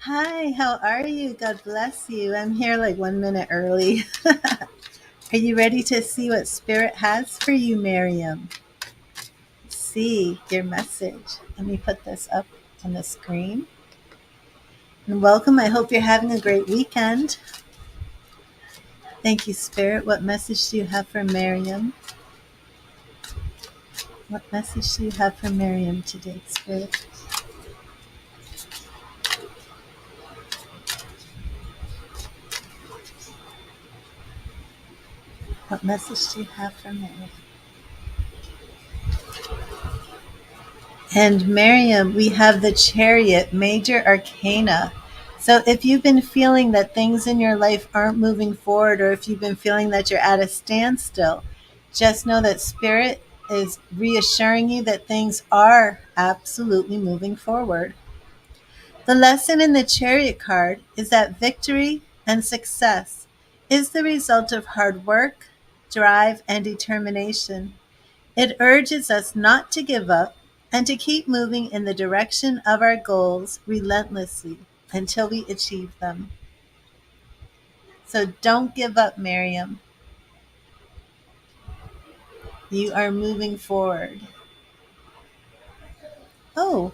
Hi, how are you? God bless you. I'm here like 1 minute early. Are you ready to see what Spirit has for you, Miriam? See your message. Let me put this up on the screen. And welcome. I hope you're having a great weekend. Thank you, Spirit. What message do you have for Miriam? What message do you have for Miriam today, Spirit? What message do you have for Miriam? And Miriam, we have the Chariot, Major Arcana. So if you've been feeling that things in your life aren't moving forward, or if you've been feeling that you're at a standstill, just know that Spirit is reassuring you that things are absolutely moving forward. The lesson in the Chariot card is that victory and success is the result of hard work, drive, and determination. It urges us not to give up and to keep moving in the direction of our goals relentlessly until we achieve them. So don't give up, Miriam. You are moving forward. Oh,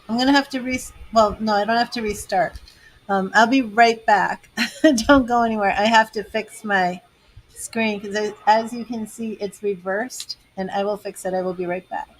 I'm going to have to well, no, I don't have to restart. I'll be right back. Don't go anywhere. I have to fix my screen because as you can see, it's reversed, and I will fix it. I will be right back.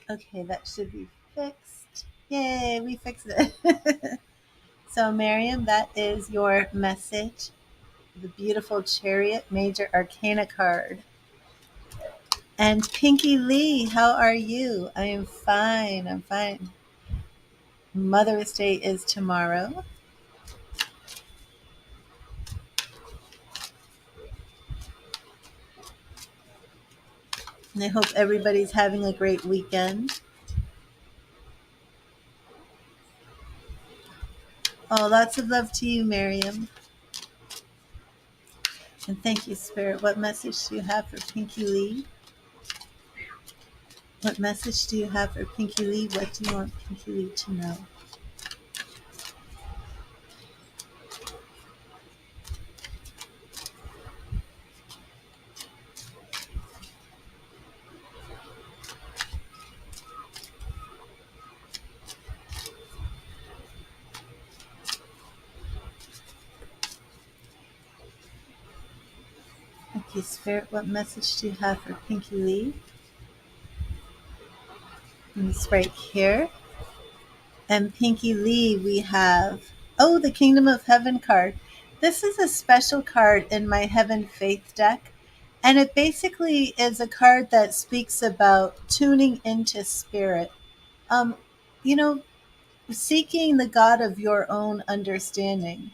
Okay, that should be fixed. Yay, we fixed it. So, Miriam, that is your message. The beautiful Chariot Major Arcana card. And Pinky Lee, how are you? I am fine. I'm fine. Mother's Day is tomorrow. And I hope everybody's having a great weekend. Oh, lots of love to you, Miriam. And thank you, Spirit. What message do you have for Pinky Lee? What message do you have for Pinky Lee? What do you want Pinky Lee to know? Thank you, Spirit. What message do you have for Pinky Lee? And it's right here. And Pinky Lee, we have, oh, the Kingdom of Heaven card. This is a special card in my Heaven Faith deck. And it basically is a card that speaks about tuning into spirit. Um, you know, seeking the God of your own understanding.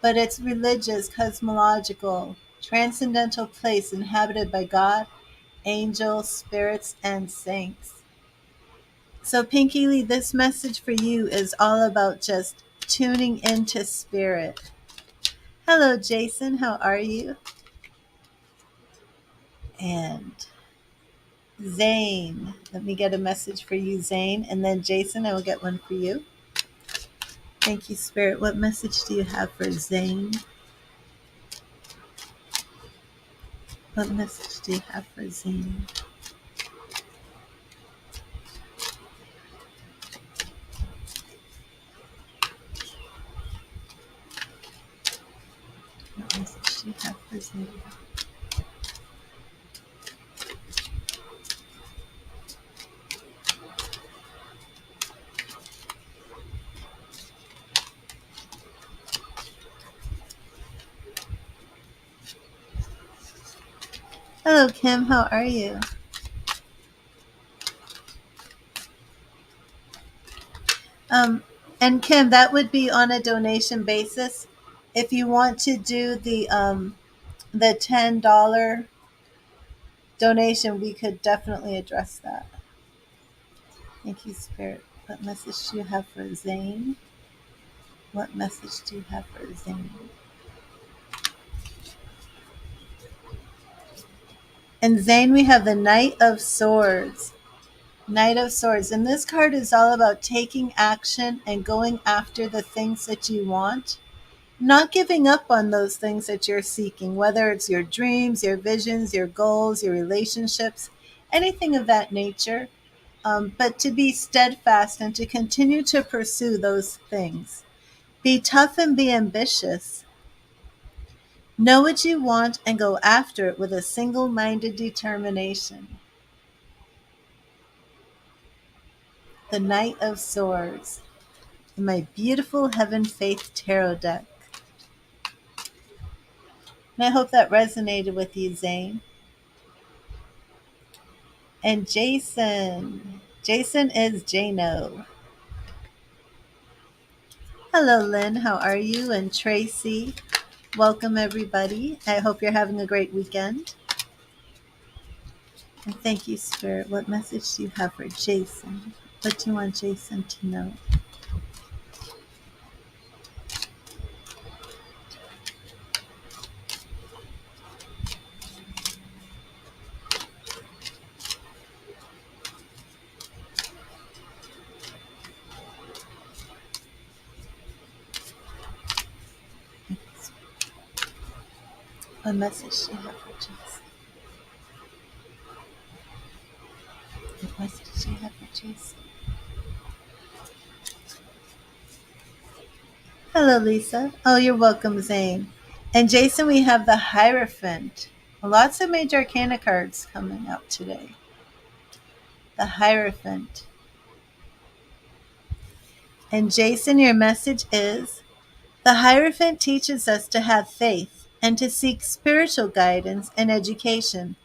But it's religious, cosmological, transcendental place inhabited by God, angels, spirits, and saints. So, Pinky Lee, this message for you is all about just tuning into spirit. Hello, Jason. How are you? And Zane. Let me get a message for you, Zane. And then, Jason, I will get one for you. Thank you, Spirit. What message do you have for Zane? What message do you have for Zane? What message do you have for Zane? Hello, Kim. How are you? Um, and Kim, that would be on a donation basis. If you want to do the $10 donation, we could definitely address that. Thank you, Spirit. What message do you have for Zane? What message do you have for Zane? And Zane, we have the Knight of Swords. Knight of Swords. And this card is all about taking action and going after the things that you want. Not giving up on those things that you're seeking, whether it's your dreams, your visions, your goals, your relationships, anything of that nature. But to be steadfast and to continue to pursue those things. Be tough and be ambitious. Know what you want and go after it with a single minded determination. The Knight of Swords in my beautiful Heaven Faith Tarot deck. And I hope that resonated with you, Zane. And Jason. Jason is Jano. Hello, Lynn. How are you? And Tracy. Welcome, everybody. I hope you're having a great weekend. And thank you, Spirit. What message do you have for Jason? What do you want Jason to know? What message do you have for Jason? What message do you have for Jason? Hello, Lisa. Oh, you're welcome, Zane. And Jason, we have the Hierophant. Lots of major arcana cards coming up today. The Hierophant. And Jason, your message is the Hierophant teaches us to have faith and to seek spiritual guidance and education.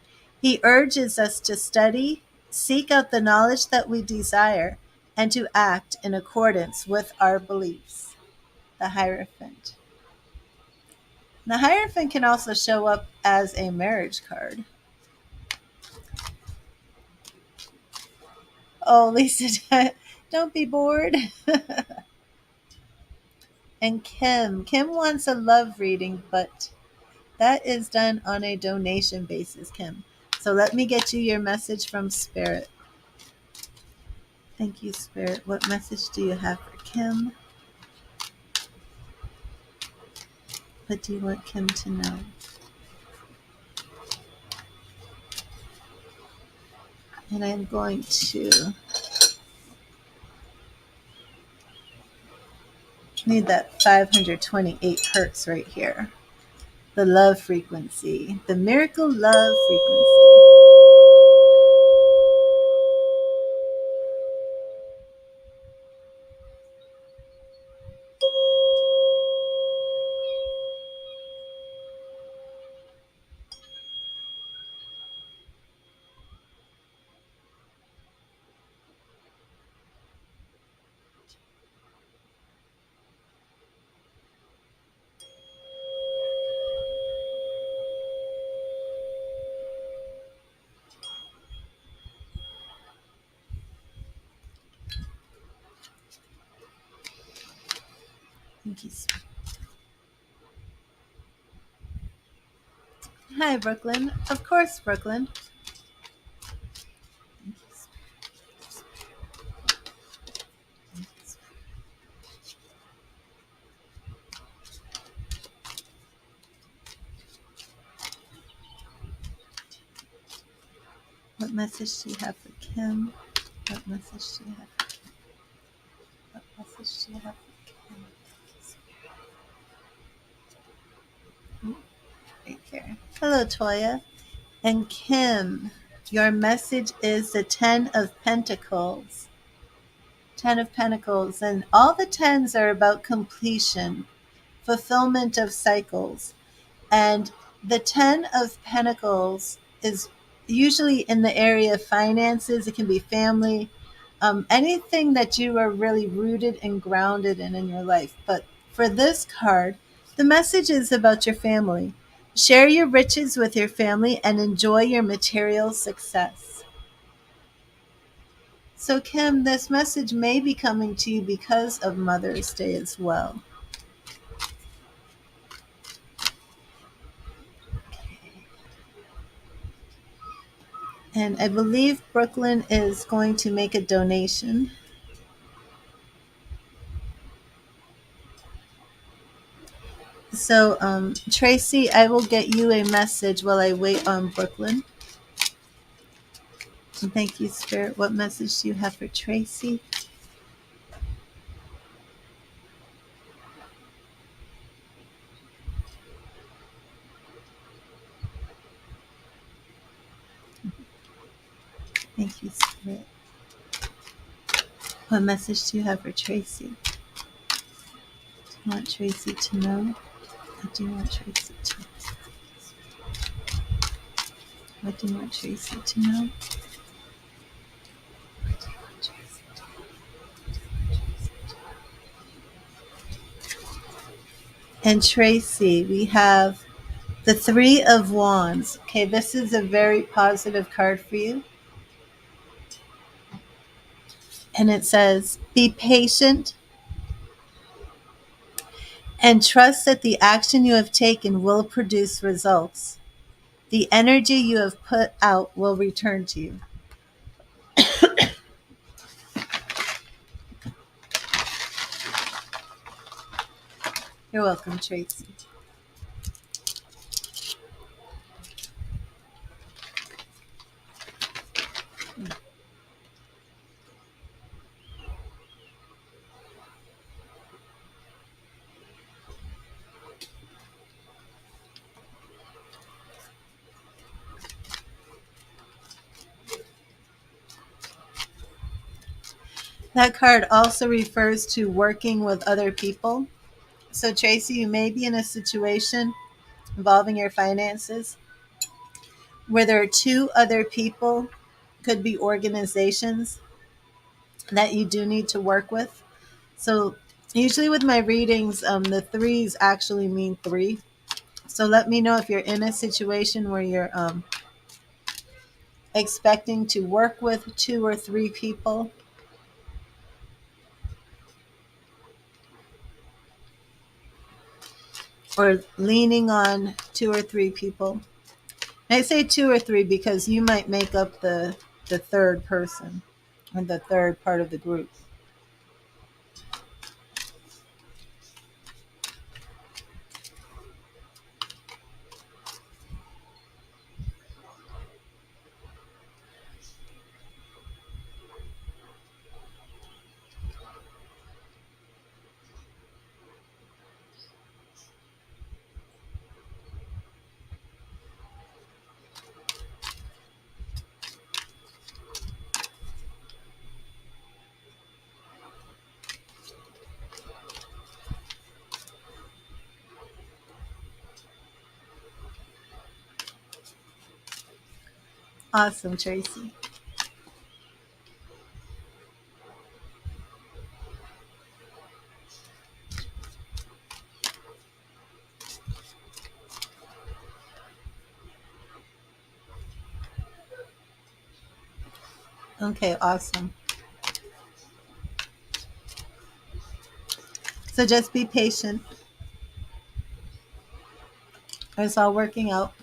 He urges us to study, seek out the knowledge that we desire, and to act in accordance with our beliefs. The Hierophant. The Hierophant can also show up as a marriage card. Oh, Lisa, don't be bored. And Kim wants a love reading, but that is done on a donation basis, Kim. So let me get you your message from Spirit. Thank you, Spirit. What message do you have for Kim? What do you want Kim to know? And I'm going to need that 528 hertz right here. The love frequency, the miracle love frequency. Thank you. Hi, Brooklyn. Of course, Brooklyn. What message do you have for Kim? What message do you have for Kim? What message do you have for Kim? Right here. Hello, Toya. And Kim, your message is the 10 of Pentacles. 10 of Pentacles. And all the 10s are about completion, fulfillment of cycles. And the 10 of Pentacles is usually in the area of finances. It can be family, anything that you are really rooted and grounded in your life. But for this card, the message is about your family. Share your riches with your family and enjoy your material success. So, Kim, this message may be coming to you because of Mother's Day as well. And I believe Brooklyn is going to make a donation. So, Tracy, I will get you a message while I wait on Brooklyn. And thank you, Spirit. What message do you have for Tracy? Thank you, Spirit. What message do you have for Tracy? Do you want Tracy to know? What do you want Tracy to know? What do you want Tracy to know? What do you want Tracy to know? And Tracy, we have the Three of Wands. Okay, this is a very positive card for you. And it says, be patient and trust that the action you have taken will produce results. The energy you have put out will return to you. You're welcome, Tracy. That card also refers to working with other people. So, Tracy, you may be in a situation involving your finances where there are two other people, could be organizations that you do need to work with. So, usually with my readings, the threes actually mean three. So, let me know if you're in a situation where you're expecting to work with two or three people. Or leaning on two or three people. And I say two or three because you might make up the third person or the third part of the group. Awesome, Tracy. Okay, awesome. So just be patient. It's all working out.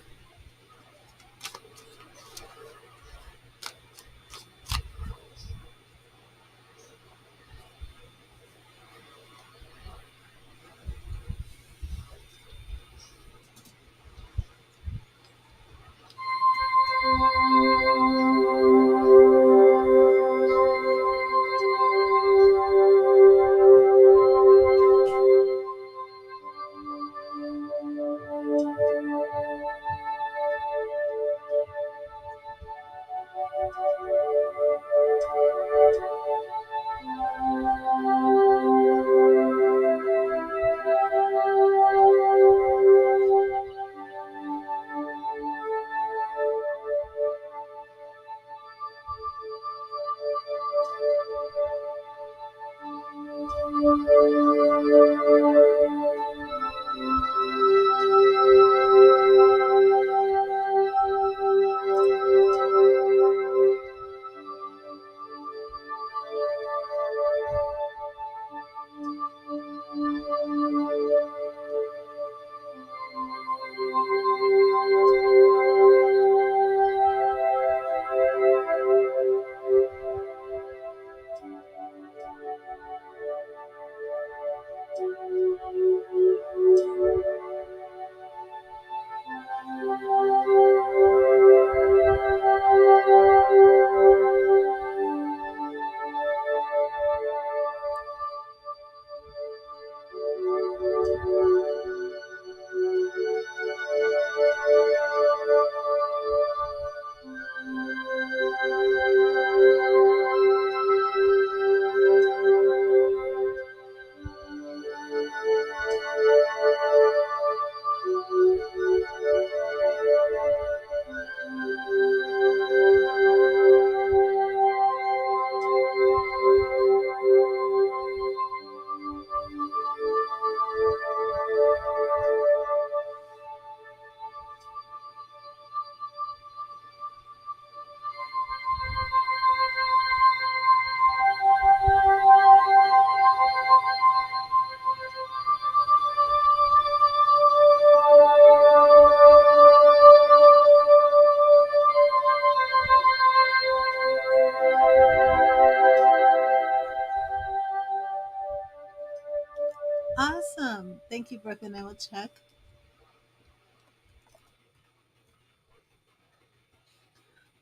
Awesome. Thank you, Brooklyn. I will check.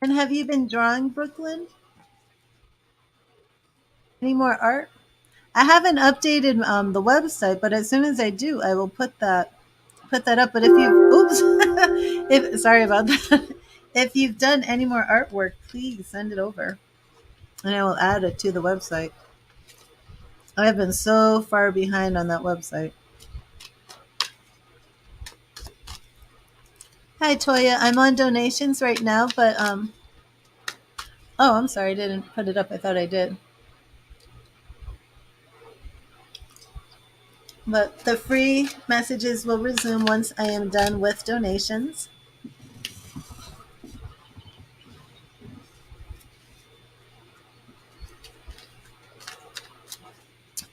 And have you been drawing, Brooklyn? Any more art? I haven't updated the website, but as soon as I do, I will put that up. But if you, oops, if sorry about that. If you've done any more artwork, please send it over, and I will add it to the website. I have been so far behind on that website. Hi, Toya. I'm on donations right now, but oh, I'm sorry, I didn't put it up. I thought I did. But the free messages will resume once I am done with donations.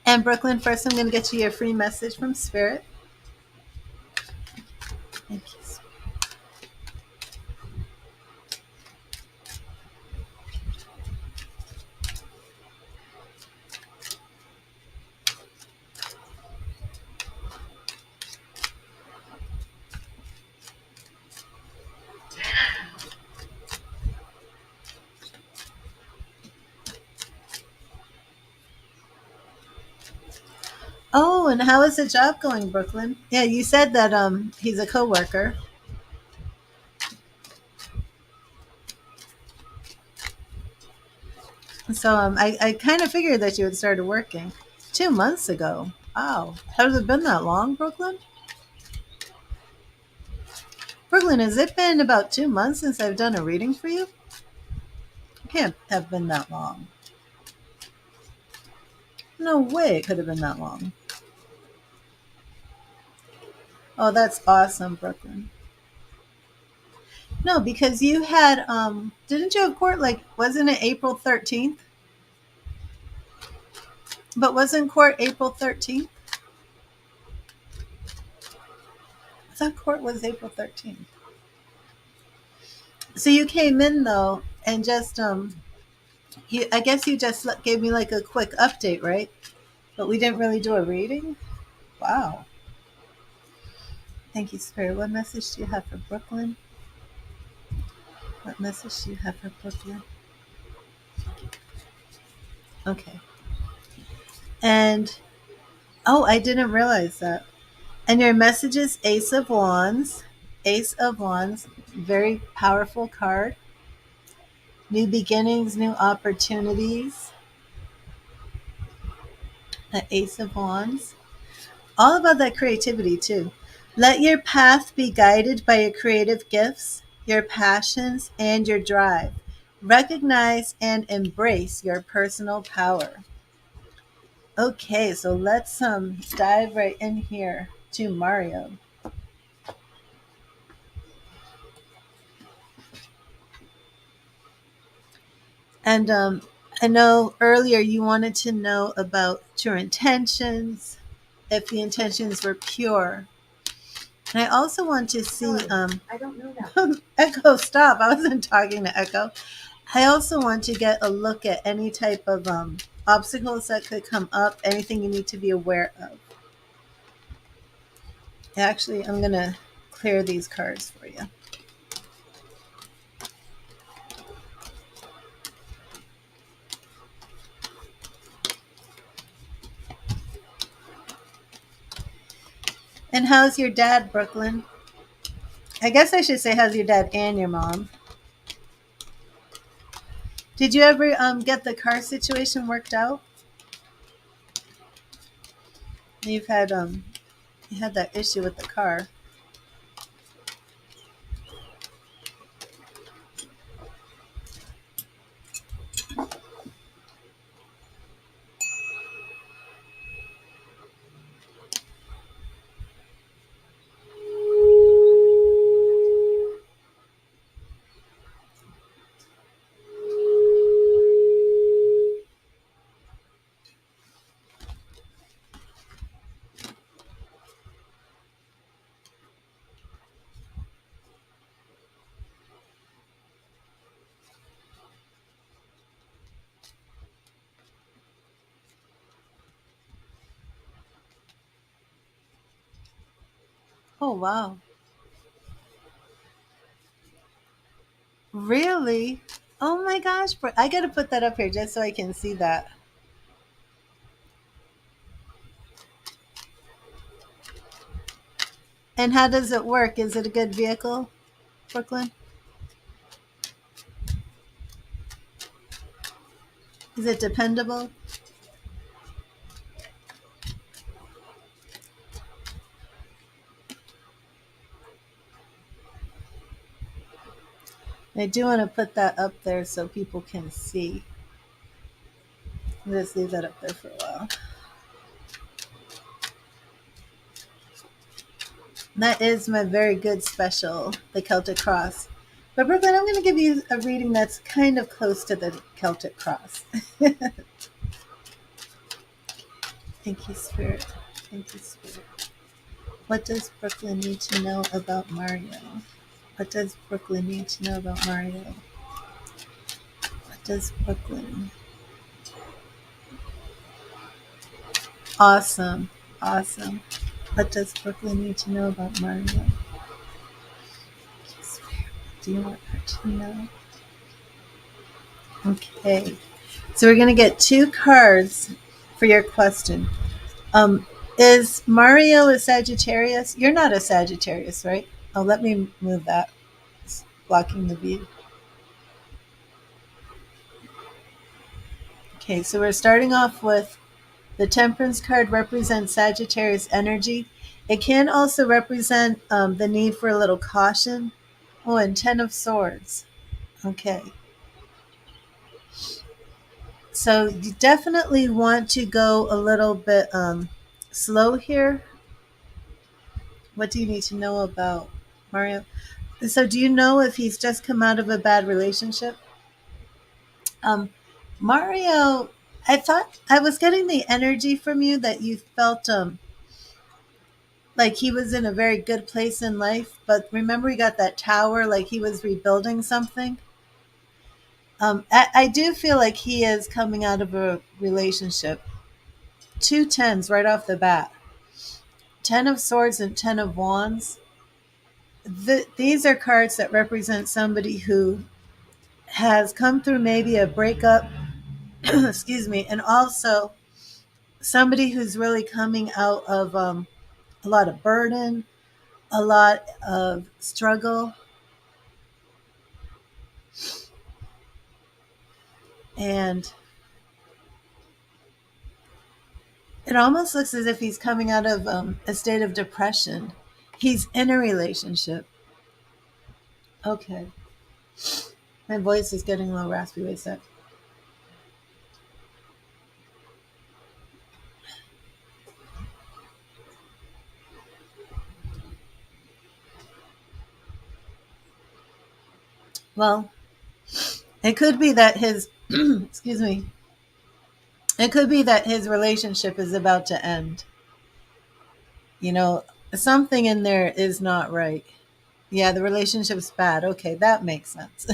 And Brooklyn, first I'm going to get you your free message from Spirit. Thank you. Oh, and how is the job going, Brooklyn? Yeah, you said that he's a coworker. So I kind of figured that you had started working 2 months ago. Wow. Has it been that long, Brooklyn? Brooklyn, has it been about 2 months since I've done a reading for you? It can't have been that long. No way it could have been that long. Oh, that's awesome, Brooklyn. No, because you had didn't you have court, like, wasn't it April 13th? But wasn't court April 13th? I thought court was April 13th. So you came in though and just I guess you just gave me like a quick update, right? But we didn't really do a reading. Wow. Thank you, Spirit. What message do you have for Brooklyn? What message do you have for Brooklyn? Okay. And oh, I didn't realize that. And your message is Ace of Wands. Ace of Wands, very powerful card. New beginnings, new opportunities. The Ace of Wands. All about that creativity, too. Let your path be guided by your creative gifts, your passions, and your drive. Recognize and embrace your personal power. Okay, so let's dive right in here to Mario. And I know earlier you wanted to know about your intentions, if the intentions were pure. And I also want to see I don't know that. Echo, stop. I wasn't talking to Echo. I also want to get a look at any type of obstacles that could come up, anything you need to be aware of. Actually, I'm going to clear these cards for you. And how's your dad, Brooklyn? I guess I should say how's your dad and your mom. Did you ever get the car situation worked out? You've had you had that issue with the car. Oh wow. Really? Oh my gosh, I got to put that up here just so I can see that. And how does it work? Is it a good vehicle, Brooklyn? Is it dependable? I do want to put that up there so people can see. Let's leave that up there for a while. That is my very good special, the Celtic Cross. But Brooklyn, I'm going to give you a reading that's kind of close to the Celtic Cross. Thank you, Spirit. Thank you, Spirit. What does Brooklyn need to know about Mario? What does Brooklyn need to know about Mario? What does Brooklyn? Awesome. Awesome. What does Brooklyn need to know about Mario? Spirit, what do you want her to know? Okay. So we're going to get two cards for your question. Is Mario a Sagittarius? You're not a Sagittarius, right? Oh, let me move that. It's blocking the view. Okay, so we're starting off with the Temperance card represents Sagittarius energy. It can also represent the need for a little caution. Oh, and Ten of Swords. Okay. So you definitely want to go a little bit slow here. What do you need to know about Mario? So do you know if he's just come out of a bad relationship? Um, Mario, I thought I was getting the energy from you that you felt like he was in a very good place in life, but remember he got that tower, like he was rebuilding something. I do feel like he is coming out of a relationship. Two tens right off the bat. Ten of Swords and Ten of Wands. These are cards that represent somebody who has come through maybe a breakup, excuse me, and also somebody who's really coming out of a lot of burden, a lot of struggle, and it almost looks as if he's coming out of a state of depression. He's in a relationship. Okay. My voice is getting a little raspy. Wait a sec. Well, it could be that his excuse me. It could be that his relationship is about to end. You know, something in there is not right. Yeah, the relationship's bad. Okay, that makes sense.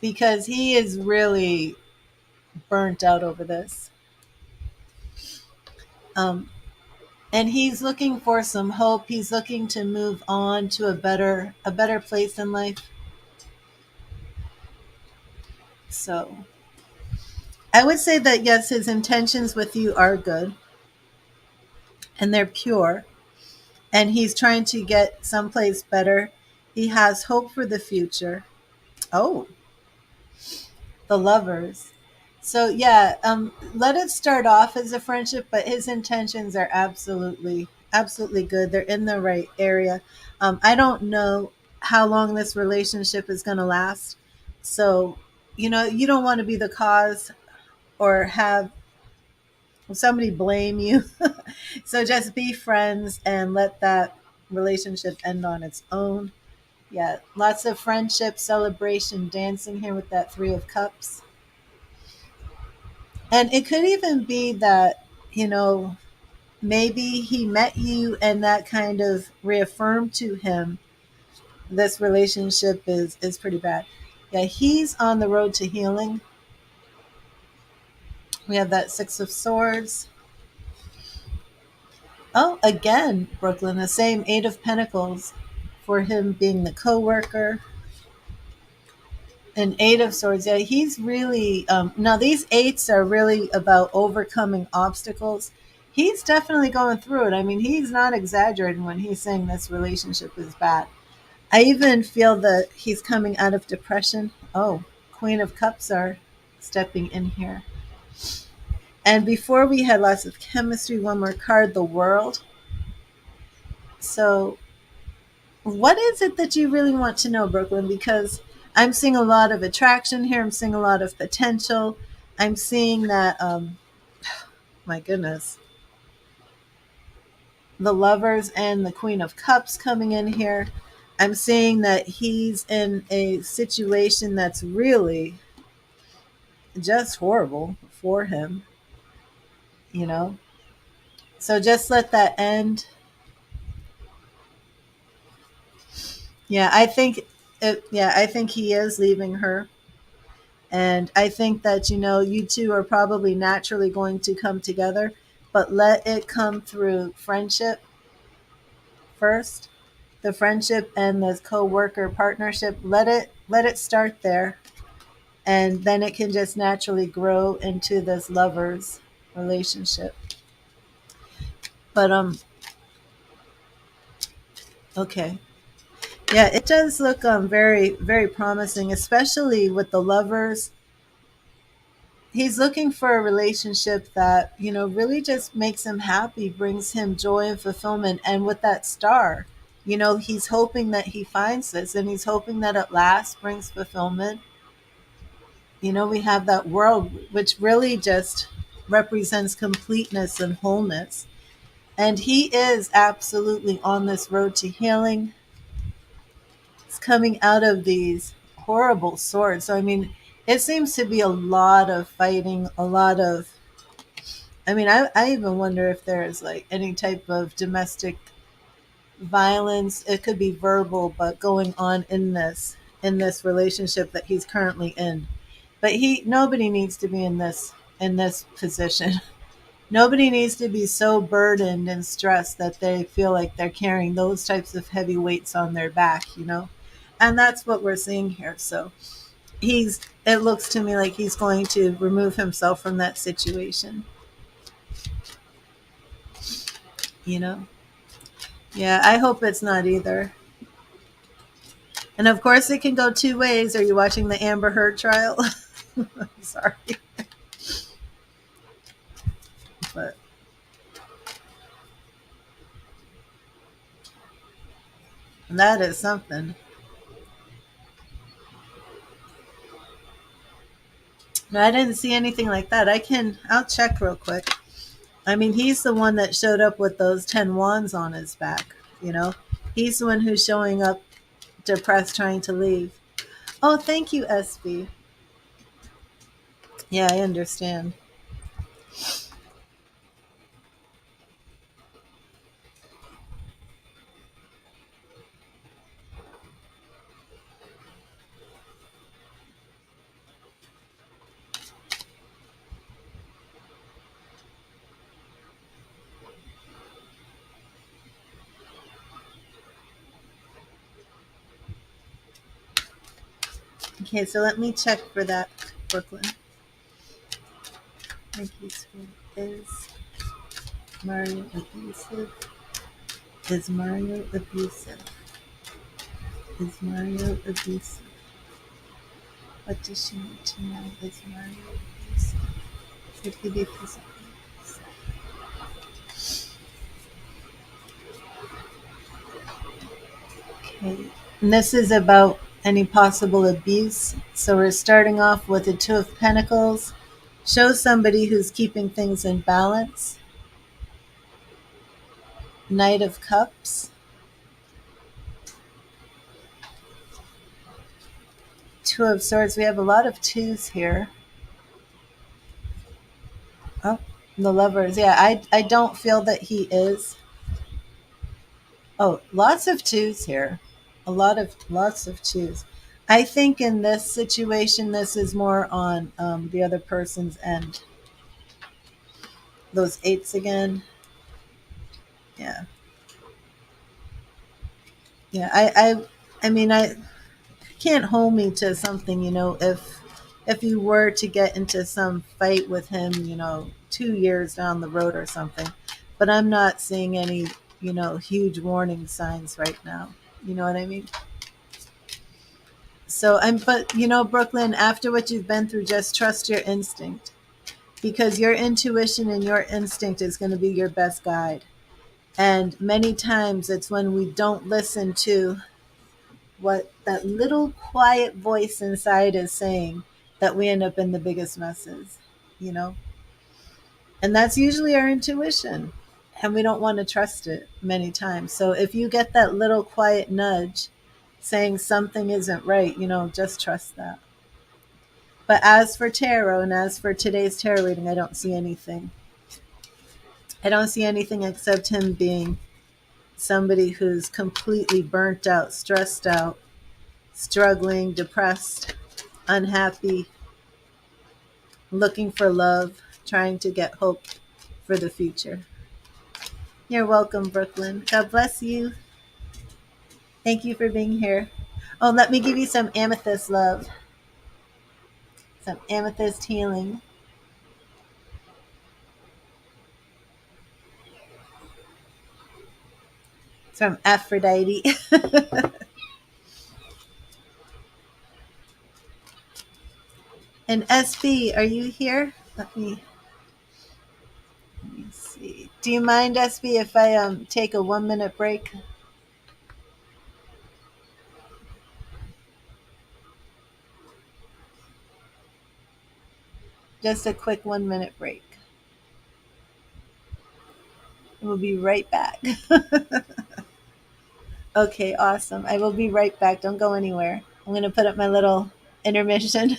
Because he is really burnt out over this. Um, and he's looking for some hope. He's looking to move on to a better place in life. So I would say that yes, his intentions with you are good and they're pure, and he's trying to get someplace better. He has hope for the future. Oh, the lovers. So yeah, let it start off as a friendship, but his intentions are absolutely good. They're in the right area. I don't know how long this relationship is going to last. So, you don't want to be the cause or have somebody blame you. So just be friends and let that relationship end on its own. Yeah, lots of friendship, celebration, dancing here with that 3 of Cups. And it could even be that, you know, maybe he met you and that kind of reaffirmed to him this relationship is pretty bad. Yeah, he's on the road to healing. We have that 6 of Swords. Oh, again, Brooklyn, the same 8 of Pentacles for him being the co-worker. An 8 of Swords. Yeah, he's really now these eights are really about overcoming obstacles. He's definitely going through it. I mean, he's not exaggerating when he's saying this relationship is bad. I even feel that he's coming out of depression. Oh, Queen of Cups are stepping in here. And before we had lots of chemistry, one more card, the World. So what is it that you really want to know, Brooklyn? Because I'm seeing a lot of attraction here. I'm seeing a lot of potential. I'm seeing that, my goodness, the Lovers and the Queen of Cups coming in here. I'm seeing that he's in a situation that's really just horrible for him, you know? So just let that end. Yeah, I think he is leaving her. And I think that, you two are probably naturally going to come together, but let it come through friendship first. The friendship and the co-worker partnership, let it start there, and then it can just naturally grow into this lovers relationship. But okay. Yeah, it does look very very promising, especially with the lovers. He's looking for a relationship that, really just makes him happy, brings him joy and fulfillment. And with that star, he's hoping that he finds this, and he's hoping that at last brings fulfillment. We have that World, which really just represents completeness and wholeness. And he is absolutely on this road to healing. He's coming out of these horrible swords. So, I mean, it seems to be a lot of fighting, a lot of, I mean, I even wonder if there's like any type of domestic violence. It could be verbal, but going on in this relationship that he's currently in. But nobody needs to be in this position. Nobody needs to be so burdened and stressed that they feel like they're carrying those types of heavy weights on their back. And that's what we're seeing here. So it looks to me like he's going to remove himself from that situation. you know yeah, I hope it's not either. And of course it can go 2 ways. Are you watching the Amber Heard trial? Sorry, but that is something. No, I didn't see anything like that. I'll check real quick. I mean, he's the one that showed up with those 10 wands on his back. He's the one who's showing up depressed, trying to leave. Oh, thank you, SB. Yeah, I understand. Okay, so let me check for that, Brooklyn. Thank you, Spirit. Is Mario abusive? Is Mario abusive? Is Mario abusive? What does she need to know? Is Mario abusive? Could he be physically abusive? Okay. And this is about any possible abuse. So we're starting off with the Two of Pentacles. Show somebody who's keeping things in balance. Knight of Cups. Two of Swords. We have a lot of twos here. Oh, the Lovers. Yeah, I don't feel that he is. Oh, lots of twos here. Lots of twos. I think in this situation, this is more on the other person's end. Those eights again. Yeah, yeah. I mean, I can't hold me to something. If you were to get into some fight with him, 2 years down the road or something, but I'm not seeing any, huge warning signs right now. You know what I mean? But Brooklyn, after what you've been through, just trust your instinct, because your intuition and your instinct is going to be your best guide. And many times it's when we don't listen to what that little quiet voice inside is saying that we end up in the biggest messes, you know? And that's usually our intuition. And we don't want to trust it many times. So if you get that little quiet nudge saying something isn't right, just trust that. But as for tarot and as for today's tarot reading, I don't see anything. I don't see anything except him being somebody who's completely burnt out, stressed out, struggling, depressed, unhappy, looking for love, trying to get hope for the future. You're welcome, Brooklyn. God bless you. Thank you for being here. Oh, let me give you some amethyst love, some amethyst healing. It's from Aphrodite. And SB, are you here? Let me see. Do you mind, SB, if I take a 1 minute break? Just a quick 1 minute break. We'll be right back. Okay, awesome. I will be right back. Don't go anywhere. I'm going to put up my little intermission.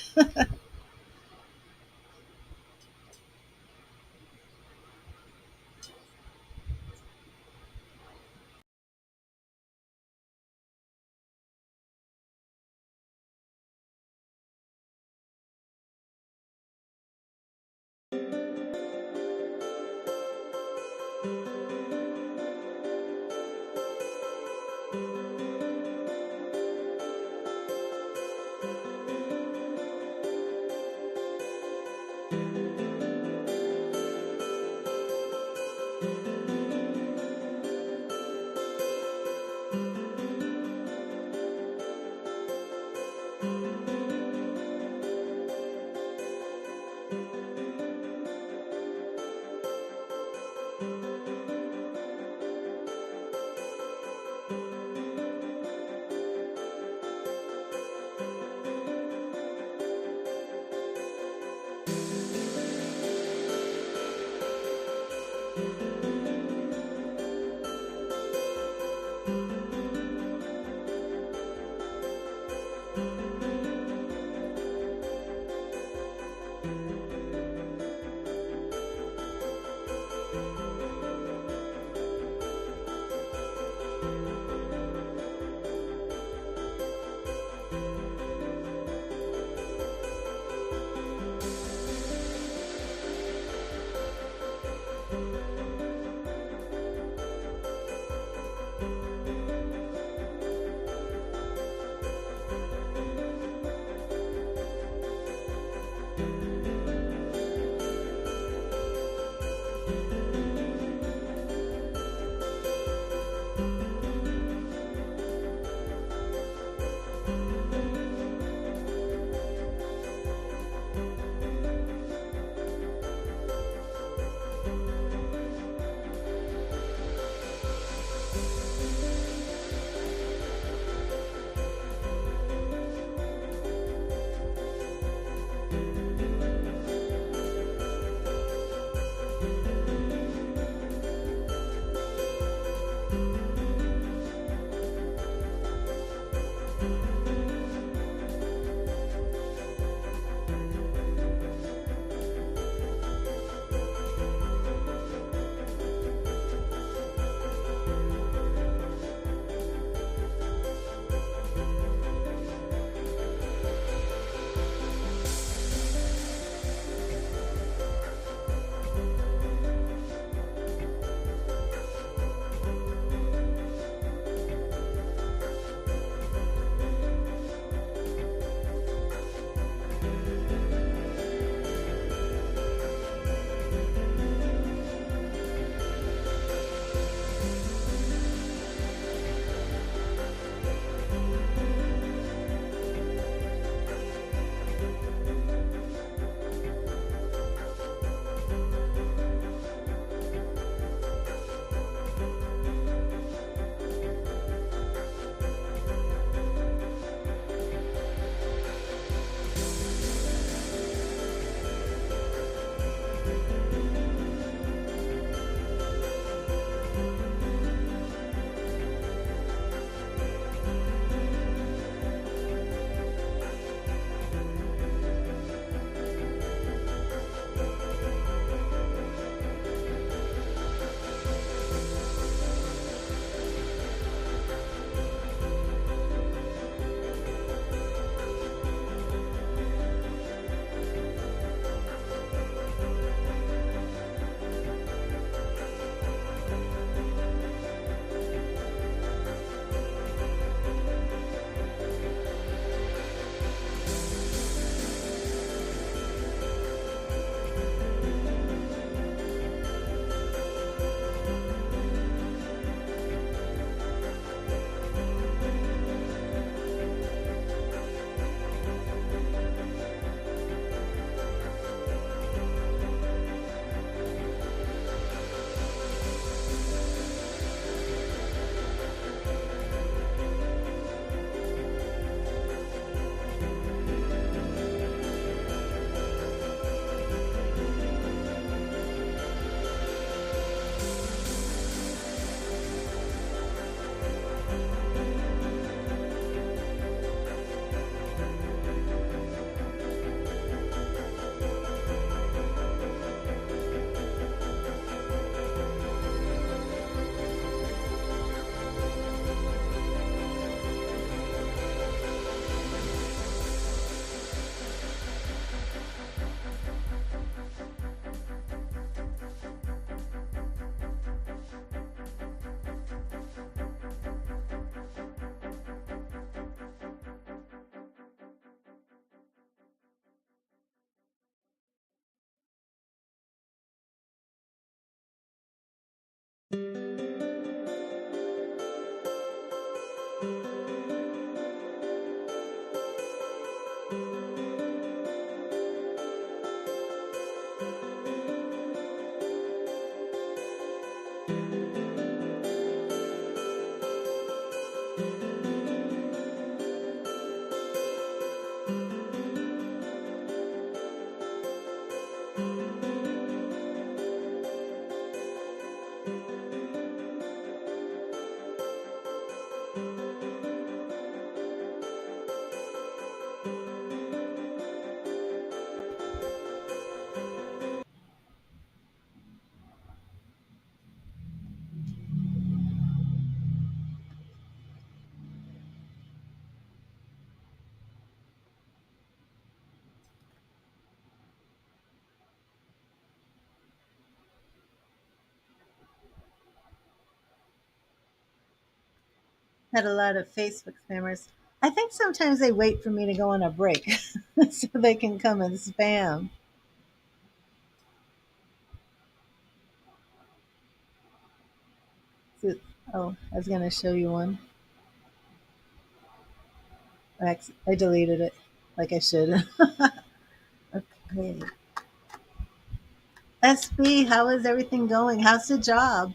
Had a lot of Facebook spammers. I think sometimes they wait for me to go on a break so they can come and spam. So- oh, I was going to show you one. I deleted it like I should. Okay. SB, how is everything going? How's the job?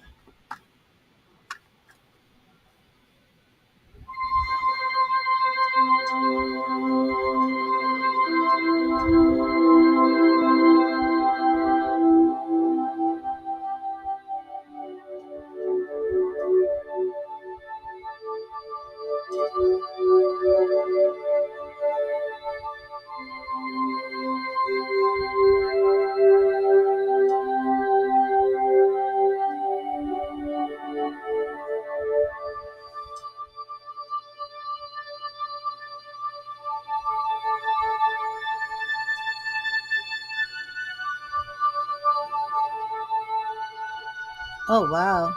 Oh, wow.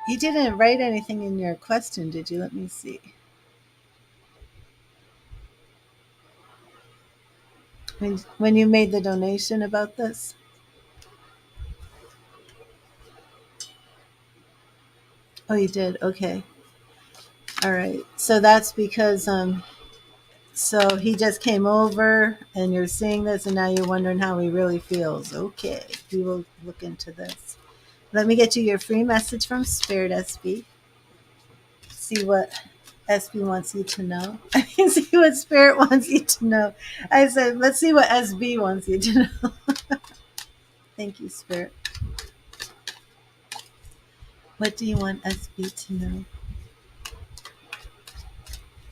You didn't write anything in your question, did you? Let me see. When you made the donation about this? Oh, you did. Okay. All right. So that's because so he just came over and you're seeing this and now you're wondering how he really feels. Okay. We will look into this. Let me get you your free message from Spirit SB. See what SB wants you to know. I can see what Spirit wants you to know. I said, let's see what SB wants you to know. Thank you, Spirit. What do you want SB to know?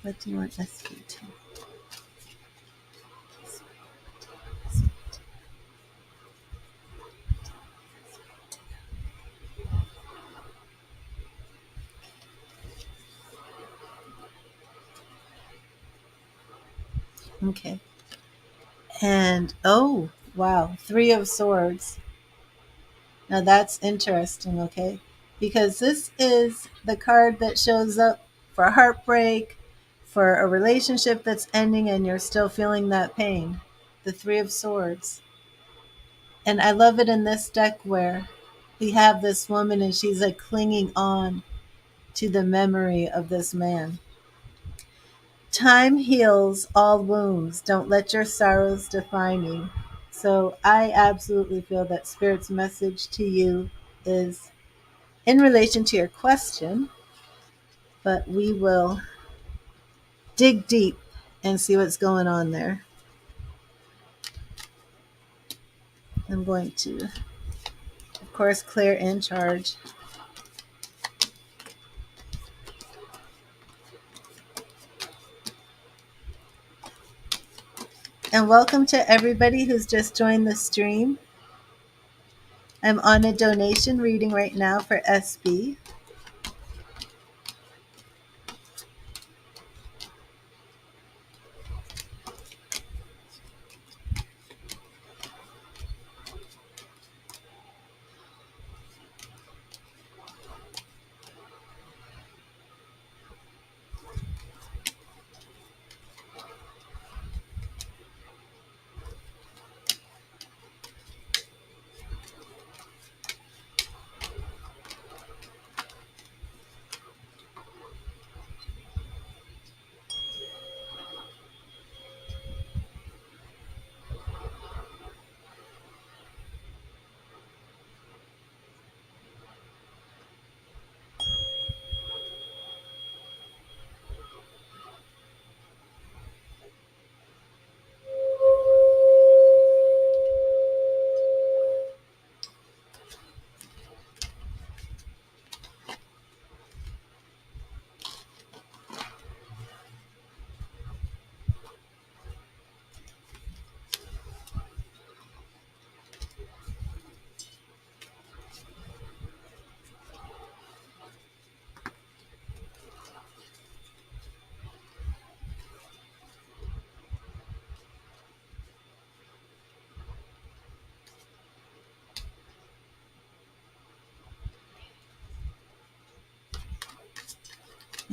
What do you want SB to know? Okay. And oh, wow, Three of Swords. Now that's interesting, okay? Because this is the card that shows up for heartbreak, for a relationship that's ending and you're still feeling that pain. The Three of Swords. And I love it in this deck where we have this woman and she's like clinging on to the memory of this man. Time heals all wounds. Don't let your sorrows define you. So I absolutely feel that Spirit's message to you is in relation to your question, but we will dig deep and see what's going on there. I'm going to, of course, clear and charge. And welcome to everybody who's just joined the stream. I'm on a donation reading right now for SB.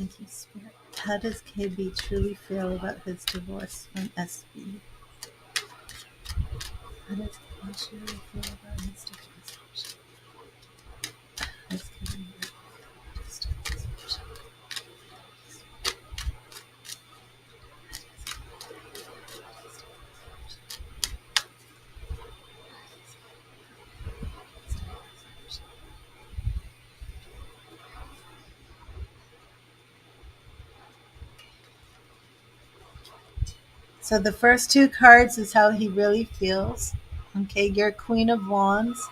Thank you, Spirit. How does KB truly feel about his divorce from SB? How does KB truly feel about his divorce? How does KB really feel about his divorce? So the first two cards is how he really feels. Okay, you're Queen of Wands.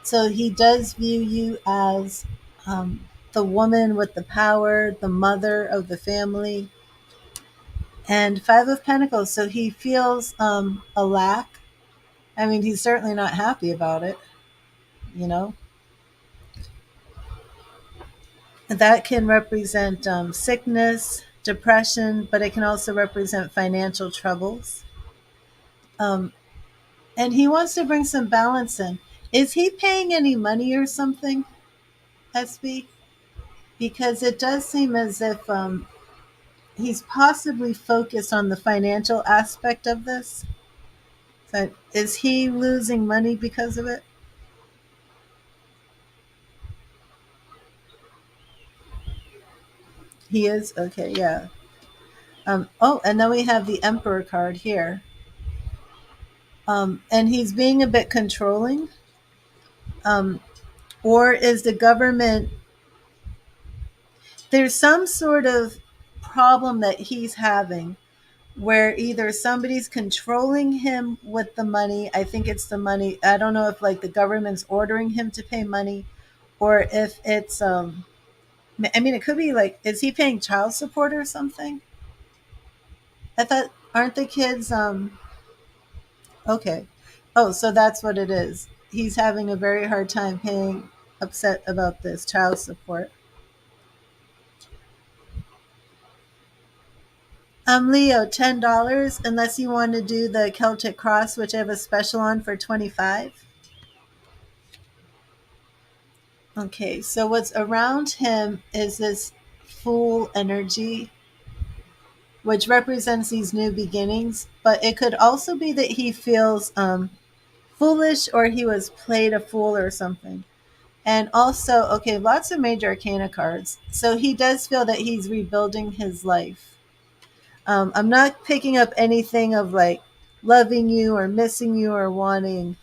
So he does view you as the woman with the power, the mother of the family, and Five of Pentacles. So he feels a lack. I mean, he's certainly not happy about it, you know. That can represent sickness, depression, but it can also represent financial troubles. Um, and he wants to bring some balance in. Is he paying any money or something, SB? Because it does seem as if he's possibly focused on the financial aspect of this. So is he losing money because of it? He is? Okay, yeah. Oh, and then we have the Emperor card here. And he's being a bit controlling. Um, or is the government, there's some sort of problem that he's having where either somebody's controlling him with the money. I think it's the money. I don't know if like the government's ordering him to pay money or if it's I mean it could be like, is he paying child support or something? I thought, aren't the kids okay. Oh, so that's what it is. He's having a very hard time paying, upset about this child support. Leo, $10 unless you want to do the Celtic cross, which I have a special on for 25. Okay, so what's around him is this Fool energy, which represents these new beginnings, but it could also be that he feels foolish or he was played a fool or something. And also, okay, lots of major arcana cards. So he does feel that he's rebuilding his life. I'm not picking up anything of like loving you or missing you or wanting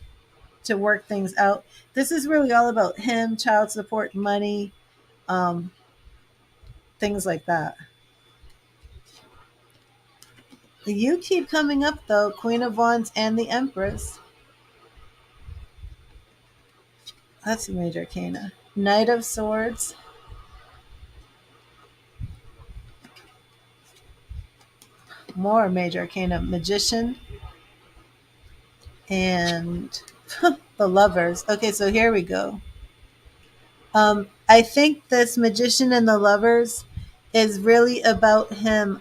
to work things out. This is really all about him, child support, money, um, things like that. You keep coming up though, Queen of Wands and the Empress. That's a major arcana. Knight of Swords, more major arcana. Magician and the Lovers. Okay, so here we go. I think this Magician and the Lovers is really about him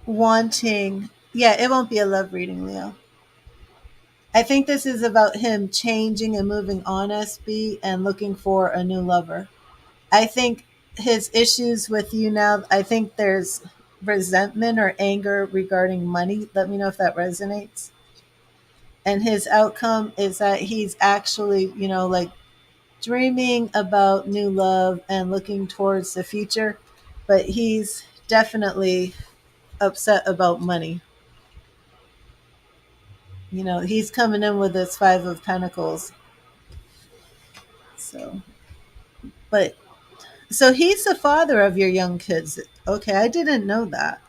wanting. Yeah, it won't be a love reading, Leo. I think this is about him changing and moving on, SB, and looking for a new lover. I think his issues with you now, I think there's resentment or anger regarding money. Let me know if that resonates. And his outcome is that he's actually, like dreaming about new love and looking towards the future, but he's definitely upset about money. He's coming in with this Five of Pentacles. So, but so he's the father of your young kids. Okay, I didn't know that.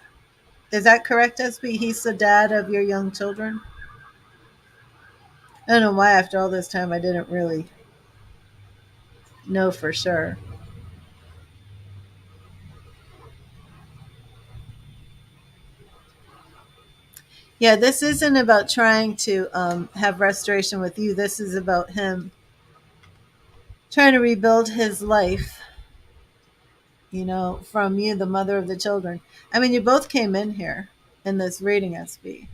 Is that correct, SB? He's the dad of your young children? I don't know why after all this time I didn't really know for sure. Yeah, this isn't about trying to have restoration with you. This is about him trying to rebuild his life, from you, the mother of the children. I mean, you both came in here in this reading, SB,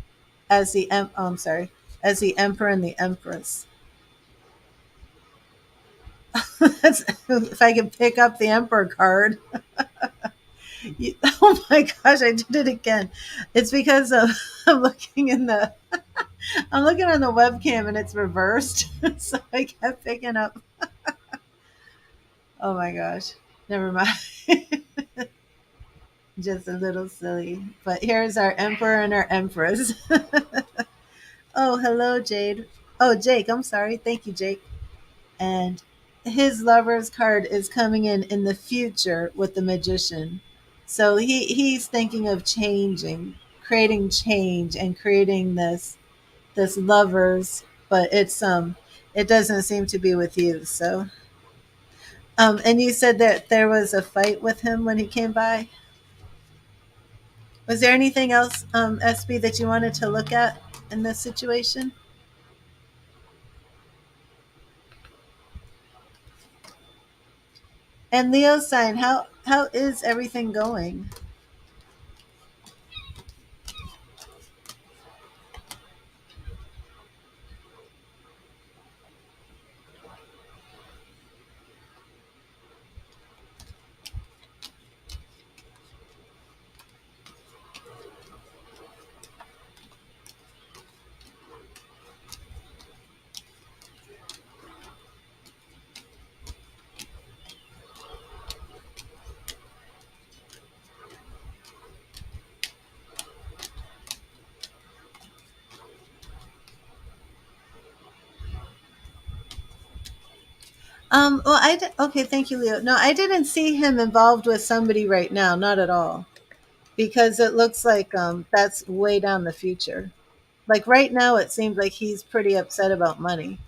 as I'm sorry, as the Emperor and the Empress. That's, if I could pick up the Emperor card. Oh my gosh, I did it again. It's because of, I'm looking in the I'm looking on the webcam and it's reversed. So I kept picking up. Oh my gosh. Never mind. Just a little silly. But here's our Emperor and our Empress. Oh, hello, Jade. Oh, Jake. I'm sorry. Thank you, Jake. And his lover's card is coming in the future with the magician. So he's thinking of changing, creating change and creating this lovers, but it doesn't seem to be with you. So and you said that there was a fight with him when he came by. Was there anything else, SB, that you wanted to look at in this situation? And Leo sign, how is everything going? Well, okay, thank you, Leo. No, I didn't see him involved with somebody right now, not at all, because it looks like that's way down the future. Like right now, it seems like he's pretty upset about money.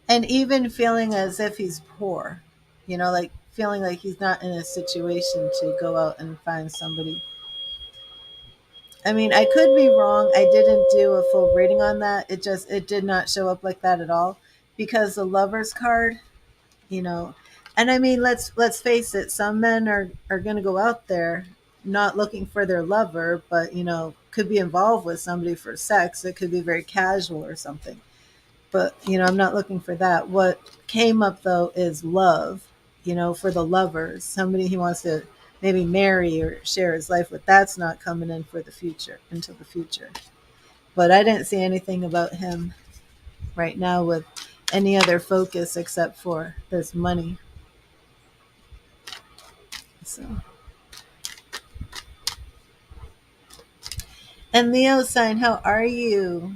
And even feeling as if he's poor, like feeling like he's not in a situation to go out and find somebody. I mean, I could be wrong. I didn't do a full reading on that. It did not show up like that at all, because the Lovers card, you know, and I mean, let's face it, some men are going to go out there not looking for their lover, but could be involved with somebody for sex. It could be very casual or something. But I'm not looking for that. What came up though is love, for the lovers, somebody he wants to maybe marry or share his life with. That's not coming in for the future, until the future. But I didn't see anything about him right now with any other focus except for this money. So, and Leo sign, how are you?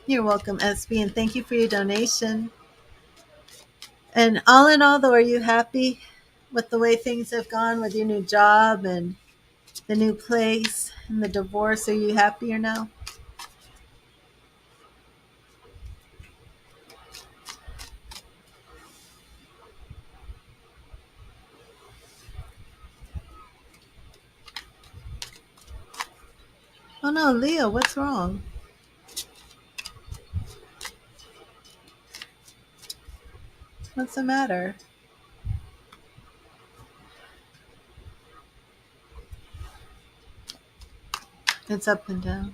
You're welcome, SB, and thank you for your donation. And all in all, though, are you happy with the way things have gone with your new job and the new place and the divorce? Are you happier now? Oh no, Leo, what's wrong? What's the matter? It's up and down.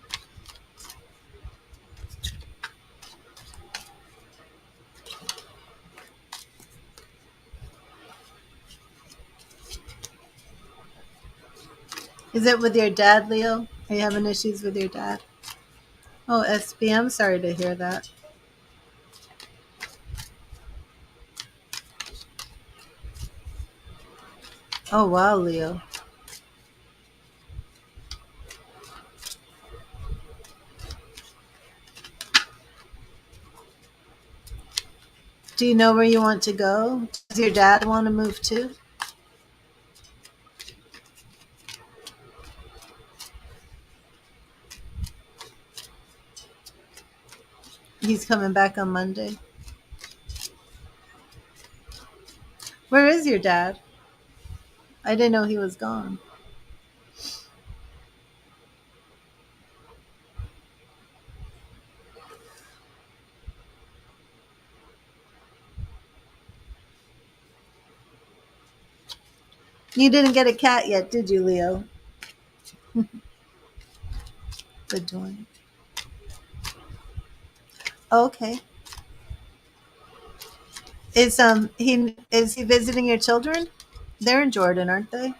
Is it with your dad, Leo? Are you having issues with your dad? Oh, SB, I'm sorry to hear that. Oh wow, Leo. Do you know where you want to go? Does your dad want to move too? He's coming back on Monday. Where is your dad? I didn't know he was gone. You didn't get a cat yet, did you, Leo? Good doing. Okay. Is he visiting your children? They're in Jordan, aren't they?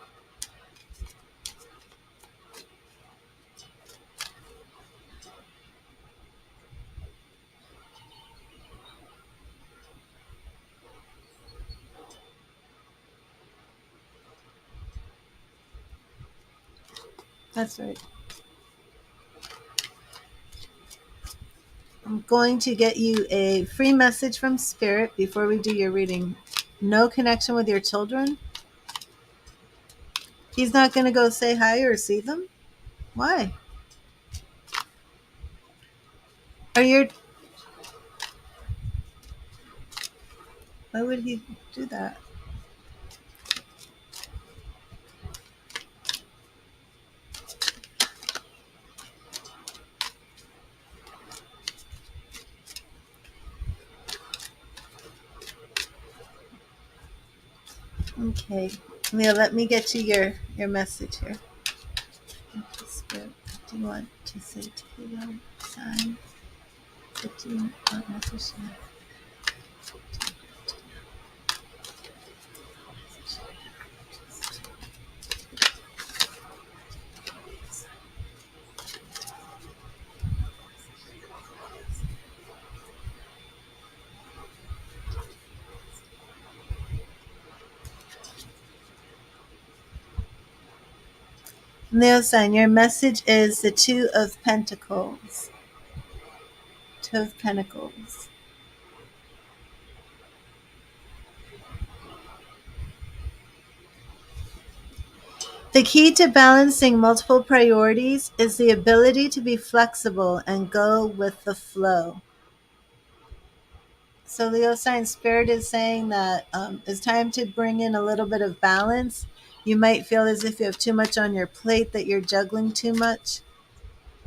That's right. I'm going to get you a free message from Spirit before we do your reading. No connection with your children? He's not going to go say hi or see them? Why? Are you? Why would he do that? Okay. Leo, let me get you your message here. Spirit, what do you want to say to Leo? Sign. What do you want message? Leo sign, your message is the Two of Pentacles. Two of Pentacles. The key to balancing multiple priorities is the ability to be flexible and go with the flow. So Leo sign spirit is saying that it's time to bring in a little bit of balance. You might feel as if you have too much on your plate, that you're juggling too much,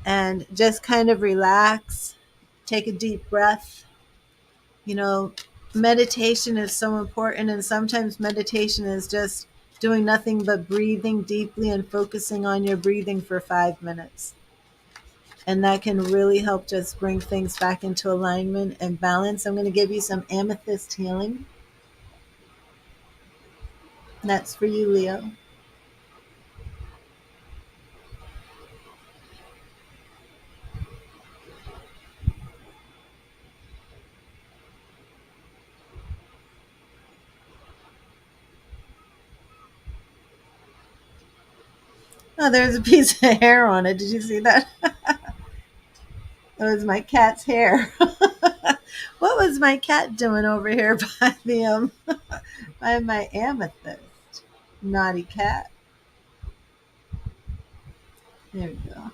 and just kind of relax, take a deep breath. Meditation is so important, and sometimes meditation is just doing nothing but breathing deeply and focusing on your breathing for 5 minutes. And that can really help just bring things back into alignment and balance. I'm going to give you some amethyst healing. And that's for you, Leo. Oh, there's a piece of hair on it. Did you see that? That was my cat's hair. What was my cat doing over here by the by my amethyst? Naughty cat. There we go.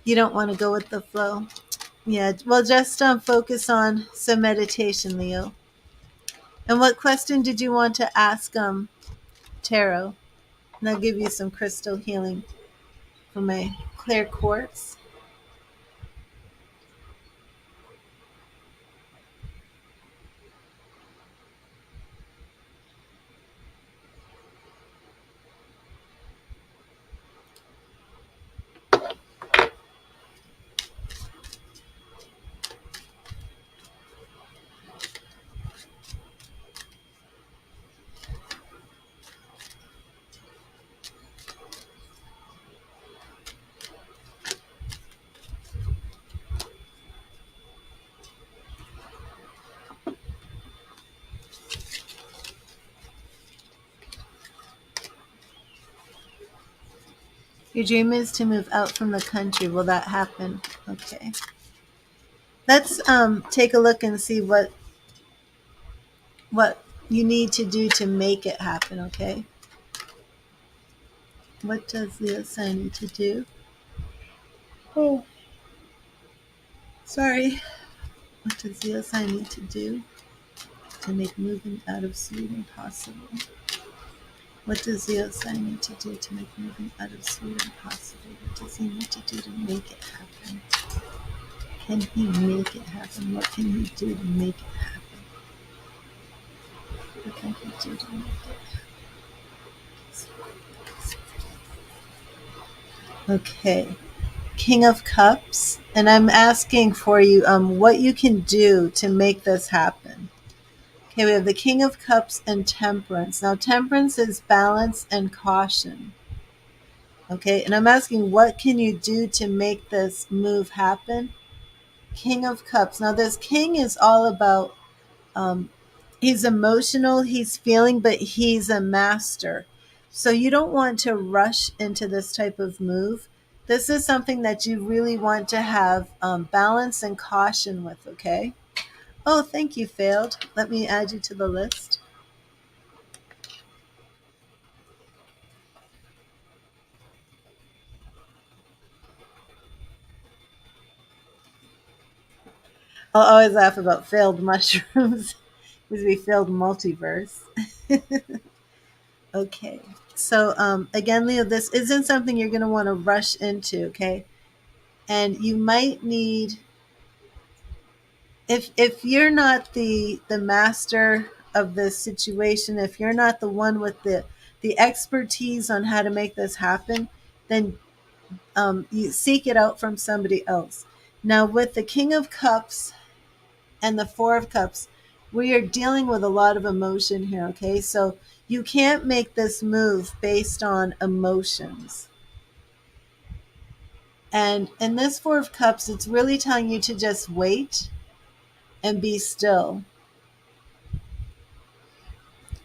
You don't want to go with the flow. Yeah, well, just focus on some meditation, Leo. And what question did you want to ask Tarot? And I'll give you some crystal healing for my clear quartz. Your dream is to move out from the country. Will that happen? Okay. Let's take a look and see what you need to do to make it happen, okay? What does Leo sign need to do? Oh, sorry. What does Leo sign need to do to make moving out of Sweden possible? What does Leo sign need to do to make moving out of Sweden possible? What does he need to do to make it happen? Can he make it happen? What can he do to make it happen? What can he do to make it? Okay. King of Cups, and I'm asking for you what you can do to make this happen. Okay, we have the King of Cups and Temperance. Now, Temperance is balance and caution. Okay, and I'm asking what can you do to make this move happen? King of Cups. Now, this King is all about um, he's emotional, he's feeling, but he's a master. So you don't want to rush into this type of move. This is something that you really want to have balance and caution with, okay? Oh, thank you, Failed. Let me add you to the list. I'll always laugh about failed mushrooms because we failed multiverse. Okay. So, again, Leo, this isn't something you're going to want to rush into, okay? And you might need, if you're not the master of this situation, if you're not the one with the expertise on how to make this happen, then you seek it out from somebody else. Now, with the King of Cups and the Four of Cups, we are dealing with a lot of emotion here, okay? So you can't make this move based on emotions. And in this Four of Cups, it's really telling you to just wait and be still.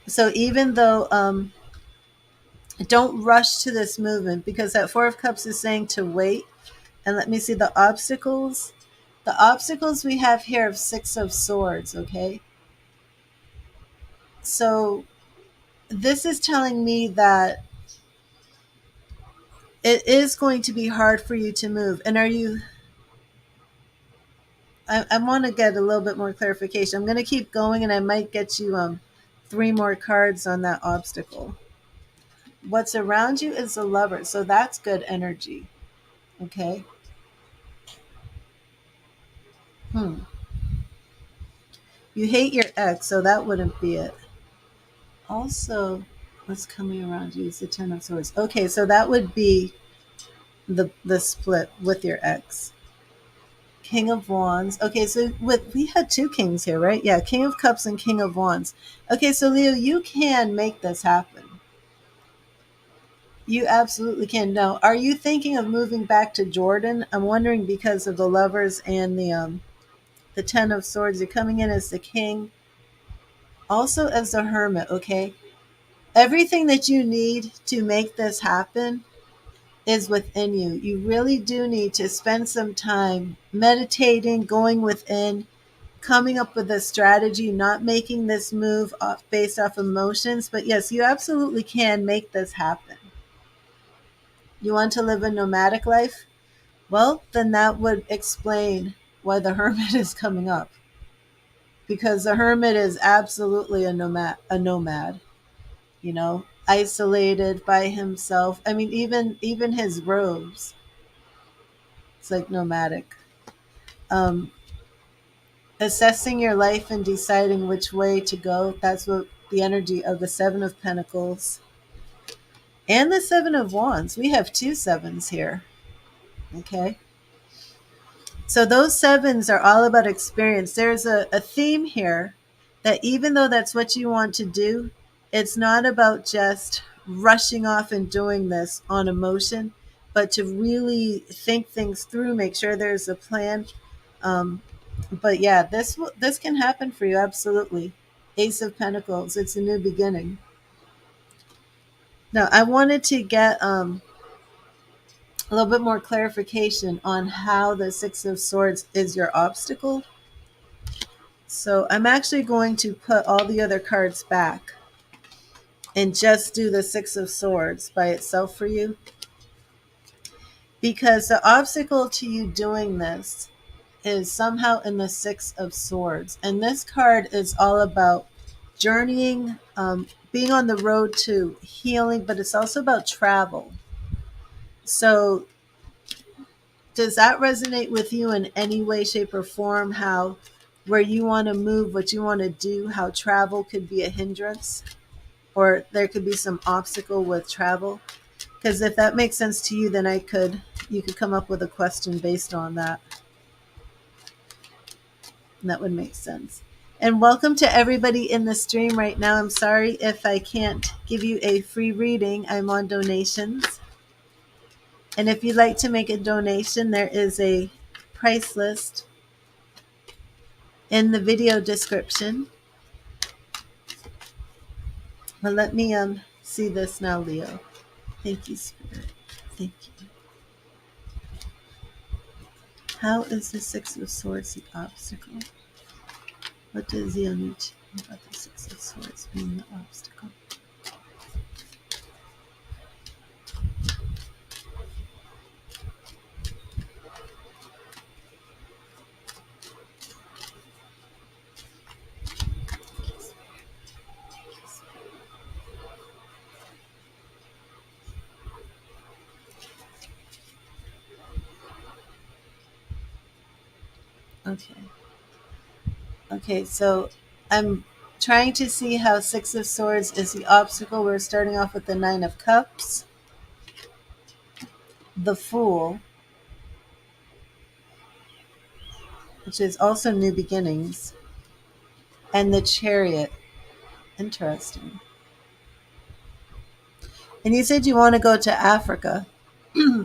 So even though don't rush to this movement, because that Four of Cups is saying to wait. And let me see the obstacles. The obstacles we have here of Six of Swords, okay? So this is telling me that it is going to be hard for you to move. And are you, I want to get a little bit more clarification. I'm going to keep going and I might get you 3 more cards on that obstacle. What's around you is the Lover. So that's good energy. Okay. You hate your ex, so that wouldn't be it. Also, what's coming around you is the Ten of Swords. Okay, so that would be the split with your ex. King of Wands. Okay, so we had 2 kings here, right? Yeah, King of Cups and King of Wands. Okay, so Leo, you can make this happen. You absolutely can. Now, are you thinking of moving back to Jordan? I'm wondering because of the Lovers and the Ten of Swords. You're coming in as the king, also as the Hermit. Okay, everything that you need to make this happen is within you. You really do need to spend some time meditating, going within, coming up with a strategy, not making this move based off emotions. But yes, you absolutely can make this happen. You want to live a nomadic life? Well, then that would explain why the hermit is coming up. Because the hermit is absolutely a nomad, isolated by himself. I mean, even his robes, it's like nomadic. Um, Assessing your life and deciding which way to go. That's what the energy of the Seven of Pentacles and the Seven of Wands. We have 2 sevens here. Okay. So those sevens are all about experience. There's a theme here that even though that's what you want to do, it's not about just rushing off and doing this on emotion, but to really think things through, make sure there's a plan. Um, but yeah, this can happen for you absolutely. Ace of Pentacles, it's a new beginning. Now, I wanted to get a little bit more clarification on how the Six of Swords is your obstacle. So I'm actually going to put all the other cards back and just do the Six of Swords by itself for you. Because the obstacle to you doing this is somehow in the Six of Swords. And this card is all about journeying, being on the road to healing, but it's also about travel. So does that resonate with you in any way, shape, or form? How, where you want to move, what you want to do, how travel could be a hindrance, or there could be some obstacle with travel? Because if that makes sense to you, then you could come up with a question based on that. And that would make sense. And welcome to everybody in the stream right now. I'm sorry if I can't give you a free reading. I'm on donations. And if you'd like to make a donation, there is a price list in the video description. But let me see this now, Leo. Thank you, Spirit. Thank you. How is the Six of Swords the obstacle? What does Leo need to know about the Six of Swords being the obstacle? Okay. Okay, so I'm trying to see how Six of Swords is the obstacle. We're starting off with the Nine of Cups, the Fool, which is also new beginnings, and the Chariot. Interesting. And you said you want to go to Africa.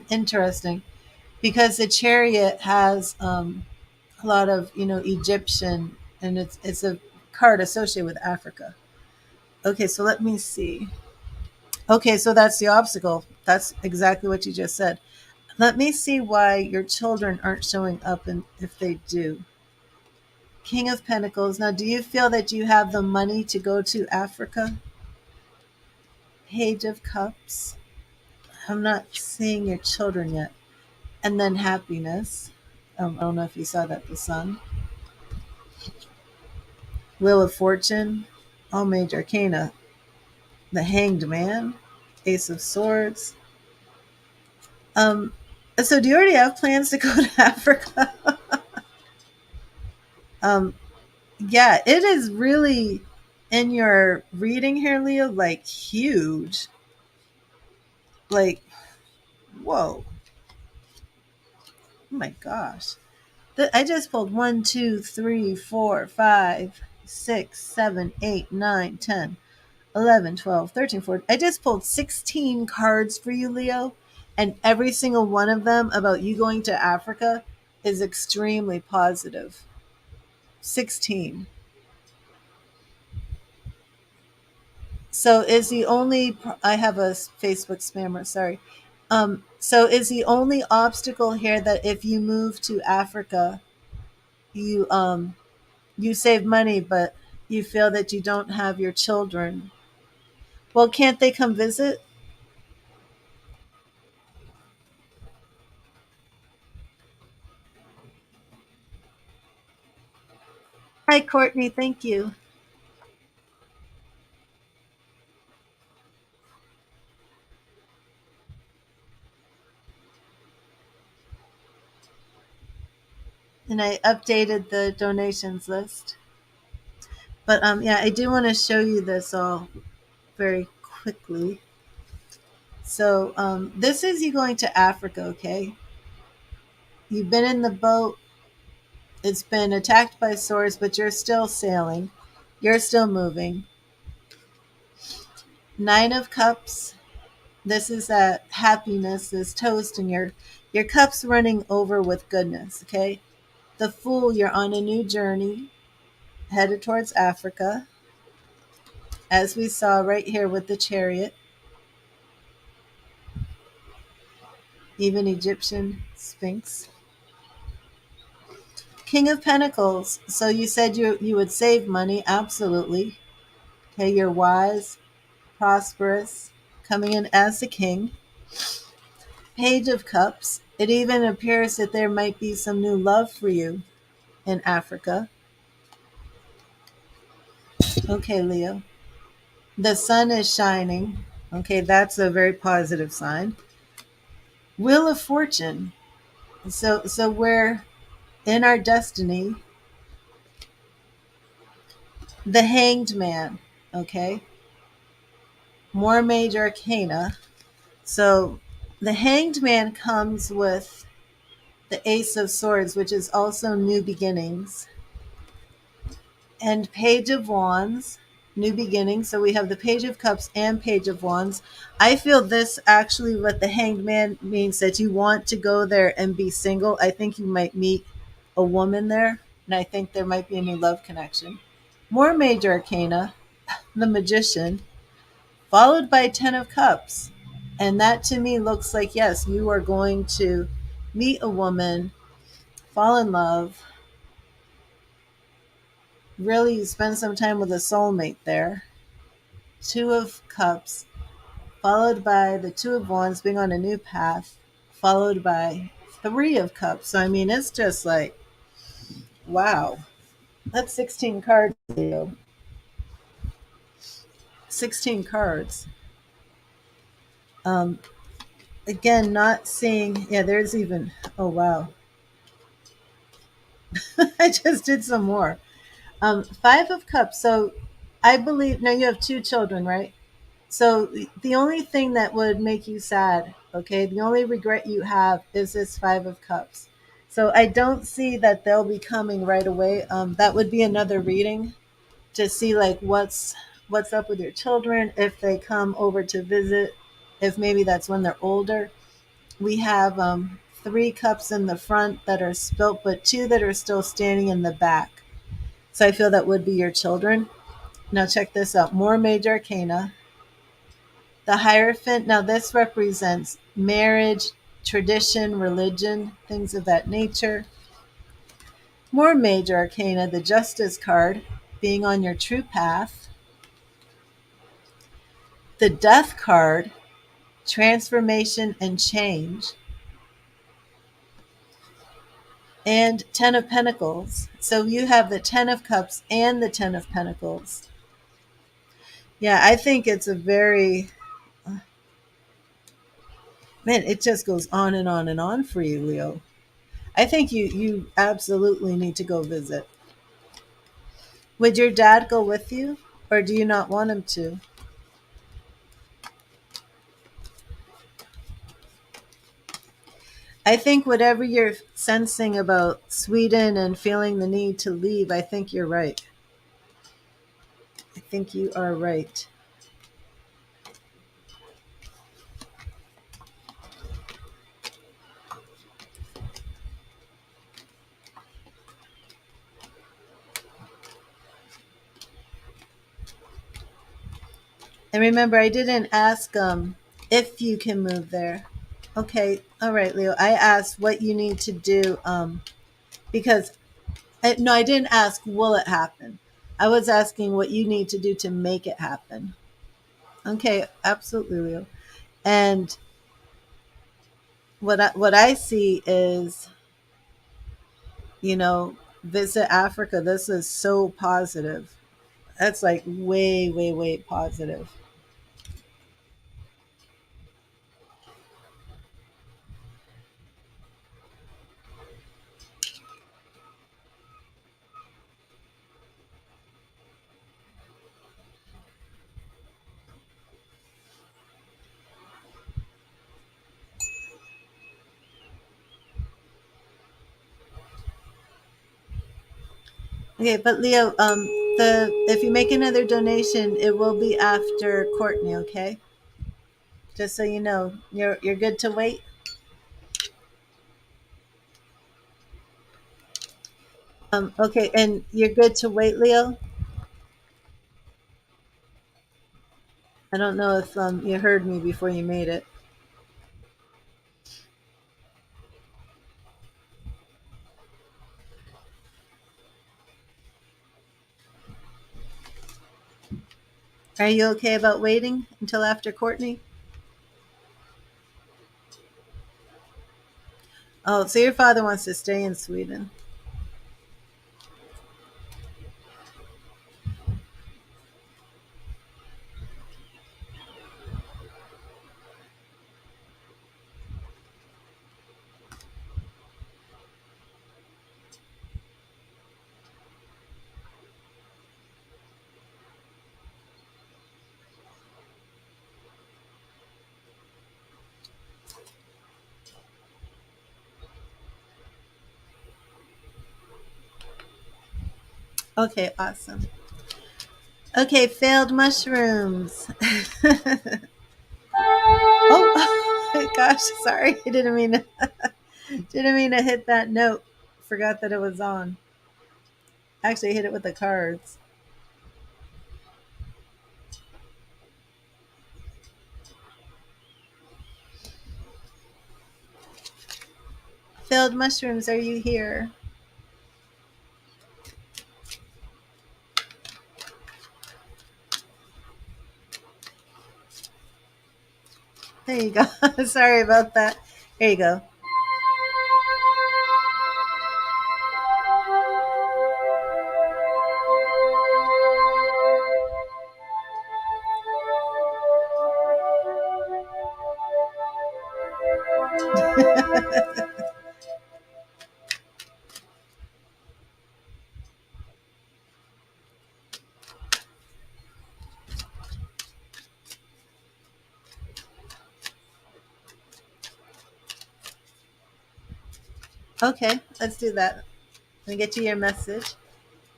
Interesting. Because the Chariot has a lot of, Egyptian, and it's a card associated with Africa. Okay, so let me see. Okay, so that's the obstacle. That's exactly what you just said. Let me see why your children aren't showing up, and if they do. King of Pentacles. Now, do you feel that you have the money to go to Africa? Page of Cups. I'm not seeing your children yet. And then Happiness. I don't know if you saw that, the Sun. Wheel of Fortune. All major arcana. The Hanged Man. Ace of Swords. So do you already have plans to go to Africa? Yeah, it is really in your reading here, Leo, like huge. Like, whoa. Oh my gosh. I just pulled 1, 2, 3, 4, 5, 6, 7, 8, 9, 10, 11, 12, 13, 14. I just pulled 16 cards for you, Leo. And every single one of them about you going to Africa is extremely positive. 16. So is the only, I have a Facebook spammer, sorry. So is the only obstacle here that if you move to Africa, you save money, but you feel that you don't have your children? Well, can't they come visit? Hi, Courtney. Thank you. And I updated the donations list. But yeah, I do want to show you this all very quickly. So this is you going to Africa, okay? You've been in the boat. It's been attacked by swords, but you're still sailing. You're still moving. Nine of Cups. This is that happiness, this toast, and your cup's running over with goodness, okay? The Fool, you're on a new journey, headed towards Africa, as we saw right here with the Chariot. Even Egyptian Sphinx. King of Pentacles. So you said you would save money. Absolutely. Okay, you're wise, prosperous, coming in as the king. Page of Cups. It even appears that there might be some new love for you in Africa. Okay, Leo. The sun is shining. Okay, that's a very positive sign. Wheel of Fortune. So we're in our destiny. The Hanged Man. Okay. Mermaid Arcana. So the Hanged Man comes with the Ace of Swords, which is also new beginnings, and Page of Wands, new beginnings. So we have the Page of Cups and Page of Wands. I feel this actually, what the Hanged Man means, that you want to go there and be single. I think you might meet a woman there, and I think there might be a new love connection. More Major Arcana, the Magician, followed by Ten of Cups. And that to me looks like, yes, you are going to meet a woman, fall in love, really spend some time with a soulmate there. Two of Cups, followed by the Two of Wands being on a new path, followed by Three of Cups. So, I mean, it's just like, wow. That's 16 cards, Leo. 16 cards. Um, Again, not seeing, yeah, there's even, oh, wow. I just did some more. Five of Cups. So I believe, now you have two children, right? So the only thing that would make you sad, okay, the only regret you have is this Five of Cups. So I don't see that they'll be coming right away. That would be another reading to see like what's up with your children, if they come over to visit, if maybe that's when they're older. We have three cups in the front that are spilt, but two that are still standing in the back. So I feel that would be your children. Now check this out. More Major Arcana. The Hierophant. Now this represents marriage, tradition, religion, things of that nature. More Major Arcana. The Justice card, being on your true path. The Death card, transformation and change. And Ten of Pentacles. So you have the Ten of Cups and the Ten of Pentacles. Yeah, I think it's a very, man, it just goes on and on and on for you, Leo. I think you absolutely need to go visit. Would your dad go with you, or do you not want him to? I think whatever you're sensing about Sweden and feeling the need to leave, I think you're right. I think you are right. And remember, I didn't ask if you can move there. Okay, all right, Leo. I asked what you need to do because no, I didn't ask will it happen. I was asking what you need to do to make it happen. Okay, absolutely, Leo. And what I see is, you know, visit Africa. This is so positive. That's like way, way, way positive. Okay, but Leo, the if you make another donation, it will be after Courtney. Okay, just so you know, you're good to wait. Okay, and you're good to wait, Leo. I don't know if you heard me before you made it. Are you okay about waiting until after Courtney? Oh, so your father wants to stay in Sweden. Okay, awesome. Okay, failed mushrooms. Oh gosh, sorry. I didn't mean to hit that note. Forgot that it was on. Actually hit it with the cards. Failed mushrooms, are you here? There you go. Sorry about that. There you go. Okay, let's do that. Let me get you your message.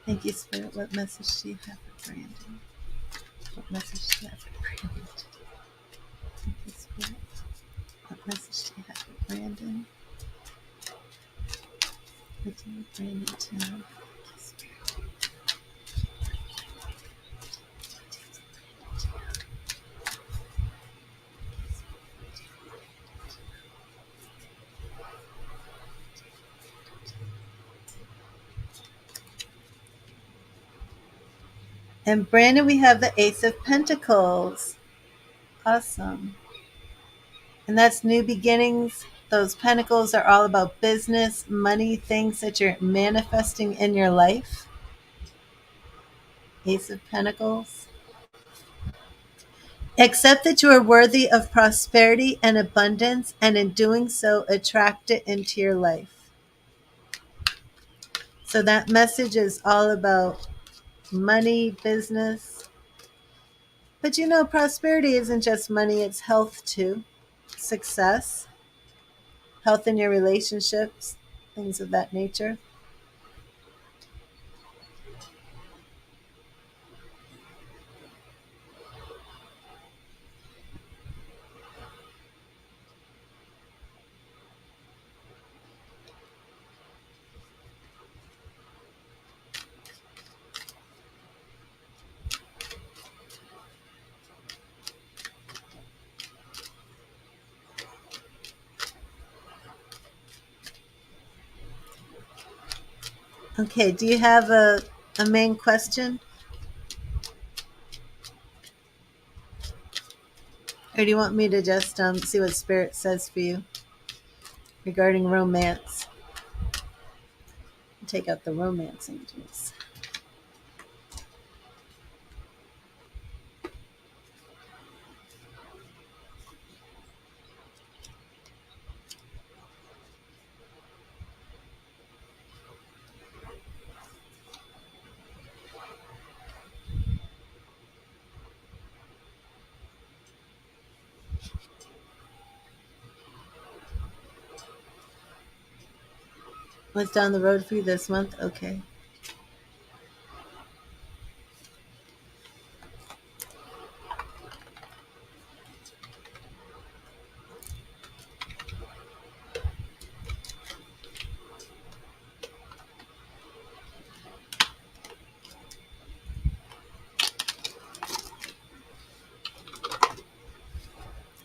Thank you, Spirit. What message do you have for Brandon? What message do you have for Brandon? Thank you, Spirit. What message do you have for Brandon? What do you want Brandon to know? Thank you, Spirit. And Brandon, we have the Ace of Pentacles. Awesome. And that's new beginnings. Those pentacles are all about business, money, things that you're manifesting in your life. Ace of Pentacles. Accept that you are worthy of prosperity and abundance, and in doing so, attract it into your life. So that message is all about money, business. But you know, prosperity isn't just money, it's health too. Success, health in your relationships, things of that nature. Okay, do you have a main question? Or do you want me to just see what Spirit says for you regarding romance? Take out the romance angels. What's down the road for you this month? Okay.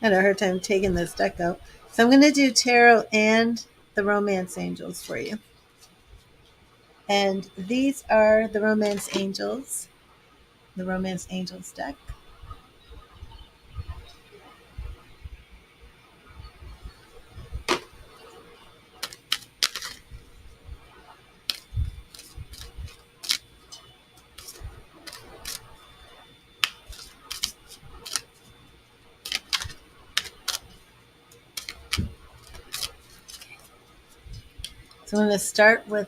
I had a hard time taking this deck out. So I'm going to do tarot and the romance angels for you. And these are the romance angels, the romance angels deck. So I'm going to start with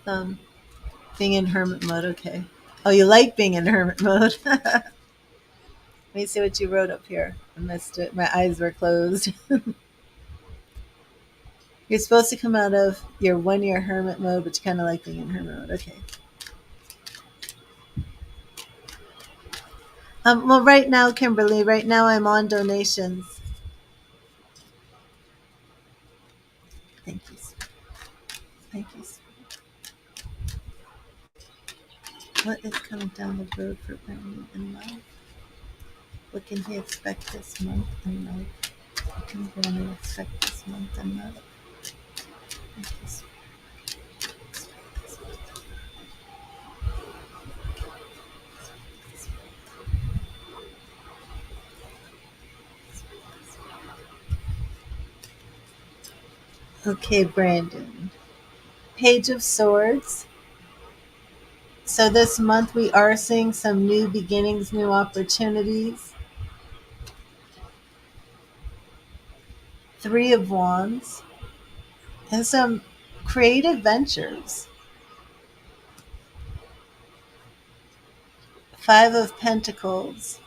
being in hermit mode. Okay. Oh, you like being in hermit mode? Let me see what you wrote up here. I missed it. My eyes were closed. You're supposed to come out of your 1 year hermit mode, but you kind of like being in hermit mode. Okay. Well, right now, Kimberly, right now I'm on donations. Thank you. Thank you. What is coming down the road for Brandon in love? What can he expect this month in love? What can Brandon expect this month in love? Thank you. Okay, Brandon. Page of Swords. So this month we are seeing some new beginnings, new opportunities. Three of Wands. And some creative ventures. Five of Pentacles.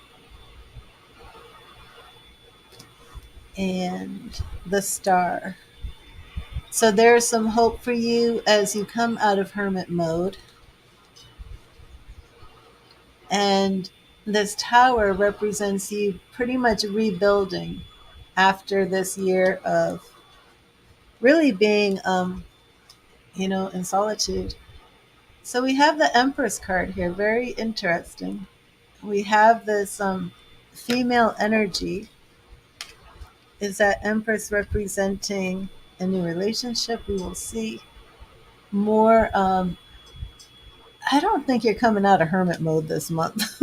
And the Star. So there's some hope for you as you come out of hermit mode. And this tower represents you pretty much rebuilding after this year of really being, in solitude. So we have the Empress card here, very interesting. We have this female energy. Is that Empress representing a new relationship? We will see more. I don't think you're coming out of hermit mode this month.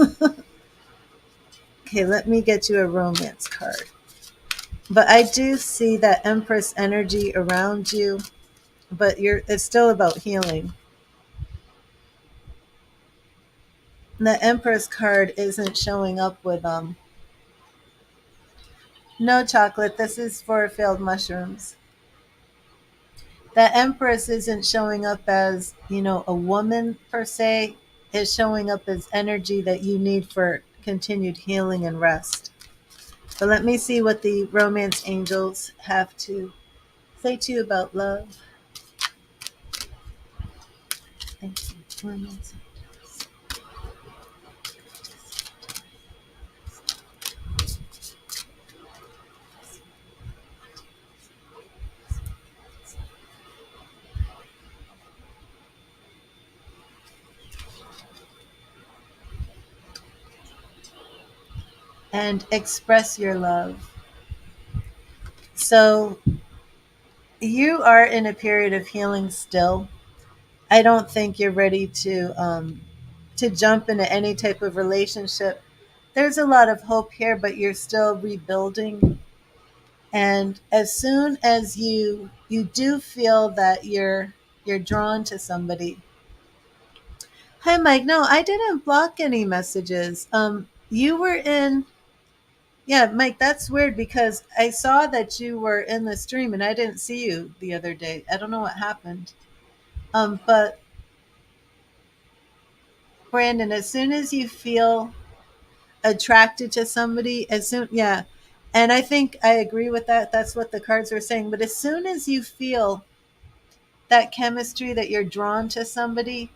Okay, let me get you a romance card. But I do see that Empress energy around you, but it's still about healing. The Empress card isn't showing up with no chocolate. This is for failed mushrooms. The Empress isn't showing up as, a woman per se. It's showing up as energy that you need for continued healing and rest. But let me see what the romance angels have to say to you about love. Thank you. Romance angels. And express your love. So you are in a period of healing still. I don't think you're ready to jump into any type of relationship. There's a lot of hope here, but you're still rebuilding. And as soon as you do feel that you're drawn to somebody. Hi, Mike. No, I didn't block any messages. You were in. Yeah, Mike, that's weird because I saw that you were in the stream and I didn't see you the other day. I don't know what happened. But Brandon, as soon as you feel attracted to somebody, yeah. And I think I agree with that. That's what the cards are saying. But as soon as you feel that chemistry, that you're drawn to somebody,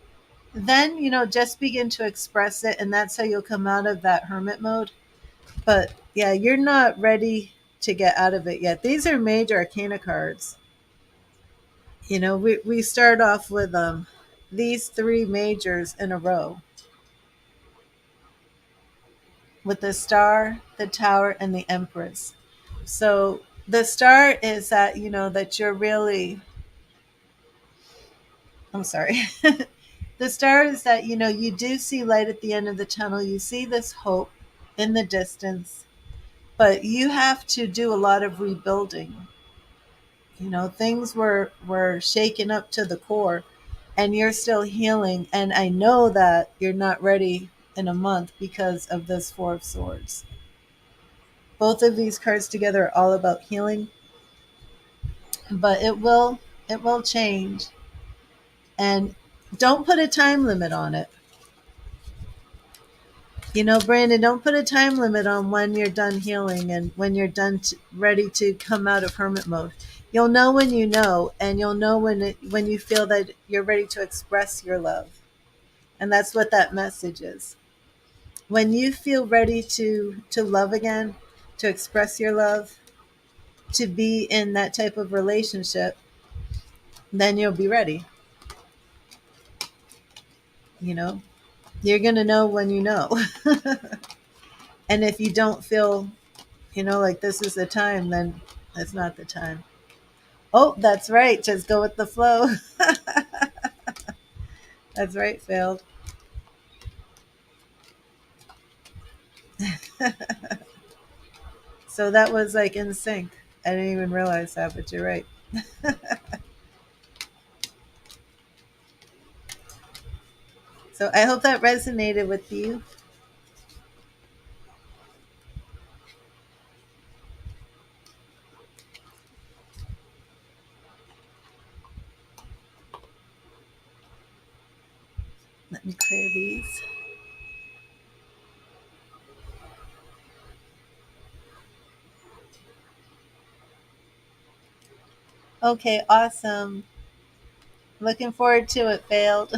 then, just begin to express it. And that's how you'll come out of that hermit mode. But yeah, you're not ready to get out of it yet. These are major arcana cards. We start off with these three majors in a row with the Star, the Tower, and the Empress. So the Star is that, that you're really, I'm sorry. The Star is that, you do see light at the end of the tunnel. You see this hope in the distance, but you have to do a lot of rebuilding. Things were shaken up to the core and you're still healing. And I know that you're not ready in a month because of this Four of Swords. Both of these cards together are all about healing, but it will change. And don't put a time limit on it. Brandon, don't put a time limit on when you're done healing and when you're done ready to come out of hermit mode. You'll know when you know, and you'll know when you feel that you're ready to express your love. And that's what that message is. when you feel ready to love again, to express your love, to be in that type of relationship, then you'll be ready. You know, you're going to know when you know. And if you don't feel, like this is the time, then that's not the time. Oh, that's right. Just go with the flow. That's right, failed. So that was like in sync. I didn't even realize that, but you're right. So I hope that resonated with you. Let me clear these. Okay, awesome. Looking forward to it, failed.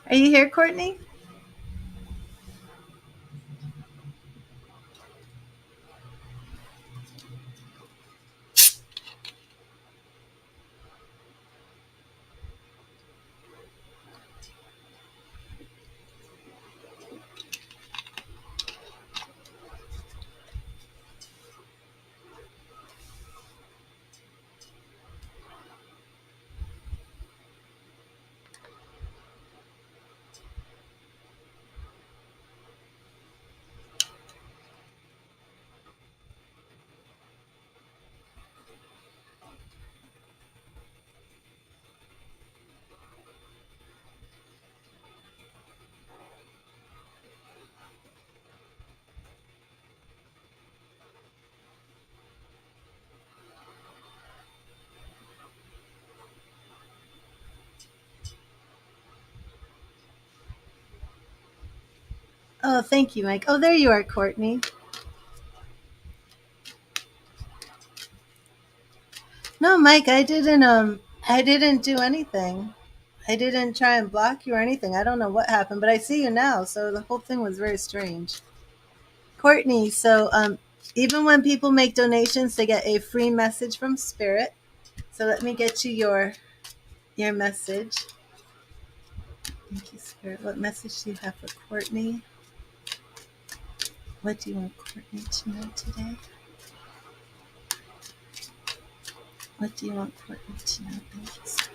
Are you here, Courtney? Oh, thank you, Mike. Oh, there you are, Courtney. No, Mike, I didn't do anything. I didn't try and block you or anything. I don't know what happened, but I see you now, so the whole thing was very strange. Courtney, so even when people make donations, they get a free message from Spirit. So let me get you your message. Thank you, Spirit. What message do you have for Courtney? What do you want Courtney to know today? What do you want Courtney to know? Thank you, Spirit.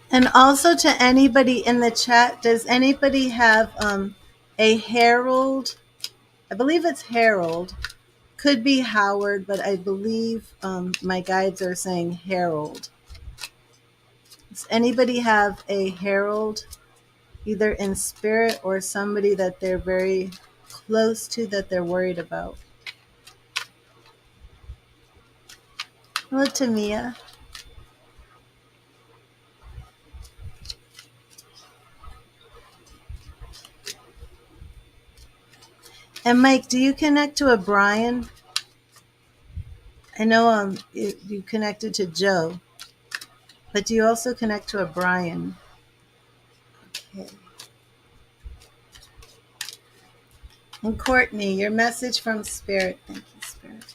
And also to anybody in the chat, does anybody have a Herald? I believe it's Herald. Could be Howard, but I believe my guides are saying Harold. Does anybody have a Harold, either in spirit or somebody that they're very close to that they're worried about? Hello, Tamia. And Mike, do you connect to a Brian? I know you connected to Joe, but do you also connect to a Brian? Okay. And Courtney, your message from Spirit. Thank you, Spirit.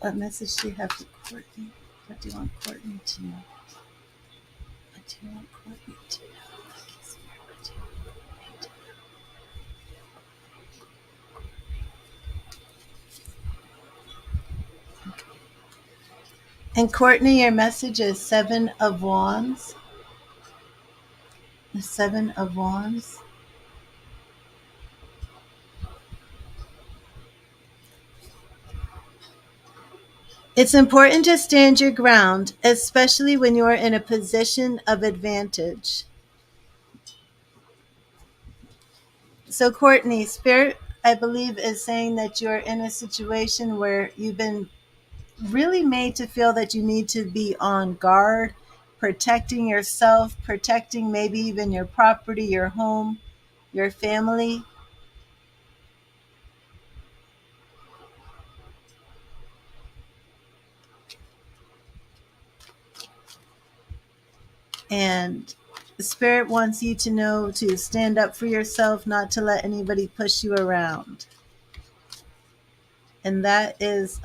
What message do you have for Courtney? What do you want Courtney to know? What do you want Courtney to know? Thank you, Spirit. What do you want Courtney to know? Okay. And Courtney, your message is Seven of Wands. The Seven of Wands. It's important to stand your ground, especially when you are in a position of advantage. So, Courtney, Spirit, I believe, is saying that you're in a situation where you've been really made to feel that you need to be on guard, protecting yourself, protecting maybe even your property, your home, your family. And the Spirit wants you to know to stand up for yourself, not to let anybody push you around. And that is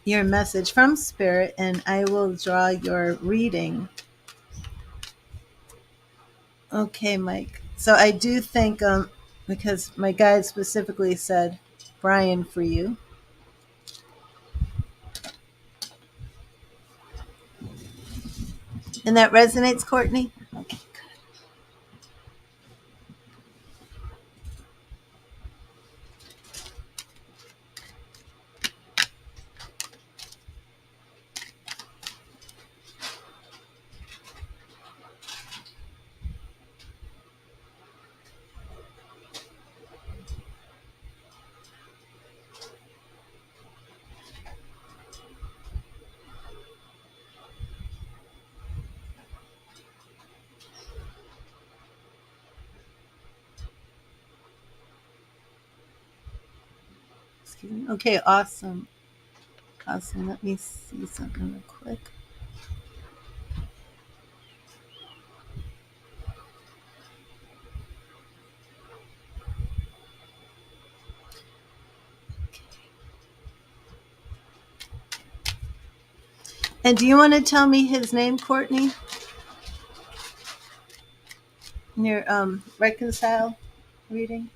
your message from Spirit. And I will draw your reading. Okay, Mike. So I do think, because my guide specifically said Brian for you. And that resonates, Courtney? Okay, good. Excuse me. Okay, awesome. Awesome. Let me see something real quick. And do you want to tell me his name, Courtney? In your reconcile reading?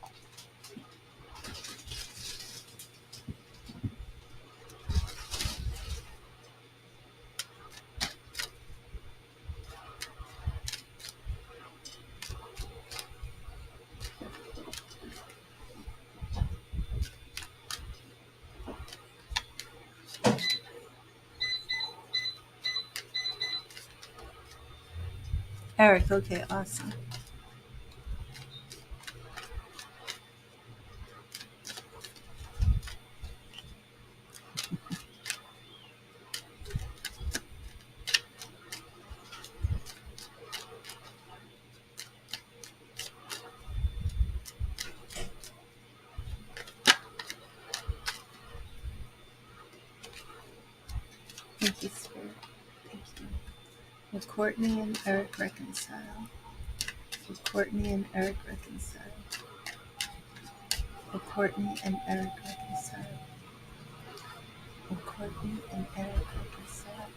Eric. Okay, awesome. Thank you, Spirit. Thank you. Will Courtney and Eric reconcile? Will Courtney and Eric reconcile? Will Courtney and Eric reconcile? Will Courtney and Eric reconcile?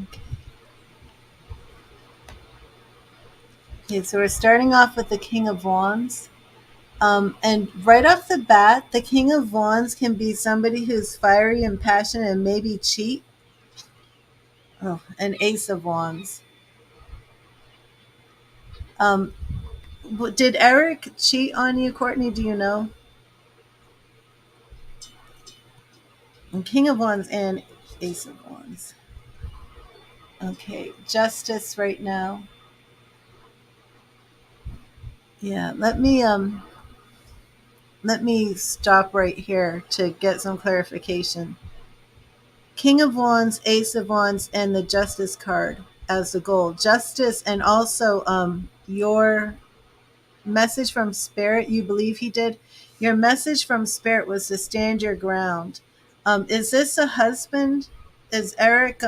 Okay. Okay, so we're starting off with the King of Wands. And right off the bat, the King of Wands can be somebody who's fiery and passionate and maybe cheat. Oh, an Ace of Wands. Um, did Eric cheat on you, Courtney? Do you know? And King of Wands and Ace of Wands. Okay, Justice right now. Yeah, let me stop right here to get some clarification. King of Wands, Ace of Wands, and the Justice card as the goal. Justice, and also your message from Spirit, you believe he did? Your message from Spirit was to stand your ground. Is this a husband? Is Eric,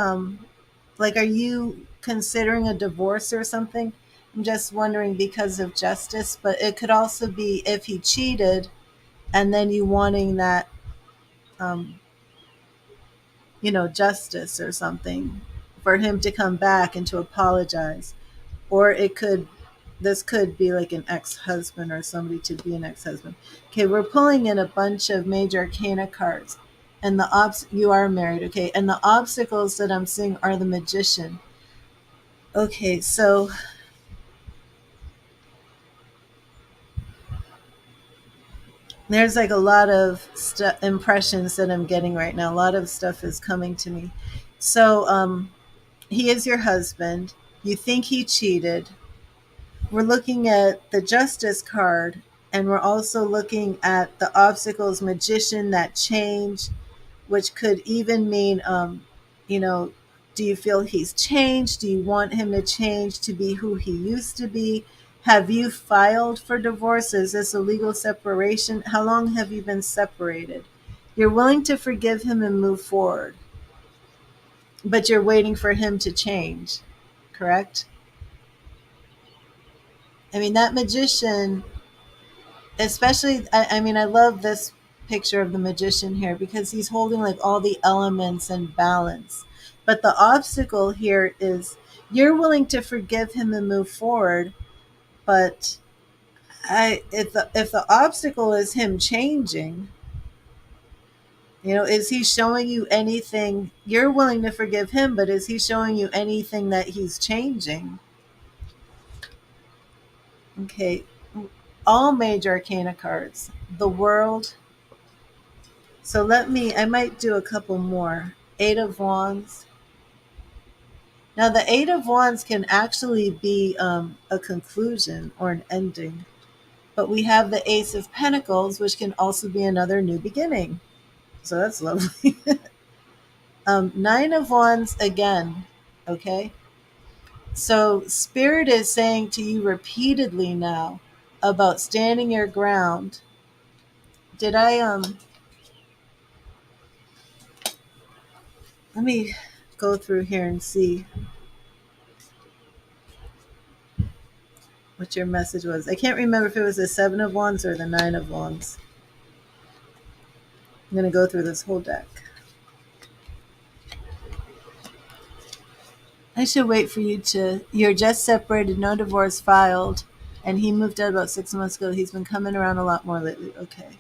like, are you considering a divorce or something? I'm just wondering because of justice, but it could also be if he cheated and then you wanting that, um, justice or something for him to come back and to apologize. Or this could be like an ex-husband or somebody to be an ex-husband. Okay, we're pulling in a bunch of major arcana cards. And you are married, okay? And the obstacles that I'm seeing are the Magician. Okay, so there's like a lot of impressions that I'm getting right now. A lot of stuff is coming to me. So he is your husband. You think he cheated. We're looking at the Justice card, and we're also looking at the obstacles, Magician, that change, which could even mean, you know, do you feel he's changed? Do you want him to change to be who he used to be? Have you filed for divorce? Is this a legal separation? How long have you been separated? You're willing to forgive him and move forward, but you're waiting for him to change, correct? I mean, that Magician, especially, I mean, I love this picture of the Magician here because he's holding like all the elements and balance. But the obstacle here is you're willing to forgive him and move forward, but if the obstacle is him changing, is he showing you anything? You're willing to forgive him, but is he showing you anything that he's changing? Okay, all major arcana cards, the World. So I might do a couple more. Eight of Wands. Now, the Eight of Wands can actually be a conclusion or an ending. But we have the Ace of Pentacles, which can also be another new beginning. So that's lovely. Nine of Wands again. Okay. So Spirit is saying to you repeatedly now about standing your ground. Did I let me go through here and see what your message was. I can't remember if it was the Seven of Wands or the Nine of Wands. I'm going to go through this whole deck. I should wait for you're just separated, no divorce filed, and he moved out about 6 months ago. He's been coming around a lot more lately. Okay.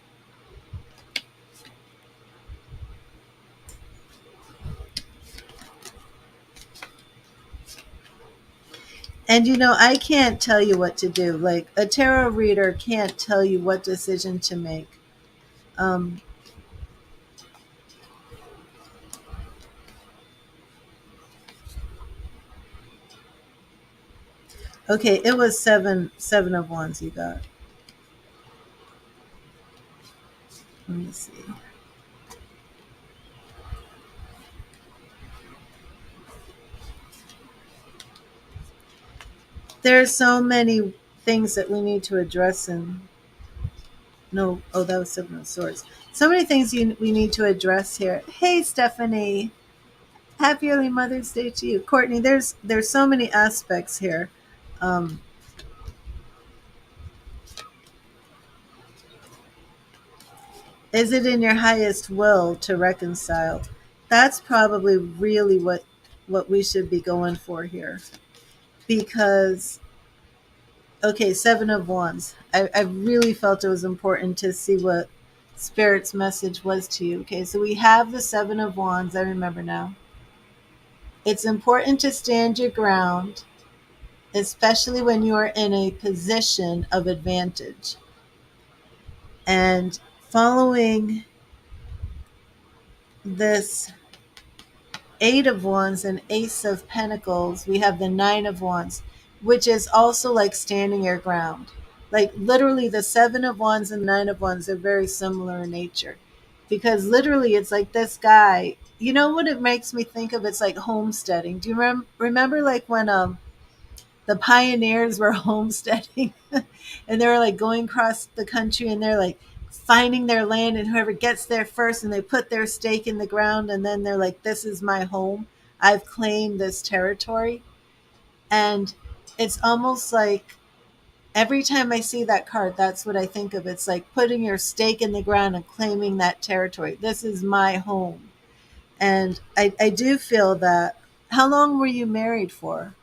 And I can't tell you what to do. Like, a tarot reader can't tell you what decision to make. Okay, it was seven of Wands you got. Let me see. There are so many things that we need to address in. No, oh, that was Seven of Swords. So many things we need to address here. Hey, Stephanie. Happy early Mother's Day to you, Courtney. There's so many aspects here. Um, is it in your highest will to reconcile? That's probably really what we should be going for here, because okay, Seven of Wands. I really felt it was important to see what Spirit's message was to you. Okay, so we have the Seven of Wands. I remember now. It's important to stand your ground, especially when you are in a position of advantage. And following this Eight of Wands and Ace of Pentacles, we have the Nine of Wands, which is also like standing your ground. Like literally, the Seven of Wands and Nine of Wands are very similar in nature, because literally, it's like this guy. You know what it makes me think of? It's like homesteading. Do you remember like when the pioneers were homesteading and they were like going across the country and they're like finding their land, and whoever gets there first, and they put their stake in the ground, and then they're like, this is my home, I've claimed this territory. And it's almost like every time I see that card, that's what I think of. It's like putting your stake in the ground and claiming that territory. This is my home. And I do feel that. How long were you married for?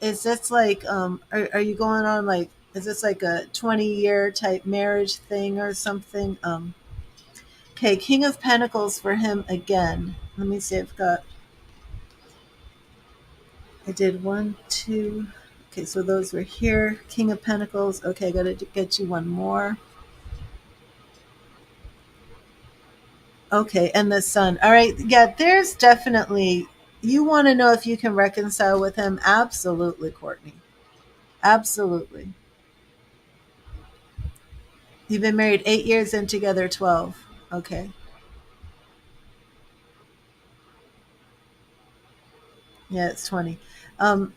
Is this like are you going on like, is this like a 20-year type marriage thing or something? Okay, King of Pentacles for him again. Let me see, I did one, two. Okay, so those were here. King of Pentacles. Okay, I gotta get you one more. Okay, and the Sun. All right, yeah, there's definitely, you want to know if you can reconcile with him? Absolutely, Courtney. Absolutely. You've been married 8 years and together 12. Okay. Yeah, it's 20. Um,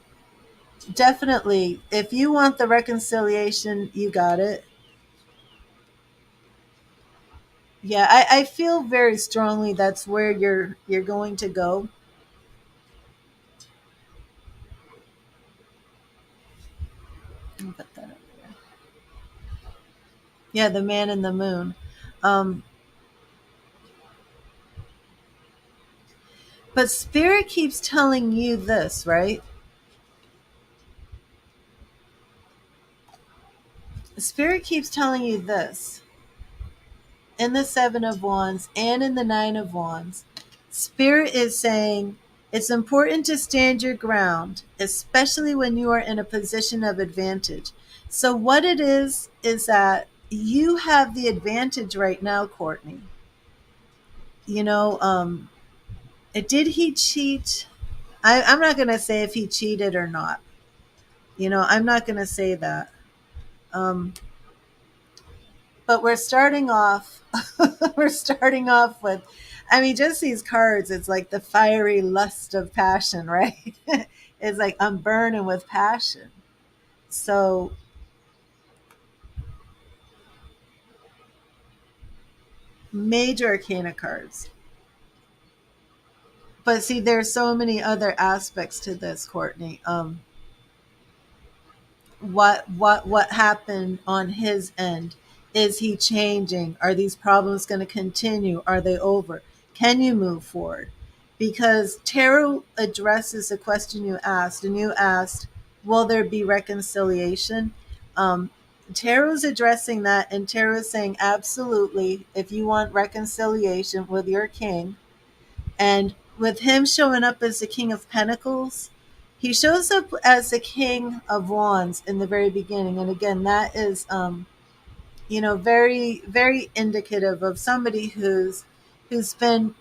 Definitely, if you want the reconciliation, you got it. Yeah, I feel very strongly that's where you're going to go. I'll put that up there. Yeah, the man in the moon. Um, but Spirit keeps telling you this, right? Spirit keeps telling you this in the Seven of Wands and in the Nine of Wands. Spirit is saying it's important to stand your ground, especially when you are in a position of advantage. So, what it is that you have the advantage right now, Courtney. You know, did he cheat? I'm not going to say if he cheated or not. I'm not going to say that. Um, but we're starting off we're starting off with, I mean, just these cards, it's like the fiery lust of passion, right? It's like I'm burning with passion. So major arcana cards. But see, there's so many other aspects to this, Courtney. What happened on his end? Is he changing? Are these problems going to continue? Are they over? Can you move forward? Because tarot addresses the question you asked, and you asked, will there be reconciliation? um, Tarot's addressing that, and tarot is saying absolutely, if you want reconciliation with your king. And with him showing up as the King of Pentacles, he shows up as the King of Wands in the very beginning. And again, that is, very, very indicative of somebody who's been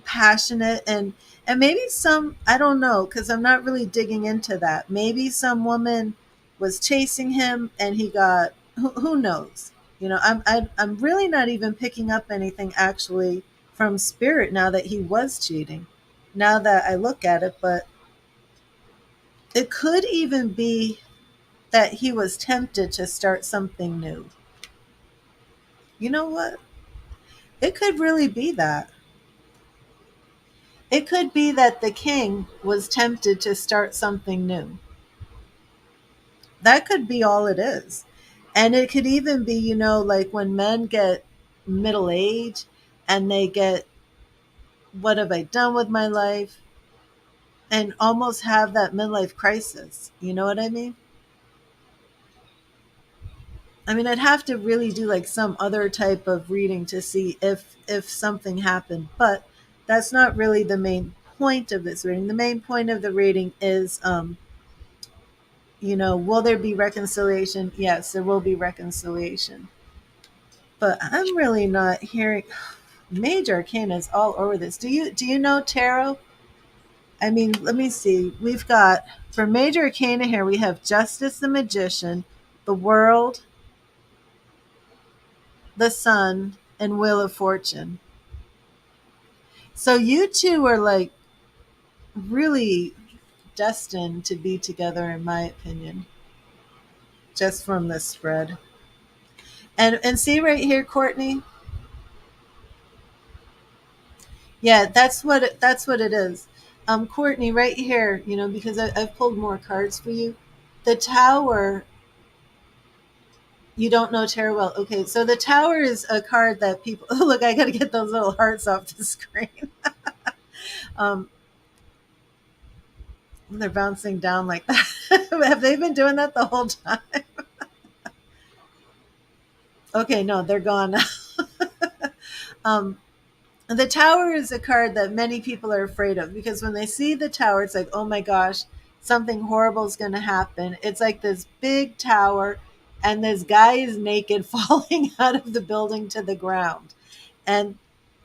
passionate, and maybe some, I don't know, because I'm not really digging into that. Maybe some woman was chasing him and he got, who knows. I'm really not even picking up anything actually from Spirit now that he was cheating, now that I look at it. But it could even be that he was tempted to start something new. You know what, it could really be that. It could be that the king was tempted to start something new. That could be all it is. And it could even be, like when men get middle age and they get, what have I done with my life? And almost have that midlife crisis. You know what I mean? I mean, I'd have to really do like some other type of reading to see if something happened, but that's not really the main. point of this reading. The main point of the reading is, will there be reconciliation? Yes, there will be reconciliation. But I'm really not hearing major arcana is all over this. Do you know tarot? I mean, let me see. We've got for major arcana here, we have Justice, the Magician, the World, the Sun, and Wheel of Fortune. So you two are like really destined to be together, in my opinion, just from this spread. And see right here, Courtney. Yeah, that's what it is. Courtney, right here, because I've pulled more cards for you. The Tower. You don't know tarot well. Okay, so the Tower is a card that people. Oh, look, I got to get those little hearts off the screen. um, they're bouncing down like that. Have they been doing that the whole time? Okay, no, they're gone now. um, the Tower is a card that many people are afraid of because when they see the Tower, it's like, oh my gosh, something horrible is going to happen. It's like this big tower, and this guy is naked falling out of the building to the ground. And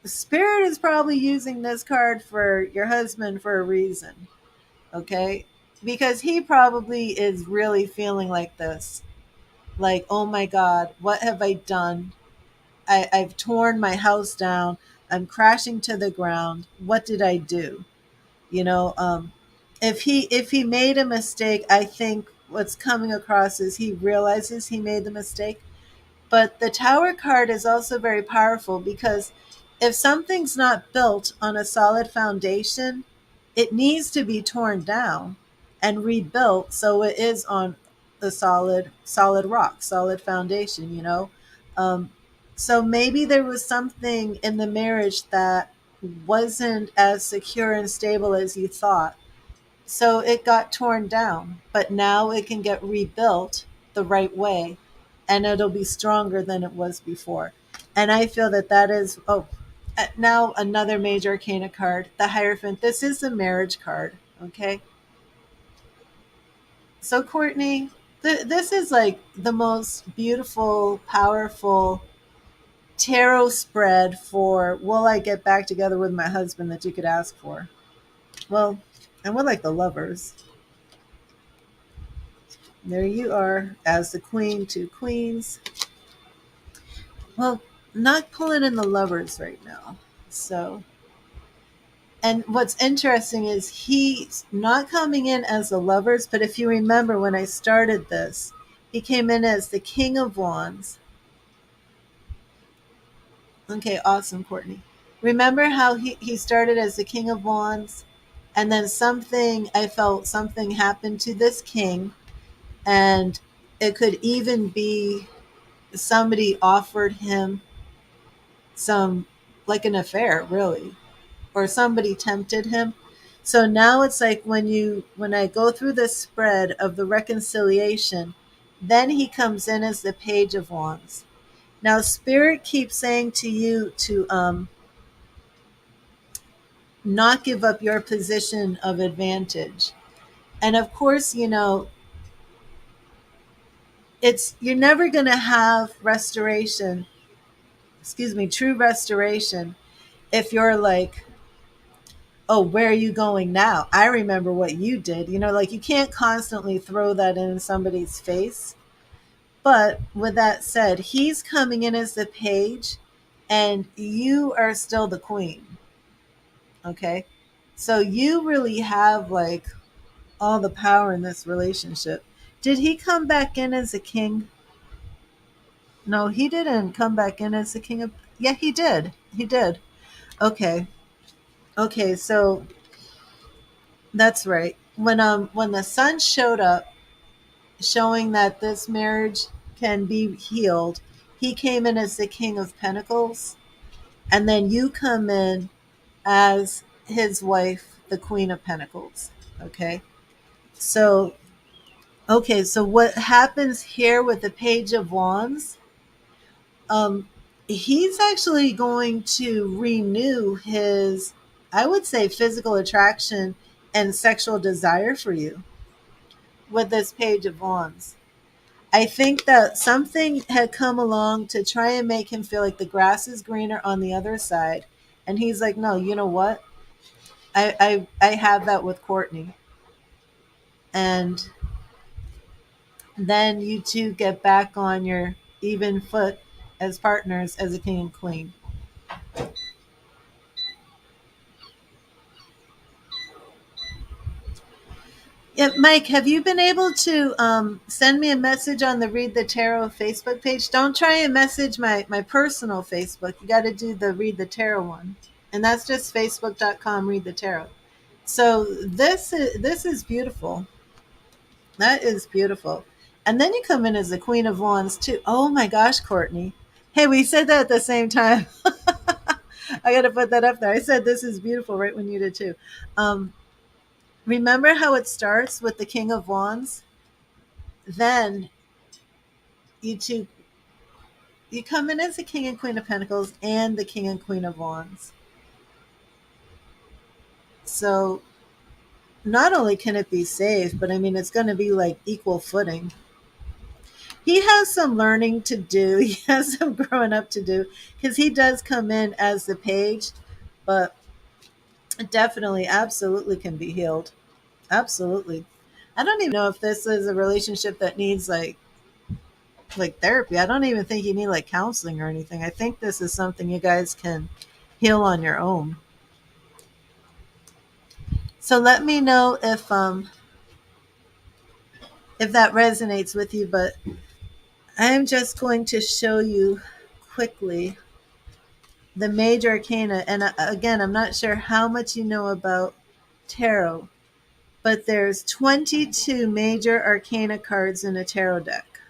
Spirit is probably using this card for your husband for a reason, okay? Because he probably is really feeling like this. Like, oh my God, what have I done? I've torn my house down. I'm crashing to the ground. What did I do? You know, if he made a mistake, I think what's coming across is he realizes he made the mistake. But the Tower card is also very powerful because if something's not built on a solid foundation, it needs to be torn down and rebuilt so it is on the solid rock, solid foundation. Um, so maybe there was something in the marriage that wasn't as secure and stable as you thought. So it got torn down, but now it can get rebuilt the right way and it'll be stronger than it was before. And I feel that is, now another major arcana card, the Hierophant. This is the marriage card, okay? So, Courtney, this is like the most beautiful, powerful tarot spread for will I get back together with my husband that you could ask for. Well, and we're like the Lovers. There you are as the Queen, two queens. Well, not pulling in the Lovers right now. So, and what's interesting is he's not coming in as the Lovers, but if you remember when I started this, he came in as the King of Wands. Okay, awesome, Courtney. Remember how he started as the King of Wands, and then I felt something happened to this king, and it could even be somebody offered him some, like an affair, really, or somebody tempted him. So now it's like when I go through the spread of the reconciliation, then he comes in as the Page of Wands. Now Spirit keeps saying to you to not give up your position of advantage. And of course, it's you're never going to have restoration, true restoration if you're like, oh, where are you going now? I remember what you did. Like you can't constantly throw that in somebody's face. But with that said, he's coming in as the Page and you are still the Queen. Okay. So you really have like all the power in this relationship. Did he come back in as a king? No, he didn't come back in as the king of. Yeah, he did. He did. Okay. Okay, so that's right. When the Sun showed up, showing that this marriage can be healed, he came in as the King of Pentacles, and then you come in as his wife, the Queen of Pentacles. Okay. So so what happens here with the Page of Wands? He's actually going to renew his I would say, physical attraction and sexual desire for you with this Page of Wands. I think that something had come along to try and make him feel like the grass is greener on the other side. And he's like, no, you know what? I have that with Courtney. And then you two get back on your even foot as partners as a king and queen. Yeah, Mike, have you been able to send me a message on the Read the Tarot Facebook page? Don't try and message my personal Facebook. You got to do the Read the Tarot one. And that's just facebook.com Read the Tarot. So this is beautiful. That is beautiful. And then you come in as the Queen of Wands too. Oh my gosh, Courtney. Hey, we said that at the same time. I got to put that up there. I said this is beautiful right when you did too. Um, Remember how it starts with the King of Wands? Then you two, you come in as the King and Queen of Pentacles and the King and Queen of Wands. So not only can it be safe, but I mean, it's going to be like equal footing. He has some learning to do. He has some growing up to do because he does come in as the page, but definitely, absolutely can be healed. Absolutely. I don't even know if this is a relationship that needs like therapy. I don't even think you need like counseling or anything. I think this is something you guys can heal on your own. So let me know if that resonates with you, but I'm just going to show you quickly the major arcana. And again, I'm not sure how much you know about tarot, but there's 22 major arcana cards in a tarot deck.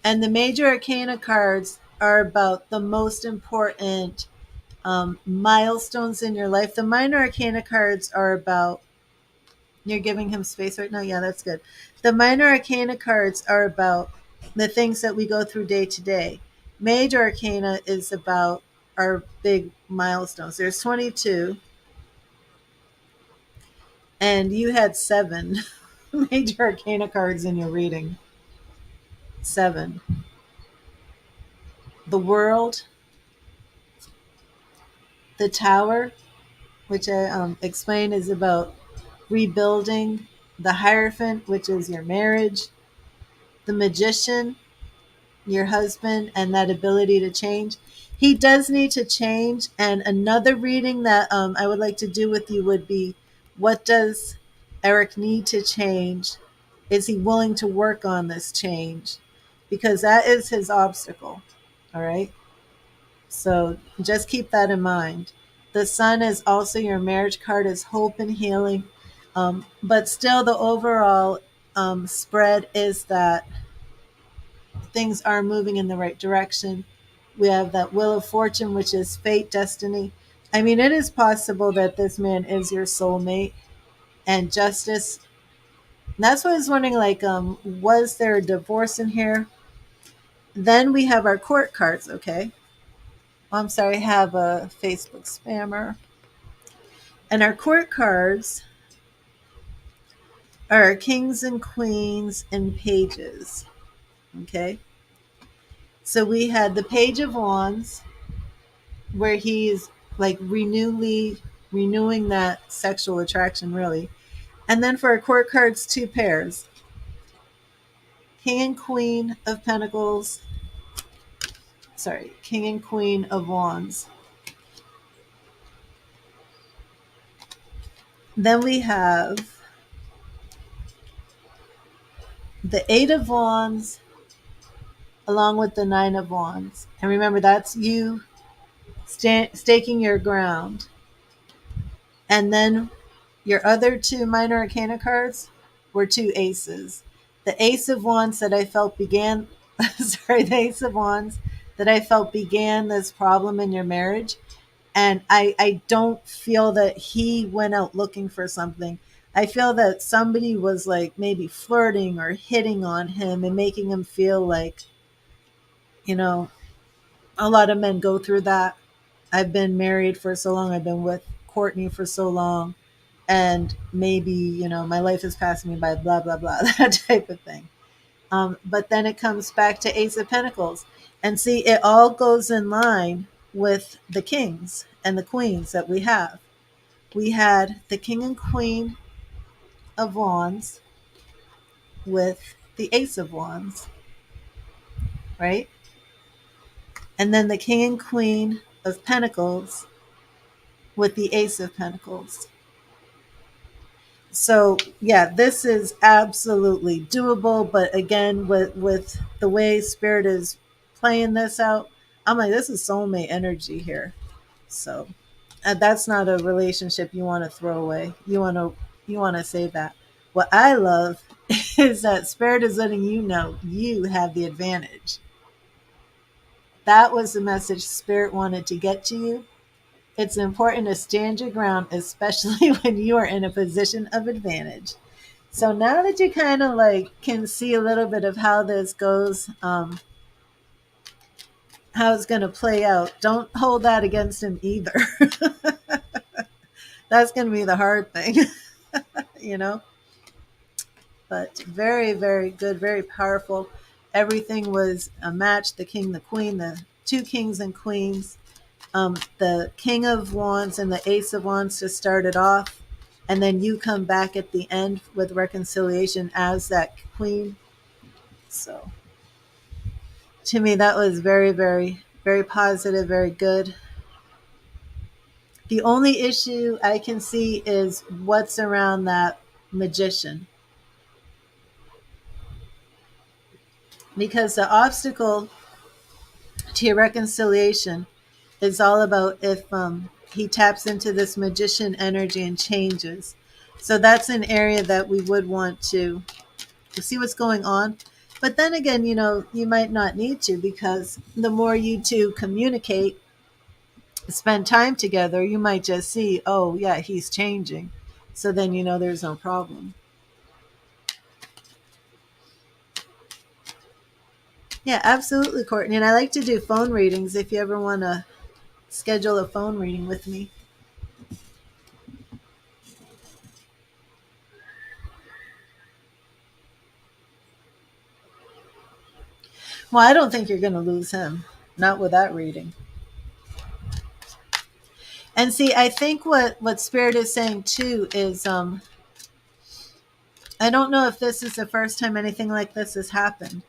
And the major arcana cards are about the most important milestones in your life. The minor arcana cards are about, you're giving him space right now? Yeah, that's good. The minor arcana cards are about the things that we go through day to day. Major arcana is about our big milestones. There's 22, and you had 7 major arcana cards in your reading. 7. The World, the Tower, which I explained is about rebuilding, the Hierophant, which is your marriage, the Magician, your husband, and that ability to change. He does need to change. And another reading that I would like to do with you would be, what does Eric need to change? Is he willing to work on this change? Because that is his obstacle. All right. So just keep that in mind. The Sun is also your marriage card, is hope and healing. But still, the overall spread is that things are moving in the right direction. We have that Wheel of Fortune, which is fate, destiny. I mean, it is possible that this man is your soulmate. And Justice. That's what I was wondering, like, was there a divorce in here? Then we have our court cards, okay? I'm sorry, I have a Facebook spammer. And our court cards are kings and queens and pages. Okay. So we had the Page of Wands, where he's like renewing that sexual attraction, really. And then for our court cards, 2 pairs, King and Queen of Pentacles. Sorry, King and Queen of Wands. Then we have the 8 of Wands along with the 9 of Wands. And remember, that's you staking your ground. And then your other 2 minor arcana cards were 2 aces. The Ace of Wands that I felt began, the Ace of Wands that I felt began this problem in your marriage. And I don't feel that he went out looking for something. I feel that somebody was like maybe flirting or hitting on him and making him feel like, you know, a lot of men go through that. I've been married for so long, I've been with Courtney for so long, and maybe, my life is passing me by, blah, blah, blah, that type of thing. But then it comes back to Ace of Pentacles. And see, it all goes in line with the kings and the queens that we have. We had the king and queen of wands with the ace of wands, right? And then the king and queen of pentacles with the ace of pentacles. So yeah, this is absolutely doable. But again, with the way spirit is playing this out, I'm like, this is soulmate energy here. So that's not a relationship you want to throw away. You want to save that. What I love is that spirit is letting you know you have the advantage. That was the message spirit wanted to get to you. It's important to stand your ground, especially when you are in a position of advantage. So now that you kind of like can see a little bit of how this goes, how it's going to play out, don't hold that against him either. That's going to be the hard thing, you know? But very, very good, very powerful. Everything was a match. The king, the queen, the two kings and queens, the king of wands and the ace of wands to start it off. And then you come back at the end with reconciliation as that queen. So to me, that was very, very, very positive, very good. The only issue I can see is what's around that magician. Because the obstacle to your reconciliation is all about if he taps into this magician energy and changes. So that's an area that we would want to see what's going on. But then again, you might not need to, because the more you two communicate, spend time together, you might just see, oh, yeah, he's changing. So then there's no problem. Yeah, absolutely, Courtney. And I like to do phone readings if you ever want to schedule a phone reading with me. Well, I don't think you're going to lose him. Not with that reading. And see, I think what Spirit is saying too is I don't know if this is the first time anything like this has happened,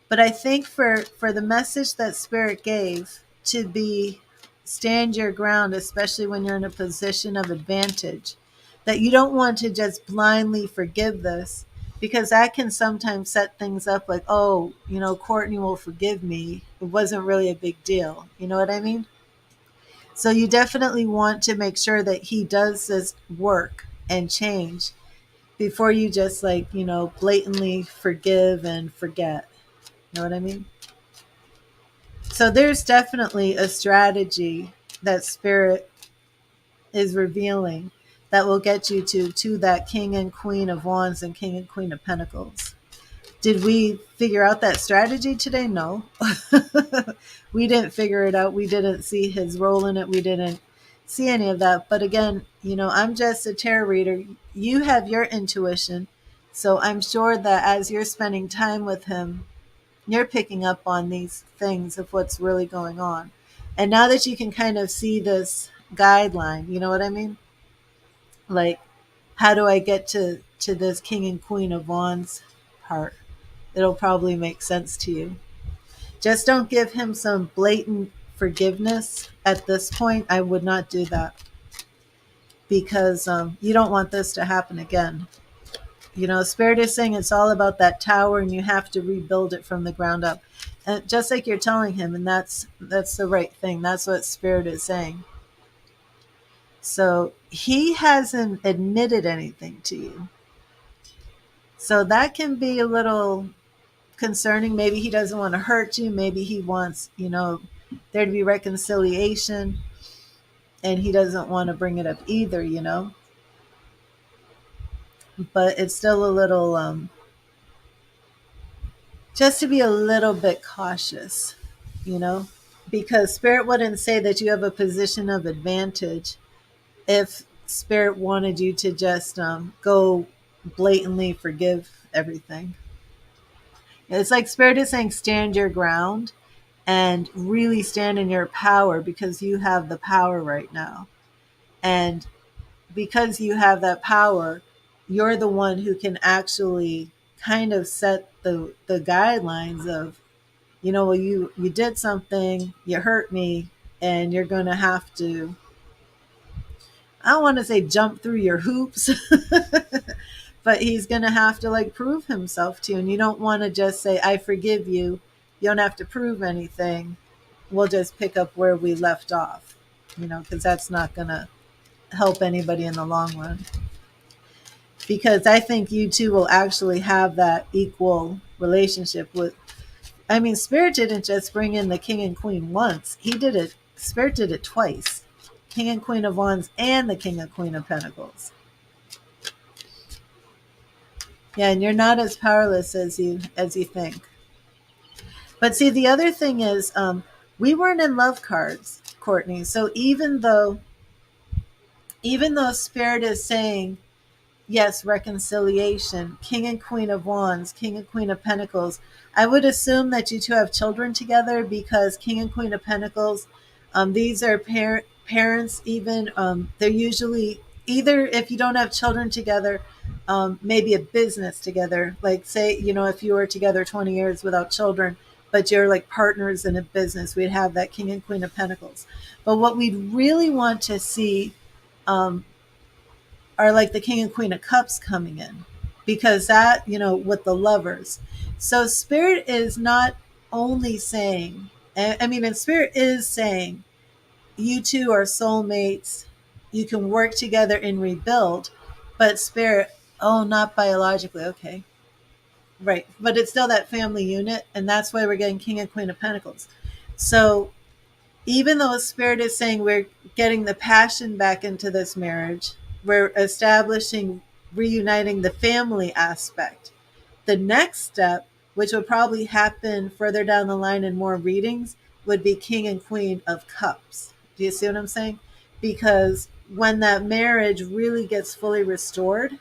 but I think for the message that Spirit gave to be stand your ground, especially when you're in a position of advantage, that you don't want to just blindly forgive this, because that can sometimes set things up like, oh, Courtney will forgive me. It wasn't really a big deal. You know what I mean? So you definitely want to make sure that he does this work and change before you just blatantly forgive and forget. You know what I mean? So there's definitely a strategy that Spirit is revealing that will get you to that king and queen of wands and king and queen of pentacles. Did we figure out that strategy today? No. We didn't figure it out. We didn't see his role in it. We didn't see any of that. But again, I'm just a tarot reader. You have your intuition. So I'm sure that as you're spending time with him, you're picking up on these things of what's really going on. And now that you can kind of see this guideline, you know what I mean? Like, how do I get to this king and queen of wands part? It'll probably make sense to you. Just don't give him some blatant forgiveness at this point. I would not do that, because you don't want this to happen again. Spirit is saying it's all about that tower, and you have to rebuild it from the ground up. And just like you're telling him, and that's the right thing. That's what Spirit is saying. So he hasn't admitted anything to you. So that can be a little concerning. Maybe he doesn't want to hurt you. Maybe he wants, there to be reconciliation, and he doesn't want to bring it up either. But it's still a little, just to be a little bit cautious, you know? because Spirit wouldn't say that you have a position of advantage if Spirit wanted you to just go blatantly forgive everything. It's like Spirit is saying stand your ground and really stand in your power, because you have the power right now. And because you have that power, you're the one who can actually kind of set the guidelines of, well, you did something, you hurt me, and you're going to have to, I don't want to say jump through your hoops, but he's going to have to like prove himself to you. And you don't want to just say, I forgive you. You don't have to prove anything. We'll just pick up where we left off, because that's not going to help anybody in the long run. Because I think you two will actually have that equal relationship with, I mean, Spirit didn't just bring in the King and Queen once. He did it, Spirit did it twice. King and Queen of Wands and the King and Queen of Pentacles. Yeah, and you're not as powerless as you think. But see, the other thing is, we weren't in love cards, Courtney. So even though Spirit is saying, yes, reconciliation, King and Queen of Wands, King and Queen of Pentacles, I would assume that you two have children together, because King and Queen of Pentacles, these are parents even. They're usually, either if you don't have children together, maybe a business together. Like say, if you were together 20 years without children, but you're like partners in a business, we'd have that King and Queen of Pentacles. But what we'd really want to see, um, are like the King and Queen of Cups coming in, because that, with the lovers. So Spirit is not only saying, I mean, and Spirit is saying, you two are soulmates. You can work together and rebuild. But Spirit, oh, not biologically. Okay. Right. But it's still that family unit. And that's why we're getting King and Queen of Pentacles. So even though Spirit is saying we're getting the passion back into this marriage, we're establishing, reuniting the family aspect. The next step, which would probably happen further down the line in more readings, would be King and Queen of Cups. Do you see what I'm saying? Because when that marriage really gets fully restored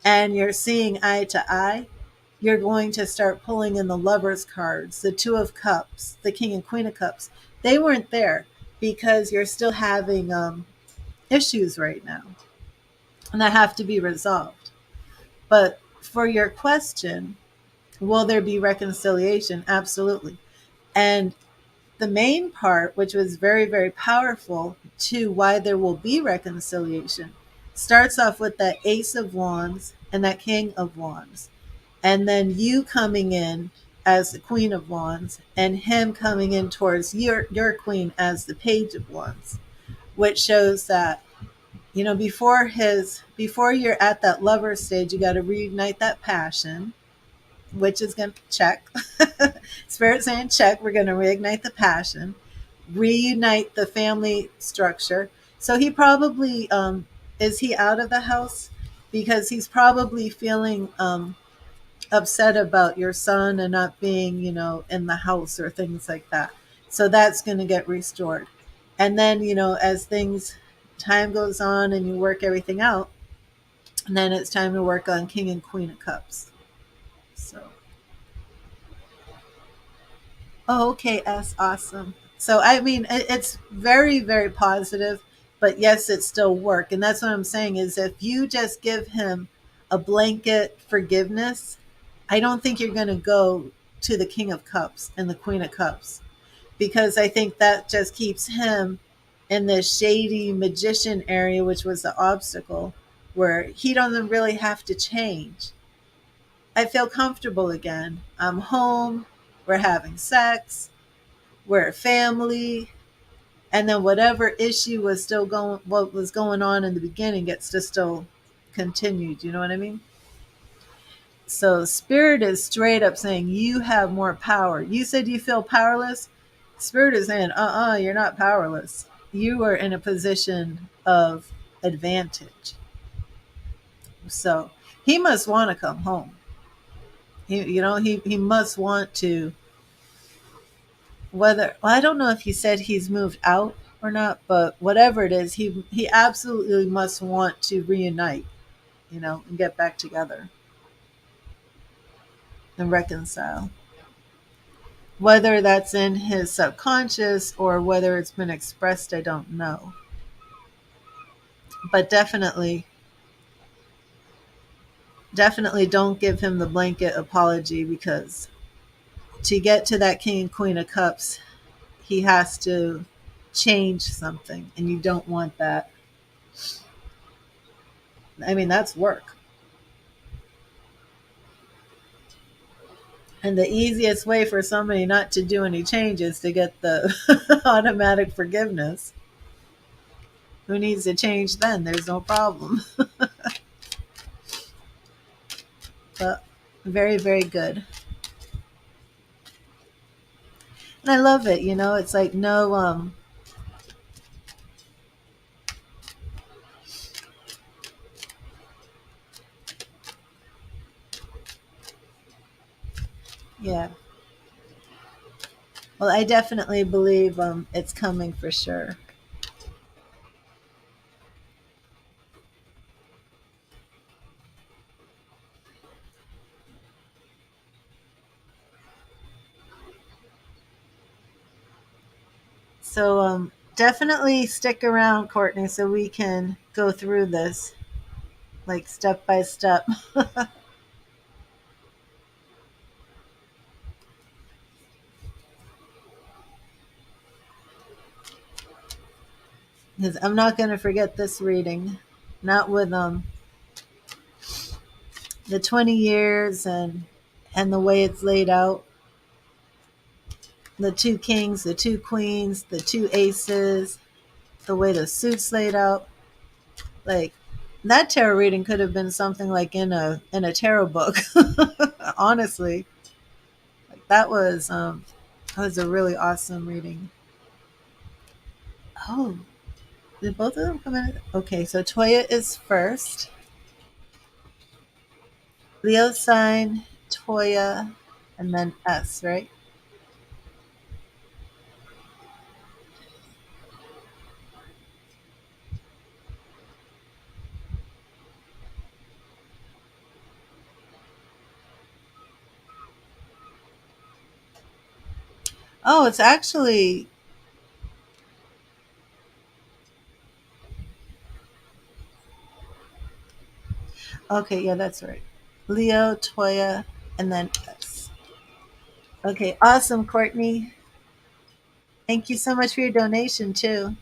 and you're seeing eye to eye, you're going to start pulling in the lovers cards, the Two of Cups, the King and Queen of Cups. They weren't there because you're still having issues right now, and that have to be resolved. But for your question, will there be reconciliation? Absolutely. And the main part, which was very, very powerful to why there will be reconciliation, starts off with that Ace of Wands and that King of Wands. And then you coming in as the Queen of Wands, and him coming in towards your queen as the Page of Wands, which shows that, before you're at that lover stage, you got to reignite that passion, which is going to check. Spirit saying check. We're going to reignite the passion, reunite the family structure. So he probably, is he out of the house? Because he's probably feeling upset about your son and not being, in the house or things like that. So that's going to get restored. And then, as time goes on and you work everything out, and then it's time to work on King and Queen of Cups. So, oh, okay, that's awesome. So, I mean, it's very, very positive, but yes, it's still work. And that's what I'm saying is if you just give him a blanket forgiveness, I don't think you're going to go to the King of Cups and the Queen of Cups, because I think that just keeps him in this shady magician area, which was the obstacle, where he doesn't really have to change. I feel comfortable again. I'm home. We're having sex. We're a family. And then whatever issue was still going, what was going on in the beginning gets to still continued. You know what I mean? So Spirit is straight up saying you have more power. You said you feel powerless. Spirit is saying, you're not powerless. You are in a position of advantage. So he must want to come home. He must want to Whether, well, I don't know if he said he's moved out or not, but whatever it is, he absolutely must want to reunite, and get back together and reconcile. Whether that's in his subconscious or whether it's been expressed, I don't know. But definitely don't give him the blanket apology, because to get to that King and Queen of Cups, he has to change something, and you don't want that. I mean, that's work. And the easiest way for somebody not to do any changes to get the automatic forgiveness. Who needs to change then? There's no problem. But very, very good. And I love it. It's like no, yeah. Well, I definitely believe it's coming for sure. So definitely stick around, Courtney, so we can go through this like step by step. 'Cause I'm not going to forget this reading. Not with the 20 years and the way it's laid out. The two kings, the two queens, the two aces, the way the suits laid out. Like, that tarot reading could have been something like in a tarot book. Honestly, like that was a really awesome reading. Oh, did both of them come in? Okay, so Toya is first. Leo sign, Toya, and then S, right? Oh, it's actually okay. Yeah, that's right. Leo, Toya, and then S. Okay, awesome, Courtney. Thank you so much for your donation too.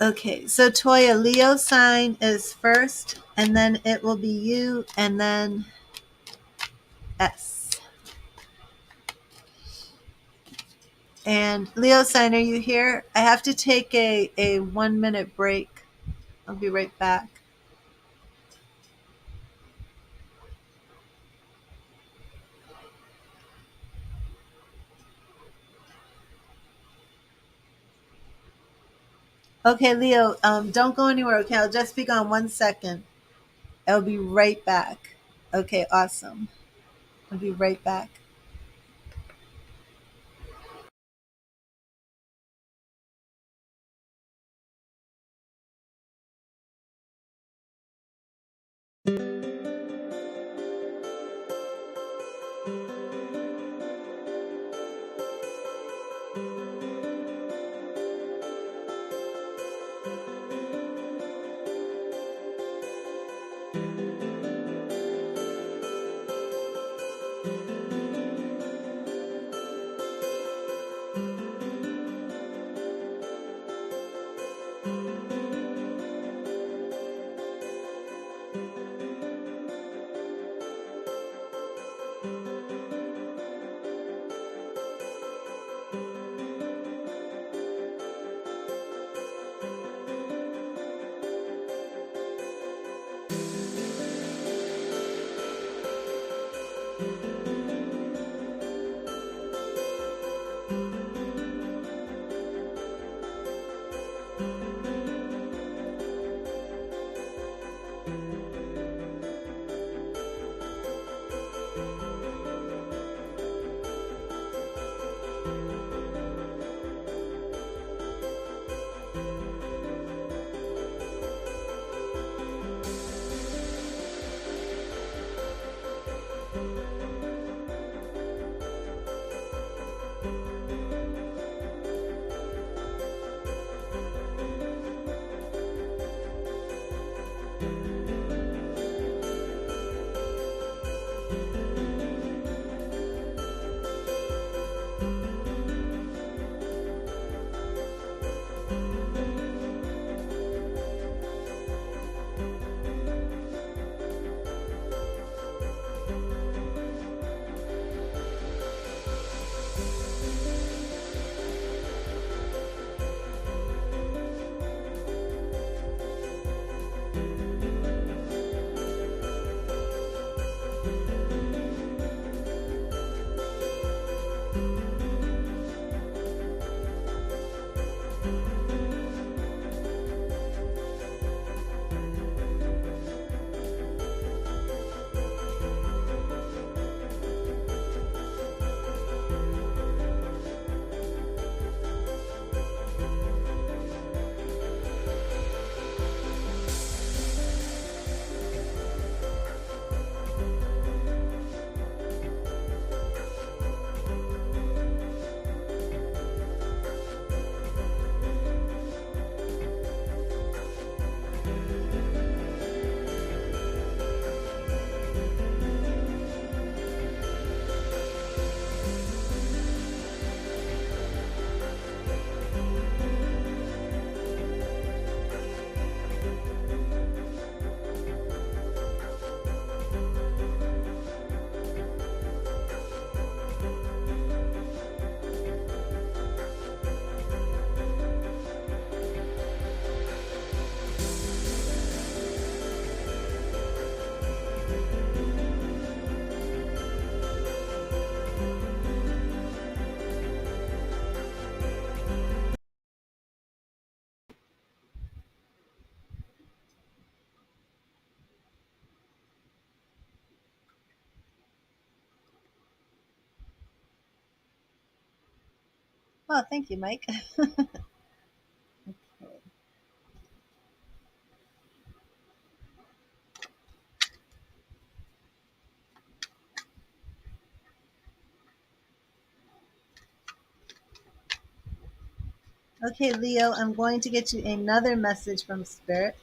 Okay, so Toya, Leo sign is first, and then it will be you, and then S. And Leo sign, are you here? I have to take a 1 minute break. I'll be right back. Okay, Leo, don't go anywhere. Okay, I'll just be gone 1 second. I'll be right back. Okay, awesome. I'll be right back. Well, thank you, Mike. Okay, Leo, I'm going to get you another message from Spirit.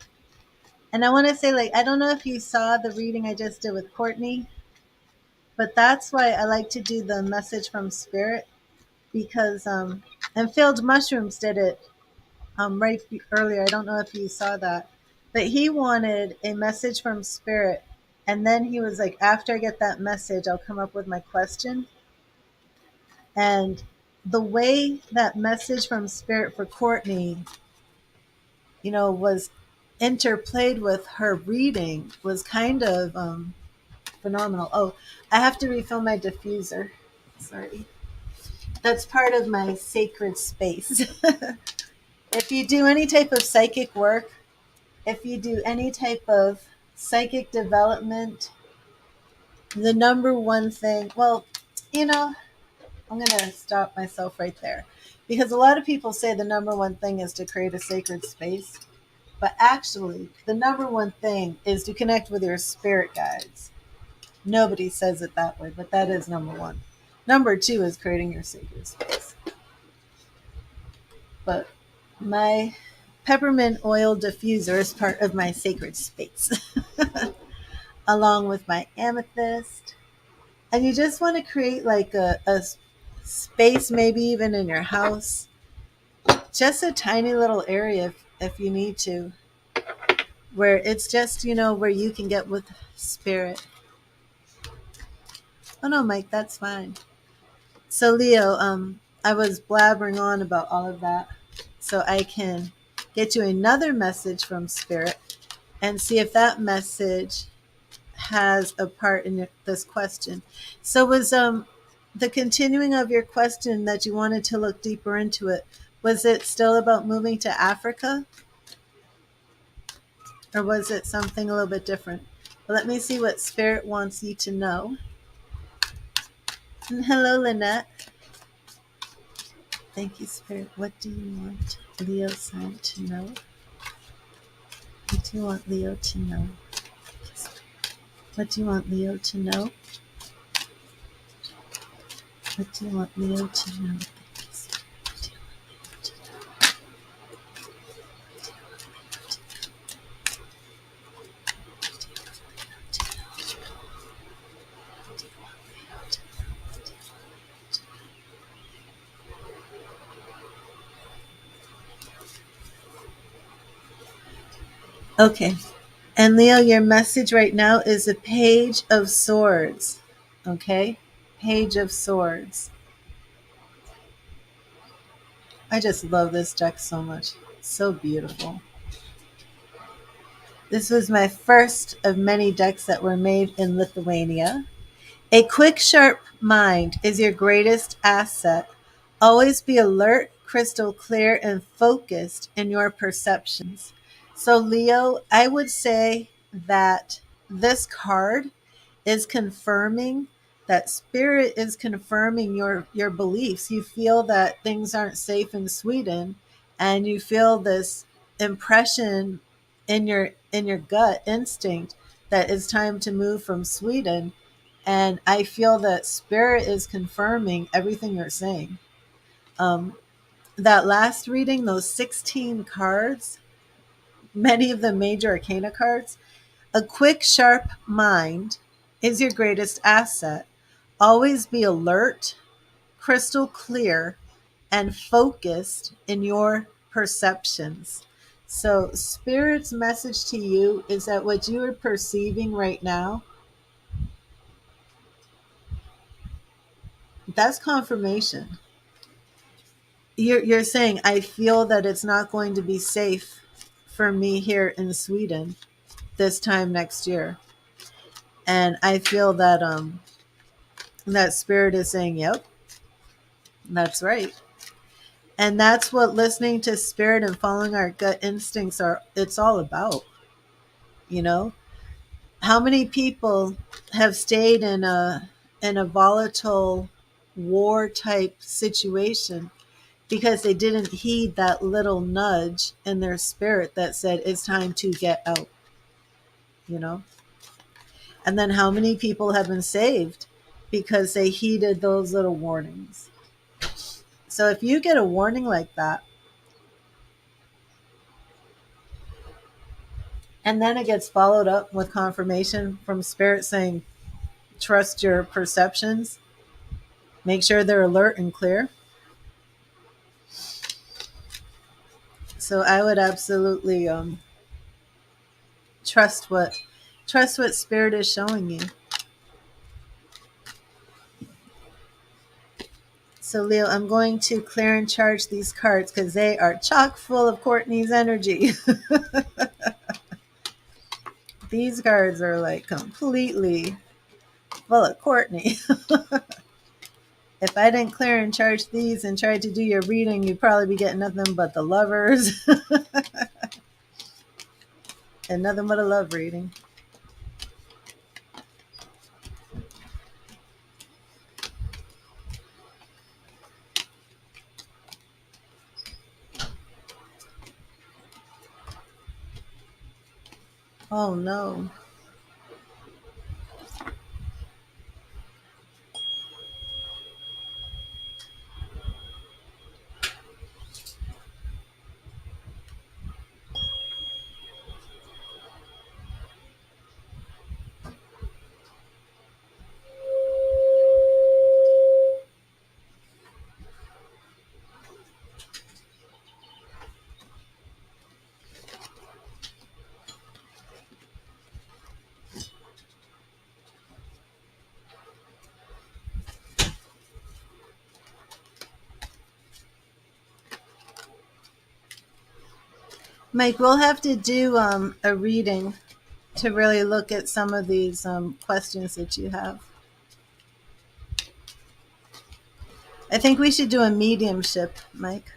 And I want to say, like, I don't know if you saw the reading I just did with Courtney, but that's why I like to do the message from Spirit because, and Filled Mushrooms did it earlier. I don't know if you saw that, but he wanted a message from Spirit. And then he was like, after I get that message, I'll come up with my question. And the way that message from Spirit for Courtney, was interplayed with her reading was kind of phenomenal. Oh, I have to refill my diffuser. Sorry. That's part of my sacred space. If you do any type of psychic work, if you do any type of psychic development, the number one thing, well, you know, I'm going to stop myself right there because a lot of people say the number one thing is to create a sacred space. But actually, the number one thing is to connect with your spirit guides. Nobody says it that way, but that is number one. Number two is creating your sacred space. But my peppermint oil diffuser is part of my sacred space, along with my amethyst. And you just want to create like a space, maybe even in your house, just a tiny little area if you need to, where it's just, where you can get with spirit. Oh no, Mike, that's fine. So Leo, I was blabbering on about all of that, so I can get you another message from Spirit and see if that message has a part in this question. So was the continuing of your question that you wanted to look deeper into it? Was it still about moving to Africa, or was it something a little bit different? Well, let me see what Spirit wants you to know. And hello, Lynette. Thank you, Spirit. What do you want Leo sign to know? What do you want Leo to know? What do you want Leo to know? What do you want Leo to know? Okay. And Leo, your message right now is a Page of Swords. Okay? Page of Swords. I just love this deck so much. It's so beautiful. This was my first of many decks that were made in Lithuania. A quick, sharp mind is your greatest asset. Always be alert, crystal clear, and focused in your perceptions. So, Leo, I would say that this card is confirming that spirit is confirming your beliefs. You feel that things aren't safe in Sweden, and you feel this impression in your gut instinct that it's time to move from Sweden. And I feel that spirit is confirming everything you're saying. um, that last reading, those 16 cards, many of the major arcana cards, a quick, sharp mind is your greatest asset. Always be alert, crystal clear, and focused in your perceptions. So, Spirit's message to you is that what you are perceiving right now, that's confirmation. You're saying, I feel that it's not going to be safe for me here in Sweden this time next year. And I feel that that spirit is saying, yep, that's right. And that's what listening to spirit and following our gut instincts are, it's all about. You know, how many people have stayed in a volatile war type situation because they didn't heed that little nudge in their spirit that said it's time to get out, you know? And then how many people have been saved because they heeded those little warnings? So if you get a warning like that, and then it gets followed up with confirmation from spirit saying, trust your perceptions, make sure they're alert and clear. So I would absolutely trust what spirit is showing you. So Leo, I'm going to clear and charge these cards because they are chock full of Courtney's energy. These cards are like completely full of Courtney. If I didn't clear and charge these and tried to do your reading, you'd probably be getting nothing but the Lovers and nothing but a love reading. Oh no. Mike, we'll have to do a reading to really look at some of these questions that you have. I think we should do a mediumship, Mike.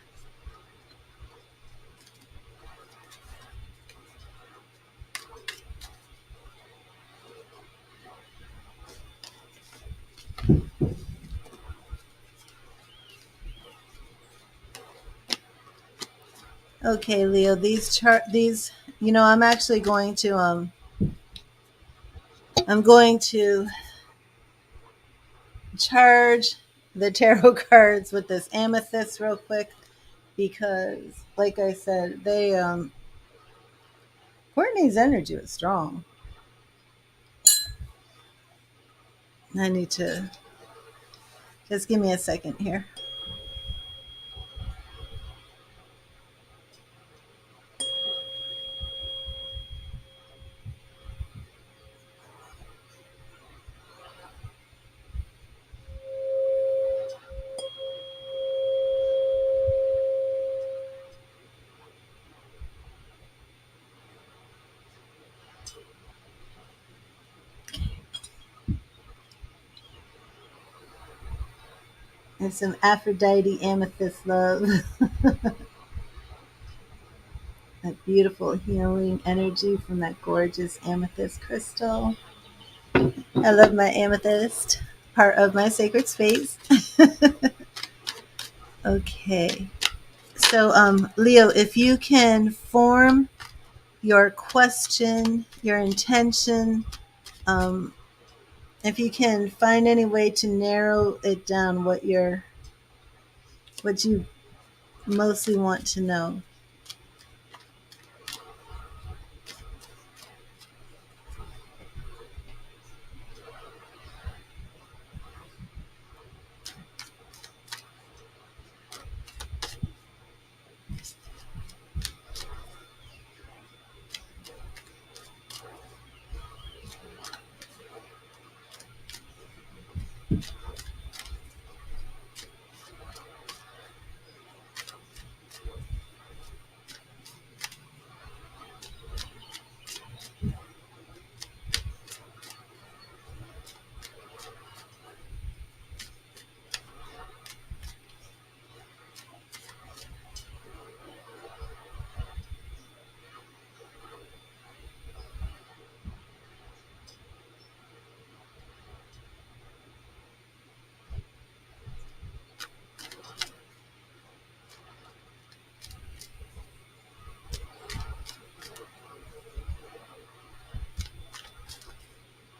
Okay, Leo, these, I'm actually going to I'm going to charge the tarot cards with this amethyst real quick because, like I said, they Courtney's energy is strong. I need to just give me a second here. And some Aphrodite amethyst love. That beautiful healing energy from that gorgeous amethyst crystal. I love my amethyst, part of my sacred space. Okay. So, Leo, if you can form your question, your intention, if you can find any way to narrow it down, what you mostly want to know.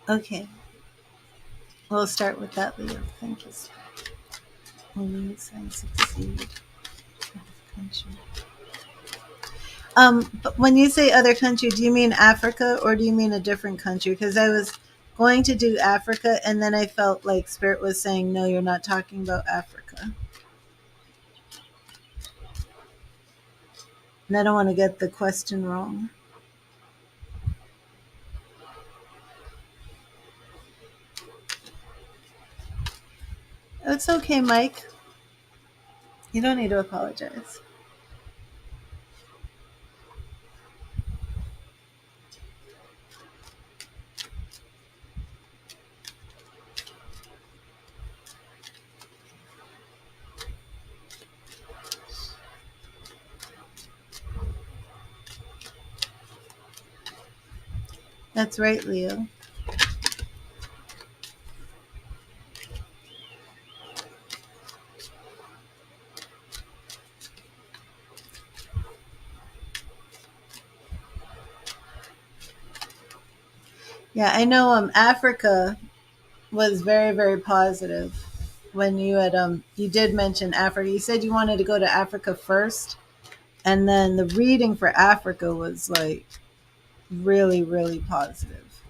Okay, we'll start with that, Leo. Thank you. Only sign succeed. Country. But when you say other country, do you mean Africa or do you mean a different country? Because I was going to do Africa, and then I felt like Spirit was saying, no, you're not talking about Africa. And I don't want to get the question wrong. It's okay, Mike. You don't need to apologize. That's right, Leo. Yeah, I know Africa was very, very positive when you did mention Africa. You said you wanted to go to Africa first, and then the reading for Africa was like really, really positive.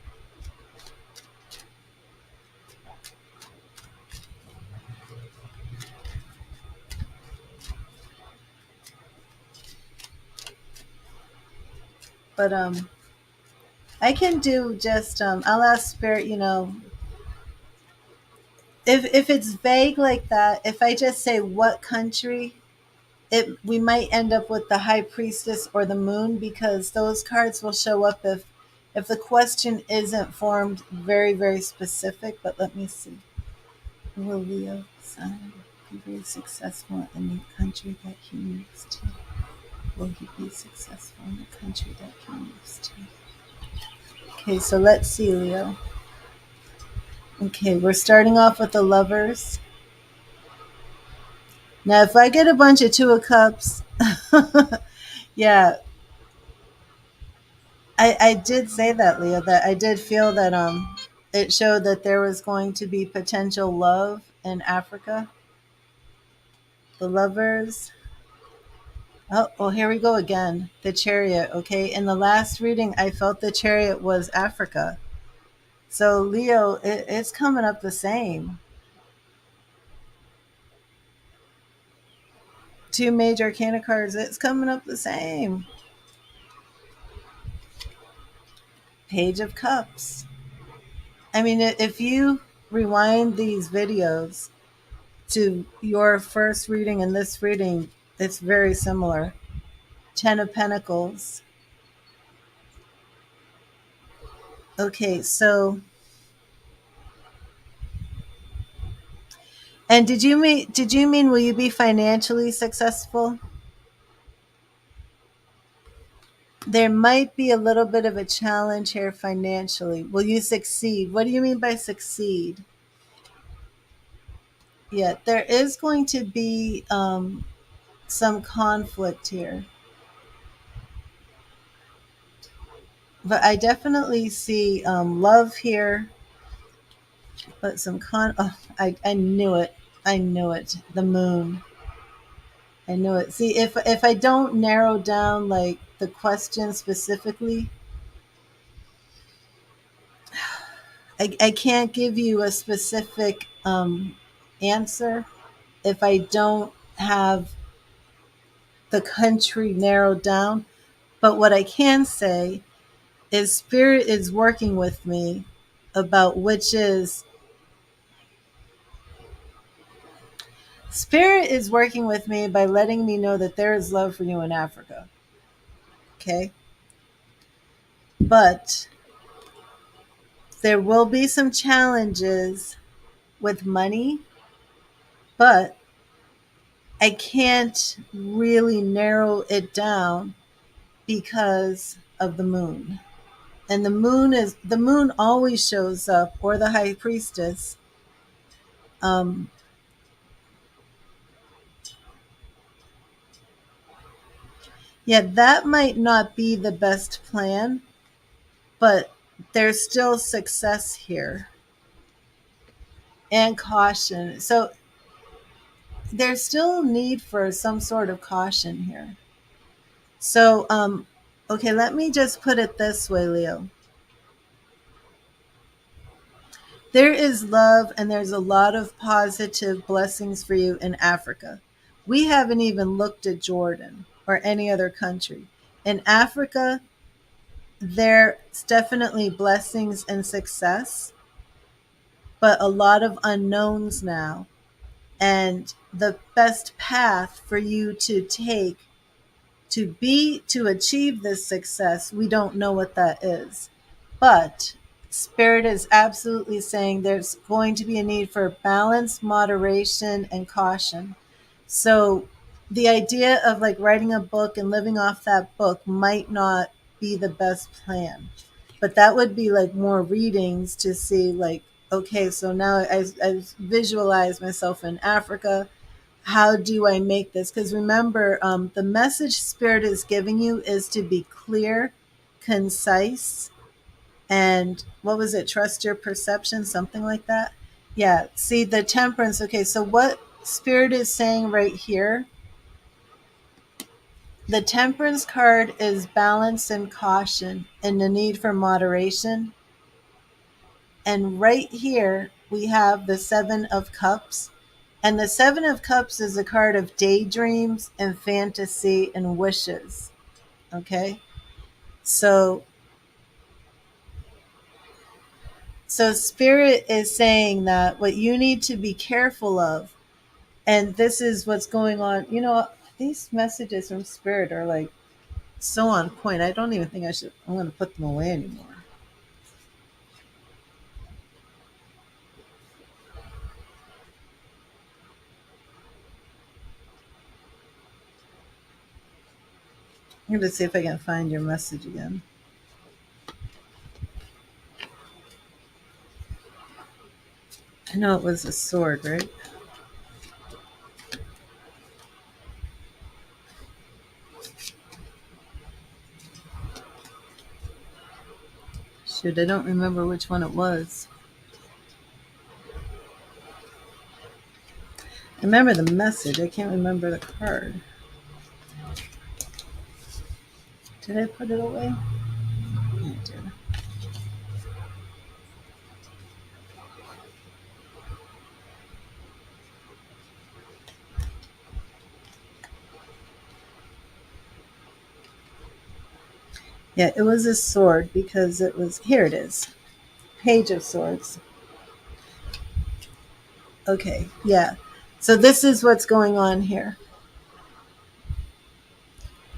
But I can do just I'll ask Spirit, if it's vague like that, if I just say what country, it we might end up with the High Priestess or the Moon, because those cards will show up if the question isn't formed very, very specific. But let me see. Will Leo Sun be very successful in the country that he moves to? Will he be successful in the country that he moves to? Okay, so let's see, Leo. Okay, we're starting off with the Lovers. Now, if I get a bunch of Two of Cups, yeah, I did say that, Leo, that I did feel that it showed that there was going to be potential love in Africa. The Lovers. Oh, well, here we go again. The Chariot. Okay, in the last reading, I felt the Chariot was Africa. So, Leo, it's coming up the same. Two major Arcana cards, it's coming up the same. Page of Cups. I mean, if you rewind these videos to your first reading and this reading, it's very similar. Ten of Pentacles. Okay, so, and did you mean will you be financially successful? There might be a little bit of a challenge here financially. Will you succeed? What do you mean by succeed? Yeah, there is going to be some conflict here. But I definitely see love here, but some I knew it. I knew it. The Moon. I knew it. See, if I don't narrow down like the question specifically, I can't give you a specific answer if I don't have the country narrowed down. But what I can say is Spirit is working with me about which is Spirit is working with me by letting me know that there is love for you in Africa. Okay. But there will be some challenges with money, but I can't really narrow it down because of the Moon. And the moon always shows up, or the High Priestess. Um, yeah, that might not be the best plan, but there's still success here and caution. So there's still need for some sort of caution here. So, okay, let me just put it this way, Leo. There is love and there's a lot of positive blessings for you in Africa. We haven't even looked at Jordan or any other country. In Africa, there's definitely blessings and success, but a lot of unknowns now. And the best path for you to take to achieve this success, we don't know what that is. But Spirit is absolutely saying there's going to be a need for balance, moderation, and caution. So the idea of like writing a book and living off that book might not be the best plan. But that would be like more readings to see like, okay, so now I visualize myself in Africa. How do I make this? Because remember, the message Spirit is giving you is to be clear, concise, and what was it? Trust your perception, something like that. Yeah. See the Temperance. Okay. So what Spirit is saying right here, the Temperance card is balance and caution and the need for moderation. And right here, we have the Seven of Cups. And the Seven of Cups is a card of daydreams and fantasy and wishes. Okay. So, so Spirit is saying that what you need to be careful of, and this is what's going on. You know, these messages from Spirit are like so on point. I don't even think I'm going to put them away anymore. I'm going to see if I can find your message again. I know it was a sword, right? Shoot, I don't remember which one it was. I remember the message. I can't remember the card. Did I put it away? I did. Yeah, it was a sword because it was, here it is. Page of Swords. Okay, yeah. So this is what's going on here.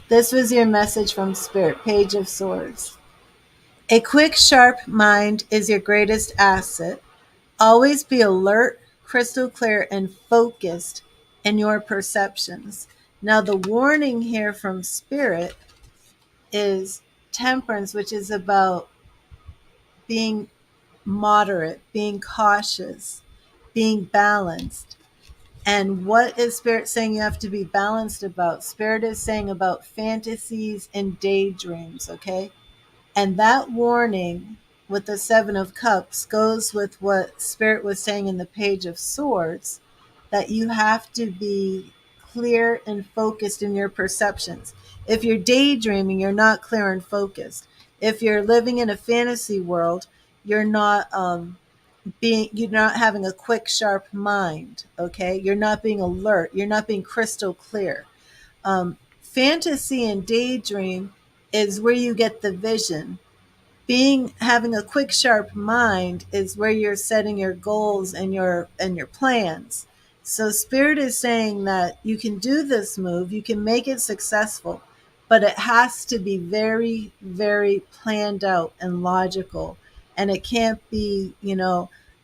This was your message from Spirit, Page of Swords. A quick, sharp mind is your greatest asset. Always be alert, crystal clear, and focused in your perceptions. Now, the warning here from Spirit is Temperance, which is about being moderate, being cautious, being balanced. And what is Spirit saying you have to be balanced about? Spirit is saying about fantasies and daydreams, okay? And that warning with the Seven of Cups goes with what Spirit was saying in the Page of Swords, that you have to be clear and focused in your perceptions. If you're daydreaming, you're not clear and focused. If you're living in a fantasy world, you're not you're not having a quick, sharp mind. Okay, you're not being alert. You're not being crystal clear. Fantasy and daydream is where you get the vision. Being having a quick, sharp mind is where you're setting your goals and your plans. So Spirit is saying that you can do this move, you can make it successful, but it has to be very, very planned out and logical. And it can't be,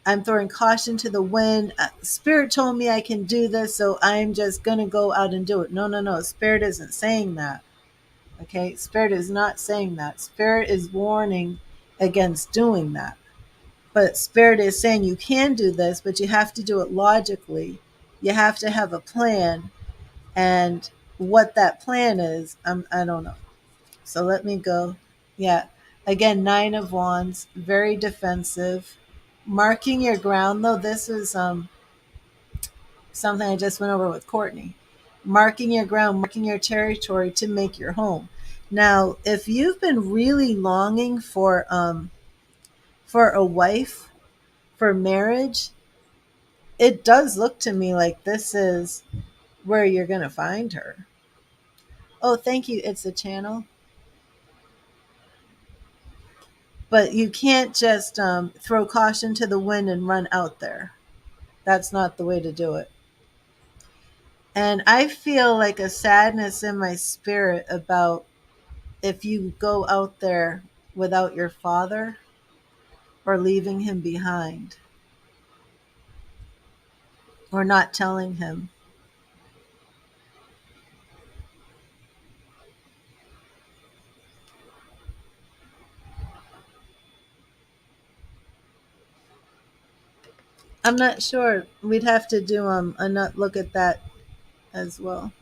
I'm throwing caution to the wind. Spirit told me I can do this, so I'm just going to go out and do it. No, no, no. Spirit isn't saying that. Okay, Spirit is not saying that. Spirit is warning against doing that. But Spirit is saying you can do this, but you have to do it logically. You have to have a plan. And what that plan is, I don't know. So let me go. Yeah. Again, Nine of Wands, very defensive. Marking your ground, though, this is something I just went over with Courtney. Marking your ground, marking your territory to make your home. Now, if you've been really longing for a wife, for marriage, it does look to me like this is where you're going to find her. Oh, thank you. It's a channel. But you can't just throw caution to the wind and run out there. That's not the way to do it. And I feel like a sadness in my spirit about if you go out there without your father or leaving him behind or not telling him. I'm not sure. We'd have to do a nut look at that as well.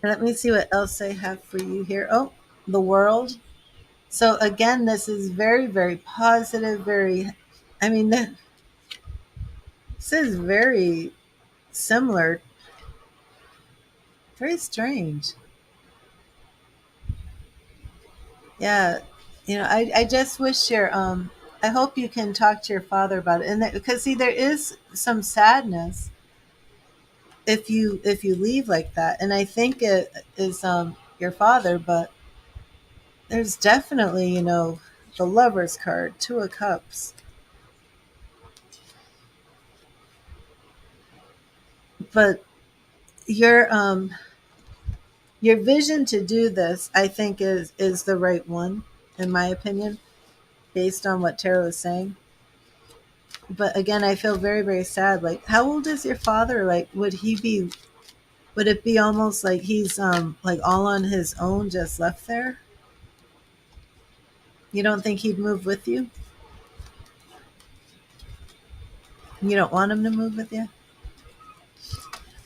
Let me see what else I have for you here. Oh, the world. So again, this is very, very positive. I mean, this is very similar. Very strange. Yeah, I just wish I hope you can talk to your father about it, and because see, there is some sadness if you leave like that, and I think it is your father, but there's definitely the Lover's card, Two of Cups, but your your vision to do this, I think, is the right one, in my opinion, based on what tarot is saying. But again, I feel very, very sad. Like, how old is your father? Like, would it be almost like he's like all on his own, just left there? You don't think he'd move with you? You don't want him to move with you?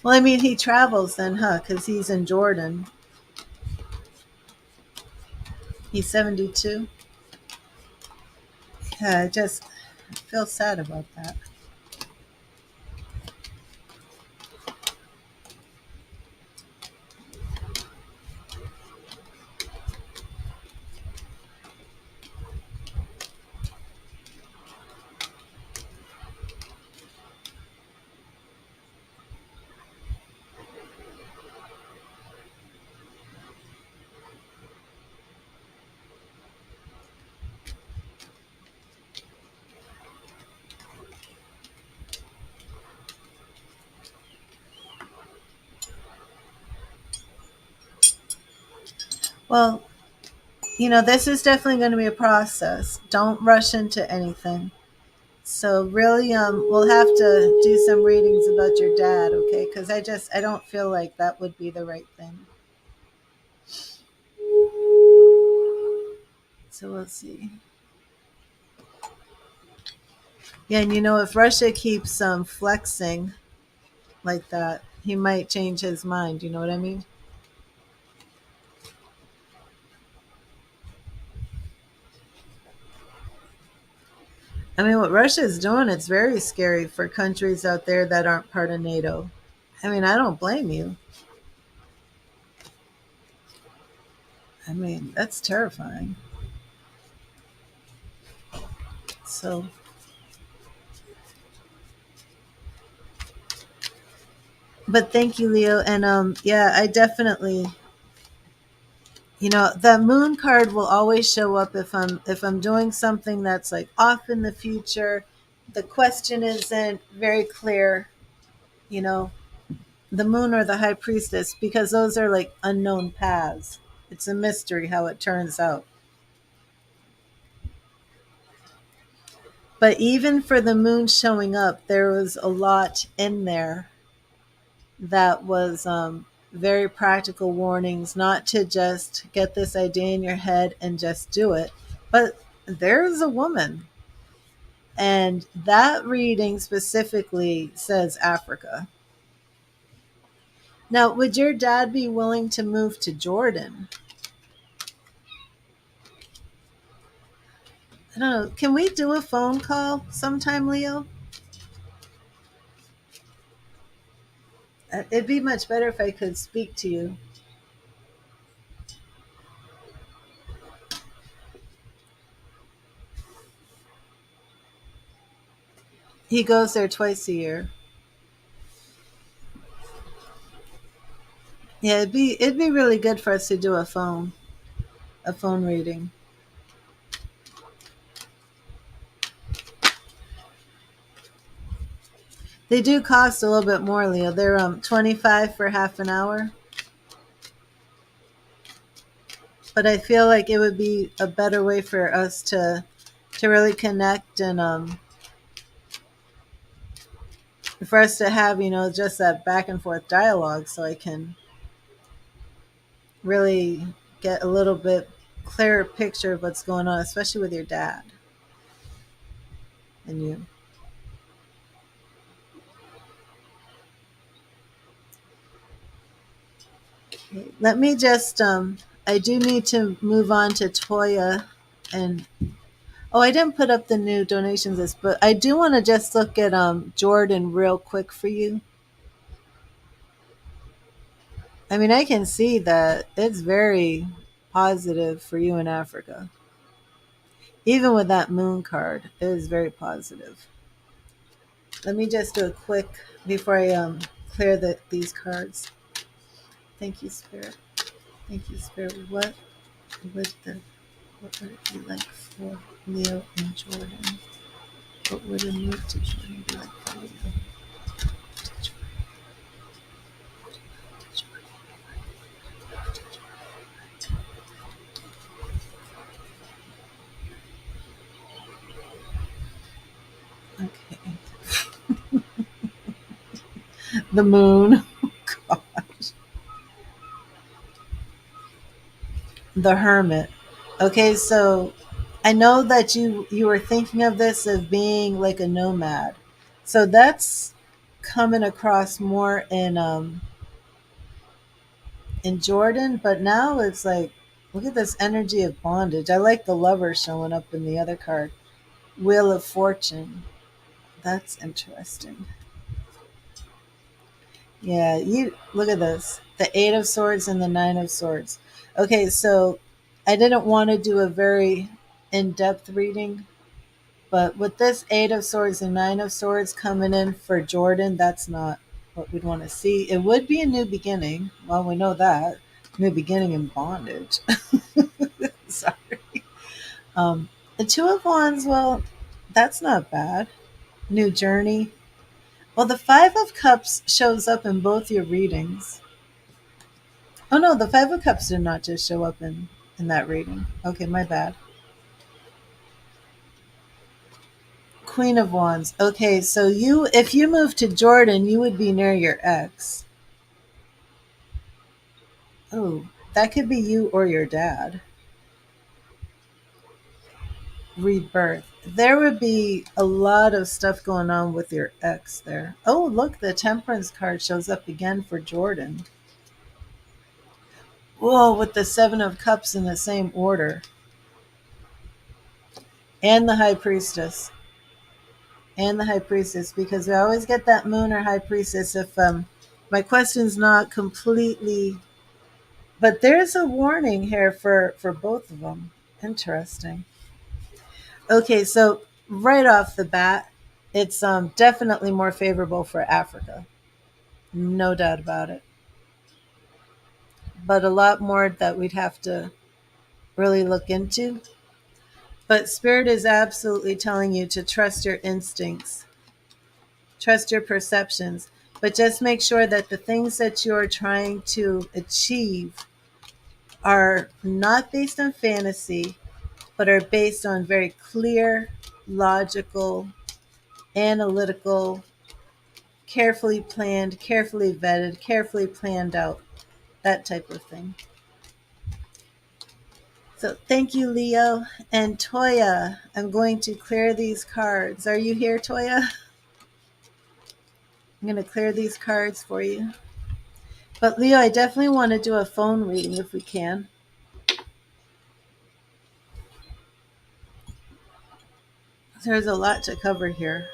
Well, I mean, he travels then, huh? Because he's in Jordan. He's 72. Yeah, I just feel sad about that. Well, this is definitely going to be a process. Don't rush into anything. So really, we'll have to do some readings about your dad, okay? Because I don't feel like that would be the right thing. So we'll see. Yeah, and if Russia keeps flexing like that, he might change his mind. You know what I mean? I mean, what Russia is doing, it's very scary for countries out there that aren't part of NATO. I mean, I don't blame you. I mean, that's terrifying. So, but thank you, Leo. And yeah, I definitely, the moon card will always show up if I'm doing something that's like off in the future. The question isn't very clear, you know, the moon or the high priestess, because those are like unknown paths. It's a mystery how it turns out. But even for the moon showing up, there was a lot in there that was very practical warnings, not to just get this idea in your head and just do it, but there's a woman. And that reading specifically says Africa. Now, would your dad be willing to move to Jordan? I don't know. Can we do a phone call sometime, Leo? It'd be much better if I could speak to you. He goes there twice a year. Yeah, it'd be really good for us to do a phone reading. They do cost a little bit more, Leo. They're 25 for half an hour. But I feel like it would be a better way for us to really connect and for us to have, just that back and forth dialogue so I can really get a little bit clearer picture of what's going on, especially with your dad and you. Okay, let me just I do need to move on to Toya and oh, I didn't put up the new donations list, but I do want to just look at Jordan real quick for you. I mean, I can see that it's very positive for you in Africa. Even with that moon card, it is very positive. Let me just do a quick before I clear these cards. Thank you, Spirit. Thank you, Spirit. What would it be like for Leo and Jordan? What would a move to Jordan be like for Leo? Okay. The moon. God. The Hermit. Okay, so I know that you were thinking of this as being like a nomad. So that's coming across more in Jordan, but now it's like look at this energy of bondage. I like the lover showing up in the other card. Wheel of Fortune. That's interesting. Yeah, you look at this. The Eight of Swords and the Nine of Swords. Okay, so I didn't want to do a very in-depth reading, but with this Eight of Swords and Nine of Swords coming in for Jordan, that's not what we'd want to see. It would be a new beginning. Well, we know that. New beginning in bondage. Sorry. The Two of Wands, well, that's not bad. New journey. Well, the Five of Cups shows up in both your readings. Oh no, the Five of Cups did not just show up in that reading. Okay, my bad. Queen of Wands. Okay, so if you move to Jordan, you would be near your ex. Oh, that could be you or your dad. Rebirth. There would be a lot of stuff going on with your ex there. Oh, look, the Temperance card shows up again for Jordan. Whoa, with the Seven of Cups in the same order. And the High Priestess. And the High Priestess, because we always get that Moon or High Priestess if my question's not completely. But there's a warning here for both of them. Interesting. Okay, so right off the bat, it's definitely more favorable for Africa. No doubt about it. But a lot more that we'd have to really look into. But Spirit is absolutely telling you to trust your instincts, trust your perceptions, but just make sure that the things that you're trying to achieve are not based on fantasy, but are based on very clear, logical, analytical, carefully planned, carefully vetted, carefully planned out, that type of thing. So thank you, Leo. And Toya, I'm going to clear these cards. Are you here, Toya? I'm going to clear these cards for you. But Leo, I definitely want to do a phone reading if we can. There's a lot to cover here.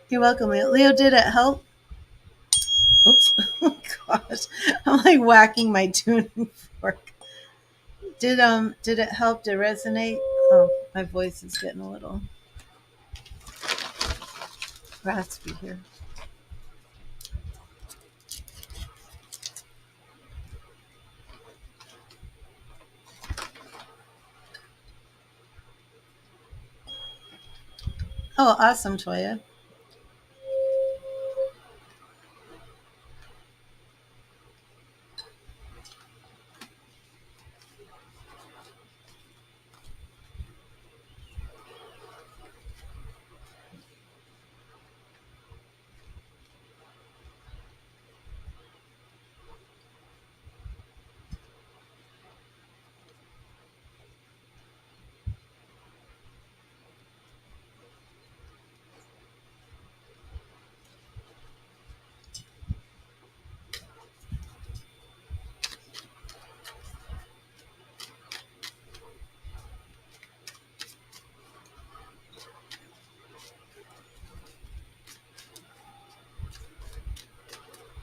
You're welcome, Leo. Leo, did it help? Oops. Oh gosh. I'm like whacking my tuning fork. Did it help to resonate? Oh, my voice is getting a little raspy here. Oh, awesome, Toya.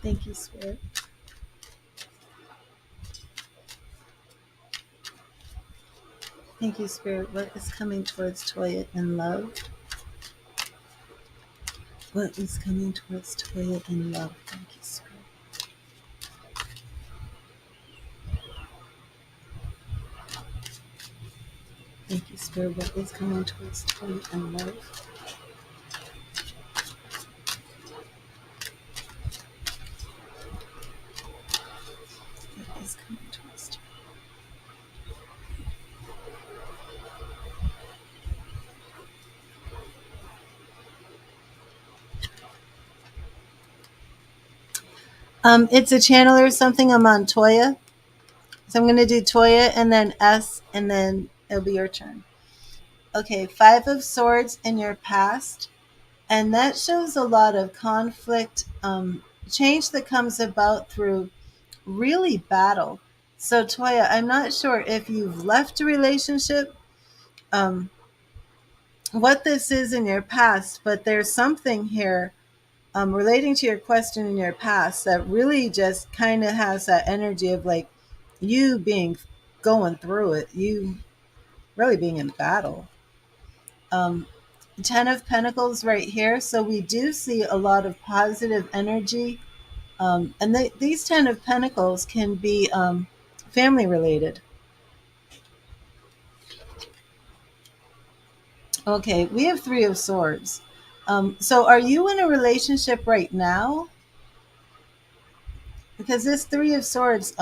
Thank you, Spirit. Thank you, Spirit. What is coming towards Toya in love? What is coming towards Toya in love? Thank you, Spirit. Thank you, Spirit. What is coming towards Toya in love? What is coming towards Toya? It's a channel or something. I'm on Toya. So I'm going to do Toya and then S, and then it'll be your turn. Okay, Five of Swords in your past. And that shows a lot of conflict, change that comes about through really battle. So, Toya, I'm not sure if you've left a relationship, um, what this is in your past, but there's something here relating to your question in your past that really just kind of has that energy of like you being going through it, you really being in battle. Um, Ten of Pentacles right here. So we do see a lot of positive energy. And these Ten of Pentacles can be family related. Okay, we have Three of Swords. So are you in a relationship right now? Because this Three of Swords,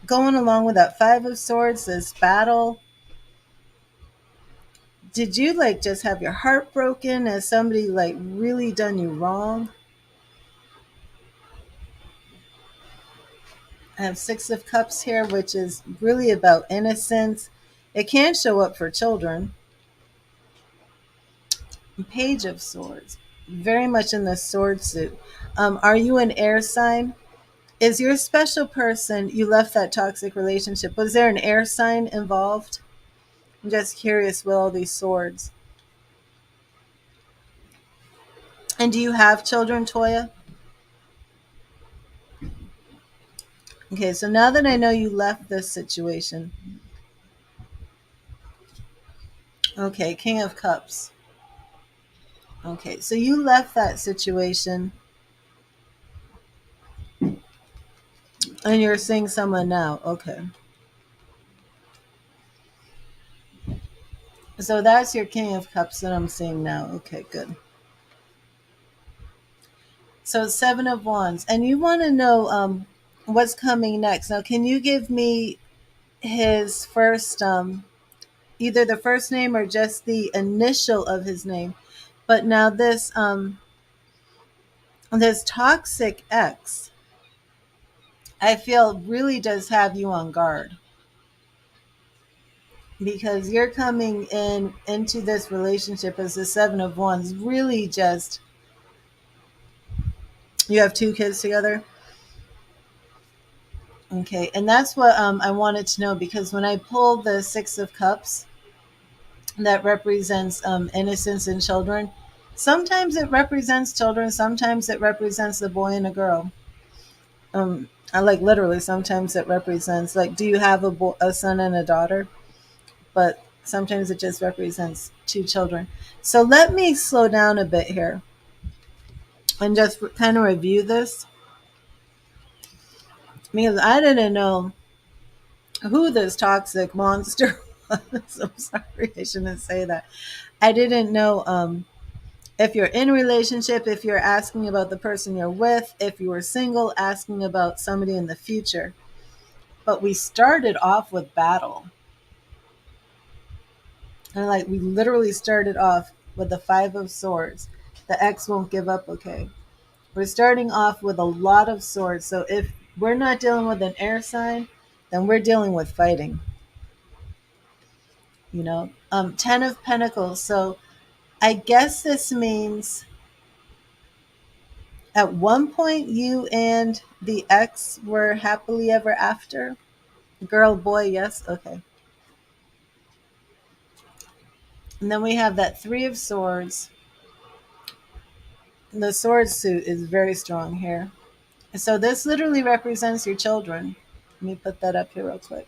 going along with that Five of Swords, this battle, did you like just have your heart broken? Has somebody like really done you wrong? I have Six of Cups here, which is really about innocence. It can show up for children. Page of Swords, very much in the sword suit. Are you an air sign? Is your special person, you left that toxic relationship, was there an air sign involved? I'm just curious with all these swords. And do you have children, Toya? Okay, so now that I know you left this situation. Okay, King of Cups. Okay, so you left that situation and you're seeing someone now. Okay. So that's your King of Cups that I'm seeing now. Okay, good. So Seven of Wands. And you want to know what's coming next. Now, can you give me his first, either the first name or just the initial of his name? But now this toxic ex, I feel really does have you on guard, because you're coming into this relationship as the Seven of Wands, really just, you have two kids together. Okay, and that's what I wanted to know, because when I pulled the Six of Cups that represents innocence in children, sometimes it represents children, sometimes it represents a boy and a girl. I like literally sometimes it represents, like, do you have a son and a daughter? But sometimes it just represents two children. So let me slow down a bit here and just kind of review this, because I didn't know who this toxic monster was. I'm sorry, I shouldn't say that. I didn't know if you're in a relationship, if you're asking about the person you're with, if you were single, asking about somebody in the future. But we started off with battle. And like we literally started off with the Five of Swords. The ex won't give up, okay? We're starting off with a lot of swords. So if we're not dealing with an air sign, then we're dealing with fighting. Ten of Pentacles. So I guess this means at one point you and the ex were happily ever after. Girl, boy, yes, okay. And then we have that Three of Swords. The sword suit is very strong here. So this literally represents your children. Let me put that up here real quick.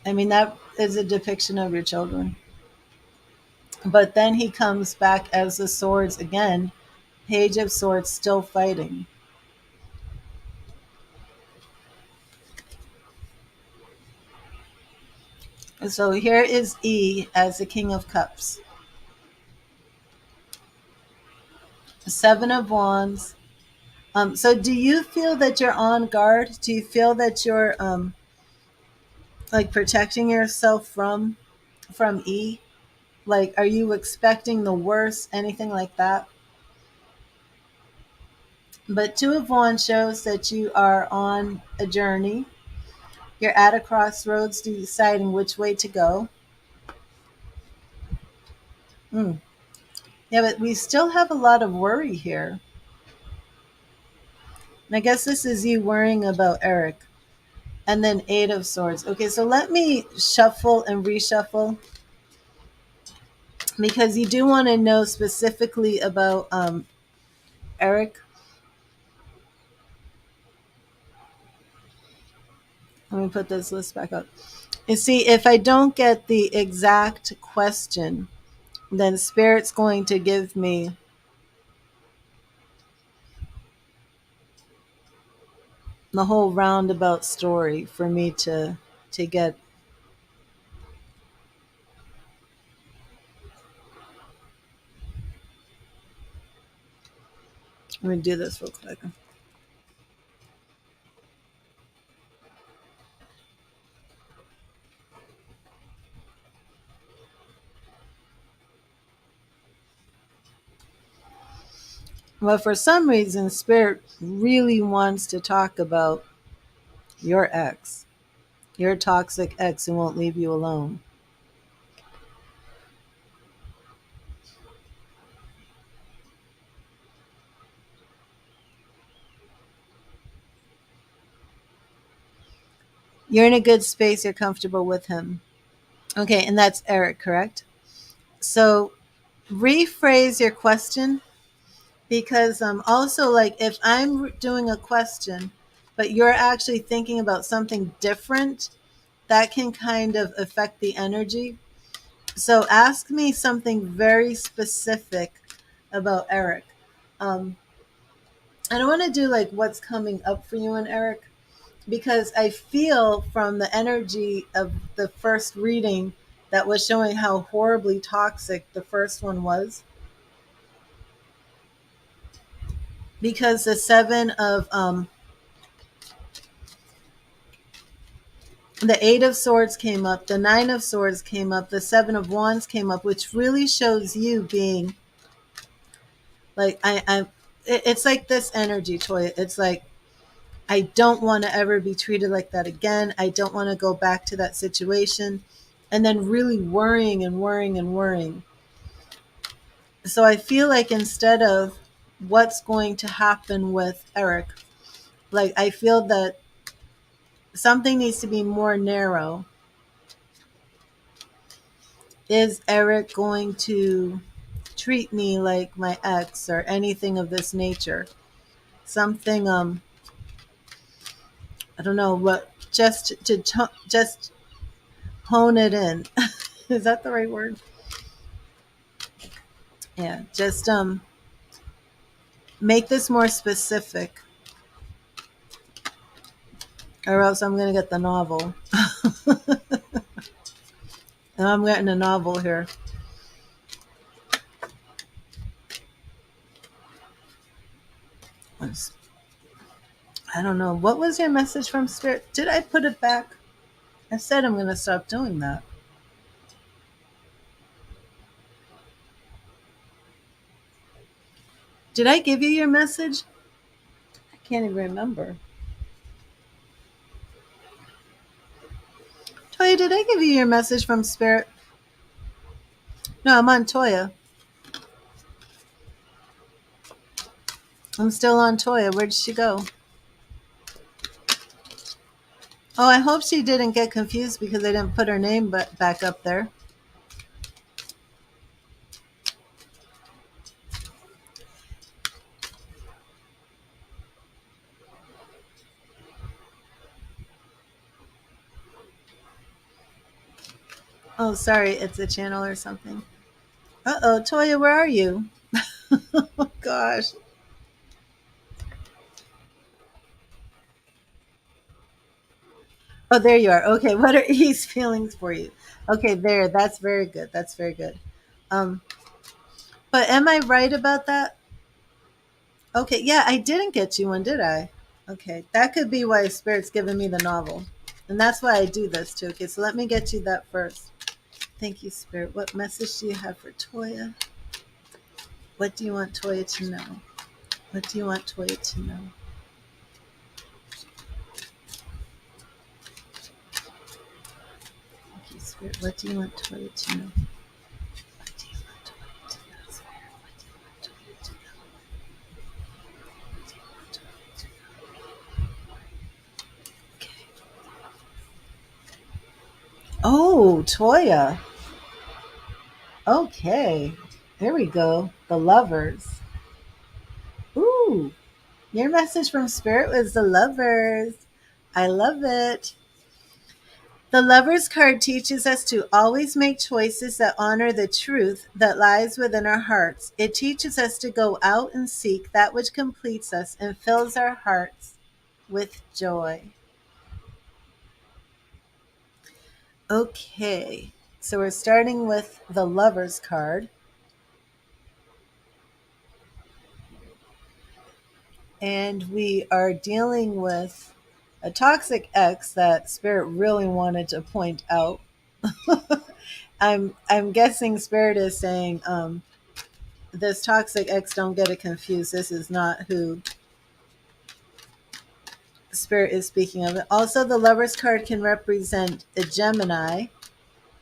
I mean, that is a depiction of your children. But then he comes back as the swords again. Page of Swords, still fighting. So here is E as the King of Cups. Seven of Wands. So do you feel that you're on guard? Do you feel that you're like protecting yourself from E? Like, are you expecting the worst? Anything like that? But Two of Wands shows that you are on a journey. You're at a crossroads deciding which way to go. Mm. Yeah, but we still have a lot of worry here. And I guess this is you worrying about Eric. And then Eight of Swords. Okay, so let me shuffle and reshuffle, because you do want to know specifically about Eric. Let me put this list back up. You see, if I don't get the exact question, then Spirit's going to give me the whole roundabout story for me to get. Let me do this real quick. But for some reason, Spirit really wants to talk about your ex, your toxic ex who won't leave you alone. You're in a good space, you're comfortable with him. Okay, and that's Eric, correct? So rephrase your question, because also, like, if I'm doing a question but you're actually thinking about something different, that can kind of affect the energy. So ask me something very specific about Eric. um, I don't want to do like what's coming up for you and Eric, because I feel from the energy of the first reading that was showing how horribly toxic the first one was. Because the seven of The Eight of Swords came up, the Nine of Swords came up, the Seven of Wands came up, which really shows you being like it's like this energy, Toya. It's like I don't want to ever be treated like that again. I don't want to go back to that situation. And then really worrying and worrying and worrying. So I feel like instead of what's going to happen with Eric, like I feel that something needs to be more narrow. Is Eric going to treat me like my ex or anything of this nature? Something I don't know what, just hone it in. Is that the right word? Yeah, just make this more specific, or else I'm gonna get the novel. And I'm getting a novel here. I don't know. What was your message from Spirit? Did I put it back? I said I'm gonna stop doing that. Did I give you your message? I can't even remember. Toya, did I give you your message from Spirit? No, I'm on Toya. I'm still on Toya. Where did she go? Oh, I hope she didn't get confused because I didn't put her name back up there. Oh, sorry, it's a channel or something. Uh-oh, Toya, where are you? Oh, gosh. Oh, there you are. Okay, what are E's feelings for you? Okay, there. That's very good. That's very good. Um, but am I right about that? Okay, yeah, I didn't get you one, did I? Okay, that could be why Spirit's giving me the novel. And that's why I do this too. Okay, so let me get you that first. Thank you, Spirit. What message do you have for Toya? What do you want Toya to know? What do you want Toya to know? Thank you, Spirit. What do you want Toya to know? What do you want Toya to know, Spirit? What do you want Toya to know? What do you want Toya to know? Okay. Oh, Toya. Okay. There we go. The lovers. Ooh. Your message from Spirit was the lovers. I love it. The Lovers card teaches us to always make choices that honor the truth that lies within our hearts. It teaches us to go out and seek that which completes us and fills our hearts with joy. Okay, so we're starting with the Lovers card. And we are dealing with a toxic ex that Spirit really wanted to point out. I'm guessing Spirit is saying this toxic ex, don't get it confused. This is not who Spirit is speaking of. Also, the Lovers card can represent a Gemini.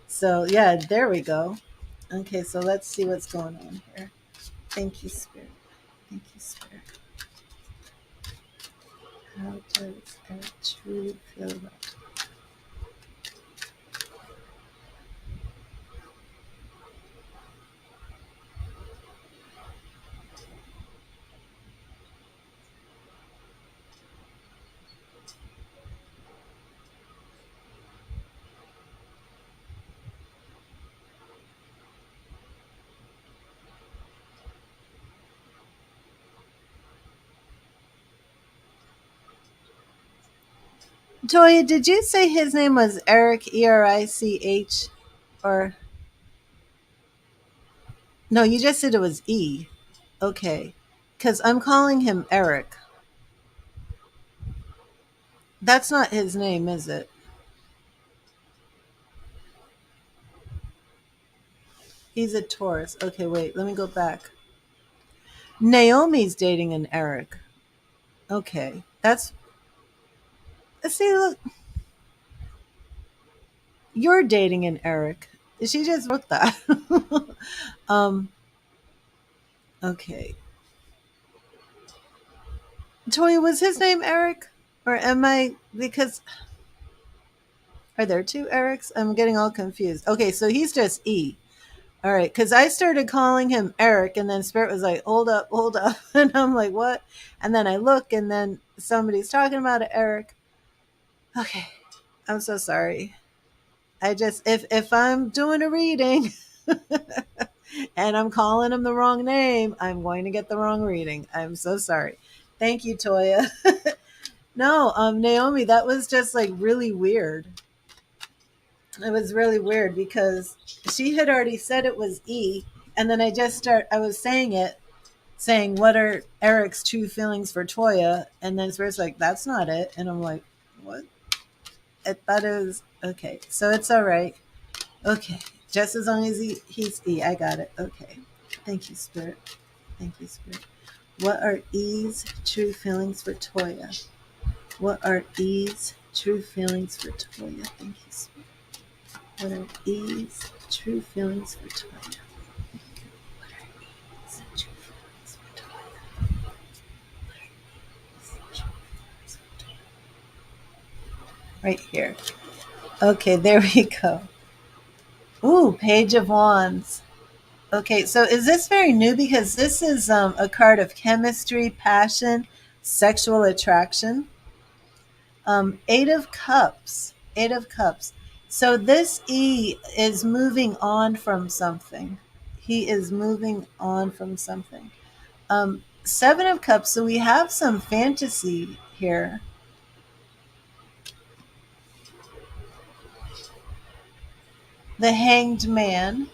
So yeah, there we go. Okay, so let's see what's going on here. Thank you, Spirit. Thank you, Spirit. How does Eric truly feel about Toya, did you say his name was Eric, Erich? Or no, you just said it was E. Okay. Because I'm calling him Eric. That's not his name, is it? He's a Taurus. Okay, wait, let me go back. Naomi's dating an Eric. Okay, that's, see, look, you're dating an Eric. She just wrote that. um, okay. Toya, was his name Eric? Or am I, because, are there two Erics? I'm getting all confused. Okay, so he's just E. All right, because I started calling him Eric, and then Spirit was like, hold up. And I'm like, what? And then I look, and then somebody's talking about it, Eric. Okay, I'm so sorry. I just, if I'm doing a reading and I'm calling him the wrong name, I'm going to get the wrong reading. I'm so sorry. Thank you, Toya. No, Naomi, that was just like really weird. It was really weird because she had already said it was E, and then I was saying it, saying what are Eric's true feelings for Toya, and then Spirit's like, that's not it, and I'm like, what? I thought it was okay, so it's all right. Okay, just as long as he's E, I got it. Okay, thank you, Spirit. Thank you, Spirit. What are E's true feelings for Toya? What are E's true feelings for Toya? Thank you, Spirit. What are E's true feelings for Toya? What are E's true feelings for Toya? What are E's true feelings for Toya? Right here. Okay, there we go. Ooh, Page of Wands. Okay, so is this very new? Because this is a card of chemistry, passion, sexual attraction. Eight of Cups. Eight of Cups. So this E is moving on from something. He is moving on from something. Seven of Cups. So we have some fantasy here. The Hanged Man.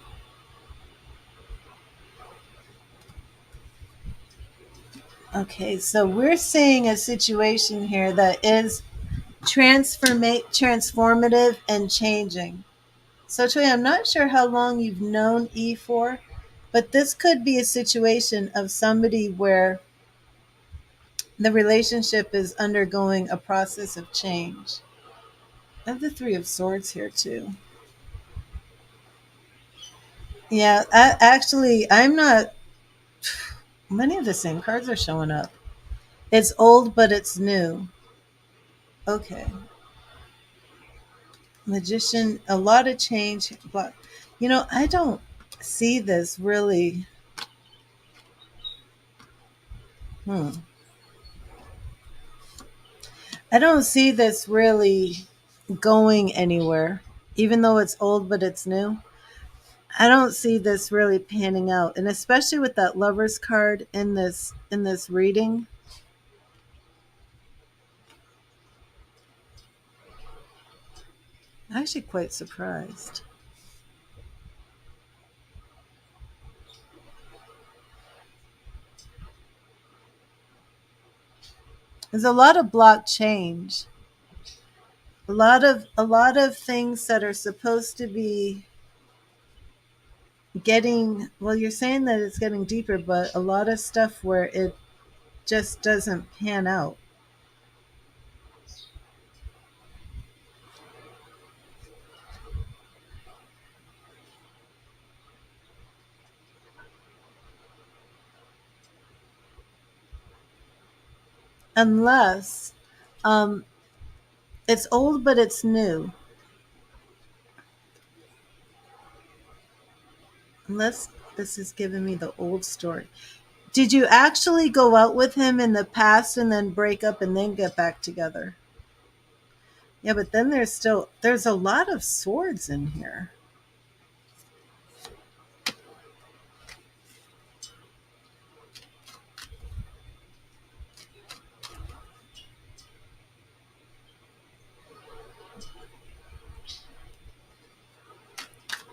Okay, so we're seeing a situation here that is transformative and changing. So, Toy, I'm not sure how long you've known E for, but this could be a situation of somebody where the relationship is undergoing a process of change. I have the Three of Swords here, too. Yeah, I'm not. Many of the same cards are showing up. It's old, but it's new. Okay. Magician, a lot of change, but I don't see this really. Hmm. I don't see this really going anywhere, even though it's old but it's new. I don't see this really panning out, and especially with that Lovers card in this reading, I'm actually quite surprised. There's a lot of block change, a lot of things that are supposed to be getting. Well, you're saying that it's getting deeper, but a lot of stuff where it just doesn't pan out unless um, it's old but it's new. Unless this is giving me the old story. Did you actually go out with him in the past and then break up and then get back together? Yeah, but then there's a lot of swords in here.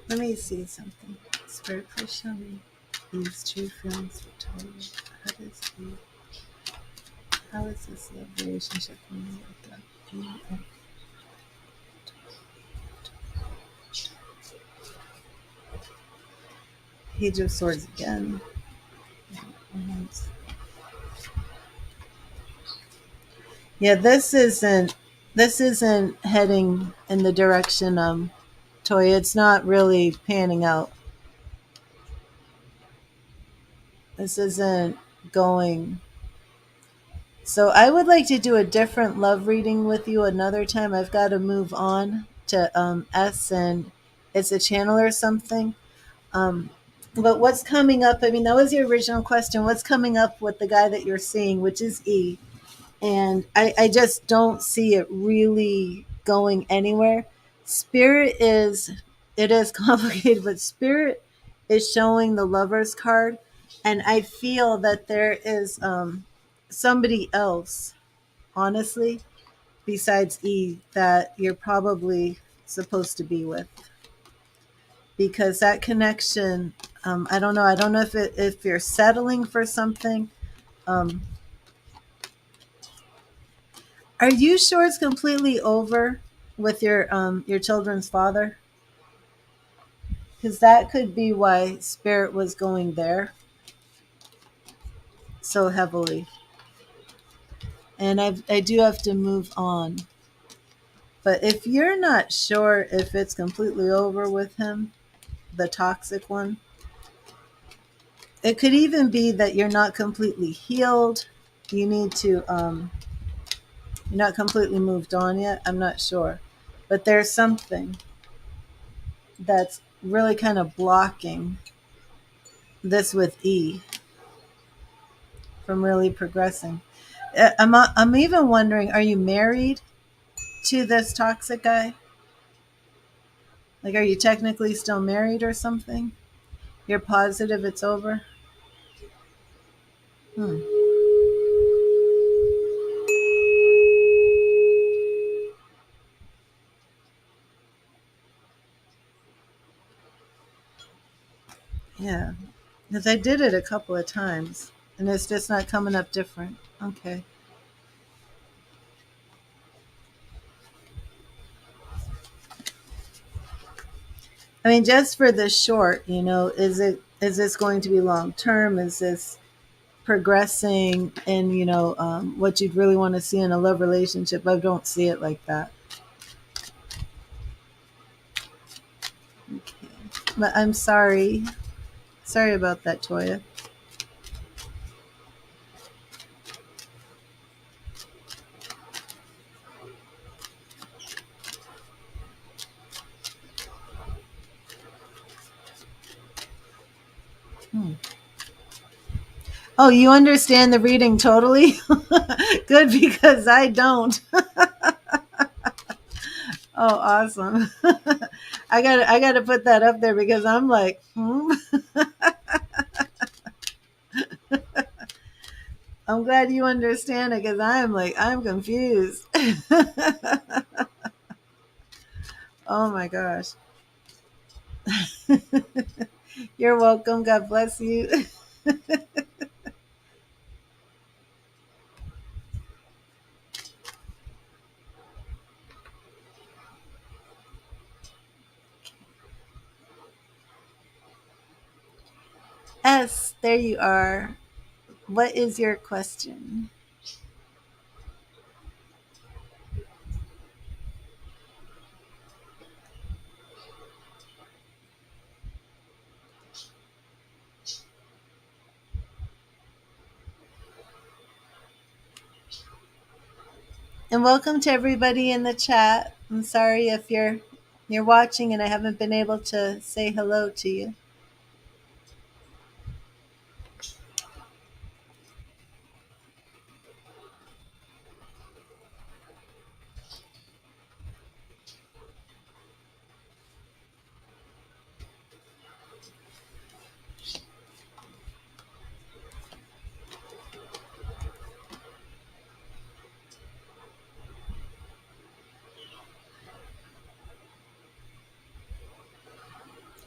Let me see something. Spirit, please show me these true feelings for Toya. How is this love relationship going to work out? Page of Swords again. Yeah, this isn't heading in the direction Toya. It's not really panning out. This isn't going. So I would like to do a different love reading with you another time. I've got to move on to S, and it's a channel or something. Um, but what's coming up? I mean, that was your original question. What's coming up with the guy that you're seeing, which is E? And I just don't see it really going anywhere. Spirit is, it is complicated, but Spirit is showing the Lover's card, and I feel that there is somebody else, honestly, besides E, that you're probably supposed to be with, because that connection. I don't know. I don't know if you're settling for something. Um, Are you sure it's completely over with your children's father? Because that could be why Spirit was going there so heavily. And I do have to move on. But if you're not sure if it's completely over with him, the toxic one, it could even be that you're not completely healed. You need to you're not completely moved on yet. I'm not sure. But there's something that's really kind of blocking this with E from really progressing. I'm even wondering, are you married to this toxic guy? Like, are you technically still married or something? You're positive it's over? Hmm. Yeah. Because I did it a couple of times and it's just not coming up different. Okay. I mean, just for the short, is this going to be long term? Is this progressing in, what you'd really want to see in a love relationship? I don't see it like that. Okay. But I'm sorry. Sorry about that, Toya. Hmm. Oh, you understand the reading totally? Good, because I don't. Oh, awesome. I got to put that up there because I'm like, I'm glad you understand it because I'm like, I'm confused. Oh my gosh. You're welcome. God bless you. S, there you are. What is your question? And welcome to everybody in the chat. I'm sorry if you're watching and I haven't been able to say hello to you.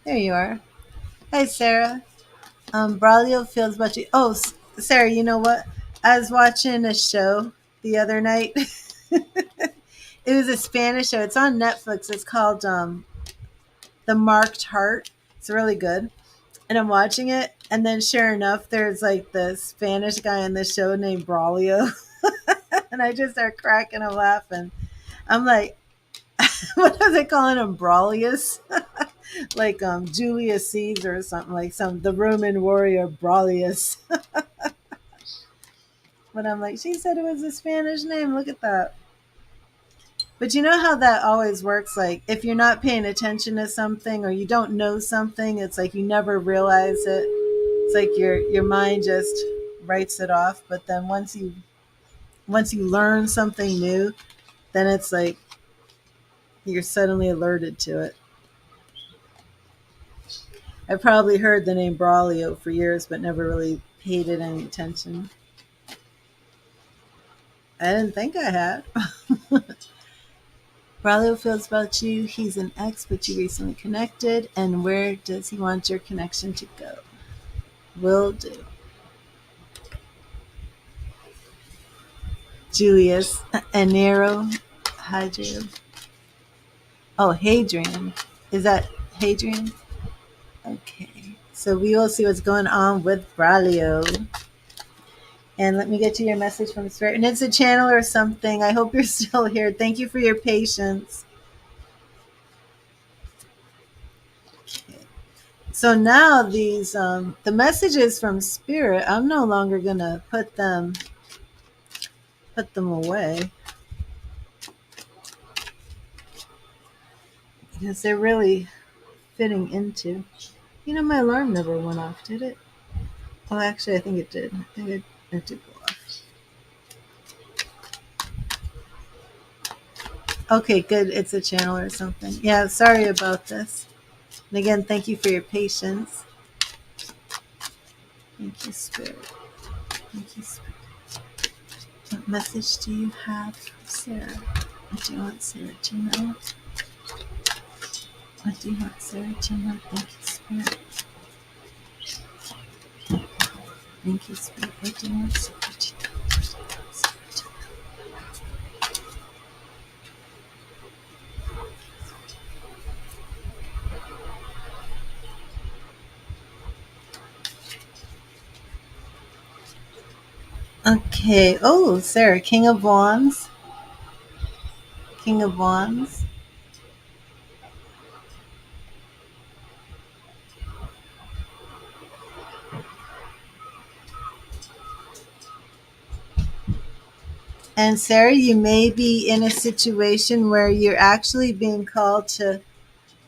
There you are. Hi, Sarah. Braulio feels about you. Oh, Sarah, you know what? I was watching a show the other night. It was a Spanish show. It's on Netflix. It's called The Marked Heart. It's really good. And I'm watching it, and then sure enough, there's like the Spanish guy in the show named Braulio, and I just start cracking and laughing. I'm like, what are they calling him, Brawlius? Like Julius Caesar or something, like some the Roman warrior Brawlius. But I'm like, she said it was a Spanish name. Look at that. But you know how that always works? Like if you're not paying attention to something or you don't know something, it's like you never realize it. It's like your mind just writes it off. But then once you learn something new, then it's like you're suddenly alerted to it. I probably heard the name Braulio for years, but never really paid it any attention. I didn't think I had. Braulio feels about you. He's an ex, but you recently connected. And where does he want your connection to go? Will do. Julius and Nero. Hadrian. Oh, Hadrian. Is that Hadrian? Okay. So we will see what's going on with Braulio. And let me get to your message from Spirit. And it's a channel or something. I hope you're still here. Thank you for your patience. Okay. So now these the messages from Spirit, I'm no longer gonna put them away because they're really fitting into. My alarm never went off, did it? Oh, actually, I think it did. I think it did go off. Okay, good. It's a channel or something. Yeah, sorry about this. And again, thank you for your patience. Thank you, Spirit. Thank you, Spirit. What message do you have for Sarah? What do you want Sarah to know? What do you want Sarah to know? Thank you, Spirit. Thank you, Spirit. What do you want Sarah to know? Okay. Oh, Sarah, King of Wands. King of Wands. And Sarah, you may be in a situation where you're actually being called to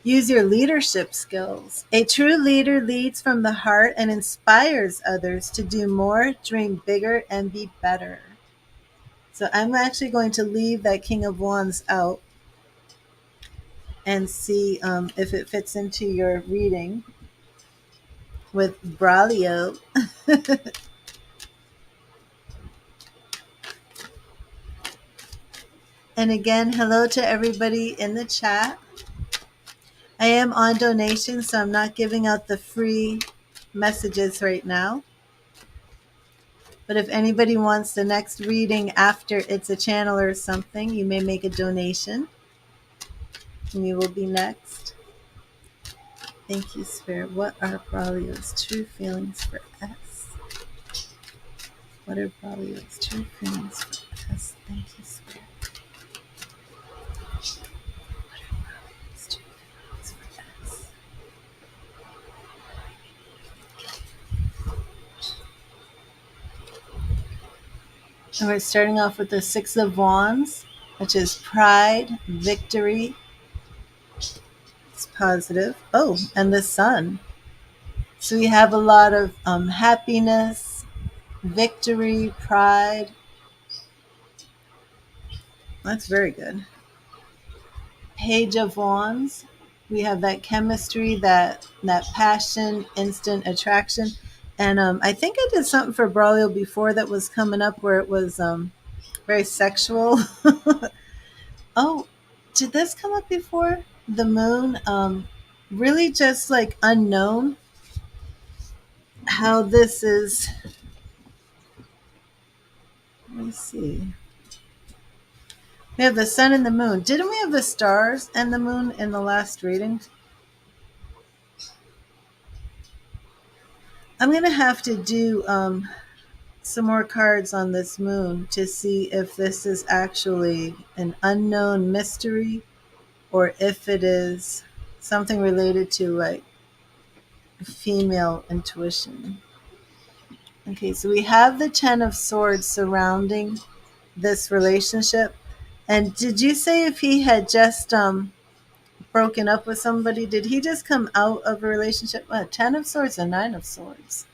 use your leadership skills. A true leader leads from the heart and inspires others to do more, dream bigger, and be better. So I'm actually going to leave that King of Wands out and see if it fits into your reading with Braulio. And again, hello to everybody in the chat. I am on donation, so I'm not giving out the free messages right now. But if anybody wants the next reading after it's a channel or something, you may make a donation. And you will be next. Thank you, Spirit. What are Braulio's true feelings for us? What are Braulio's true feelings for us? Thank you, Spirit. What are Braulio's true feelings for us? And we're starting off with the Six of Wands, which is pride, victory. It's positive. Oh, and the Sun. So we have a lot of happiness, victory, pride. That's very good. Page of Wands. We have that chemistry, that passion, instant attraction. And I think I did something for Braulio before that was coming up where it was very sexual. Oh, did this come up before? The moon. Really just like unknown how this is. Let me see. We have the sun and the moon. Didn't we have the stars and the moon in the last reading? I'm going to have to do some more cards on this moon to see if this is actually an unknown mystery or if it is something related to like female intuition. Okay, so we have the Ten of Swords surrounding this relationship. And did you say if he had just broken up with somebody, did he just come out of a relationship? Ten of Swords and Nine of Swords.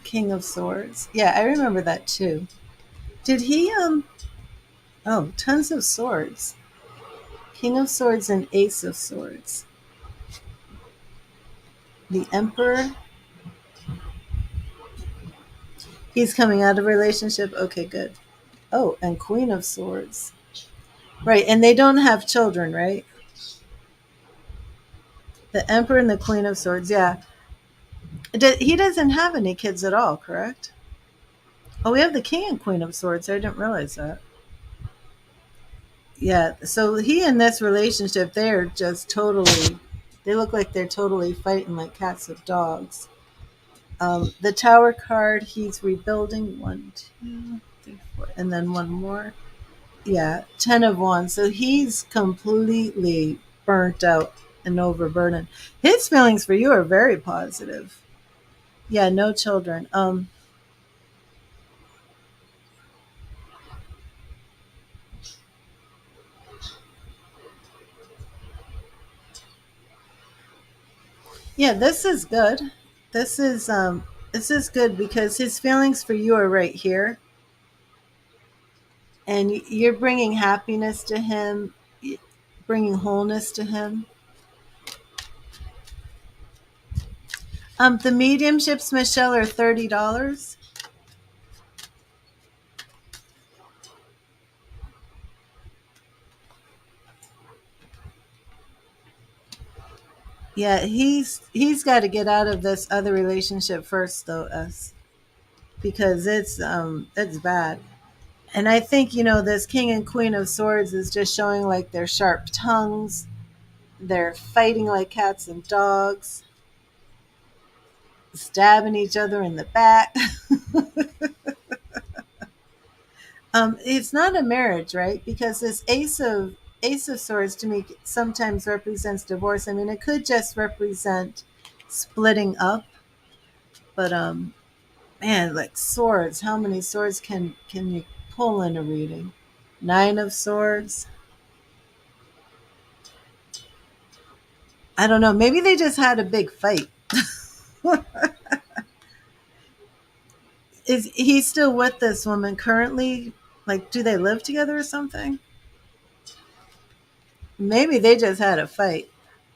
King of Swords. Yeah, I remember that too. Did he oh, tons of swords. King of Swords and Ace of Swords. The Emperor. He's coming out of a relationship. Okay, good. Oh, and Queen of Swords. Right, and they don't have children, right? The Emperor and the Queen of Swords. Yeah. He doesn't have any kids at all, correct? Oh, we have the King and Queen of Swords. I didn't realize that. Yeah, so he and this relationship, they're just totally, they look like they're totally fighting like cats with dogs. The Tower card, he's rebuilding. One, two, three, four, and then one more. Yeah, 10 of Wands. So he's completely burnt out and overburdened. His feelings for you are very positive. Yeah, no children. Yeah, this is good. This is good because his feelings for you are right here, and you're bringing happiness to him, bringing wholeness to him. The mediumships, Michelle, are $30. Yeah, he's got to get out of this other relationship first, though, us, because it's bad. And I think this King and Queen of Swords is just showing like their sharp tongues. They're fighting like cats and dogs, stabbing each other in the back. It's not a marriage, right? Because this Ace of Swords to me sometimes represents divorce. I mean, it could just represent splitting up, but man, like swords. How many swords can you pull in a reading? Nine of Swords. I don't know. Maybe they just had a big fight. Is he still with this woman currently? Like, do they live together or something? Maybe they just had a fight.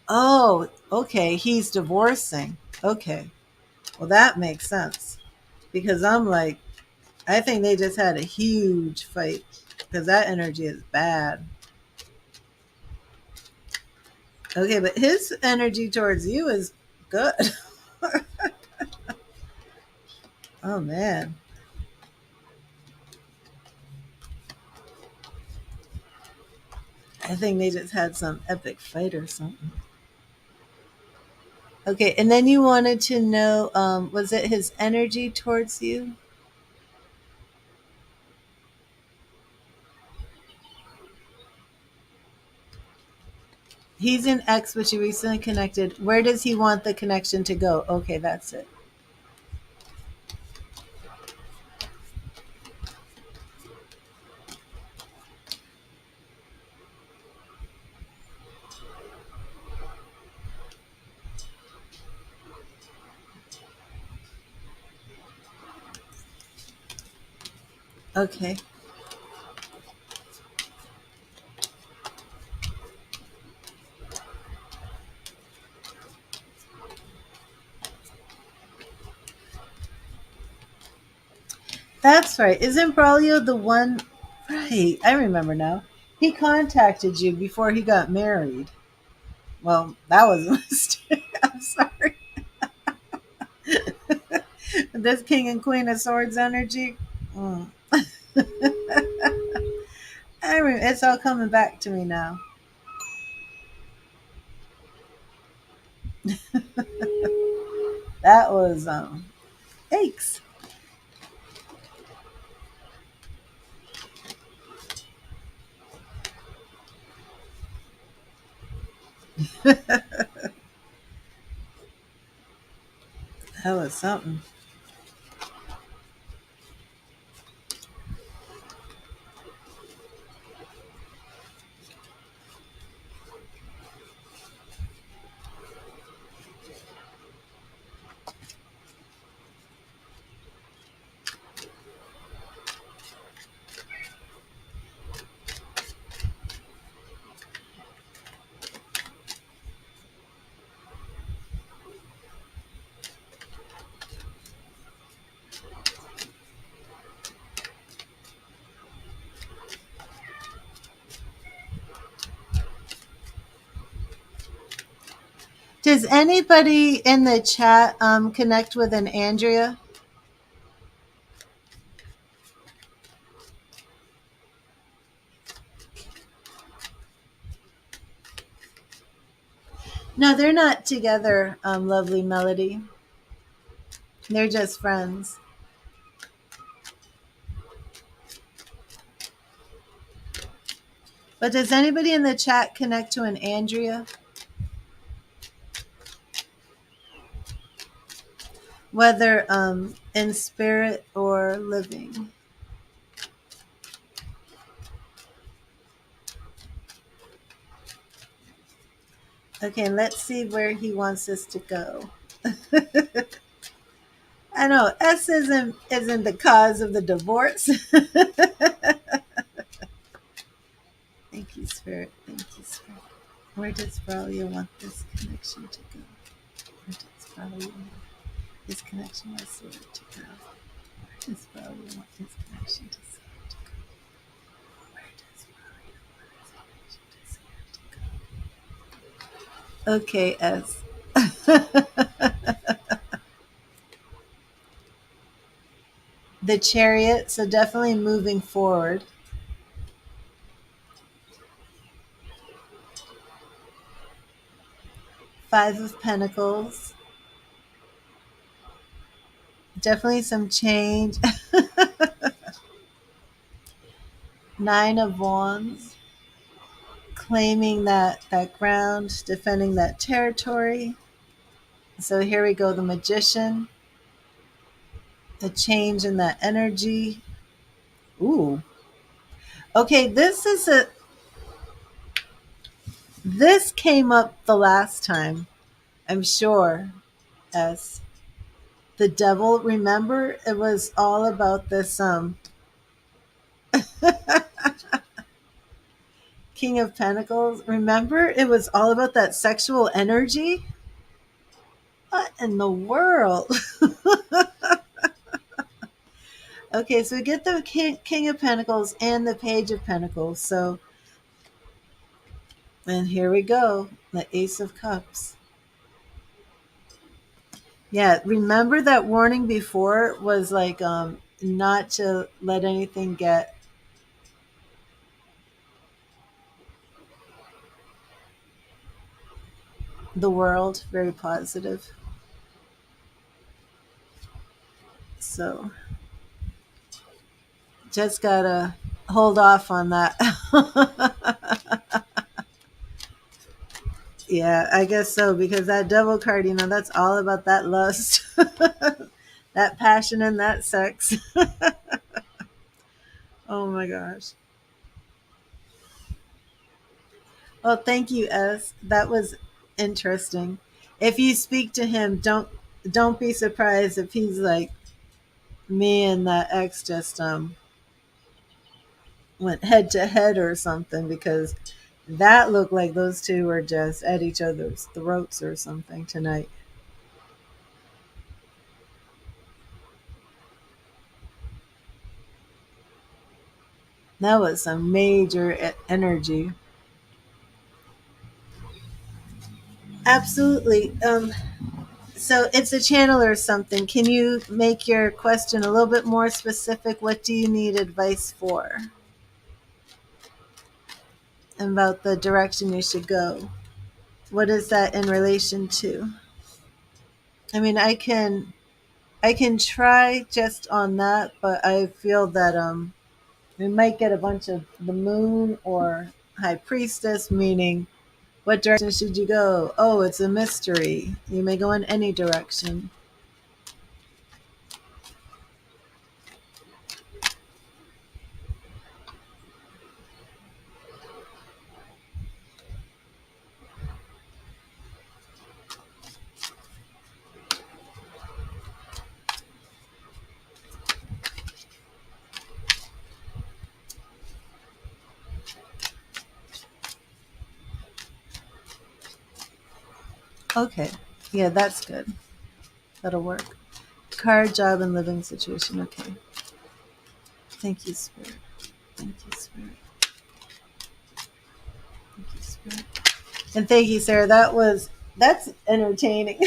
Oh, okay. He's divorcing. Okay. Well, that makes sense. Because I'm like, I think they just had a huge fight. Because that energy is bad. Okay, but his energy towards you is good. Oh, man. I think they just had some epic fight or something. Okay, and then you wanted to know, was it his energy towards you? He's an ex, but you recently connected. Where does he want the connection to go? Okay, that's it. Okay. That's right. Isn't Braulio the one? Right. I remember now. He contacted you before he got married. Well, that was a mistake. I'm sorry. This King and Queen of Swords energy. Mm. It's all coming back to me now. That was aches. That was something. Does anybody in the chat connect with an Andrea? No, they're not together, lovely Melody. They're just friends. But does anybody in the chat connect to an Andrea? Whether in spirit or living. Okay, let's see where he wants us to go. I know S isn't the cause of the divorce. Thank you, Spirit. Thank you, Spirit. Where does Braulio want this connection to go? Where does Braulio want his connection with Spirit to go? Where does Braulio want his connection to Spirit to go? Where does Braulio want his connection to Spirit to go? Okay, S. The Chariot, so definitely moving forward. Five of Pentacles. Definitely some change. Nine of Wands. Claiming that ground, defending that territory. So here we go, the Magician. A change in that energy. Ooh. Okay, this came up the last time, I'm sure, as the Devil. Remember, it was all about this King of Pentacles. Remember, it was all about that sexual energy. What in the world? Okay, so we get the King of Pentacles and the Page of Pentacles. So, and here we go, the Ace of Cups. Yeah, remember that warning before was like not to let anything get the world. Very positive. So just gotta hold off on that. Yeah, I guess so, because that Devil card, that's all about that lust, that passion, and that sex. Oh my gosh. Well, thank you, S. That was interesting. If you speak to him, don't be surprised if he's like, me and that ex just went head to head or something, because that looked like those two were just at each other's throats or something tonight. That was some major energy. Absolutely. So it's a channel or something. Can you make your question a little bit more specific? What do you need advice for? About the direction you should go. What is that in relation to? I mean, I can try just on that, but I feel that we might get a bunch of the moon or high priestess, meaning what direction should you go? Oh, it's a mystery. You may go in any direction. Okay. Yeah, that's good. That'll work. Car, job, and living situation. Okay. Thank you, Spirit. Thank you, Spirit. Thank you, Spirit. And thank you, Sarah. That's entertaining.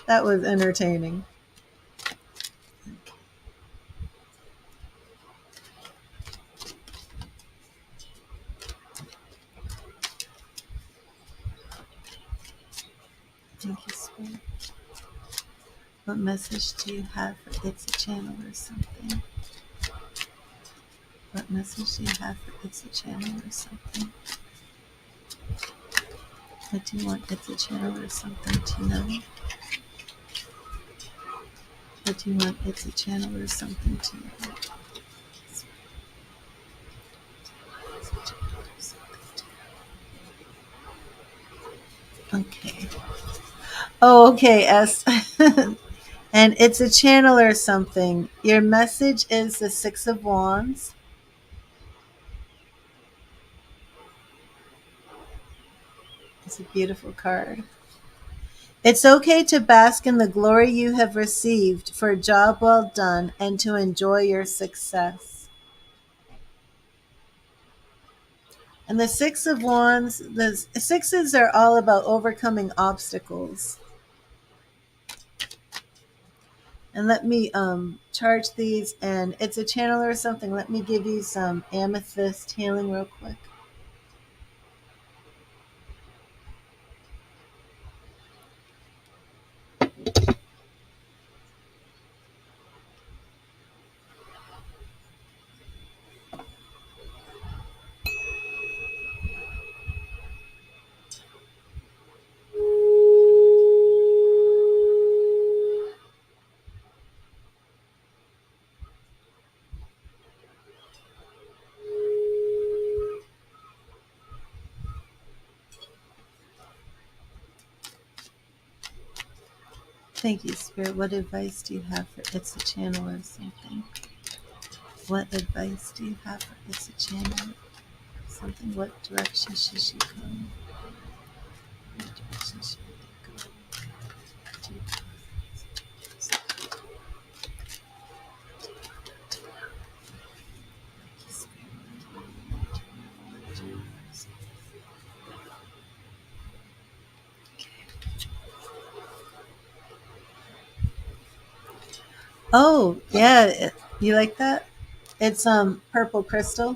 That was entertaining. Thank you, Spirit. What message do you have for It's a Channel or something? What message do you have for It's a Channel or something? What do you want It's a Channel or something to know? What do you want It's a Channel or something to know? Okay. Oh, okay, S. And it's a channel or something. Your message is the Six of Wands. It's a beautiful card. It's okay to bask in the glory you have received for a job well done and to enjoy your success. And the Six of Wands, the sixes are all about overcoming obstacles. And let me charge these, and it's a channel or something. Let me give you some amethyst healing real quick. Thank you, Spirit. What advice do you have for It's a Channel or something? What advice do you have for It's a Channel or something? What direction should she go? What direction should they go? Oh, yeah. You like that? It's purple crystal.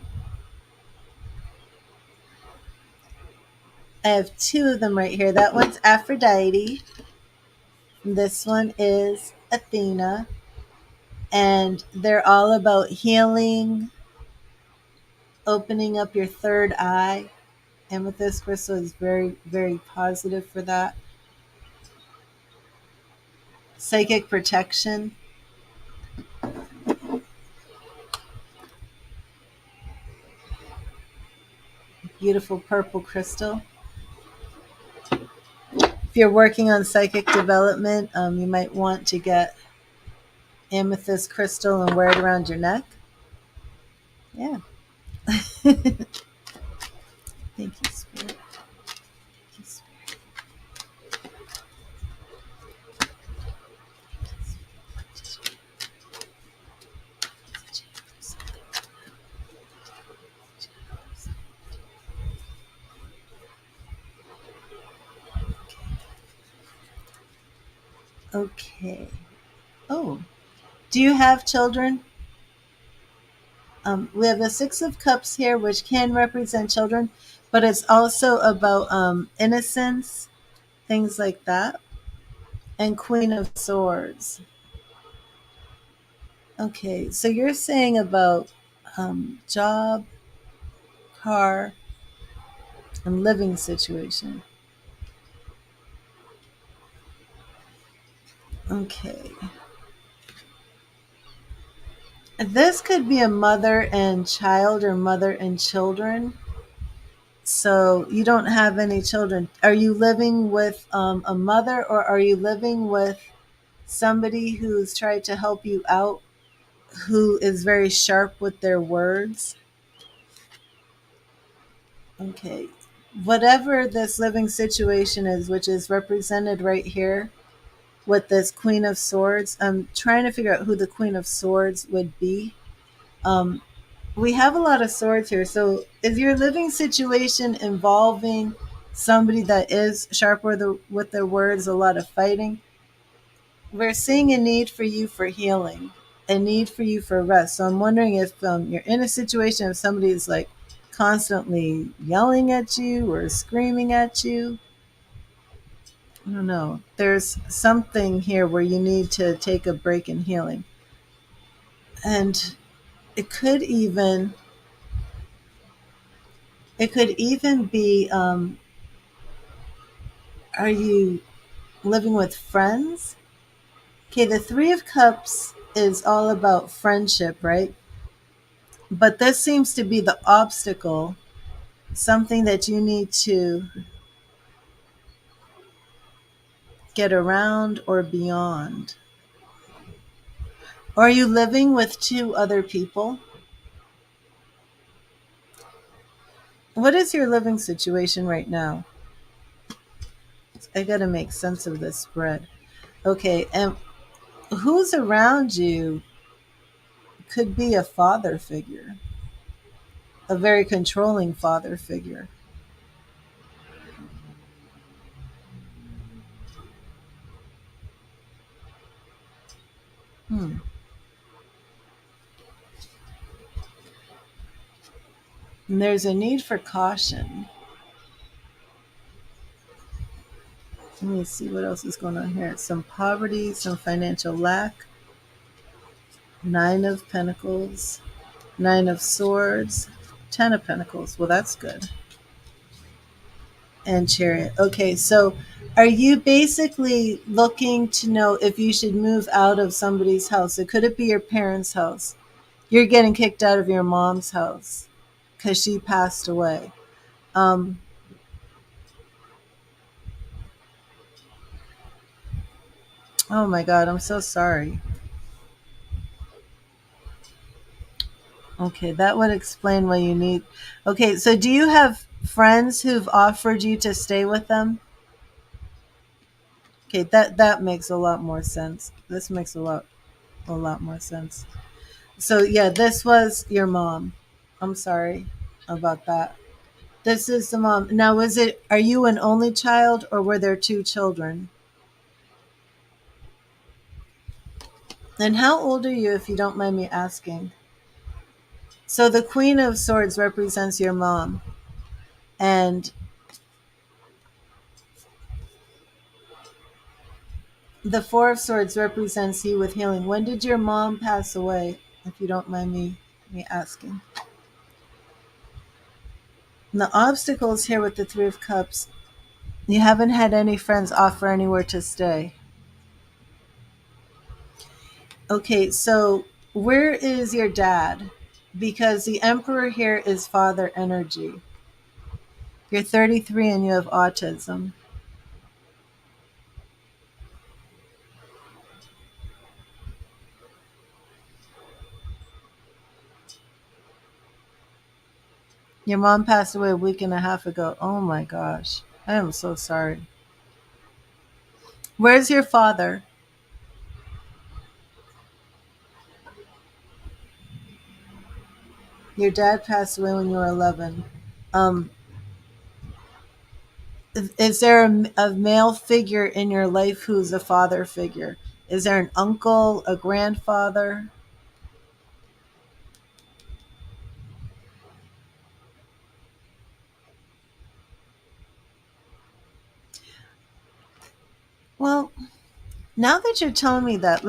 I have two of them right here. That one's Aphrodite. This one is Athena. And they're all about healing, opening up your third eye. Amethyst crystal is very, very positive for that. Psychic protection. Beautiful purple crystal. If you're working on psychic development, you might want to get amethyst crystal and wear it around your neck. Yeah. Thank you, Spirit. Thank you, Spirit. Okay. Oh, do you have children? We have a Six of Cups here, which can represent children. but it's also about innocence, things like that. And Queen of Swords. Okay, so you're saying about job, car, and living situation. Okay. This could be a mother and child or mother and children. So you don't have any children. Are you living with a mother, or are you living with somebody who's tried to help you out, who is very sharp with their words? Okay. Whatever this living situation is, which is represented right here with this Queen of Swords, I'm trying to figure out who the Queen of Swords would be. Um, we have a lot of swords here. So is your living situation involving somebody that is sharp with their words, a lot of fighting? We're seeing a need for you for healing, a need for you for rest. So I'm wondering if you're in a situation if somebody is like constantly yelling at you or screaming at you. I don't know. There's something here where you need to take a break in healing. And it could even be are you living with friends? Okay, the Three of Cups is all about friendship, right? But this seems to be the obstacle, something that you need to get around or beyond. Or are you living with two other people? What is your living situation right now? I got to make sense of this spread. Okay, and who's around you could be a father figure, a very controlling father figure. Hmm. And there's a need for caution. Let me see what else is going on here. Some poverty, some financial lack. Nine of Pentacles, Nine of Swords, Ten of Pentacles. Well, that's good. And Chariot. Okay, so are you basically looking to know if you should move out of somebody's house? It could it be your parents' house? You're getting kicked out of your mom's house because she passed away. Um, oh my God, I'm so sorry. Okay, that would explain why you need. Okay, so do you have friends who've offered you to stay with them? Okay, that makes a lot more sense. This makes a lot more sense. So yeah, this was your mom. I'm sorry about that. This is the mom. Now, are you an only child or were there two children? And how old are you, if you don't mind me asking? So the Queen of Swords represents your mom, and the Four of Swords represents you with healing. When did your mom pass away, if you don't mind me asking? And the obstacles here with the Three of Cups, you haven't had any friends offer anywhere to stay. Okay, so where is your dad? Because the Emperor here is father energy. You're 33 and you have autism. Your mom passed away a week and a half ago. Oh my gosh. I am so sorry. Where's your father? Your dad passed away when you were 11. Um, is there a male figure in your life who's a father figure? Is there an uncle, a grandfather? Well, now that you're telling me that,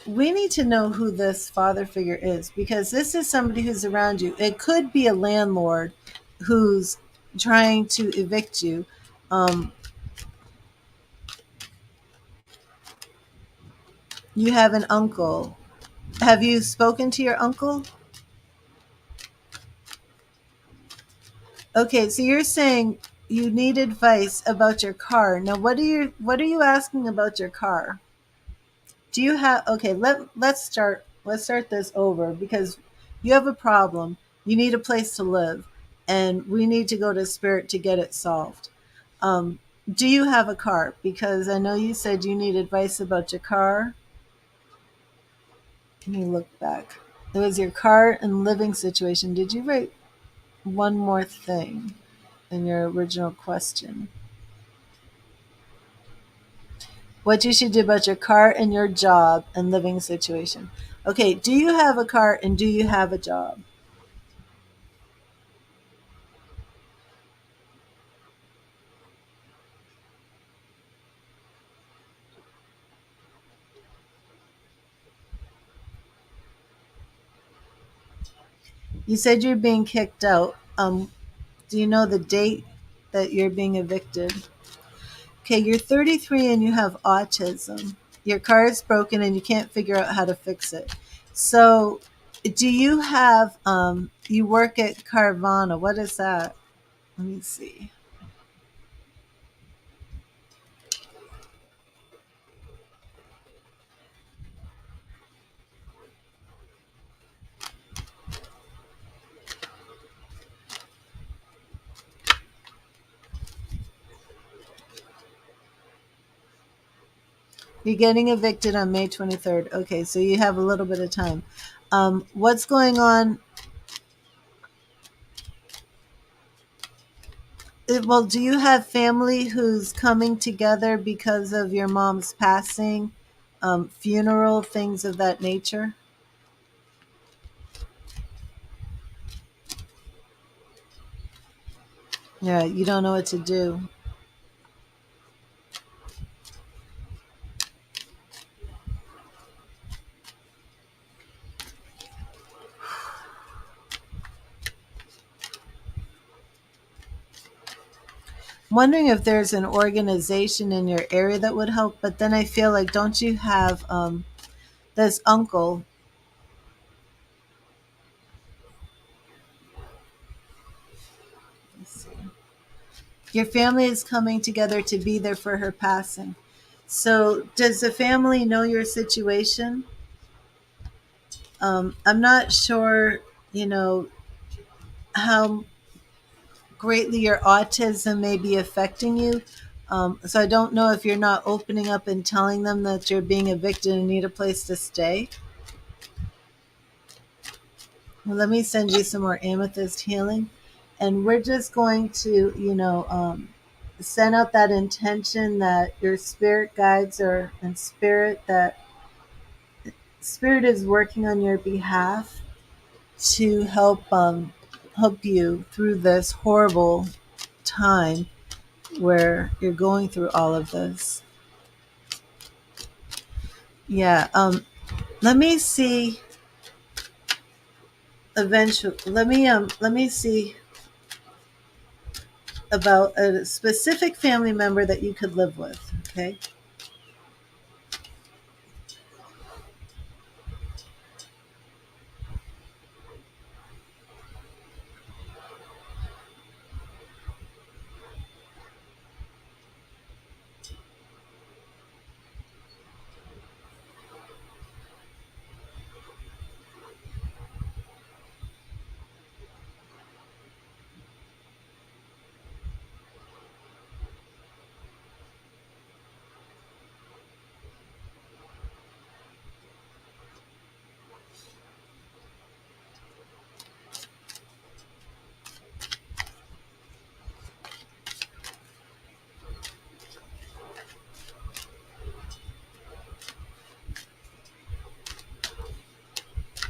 we need to know who this father figure is, because this is somebody who's around you. It could be a landlord who's trying to evict you. Um, you have an uncle. Have you spoken to your uncle? Okay, so you're saying you need advice about your car. Now, what are you asking about your car? Do you have okay, let's start this over, because you have a problem. You need a place to live, and we need to go to spirit to get it solved. Um, do you have a car? Because I know you said you need advice about your car. Let me look back. It was your car and living situation. Did you write one more thing in your original question? What you should do about your car and your job and living situation. Okay, do you have a car and do you have a job? You said you're being kicked out. Do you know the date that you're being evicted? Okay, you're 33 and you have autism. Your car is broken and you can't figure out how to fix it. So, do you have, you work at Carvana. What is that? Let me see. You're getting evicted on May 23rd. Okay, so you have a little bit of time. What's going on? Well, do you have family who's coming together because of your mom's passing, funeral, things of that nature? Yeah, you don't know what to do. Wondering if there's an organization in your area that would help, but then I feel like, don't you have this uncle? Let's see. Your family is coming together to be there for her passing. So, does the family know your situation? I'm not sure, you know, how greatly your autism may be affecting you. So I don't know if you're not opening up and telling them that you're being evicted and need a place to stay. Well, let me send you some more amethyst healing. And we're just going to, send out that intention that your spirit guides are, and spirit is working on your behalf to help you through this horrible time where you're going through all of this. Yeah. Let me see. Eventually, let me see about a specific family member that you could live with. Okay.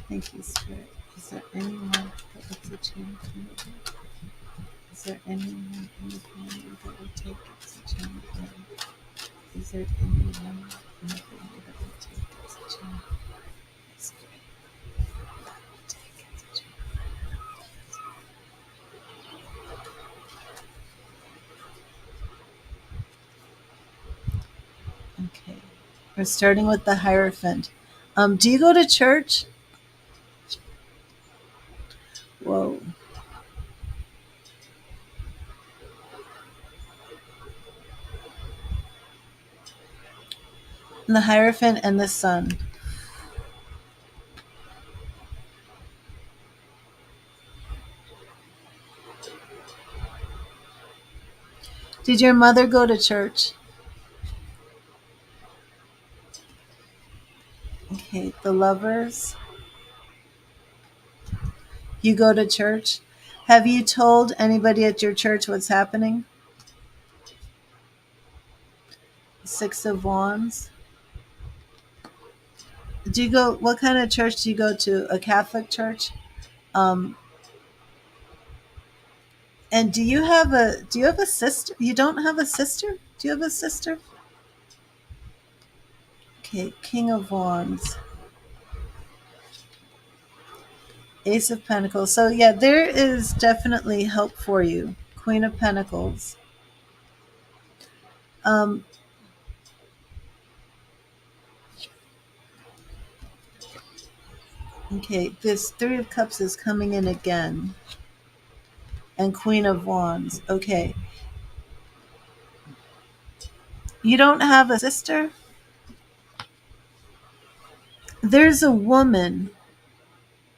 Thank you, Spirit. there anyone that looks a channel energy? Is there anyone in the family that will take it as a channel energy? Is there anyone in the family that will take it as a channel? Yes, take it as a channel. Okay. We're starting with the Hierophant. Do you go to church? Whoa. And the Hierophant and the Sun. Did your mother go to church? Okay, the Lovers. You go to church? Have you told anybody at your church what's happening? Six of Wands. Do you go? What kind of church do you go to? A Catholic church? Um, and do you have a sister? You don't have a sister? Do you have a sister? Okay, King of Wands, Ace of Pentacles. So yeah, there is definitely help for you. Queen of Pentacles. Um, okay, this Three of Cups is coming in again, and Queen of Wands. Okay, you don't have a sister? There's a woman.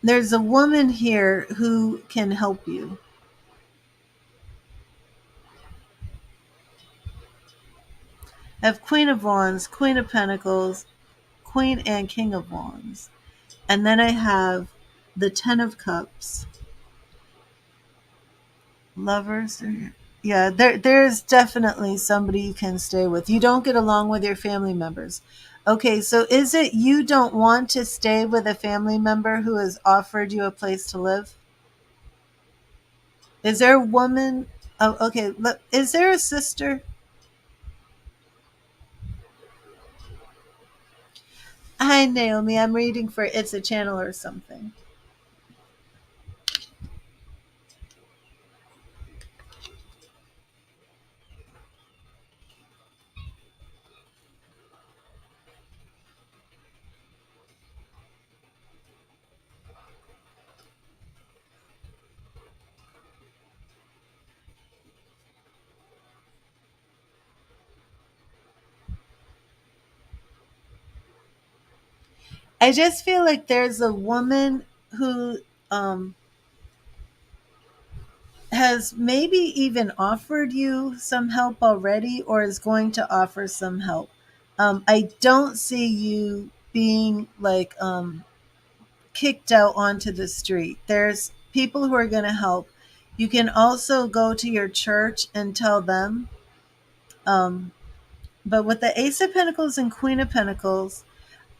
There's a woman here who can help you. I have Queen of Wands, Queen of Pentacles, Queen and King of Wands. And then I have the Ten of Cups. Lovers. Yeah, there's definitely somebody you can stay with. You don't get along with your family members. Okay, so is it you don't want to stay with a family member who has offered you a place to live? Is there a woman? Oh, okay. Is there a sister? Hi, Naomi. I'm reading for It's a Channel or something. I just feel like there's a woman who um, has maybe even offered you some help already or is going to offer some help. I don't see you being like kicked out onto the street. There's people who are going to help. You can also go to your church and tell them. Um, but with the Ace of Pentacles and Queen of Pentacles,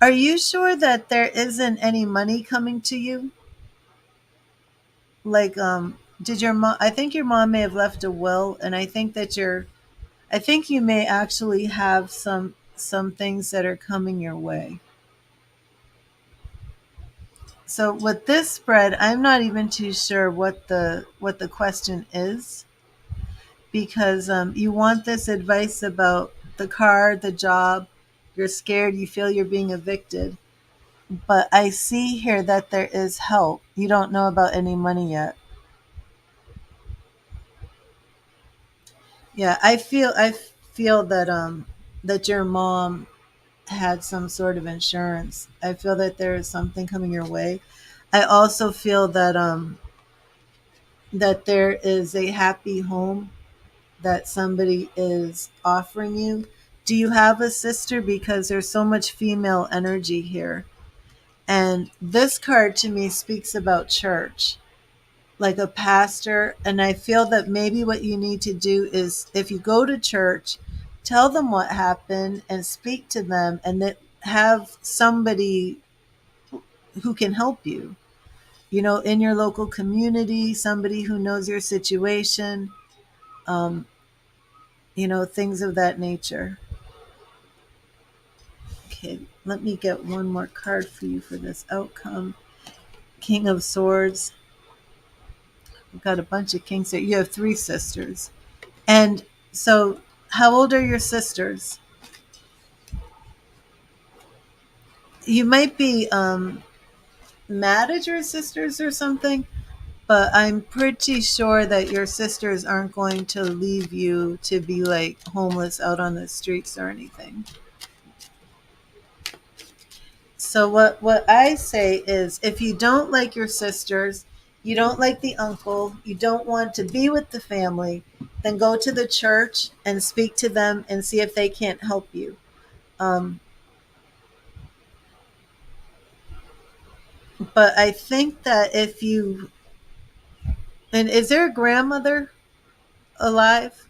are you sure that there isn't any money coming to you? Like, did your mom? I think your mom may have left a will, and I think that I think you may actually have some things that are coming your way. So with this spread, I'm not even too sure what the question is, because you want this advice about the car, the job. You're scared. You feel you're being evicted. But I see here that there is help. You don't know about any money yet. Yeah, I feel that that your mom had some sort of insurance. I feel that there is something coming your way. I also feel that there is a happy home that somebody is offering you. Do you have a sister? Because there's so much female energy here. And this card to me speaks about church, like a pastor. And I feel that maybe what you need to do is if you go to church, tell them what happened and speak to them and that have somebody who can help you. in your local community, somebody who knows your situation, um, things of that nature. Okay, let me get one more card for you for this outcome. King of Swords. We've got a bunch of kings here. You have three sisters. And so, how old are your sisters? You might be mad at your sisters or something, but I'm pretty sure that your sisters aren't going to leave you to be like homeless out on the streets or anything. So what I say is, if you don't like your sisters, you don't like the uncle, you don't want to be with the family, then go to the church and speak to them and see if they can't help you. Um, but I think that if you, and is there a grandmother alive?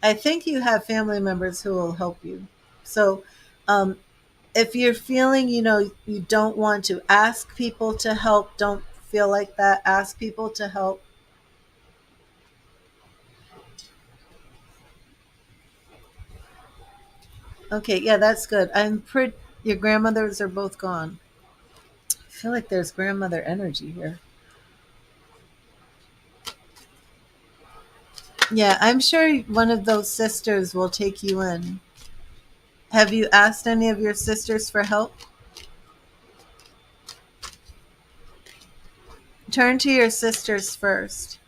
I think you have family members who will help you. So um, if you're feeling, you don't want to ask people to help, don't feel like that. Ask people to help. Okay, yeah, that's good. I'm pretty. Your grandmothers are both gone. I feel like there's grandmother energy here. Yeah, I'm sure one of those sisters will take you in. Have you asked any of your sisters for help? Turn to your sisters first.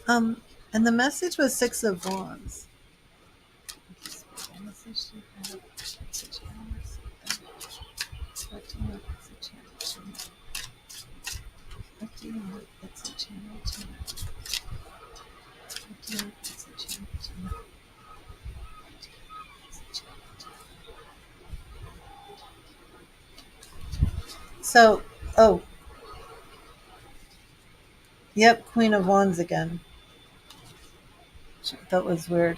Um, and the message was Six of Wands. So, oh, yep, Queen of Wands again. That was weird.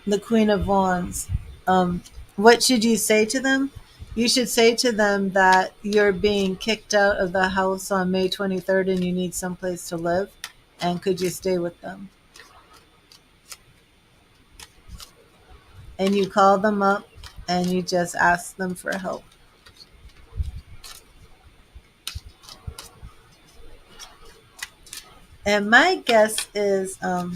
The Queen of Wands. Um, what should you say to them? You should say to them that you're being kicked out of the house on May 23rd and you need someplace to live. And could you stay with them? And you call them up and you just ask them for help. And my guess is, I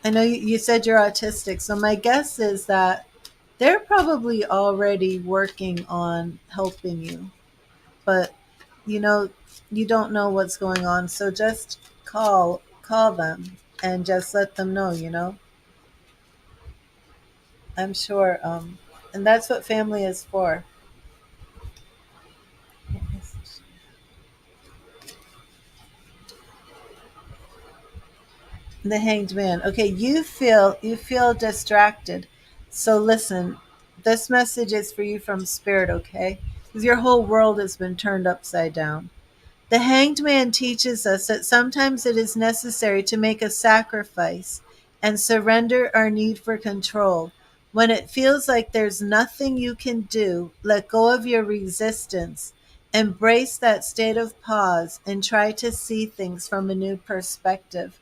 know you said you're autistic, so my guess is that they're probably already working on helping you. But you know, you don't know what's going on, so just call them and just let them know. I'm sure, and that's what family is for. The Hanged Man. Okay, you feel distracted. So listen, this message is for you from Spirit, okay? Because your whole world has been turned upside down. The Hanged Man teaches us that sometimes it is necessary to make a sacrifice and surrender our need for control. When it feels like there's nothing you can do, let go of your resistance. Embrace that state of pause and try to see things from a new perspective.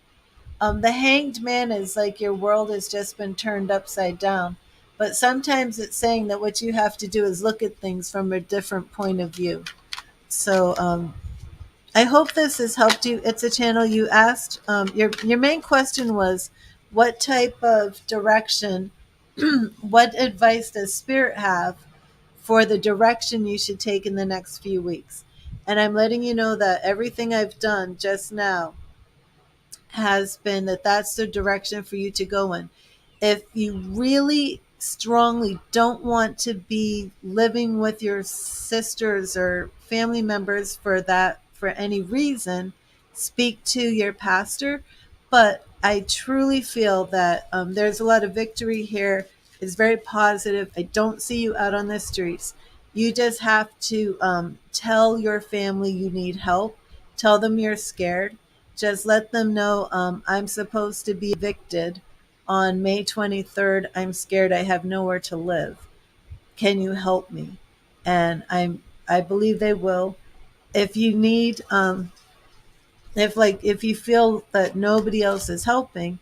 The Hanged Man is like your world has just been turned upside down. But sometimes it's saying that what you have to do is look at things from a different point of view. So, I hope this has helped you. It's a channel you asked. Your main question was, what type of direction, what advice does Spirit have for the direction you should take in the next few weeks? And I'm letting you know that everything I've done just now has been that that's the direction for you to go in. If you really strongly don't want to be living with your sisters or family members for any reason, speak to your pastor. But I truly feel that there's a lot of victory here. It's very positive. I don't see you out on the streets. You just have to tell your family you need help. Tell them you're scared. Just let them know I'm supposed to be evicted on May 23rd. I'm scared. I have nowhere to live. Can you help me? And I believe they will. If you need if you feel that nobody else is helping,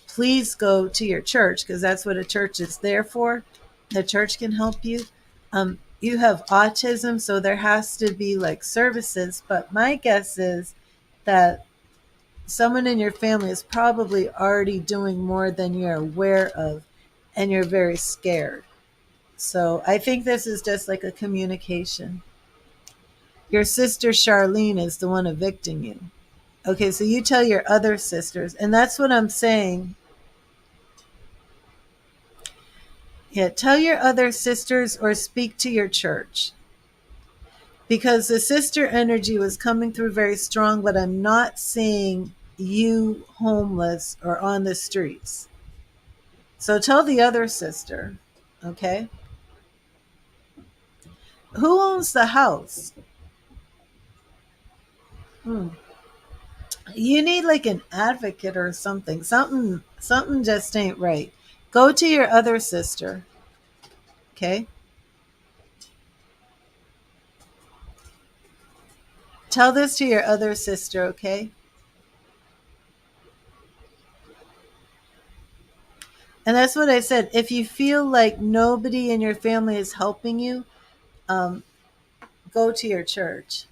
please go to your church, because that's what a church is there for. The church can help you. You have autism, so there has to be like services, but my guess is that someone in your family is probably already doing more than you're aware of, and you're very scared. So I think this is just like a communication. Your sister Charlene is the one evicting you. Okay, so you tell your other sisters, and that's what I'm saying. Yeah, tell your other sisters or speak to your church, because the sister energy was coming through very strong, but I'm not seeing you homeless or on the streets. So tell the other sister, okay? Who owns the house? Hmm. You need like an advocate or something. Something just ain't right. Go to your other sister, okay? Tell this to your other sister, okay? And that's what I said. If you feel like nobody in your family is helping you, um, go to your church.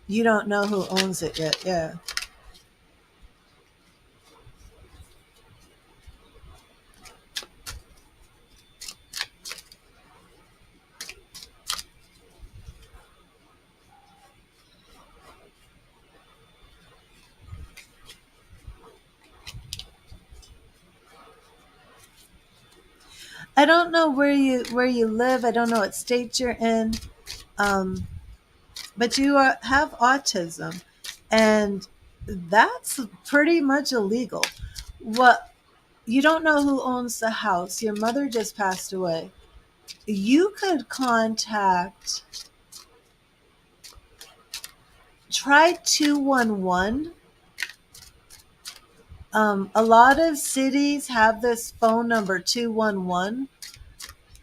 You don't know who owns it yet. Yeah. I don't know where you live. I don't know what state you're in, um, but have autism, and that's pretty much illegal. What You don't know who owns the house. Your mother just passed away. You could contact. Try 211. A lot of cities have this phone number 211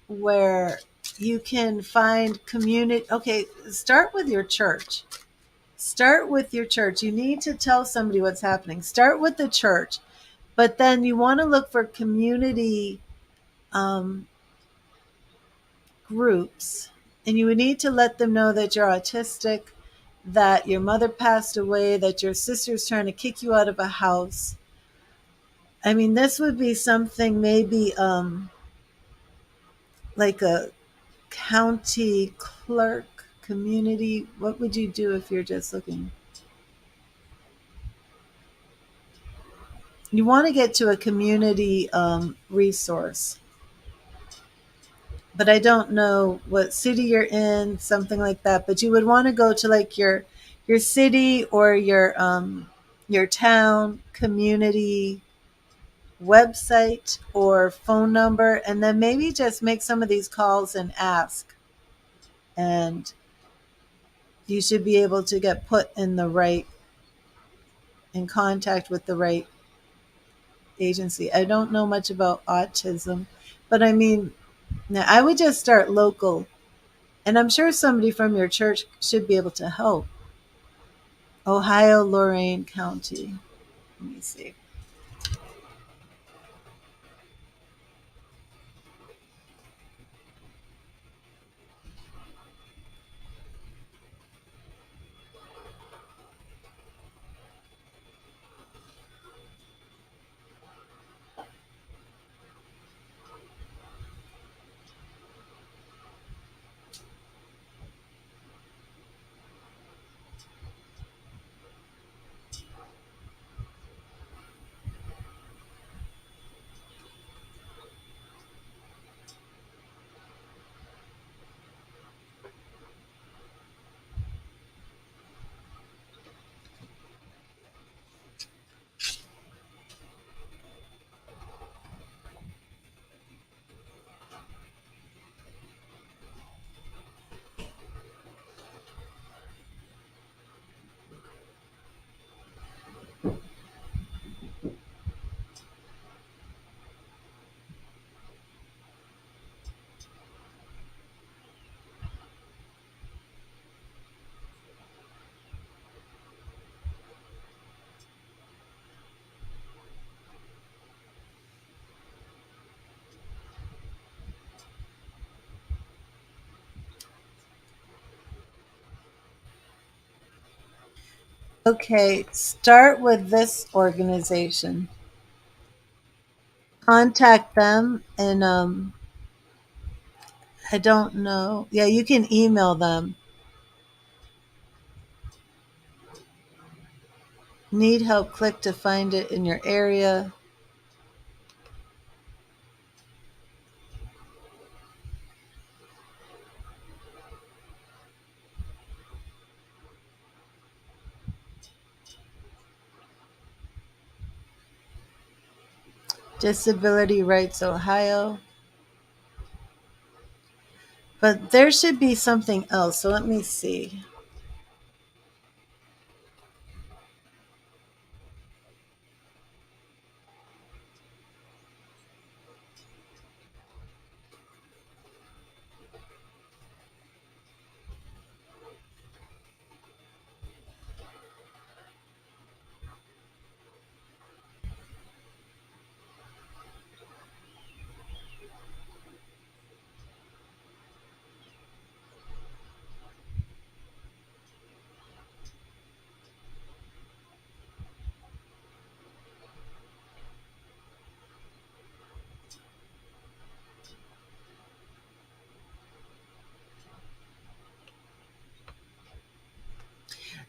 where you can find community. Okay, start with your church. Start with your church. You need to tell somebody what's happening. Start with the church, but then you want to look for community um, groups, and you would need to let them know that you're autistic, that your mother passed away, that your sister's trying to kick you out of a house. I mean, this would be something maybe like a county clerk, community. What would you do if you're just looking? You want to get to a community resource, but I don't know what city you're in, something like that. But you would want to go to like your city or your town community website or phone number, and then maybe just make some of these calls and ask, and you should be able to get put in contact with the right agency. I don't know much about autism, but I mean, now I would just start local, and I'm sure somebody from your church should be able to help. Ohio, Lorain County. Let me see. Okay, start with this organization. Contact them and I don't know. Yeah, you can email them. Need help, click to find it in your area. Disability Rights Ohio. But there should be something else. So let me see.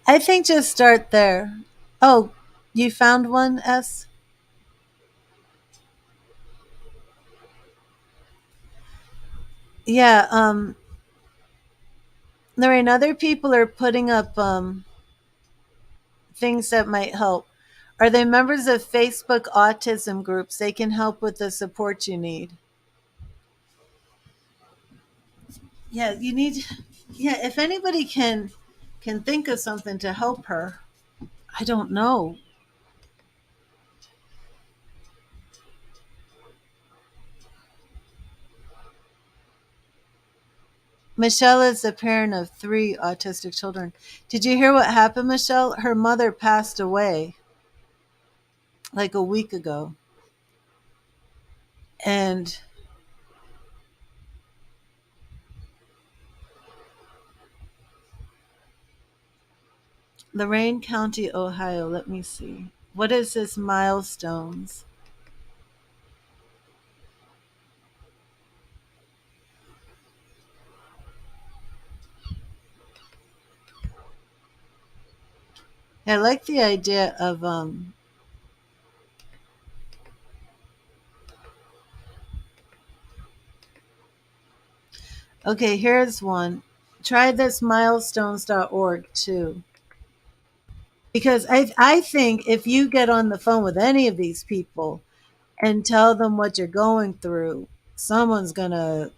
I think just start there. Oh, you found one, S? Yeah, Lorraine, other people are putting up things that might help. Are they members of Facebook autism groups? They can help with the support you need. Yeah, you need. Yeah, if anybody can think of something to help her, I don't know. Michelle is the parent of 3 autistic children. Did you hear what happened, Michelle? Her mother passed away like a week ago. And Lorain County, Ohio, let me see. What is this milestones? I like the idea of okay, here's one. Try this milestones.org too. Because I think if you get on the phone with any of these people and tell them what you're going through, someone's going to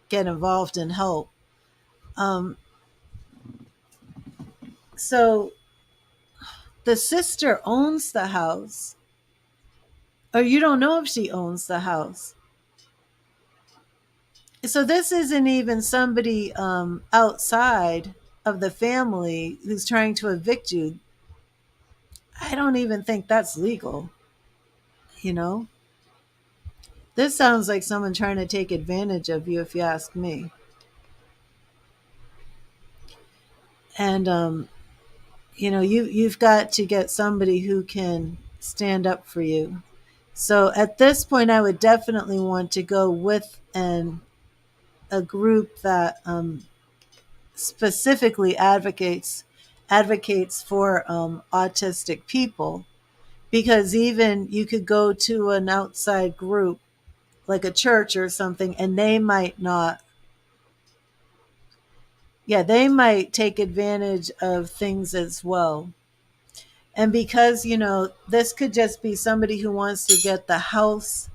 get involved and help. Um, so the sister owns the house, or you don't know if she owns the house. So this isn't even somebody outside of the family who's trying to evict you. I don't even think that's legal, you know? This sounds like someone trying to take advantage of you, if you ask me. And you've got to get somebody who can stand up for you. So at this point, I would definitely want to go with a group that specifically advocates for autistic people, because even you could go to an outside group like a church or something, and they might not. Yeah, they might take advantage of things as well. And because, this could just be somebody who wants to get the house.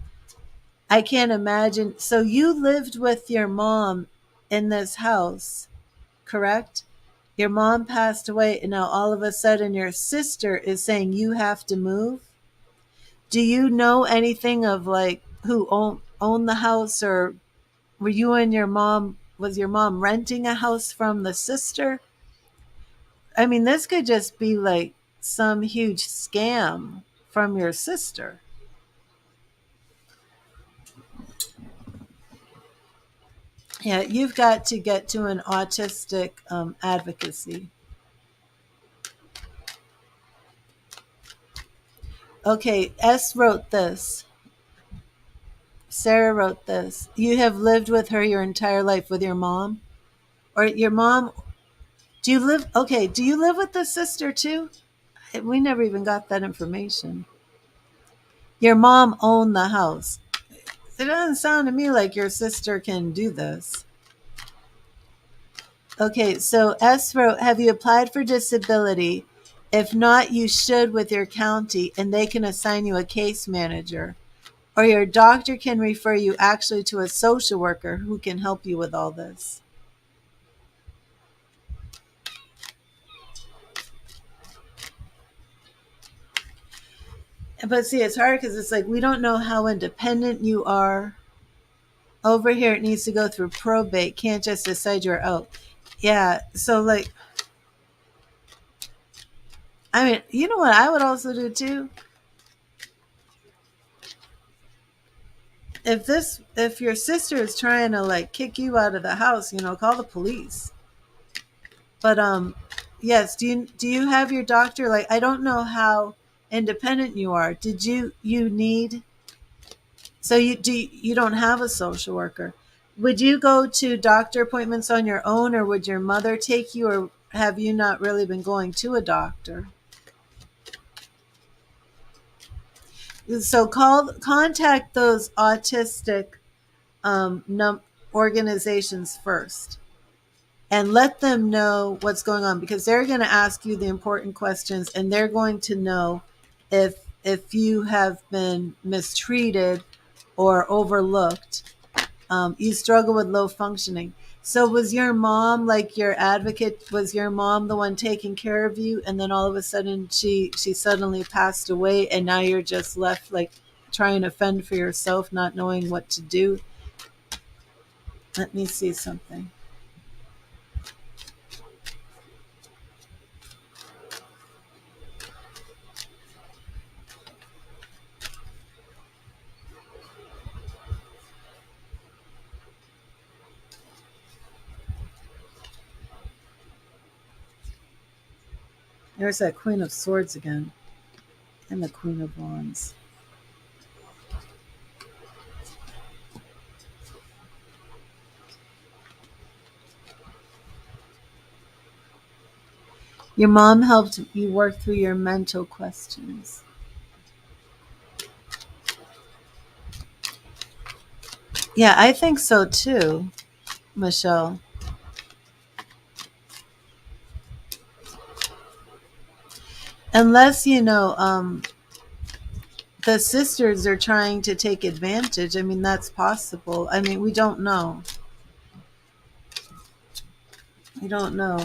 I can't imagine. So you lived with your mom in this house, correct? Your mom passed away, and now all of a sudden your sister is saying you have to move. Do you know anything of like who owned the house, or were you and your mom, was your mom renting a house from the sister? I mean, this could just be like some huge scam from your sister. Yeah, you've got to get to an autistic advocacy. Okay, S wrote this. Sarah wrote this. You have lived with her your entire life, with your mom? Or your mom? Do you live? Okay, do you live with the sister too? We never even got that information. Your mom owned the house. It doesn't sound to me like your sister can do this. Okay, so S wrote, have you applied for disability? If not, you should with your county, and they can assign you a case manager. Or your doctor can refer you actually to a social worker who can help you with all this. But see, it's hard because it's like we don't know how independent you are. Over here, it needs to go through probate. Can't just decide you're out. Yeah, so like, I mean, you know what I would also do too? If your sister is trying to like kick you out of the house, call the police. But yes, do you have your doctor? Like, I don't know how independent you are. Did you need, so you don't have a social worker? Would you go to doctor appointments on your own, or would your mother take you, or have you not really been going to a doctor? So contact those autistic organizations first and let them know what's going on, because they're going to ask you the important questions, and they're going to know if you have been mistreated or overlooked. You struggle with low functioning. So was your mom like your advocate? Was your mom the one taking care of you, and then all of a sudden she suddenly passed away, and now you're just left like trying to fend for yourself, not knowing what to do? Let me see something. There's that Queen of Swords again, and the Queen of Wands. Your mom helped you work through your mental questions. Yeah, I think so too, Michelle. Unless, the sisters are trying to take advantage. I mean, that's possible. I mean, we don't know. We don't know.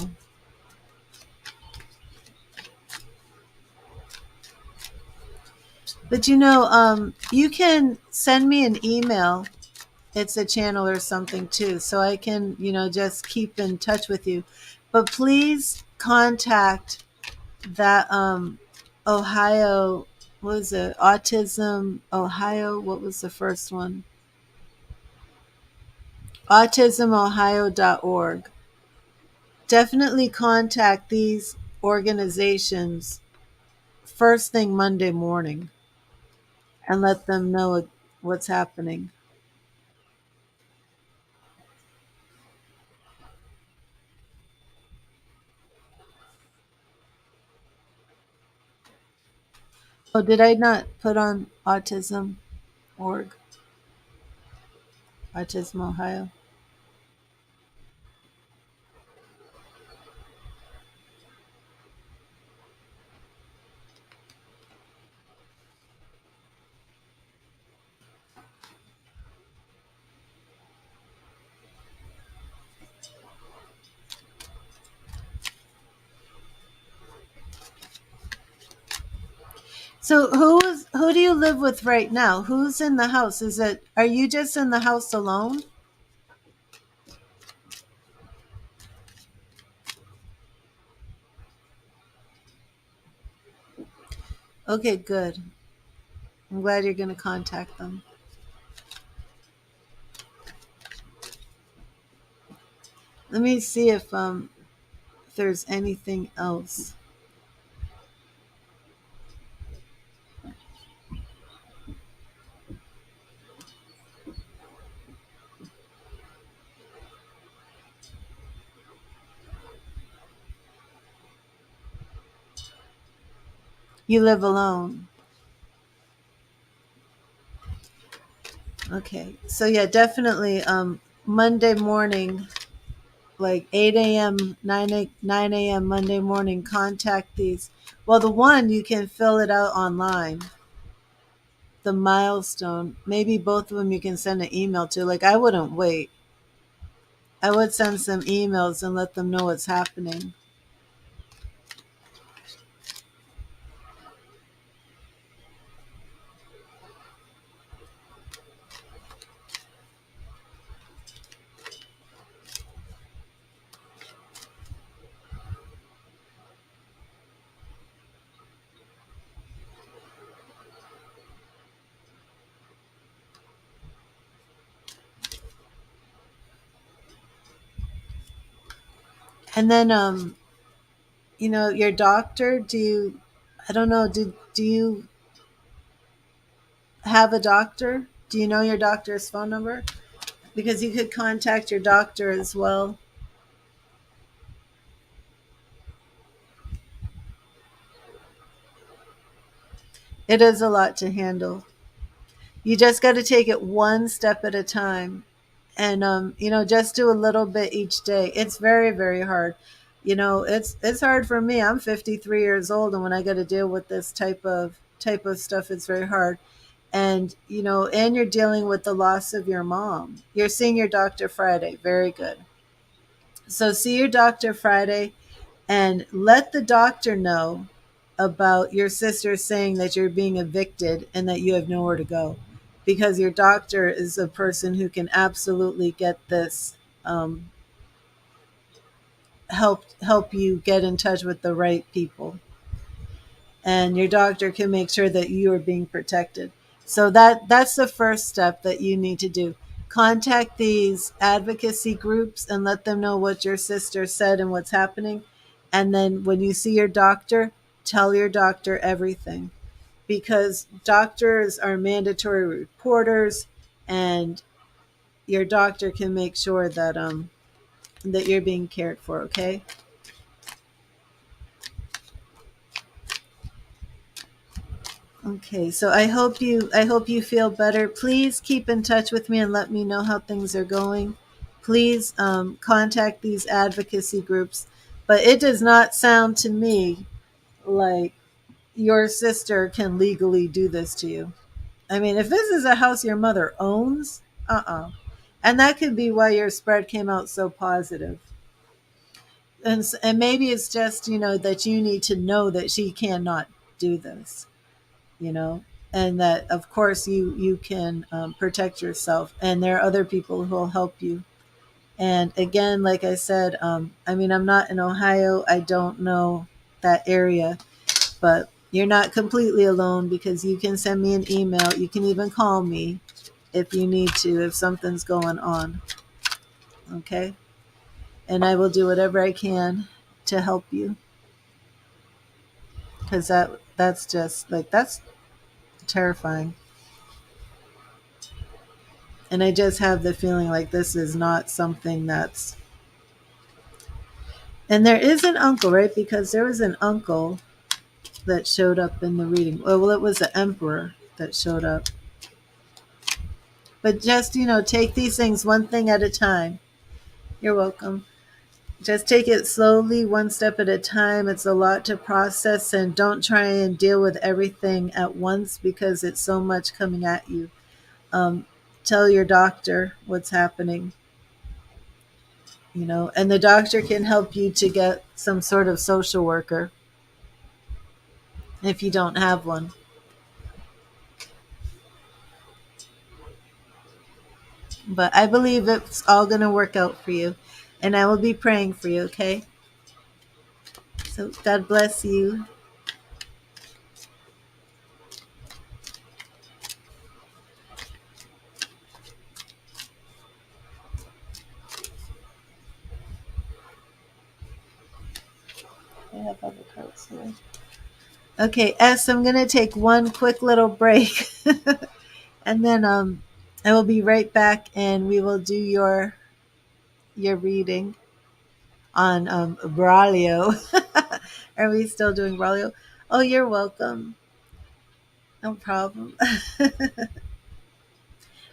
But you can send me an email. It's a channel or something too, so I can, just keep in touch with you. But please contact that Ohio, what was it? Autism Ohio. What was the first one? AutismOhio.org. Definitely contact these organizations first thing Monday morning and let them know what's happening. Oh, did I not put on autism.org? Autism Ohio. So who do you live with right now? Who's in the house? Are you just in the house alone? Okay, good. I'm glad you're going to contact them. Let me see if there's anything else. You live alone. Okay. So yeah, definitely Monday morning, like 8 a.m., 9 a.m. Monday morning, contact these. Well, the one you can fill it out online. The milestone, maybe both of them you can send an email to. Like, I wouldn't wait. I would send some emails and let them know what's happening. And then your doctor, I don't know, do you have a doctor? Do you know your doctor's phone number? Because you could contact your doctor as well. It is a lot to handle. You just got to take it one step at a time, and just do a little bit each day. It's very, very hard. It's hard for me. I'm 53 years old, and when I got to deal with this type of stuff, it's very hard. And you're dealing with the loss of your mom. You're seeing your doctor Friday. Very good. So see your doctor Friday, and let the doctor know about your sister saying that you're being evicted and that you have nowhere to go, because your doctor is a person who can absolutely get this, help you get in touch with the right people, and your doctor can make sure that you are being protected. So that's the first step that you need to do. Contact these advocacy groups and let them know what your sister said and what's happening. And then when you see your doctor, tell your doctor everything, because doctors are mandatory reporters, and your doctor can make sure that you're being cared for, okay? Okay, so I hope you feel better. Please keep in touch with me and let me know how things are going. Please contact these advocacy groups. But it does not sound to me like your sister can legally do this to you. I mean, if this is a house your mother owns, and that could be why your spread came out so positive. And maybe it's just that you need to know that she cannot do this, you know and that of course you can protect yourself, and there are other people who will help you. And again, like I said, I mean, I'm not in Ohio. I don't know that area, but you're not completely alone, because you can send me an email. You can even call me if you need to, if something's going on. Okay, and I will do whatever I can to help you, because that's just like, that's terrifying. And I just have the feeling like this is not something that's. And there is an uncle, right? Because there was an uncle that showed up in the reading. Well, it was the emperor that showed up. But just, take these things one thing at a time. You're welcome. Just take it slowly, one step at a time. It's a lot to process, and don't try and deal with everything at once, because it's so much coming at you. Um, Tell your doctor what's happening, and the doctor can help you to get some sort of social worker if you don't have one. But I believe it's all going to work out for you, and I will be praying for you, okay? So God bless you. I have other cards here. Okay, S, I'm going to take one quick little break, and then I will be right back, and we will do your reading on Braulio. Are we still doing Braulio? Oh, you're welcome. No problem.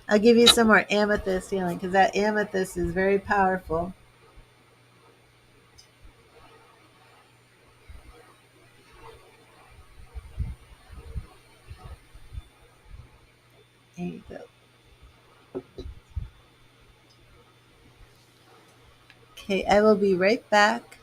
I'll give you some more amethyst healing because that amethyst is very powerful. There you go. Okay, I will be right back.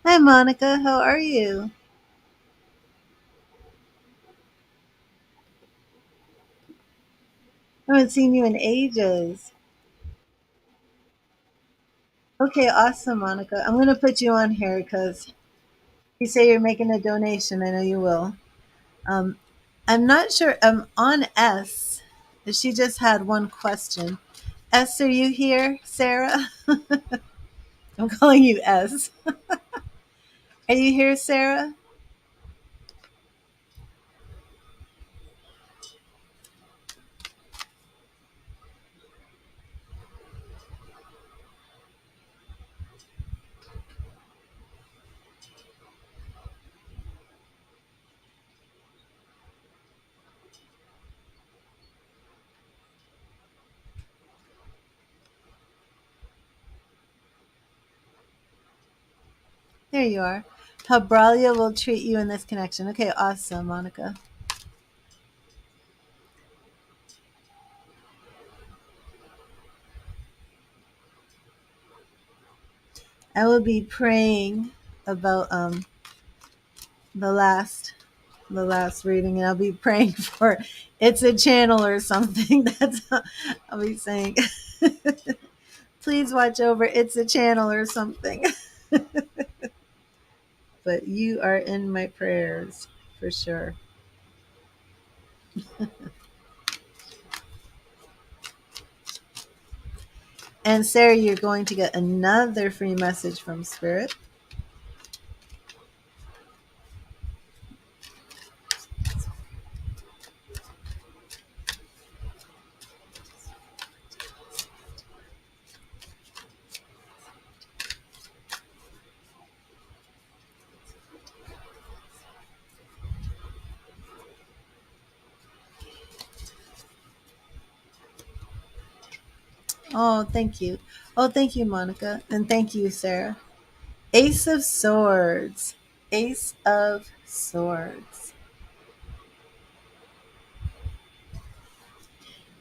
Hi, Monica. How are you? I haven't seen you in ages. Okay, awesome, Monica. I'm going to put you on here because you say you're making a donation. I know you will. Um, I'm not sure. I'm on S. She just had one question. S, are you here, Sarah? I'm calling you S. Are you here, Sarah? Here you are. How Bralia will treat you in this connection. Okay, awesome, Monica. I will be praying about the last the last reading, and I'll be praying for it's a channel or something. That's how I'll be saying. Please watch over it's a channel or something. But you are in my prayers for sure. And Sarah, you're going to get another free message from Spirit. Oh, thank you. Oh, thank you, Monica. And thank you, Sarah. Ace of Swords. Ace of Swords.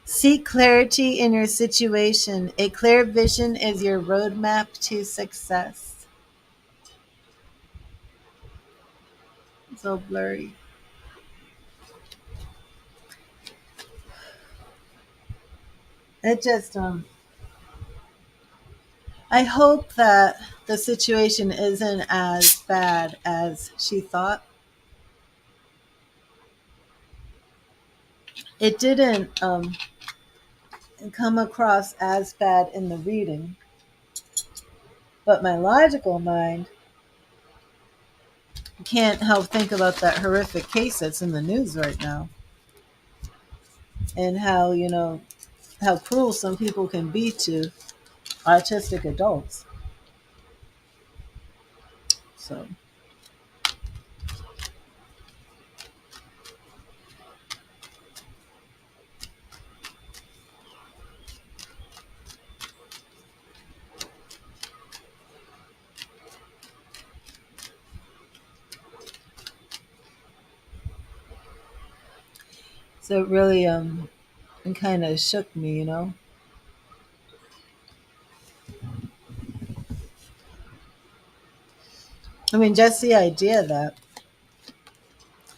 Seek clarity in your situation. A clear vision is your roadmap to success. So blurry. It just I hope that the situation isn't as bad as she thought. It didn't come across as bad in the reading, but my logical mind can't help think about that horrific case that's in the news right now, and how how cruel some people can be to autistic adults. So it really it kind of shook me. I mean, just the idea that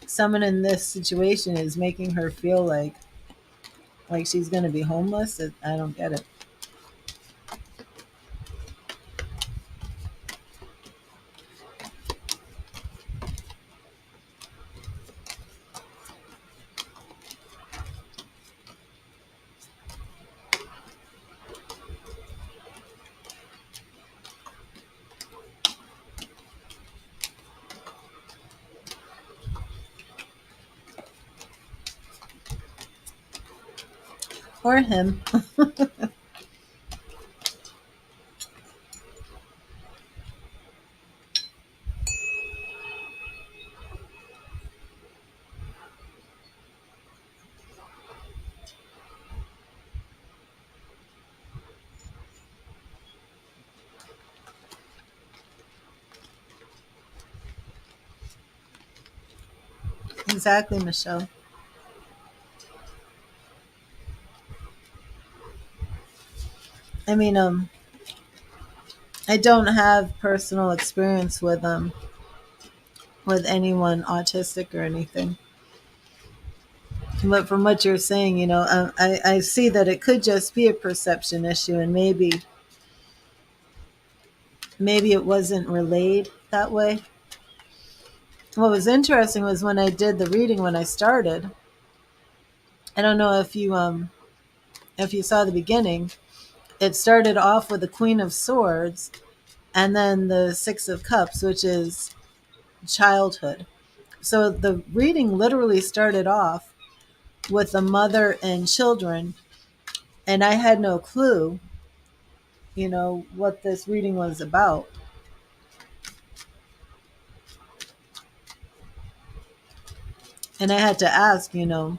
someone in this situation is making her feel like she's going to be homeless. I don't get it. Or him. Exactly, Michelle. I mean, I don't have personal experience with anyone autistic or anything. But from what you're saying, I see that it could just be a perception issue, and maybe it wasn't relayed that way. What was interesting was when I did the reading when I started. I don't know if you saw the beginning. It started off with the Queen of Swords, and then the Six of Cups, which is childhood. So the reading literally started off with the mother and children, and I had no clue, what this reading was about. And I had to ask, to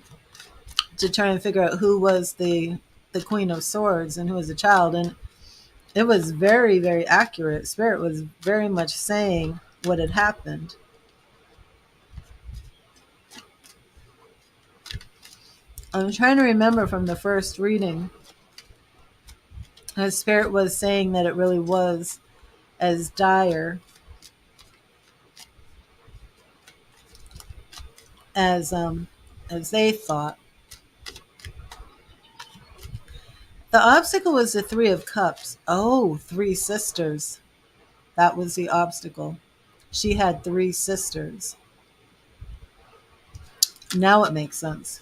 try and figure out who was the Queen of Swords and who was the child. And it was very, very accurate. Spirit was very much saying what had happened. I'm trying to remember from the first reading. His spirit was saying that it really was as dire as they thought. The obstacle was the Three of Cups. Oh, three sisters. That was the obstacle. She had three sisters. Now it makes sense.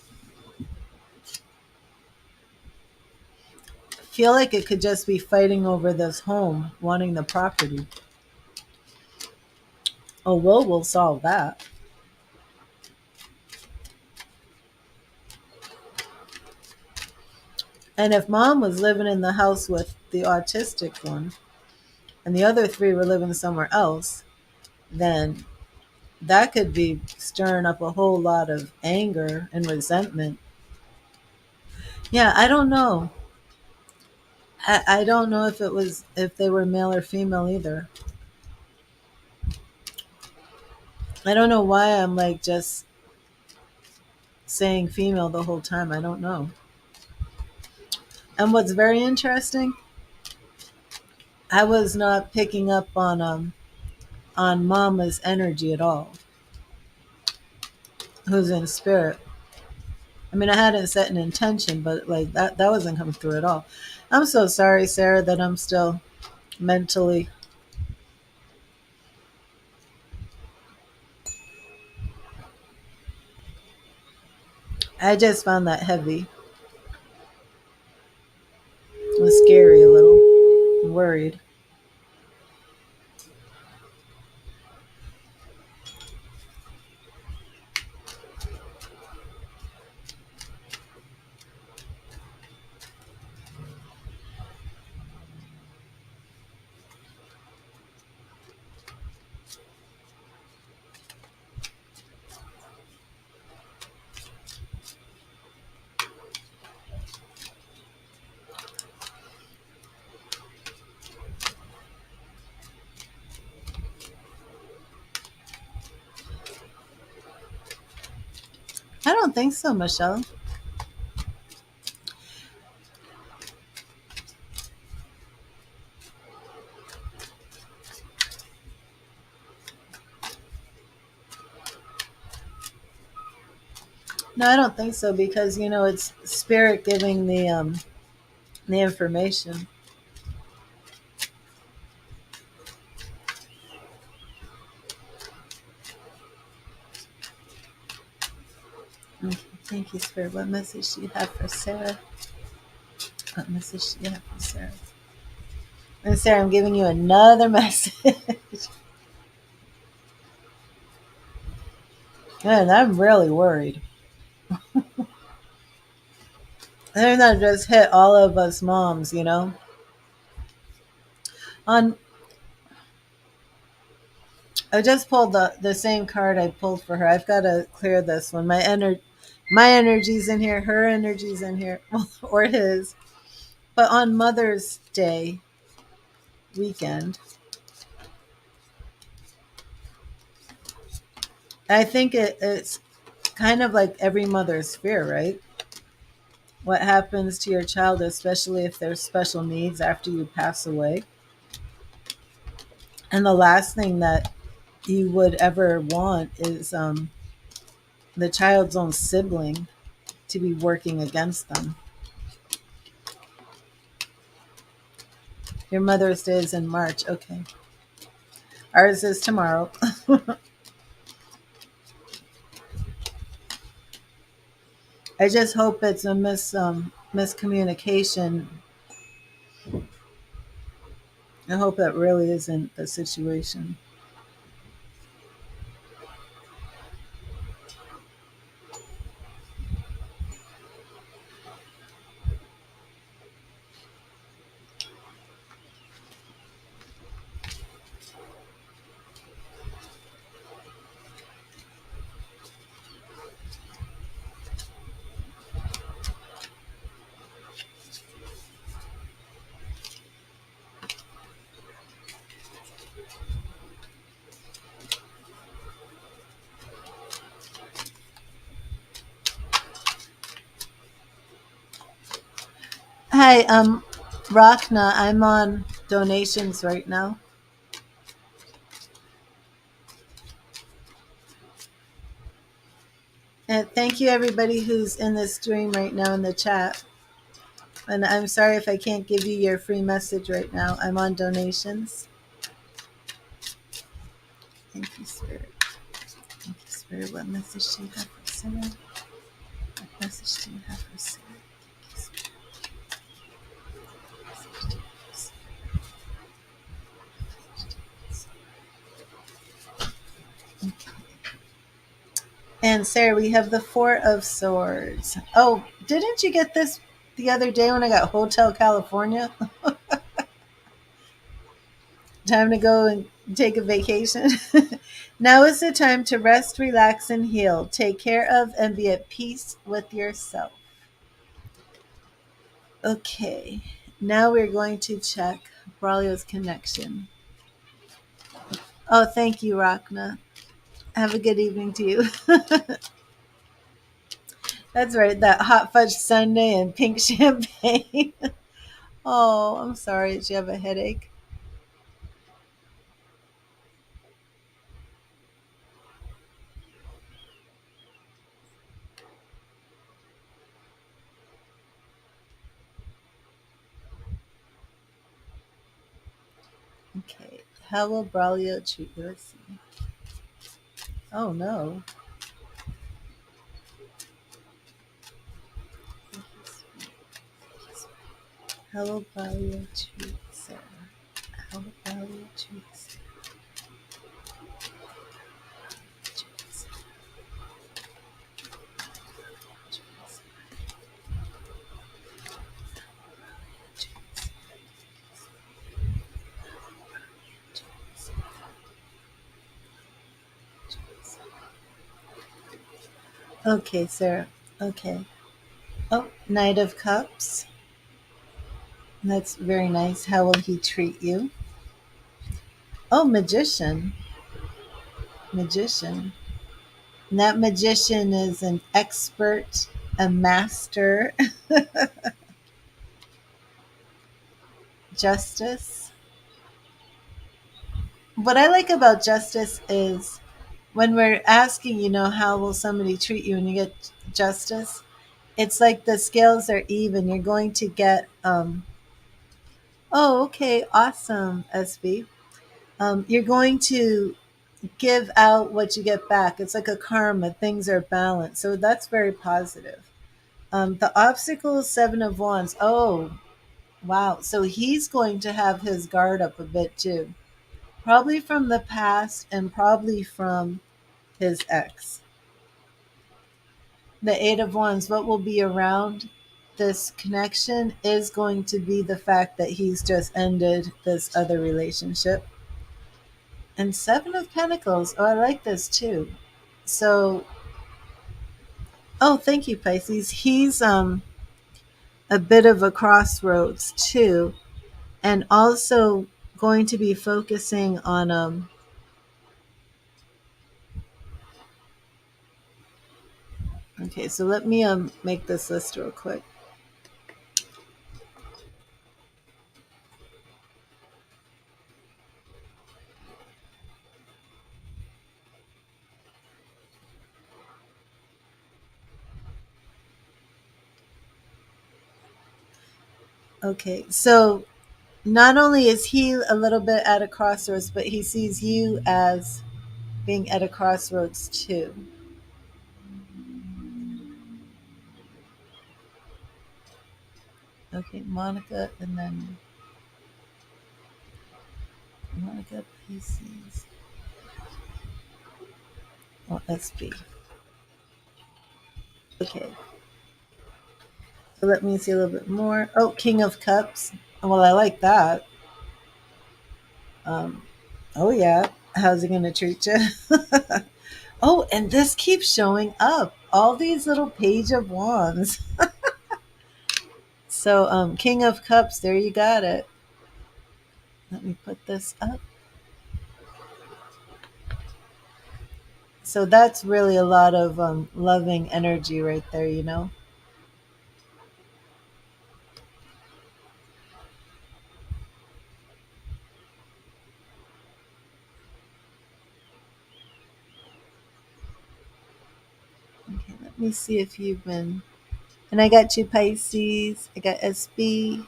I feel like it could just be fighting over this home, wanting the property. Oh, we'll solve that. And if mom was living in the house with the autistic one and the other three were living somewhere else, then that could be stirring up a whole lot of anger and resentment. Yeah, I don't know. I don't know if they were male or female either. I don't know why I'm like just saying female the whole time. I don't know. And what's very interesting, I was not picking up on mama's energy at all, who's in spirit. I mean, I hadn't set an intention, but like that wasn't coming through at all. I'm so sorry, Sarah, that I'm still mentally. I just found that heavy. It was scary a little. I'm worried. I don't think so, Michelle. No, I don't think so because it's spirit giving the information. Okay, thank you, Spirit. What message do you have for Sarah? What message do you have for Sarah? And Sarah, I'm giving you another message. Man, I'm really worried. They're not just hit all of us moms. On I just pulled the same card I pulled for her. I've got to clear this one. My energy's in here, her energy's in here, or his. But on Mother's Day weekend, I think it's kind of like every mother's fear, right? What happens to your child, especially if there's special needs after you pass away. And the last thing that you would ever want is the child's own sibling to be working against them. Your Mother's Day is in March. Okay. Ours is tomorrow. I just hope it's a miscommunication. I hope that really isn't the situation. Hi, Rachna. I'm on donations right now. And thank you, everybody who's in this stream right now in the chat. And I'm sorry if I can't give you your free message right now. I'm on donations. Thank you, Spirit. Thank you, Spirit. What message do you have for Sarah? What message do you have for Sarah? Thank you, Spirit. What message do you have for Sarah? What message do you have for Sarah? Okay. And Sarah, we have the Four of Swords. Oh, didn't you get this the other day when I got Hotel California? Time to go and take a vacation. Now is the time to rest, relax, and heal. Take care of and be at peace with yourself. Okay, now we're going to check Braulio's connection. Oh, thank you, Rachna. Have a good evening to you. That's right, that hot fudge sundae and pink champagne. Oh, I'm sorry. Did you have a headache? Okay, how will Braulio treat you? Let's see. Oh, no. How will Braulio treat Sarah? How will Braulio treat Sarah? Okay, Sarah. Okay. Oh, Knight of Cups. That's very nice. How will he treat you? Oh, Magician. Magician. And that magician is an expert, a master. Justice. What I like about justice is when we're asking, how will somebody treat you and you get justice, it's like the scales are even. You're going to get, oh, okay, awesome, SB. You're going to give out what you get back. It's like a karma. Things are balanced. So that's very positive. The obstacle, Seven of Wands. Oh, wow. So he's going to have his guard up a bit too. Probably from the past and probably from his ex. The Eight of Wands, what will be around this connection is going to be the fact that he's just ended this other relationship. And Seven of Pentacles. Oh, I like this too. So, oh, thank you, Pisces. He's a bit of a crossroads too, and also going to be focusing on okay, so let me make this list real quick. Okay, so not only is he a little bit at a crossroads, but he sees you as being at a crossroads too. Okay, Monica, and then Monica, Pisces. Well, SB. Okay, so let me see a little bit more. Oh, King of Cups. Well, I like that. Um, oh yeah, how's he gonna treat you? Oh, and this keeps showing up. All these little Page of Wands. So, King of Cups. There you got it. Let me put this up. So that's really a lot of loving energy right there. me see if you've been. And I got you Pisces. I got SB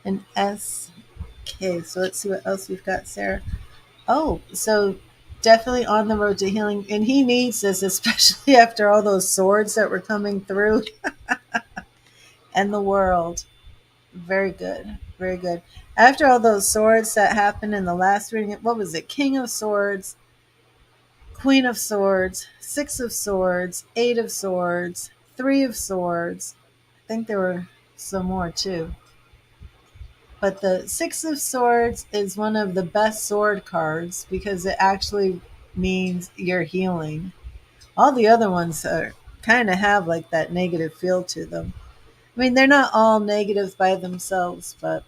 and S. Okay, so let's see what else we've got, Sarah. Oh, so definitely on the road to healing. And he needs this, especially after all those swords that were coming through and the world. Very good. Very good. After all those swords that happened in the last reading, what was it? King of Swords, Queen of Swords, Six of Swords, Eight of Swords, Three of Swords. I think there were some more too. But the Six of Swords is one of the best sword cards because it actually means you're healing. All the other ones are kind of have like that negative feel to them. I mean, they're not all negative by themselves, but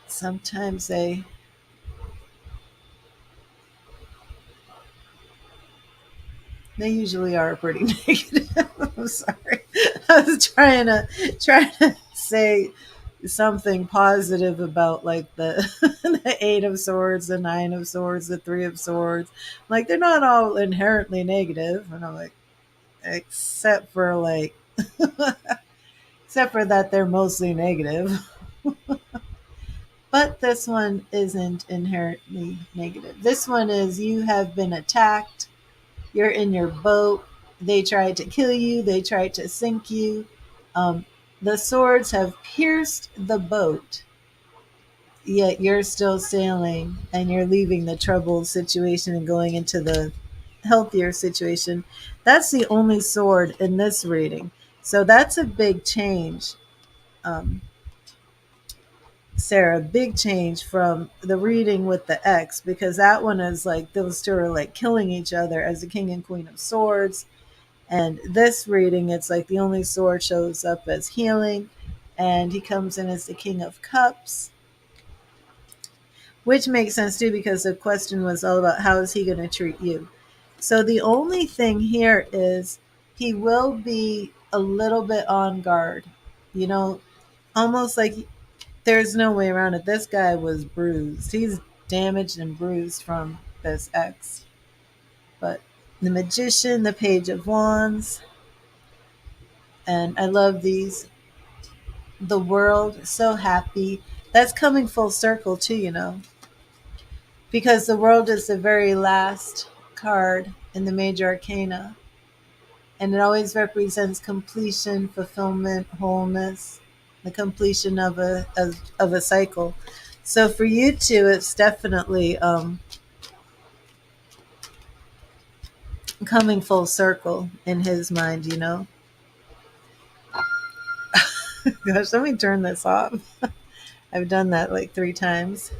sometimes they usually are pretty negative. I'm sorry. I was trying to say something positive about like the the Eight of Swords, the Nine of Swords, the Three of Swords. Like they're not all inherently negative, and I'm like, except for like, except for that they're mostly negative. But this one isn't inherently negative. This one is you have been attacked. You're in your boat. They tried to kill you. They tried to sink you. Um, the swords have pierced the boat, yet you're still sailing and you're leaving the troubled situation and going into the healthier situation. That's the only sword in this reading. So that's a big change, um, Sarah. Big change from the reading with the X, because that one is like those two are like killing each other as the King and Queen of Swords. And this reading, it's like the only sword shows up as healing, and he comes in as the King of Cups, which makes sense too because the question was all about how is he going to treat you. So the only thing here is he will be a little bit on guard, you know, almost like there's no way around it. This guy was bruised. He's damaged and bruised from this X. But the Magician, the Page of Wands, and I love these. The World, so happy. That's coming full circle too, you know, because the World is the very last card in the major arcana, and it always represents completion, fulfillment, wholeness, the completion of a cycle. So for you two, it's definitely coming full circle in his mind, you know. Gosh, let me turn this off. I've done that like 3 times.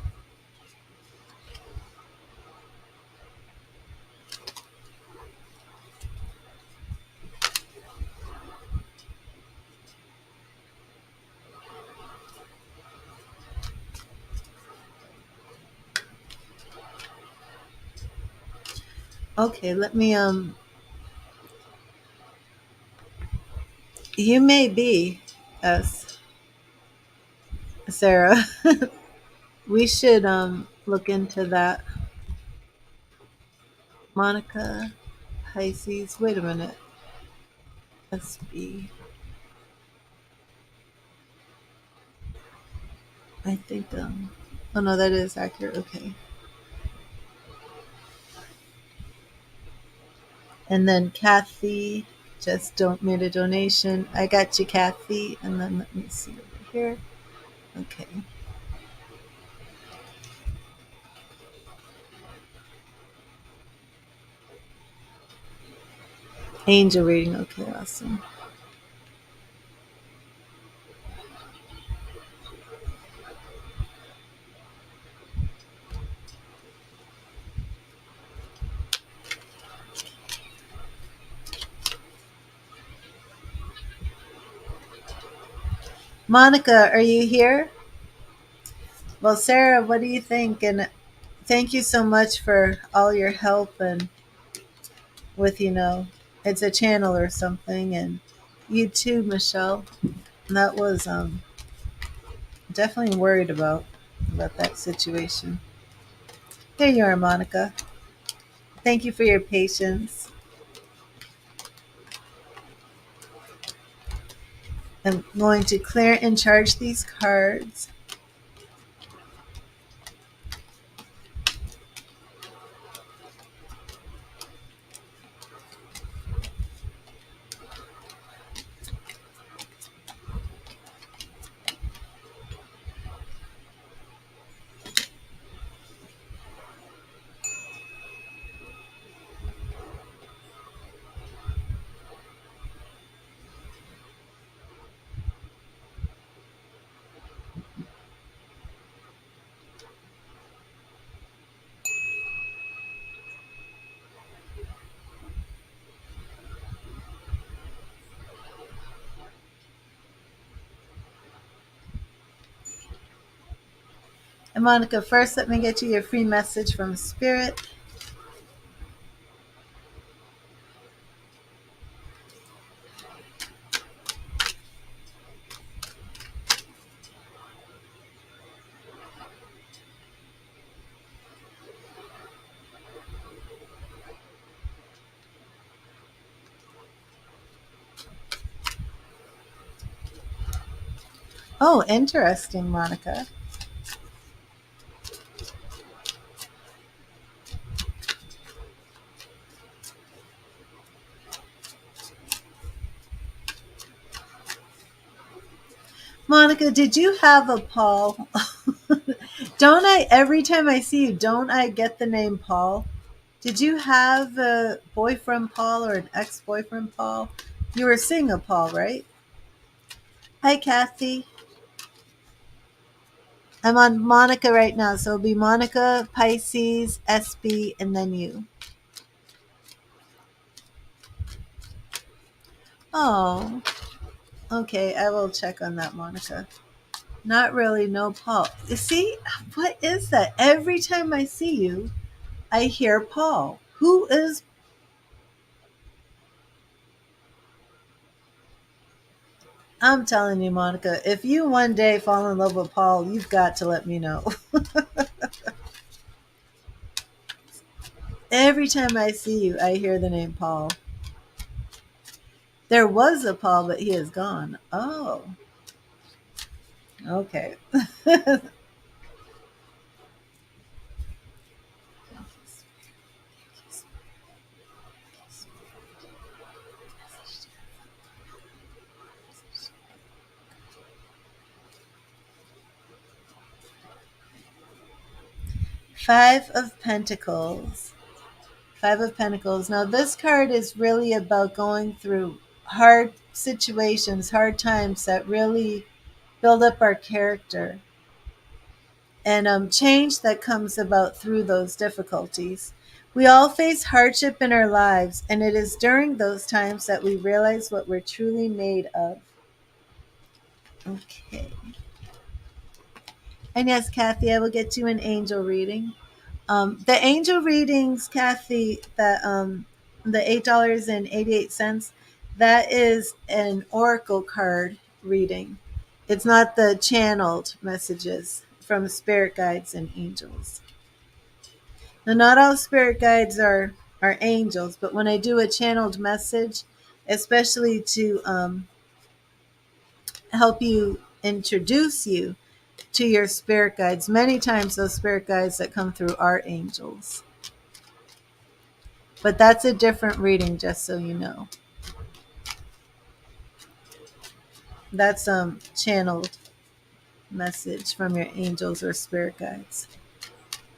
Okay, let me you may be us, Sarah. We should look into that. Monica, Pisces. Wait a minute. SB. I think oh no, that is accurate. Okay. And then Kathy just don't made a donation. I got you, Kathy. And then let me see over here. Okay. Angel reading. Okay, awesome. Monica, are you here? Well, Sarah, what do you think? And thank you so much for all your help and with, you know, it's a channel or something. And you too, Michelle. That was definitely worried about that situation. Here you are, Monica. Thank you for your patience. I'm going to clear and charge these cards. And Monica, first let me get you your free message from Spirit. Oh, interesting, Monica. Monica, did you have a Paul? Don't I, every time I see you, don't I get the name Paul? Did you have a boyfriend Paul or an ex-boyfriend Paul? You were seeing a Paul, right? Hi, Kathy. I'm on Monica right now, so it'll be Monica, Pisces, SB, and then you. Oh, okay. I will check on that, Monica. Not really, no Paul. You see, what is that? Every time I see you, I hear Paul. Who is? I'm telling you, Monica, if you one day fall in love with Paul, you've got to let me know. Every time I see you, I hear the name Paul. There was a Paul, but he is gone. Oh, okay. 5 of Pentacles. 5 of Pentacles. Now, this card is really about going through hard situations, hard times that really build up our character, and change that comes about through those difficulties. We all face hardship in our lives, and it is during those times that we realize what we're truly made of. Okay. And yes, Kathy, I will get you an angel reading. The angel readings, Kathy, the $8.88, that is an oracle card reading. It's not the channeled messages from spirit guides and angels. Now, not all spirit guides are angels, but when I do a channeled message, especially to help you introduce you to your spirit guides, many times those spirit guides that come through are angels. But that's a different reading, just so you know. That's channeled message from your angels or spirit guides.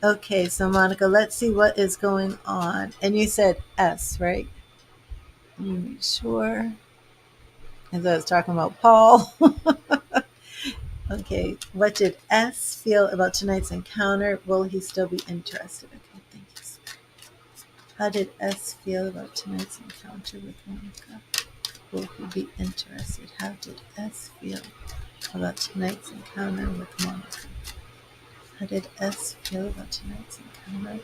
Okay, so Monica, let's see what is going on. And you said S, right? Sure. As I was talking about Paul. Okay, what did S feel about tonight's encounter? Will he still be interested? Okay, thank you. How did S feel about tonight's encounter with Monica? Will he be interested? How did S feel about tonight's encounter with Monica? How did S feel about tonight's encounter with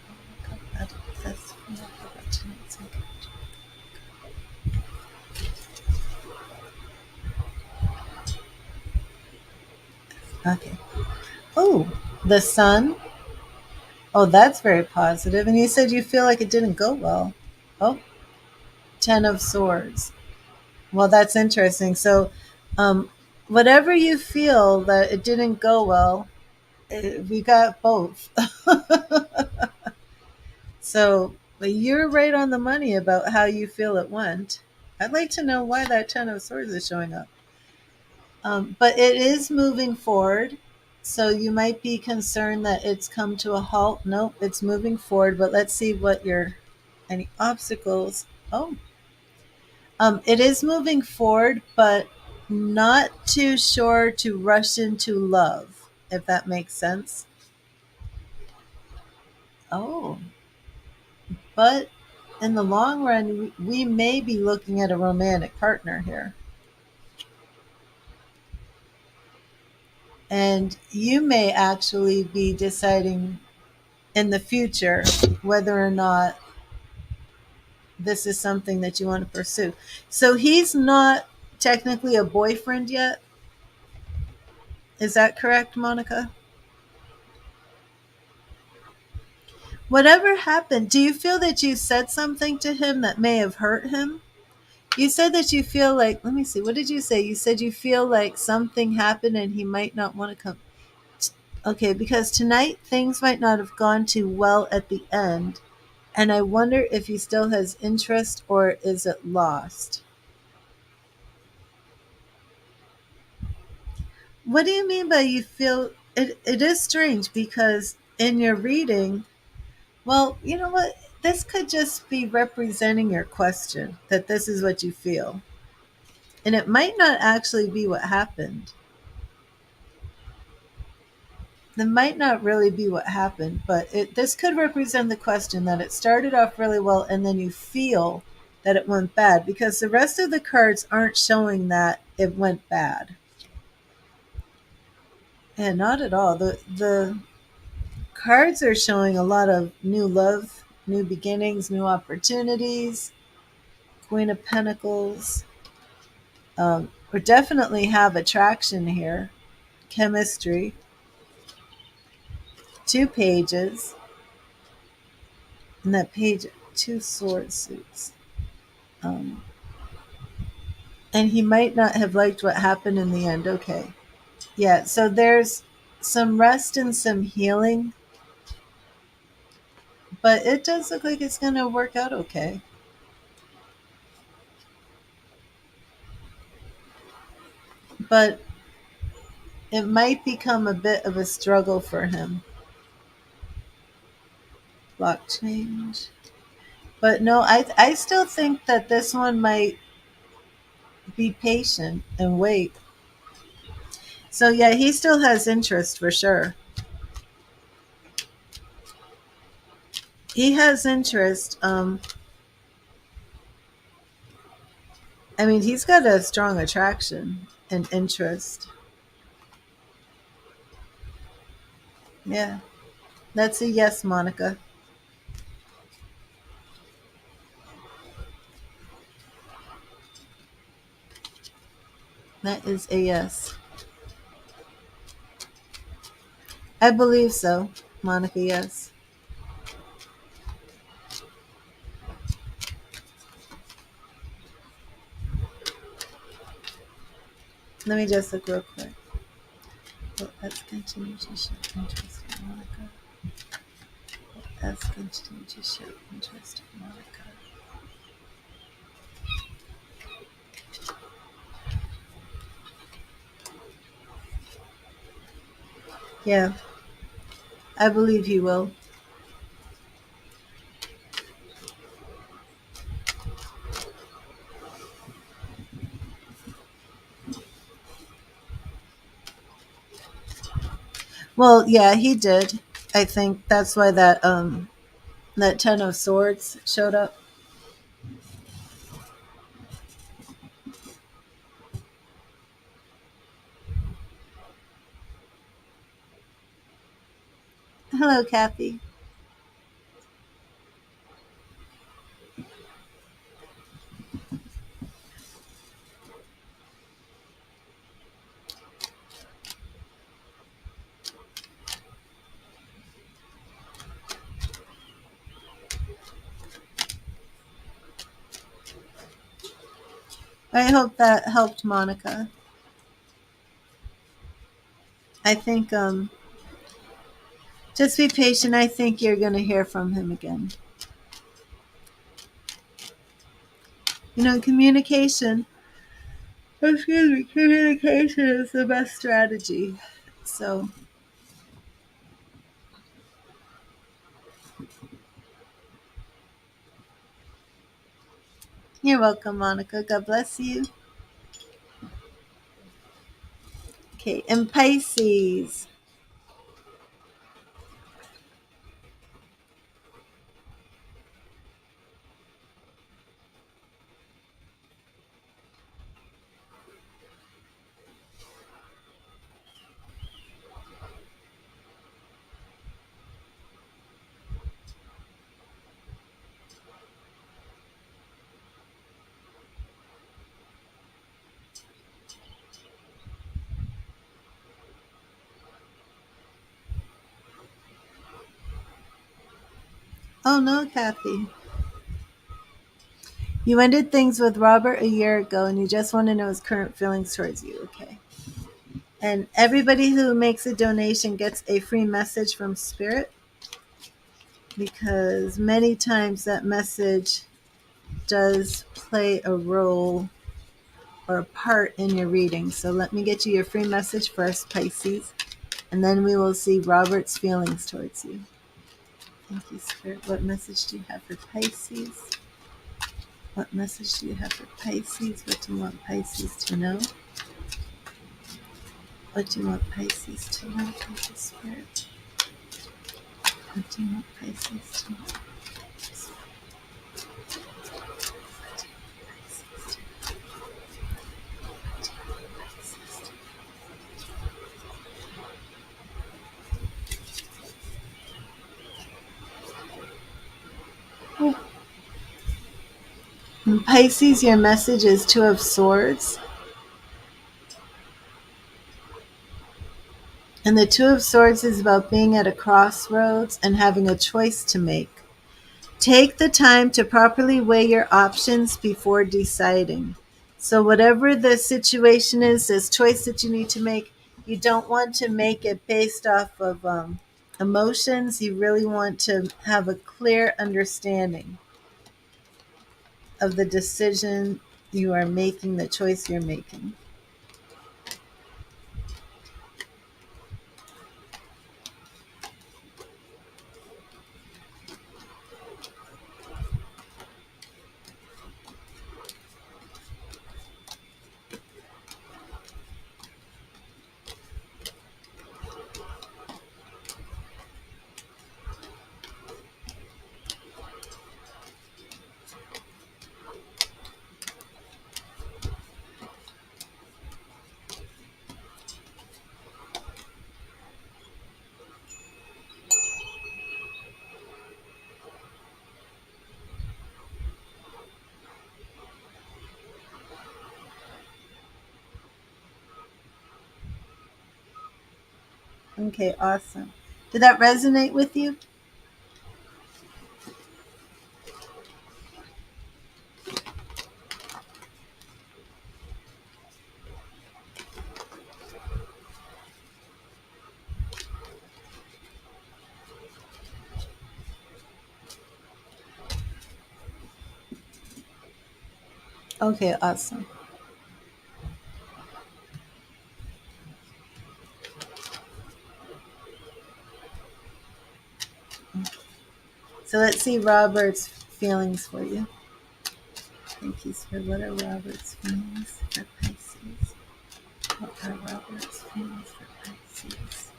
Monica? How did S feel about tonight's encounter? Okay. Oh, the sun. Oh, that's very positive. And you said you feel like it didn't go well. Oh, 10 of Swords. Well, that's interesting. So, um, whatever you feel that it didn't go well, we got both. So, but you're right on the money about how you feel it went. I'd like to know why that Ten of Swords is showing up. But it is moving forward. So you might be concerned that it's come to a halt. Nope, it's moving forward. But let's see what your any obstacles. Oh, it is moving forward, but not too sure to rush into love, if that makes sense. Oh, but in the long run, we may be looking at a romantic partner here. And you may actually be deciding in the future whether or not this is something that you want to pursue. So he's not technically a boyfriend yet. Is that correct, Monica? Whatever happened, do you feel that you said something to him that may have hurt him? You said that you feel like, let me see, what did you say? You said you feel like something happened and he might not want to come. Okay, because tonight things might not have gone too well at the end. And I wonder if he still has interest or is it lost? What do you mean by you feel it? It is strange because in your reading, well, you know what? This could just be representing your question that this is what you feel. And it might not actually be what happened. It might not really be what happened, but this could represent the question that it started off really well and then you feel that it went bad because the rest of the cards aren't showing that it went bad. Yeah, not at all. The cards are showing a lot of new love, new beginnings, new opportunities. Queen of Pentacles. We definitely have attraction here, chemistry. Two pages, and that page, two sword suits. Um, and he might not have liked what happened in the end. Okay. Yeah, so there's some rest and some healing, but it does look like it's going to work out okay. But it might become a bit of a struggle for him. Block change. But no, I still think that this one might be patient and wait. So yeah, he still has interest for sure. He has interest. I mean, he's got a strong attraction and interest. Yeah, that's a yes, Monica. That is a yes. I believe so, Monica. Yes. Let me just look real quick. Let's continue to show interest in Monica. Let's continue to show interest in Monica. Yeah, I believe he will. Well, yeah, he did. I think that's why that Ten of Swords showed up. Hello, Kathy. I hope that helped, Monica. I think just be patient. I think you're going to hear from him again. Communication. Excuse me. Communication is the best strategy. So you're welcome, Monica. God bless you. Okay, and Pisces. Oh no, Kathy. You ended things with Robert a year ago and you just want to know his current feelings towards you. Okay. And everybody who makes a donation gets a free message from Spirit, because many times that message does play a role or a part in your reading. So let me get you your free message first, Pisces, and then we will see Robert's feelings towards you. Thank you, Spirit. What message do you have for Pisces? What message do you have for Pisces? What do you want Pisces to know? What do you want Pisces to know? Thank you, Spirit. What do you want Pisces to know? In Pisces, your message is Two of Swords. And the Two of Swords is about being at a crossroads and having a choice to make. Take the time to properly weigh your options before deciding. So whatever the situation is, this choice that you need to make, you don't want to make it based off of emotions. You really want to have a clear understanding of the decision you are making, the choice you're making. Okay, awesome. Did that resonate with you? Okay, awesome. So let's see Robert's feelings for you. Thank you, sir. What are Robert's feelings for Pisces? What are Robert's feelings for Pisces?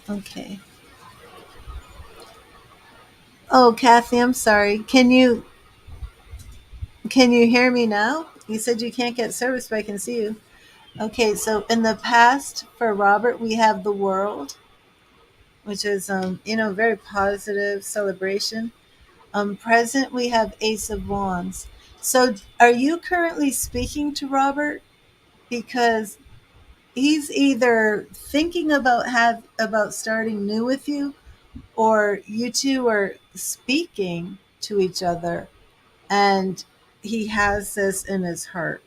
Okay. Oh, Kathy, I'm sorry. Can you hear me now? You said you can't get service, but I can see you. Okay, so in the past for Robert, we have the World. which is very positive celebration. Present, we have Ace of Wands. So, are you currently speaking to Robert? Because he's either thinking about starting new with you, or you two are speaking to each other, and he has this in his heart.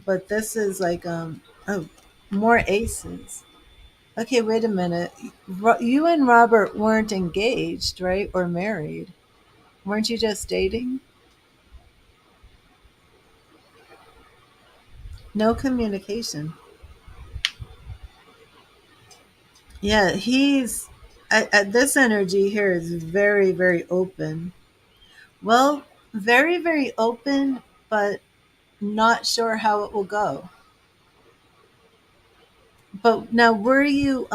But this is like oh, more aces. Okay, wait a minute. You and Robert weren't engaged, right? Or married? Weren't you just dating? No communication. Yeah, this energy here is very, very open. Well, very, very open, but not sure how it will go. But now, were you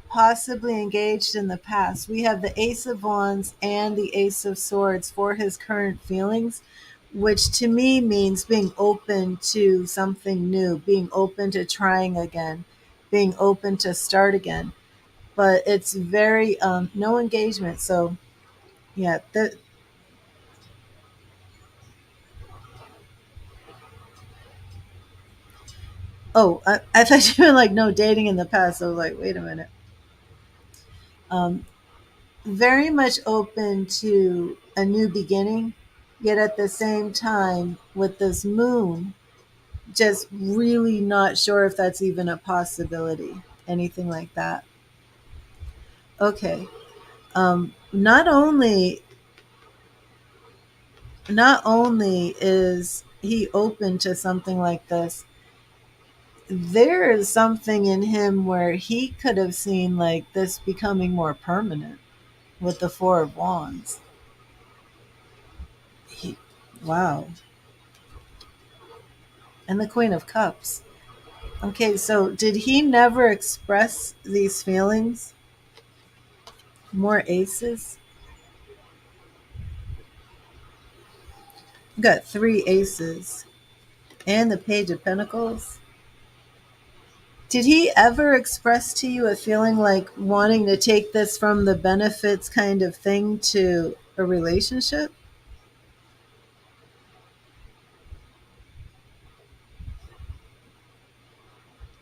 possibly engaged in the past? We have the Ace of Wands and the Ace of Swords for his current feelings, which to me means being open to something new, being open to trying again, being open to start again. But it's very no engagement. So yeah, I thought you meant like no dating in the past. I was like, wait a minute. Um, Very much open to a new beginning, yet at the same time, with this moon, just really not sure if that's even a possibility. Anything like that. Okay. Not only is he open to something like this, there is something in him where he could have seen like this becoming more permanent with the Four of Wands. He, wow. And the Queen of Cups. Okay, so did he never express these feelings? More aces? Got three aces. And the Page of Pentacles. Did he ever express to you a feeling like wanting to take this from the benefits kind of thing to a relationship?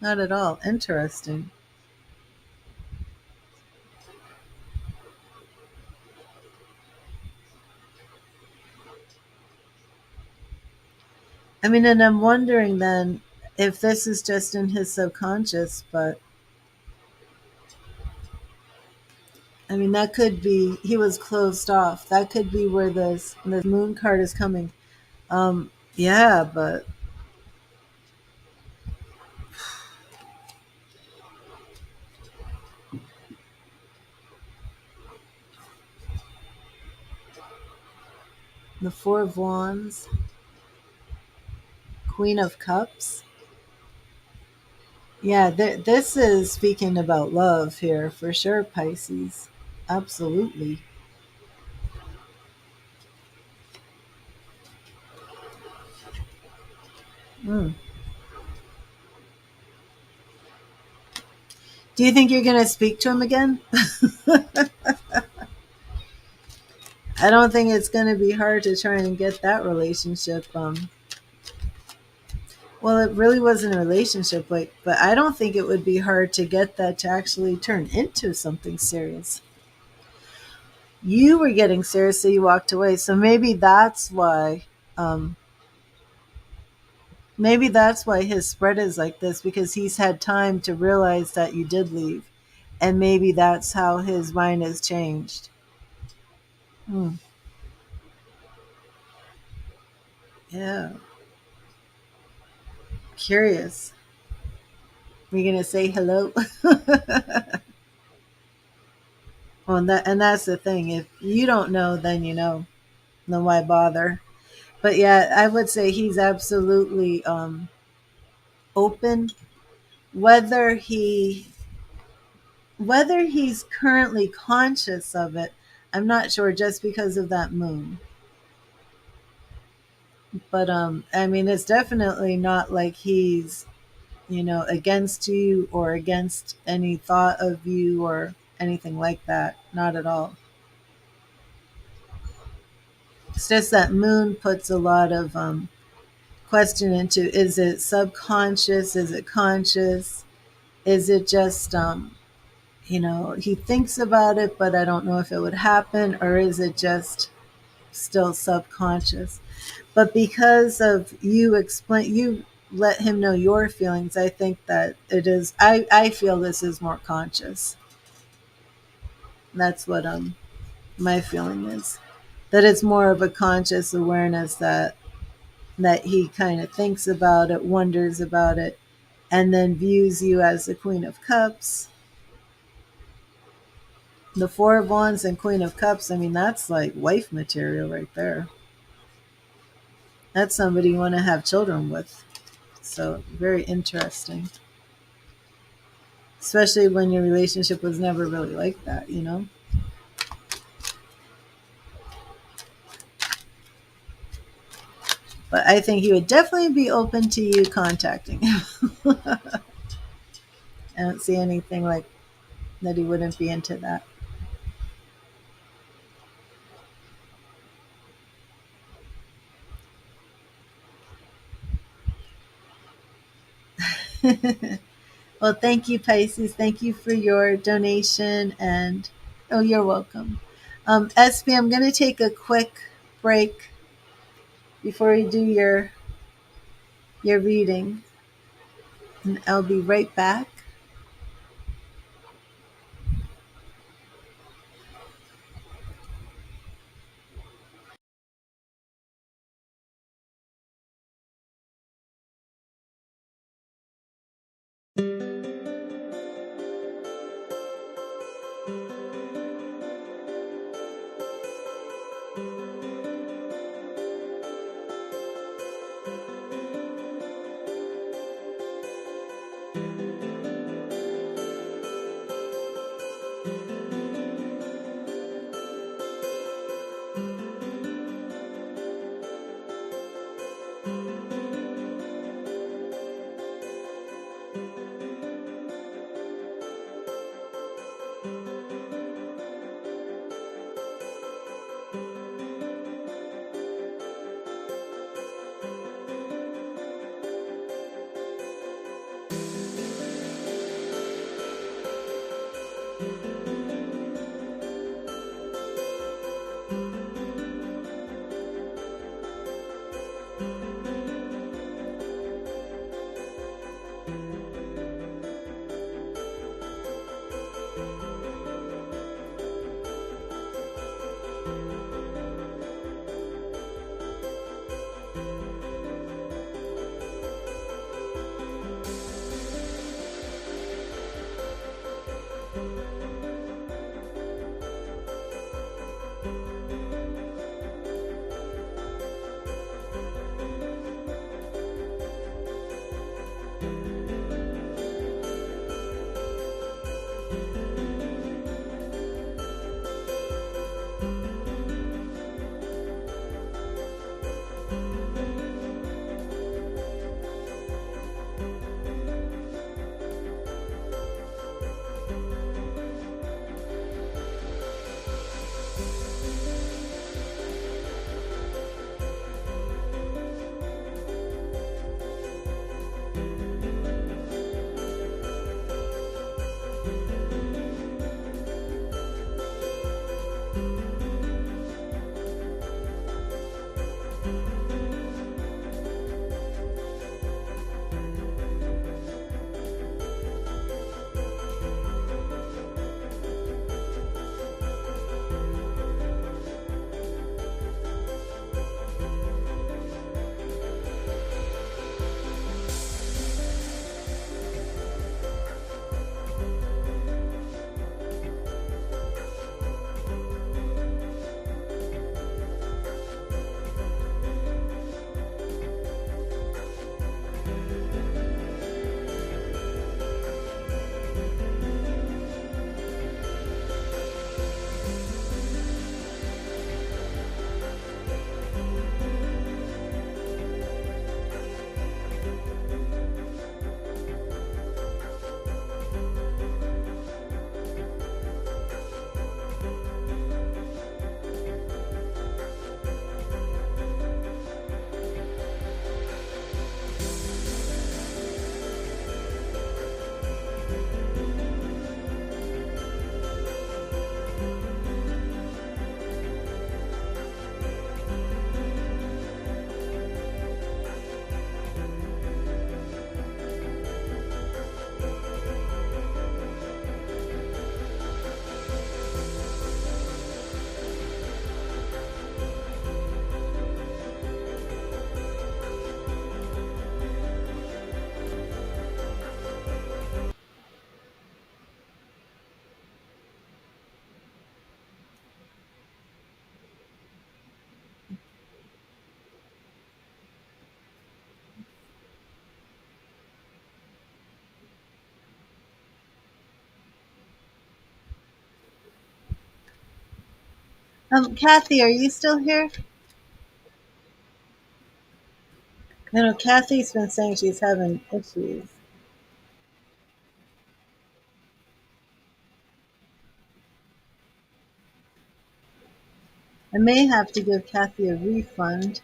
Not at all. Interesting. I mean, and I'm wondering then if this is just in his subconscious, but I mean, that could be he was closed off. That could be where this moon card is coming. Yeah, but the Four of Wands, Queen of Cups. Yeah, this is speaking about love here for sure, Pisces. Absolutely. Mm. Do you think you're going to speak to him again? I don't think it's going to be hard to try and get that relationship. Well, it really wasn't a relationship, like, but I don't think it would be hard to get that to actually turn into something serious. You were getting serious, so you walked away. So um, maybe that's why his spread is like this, because he's had time to realize that you did leave, and maybe that's how his mind has changed. Hmm. Yeah, curious. We're gonna say hello. Well, and that's the thing. If you don't know, then you know. Then why bother? But yeah, I would say he's absolutely open. Whether he whether he's currently conscious of it, I'm not sure, just because of that moon. But I mean, it's definitely not like he's against you or against any thought of you or anything like that. Not at all. It's just that moon puts a lot of question into, is it subconscious? Is it conscious? Is it just, he thinks about it, but I don't know if it would happen, or is it just still subconscious? But because of you let him know your feelings, I think that it is, I feel this is more conscious. That's what my feeling is. That it's more of a conscious awareness that he kind of thinks about it, wonders about it, and then views you as the Queen of Cups. The Four of Wands and Queen of Cups, I mean, that's like wife material right there. That's somebody you want to have children with. So, very interesting. Especially when your relationship was never really like that. But I think he would definitely be open to you contacting him. I don't see anything like that he wouldn't be into that. Well, thank you, Pisces. Thank you for your donation. And oh, you're welcome. SB, I'm going to take a quick break before you do your reading, and I'll be right back. Kathy, are you still here? No, Kathy's been saying she's having issues. I may have to give Kathy a refund.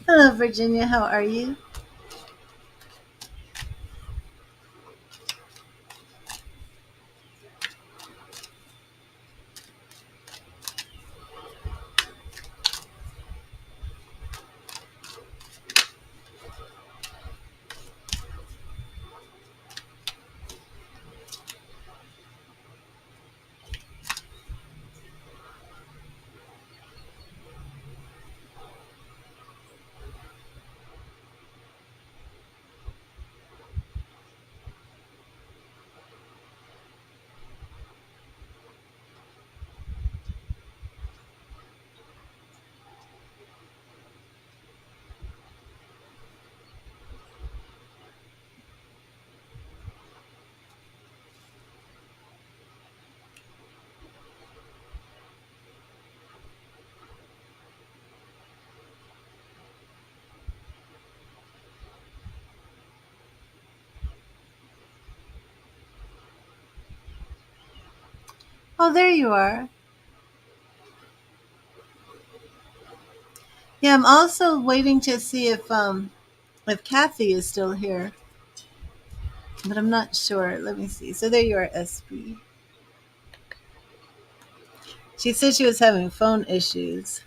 Hello, Virginia. How are you? Oh, there you are. Yeah, I'm also waiting to see if Kathy is still here, but I'm not sure. Let me see. So there you are, SB. She said she was having phone issues.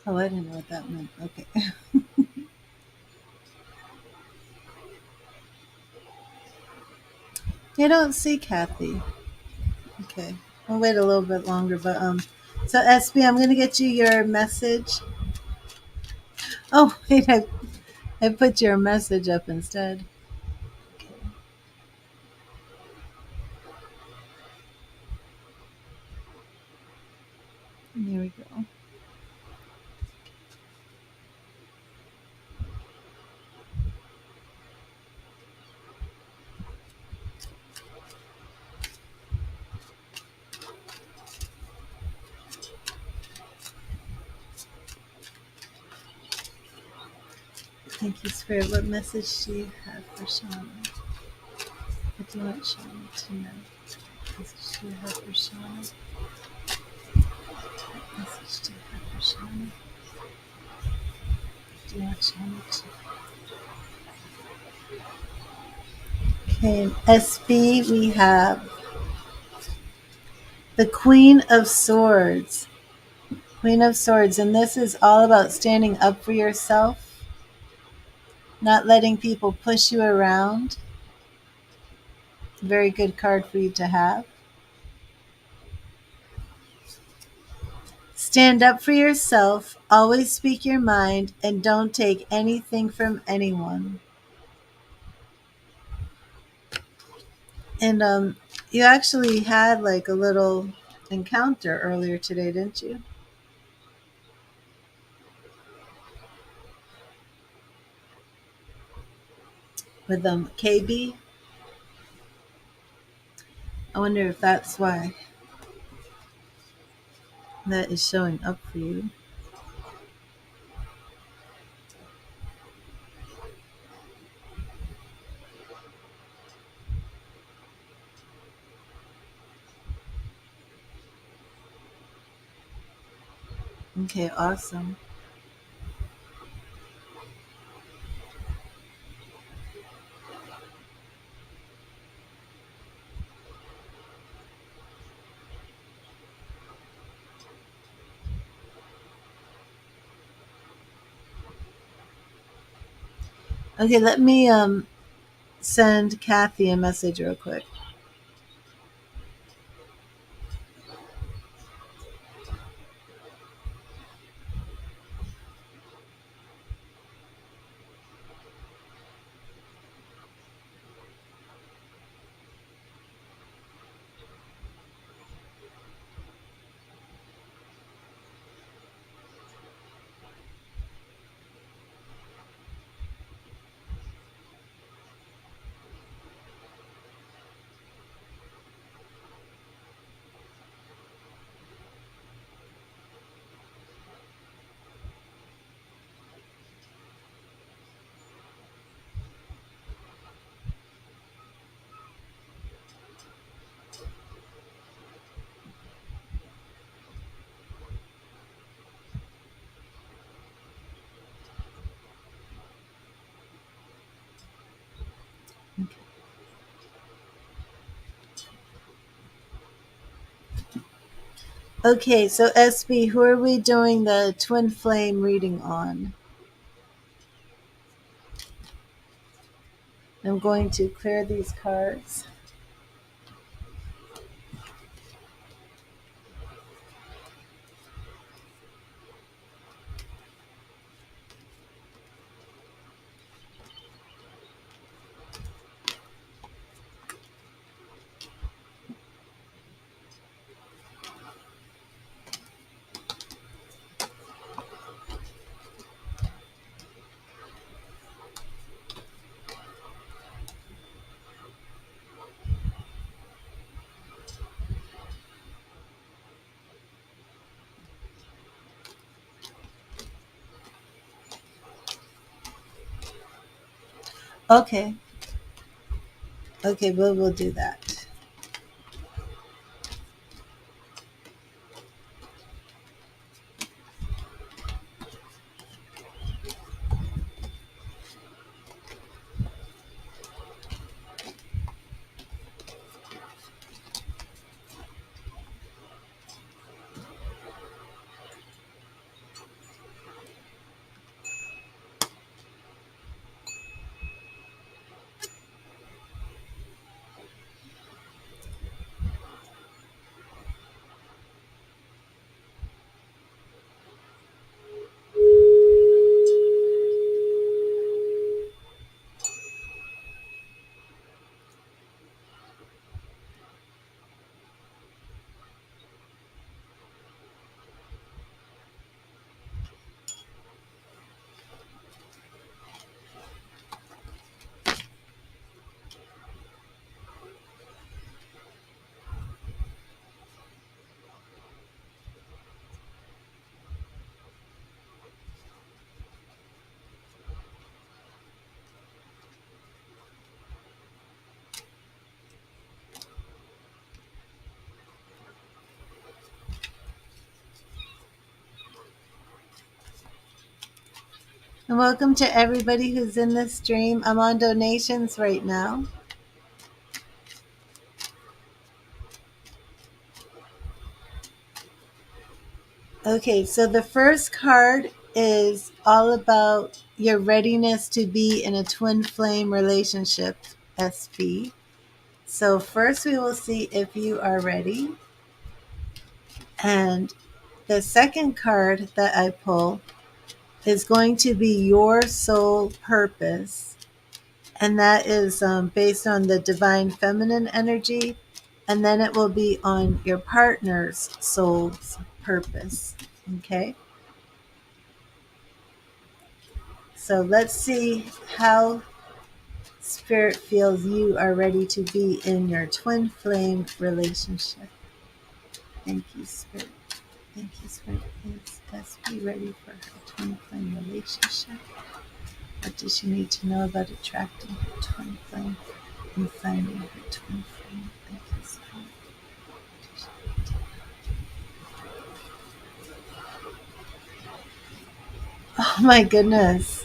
Oh, I didn't know what that meant. Okay. You don't see Kathy. Okay. I'll wait a little bit longer, but so SB, I'm gonna get you your message. Oh wait, I put your message up instead. Okay. There we go. Thank you, Spirit. What message do you have for Shauna? What do you want Shauna to know? What message do you have for Shauna? What message do you have for Shauna? What do you want Shauna to know? Okay, SB, we have the Queen of Swords. Queen of Swords, and this is all about standing up for yourself, not letting people push you around. Very good card for you to have. Stand up for yourself, always speak your mind, and don't take anything from anyone. And you actually had like a little encounter earlier today, didn't you? With KB. I wonder if that's why that is showing up for you. Okay, awesome. Okay, let me send Kathy a message real quick. Okay, so SB, who are we doing the twin flame reading on? I'm going to clear these cards. Okay. Okay, we'll do that. And welcome to everybody who's in this stream. I'm on donations right now. Okay, so the first card is all about your readiness to be in a twin flame relationship, SP. So first we will see if you are ready. And the second card that I pull is going to be your soul purpose. And that is based on the divine feminine energy. And then it will be on your partner's soul's purpose. Okay. So let's see how Spirit feels you are ready to be in your twin flame relationship. Thank you, Spirit. Thank you, Spirit. Is SP ready for her twin flame relationship? What does she need to know about attracting her twin flame and finding her twin flame? Thank you, Spirit. Oh my goodness.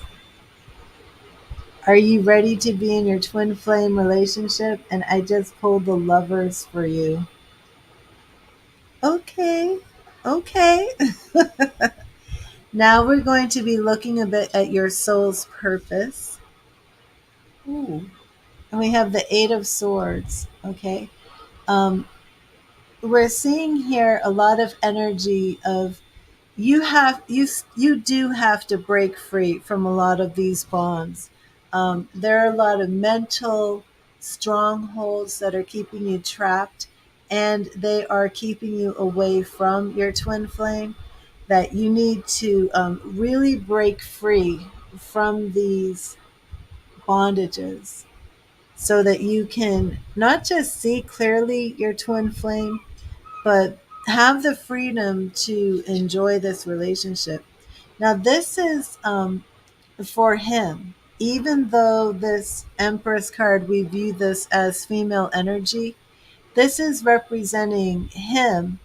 Are you ready to be in your twin flame relationship? And I just pulled the lovers for you. Okay. Okay. Now we're going to be looking a bit at your soul's purpose. Ooh. And we have the Eight of Swords. Okay. Um, we're seeing here a lot of energy of you do have to break free from a lot of these bonds. There are a lot of mental strongholds that are keeping you trapped, and they are keeping you away from your twin flame. That you need to really break free from these bondages so that you can not just see clearly your twin flame, but have the freedom to enjoy this relationship. Now, this is for him. Even though this Empress card, we view this as female energy, this is representing him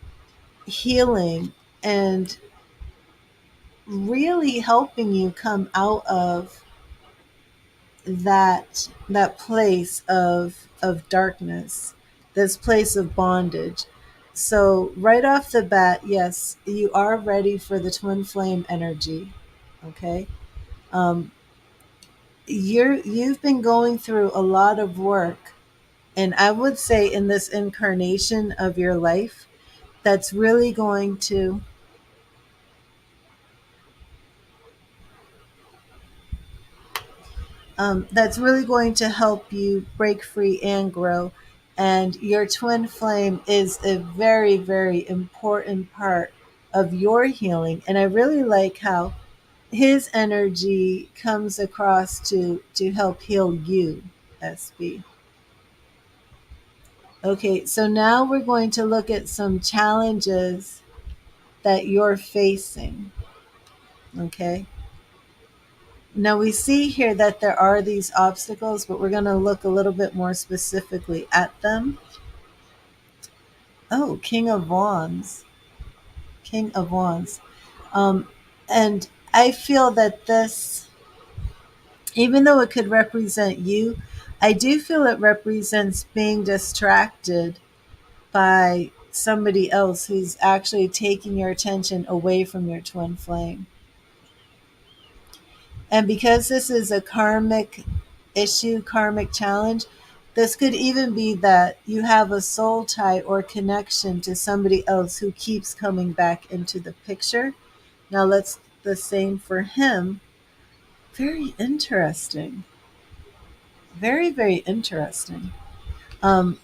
healing and really helping you come out of that place of darkness, this place of bondage. So right off the bat, yes, you are ready for the twin flame energy. Okay. um, you've been going through a lot of work, and I would say in this incarnation of your life, that's really going to help you break free and grow. And your twin flame is a very, very important part of your healing. And I really like how his energy comes across to help heal you, SB. Okay, so now we're going to look at some challenges that you're facing. Okay. Now we see here that there are these obstacles, but we're going to look a little bit more specifically at them. Oh, King of Wands. King of Wands. And I feel that this, even though it could represent you, I do feel it represents being distracted by somebody else who's actually taking your attention away from your twin flame. And because this is a karmic issue, karmic challenge, this could even be that you have a soul tie or connection to somebody else who keeps coming back into the picture. Now let's the same for him. Very interesting. Very, very interesting. Um,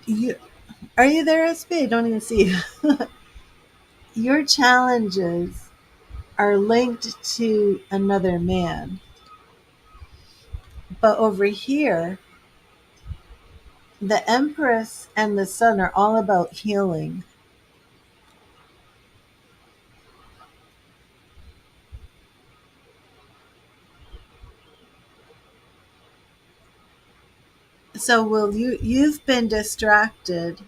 you are you there, SB? I don't even see you. Your challenges are linked to another man. But over here, the Empress and the Sun are all about healing. So will you've been distracted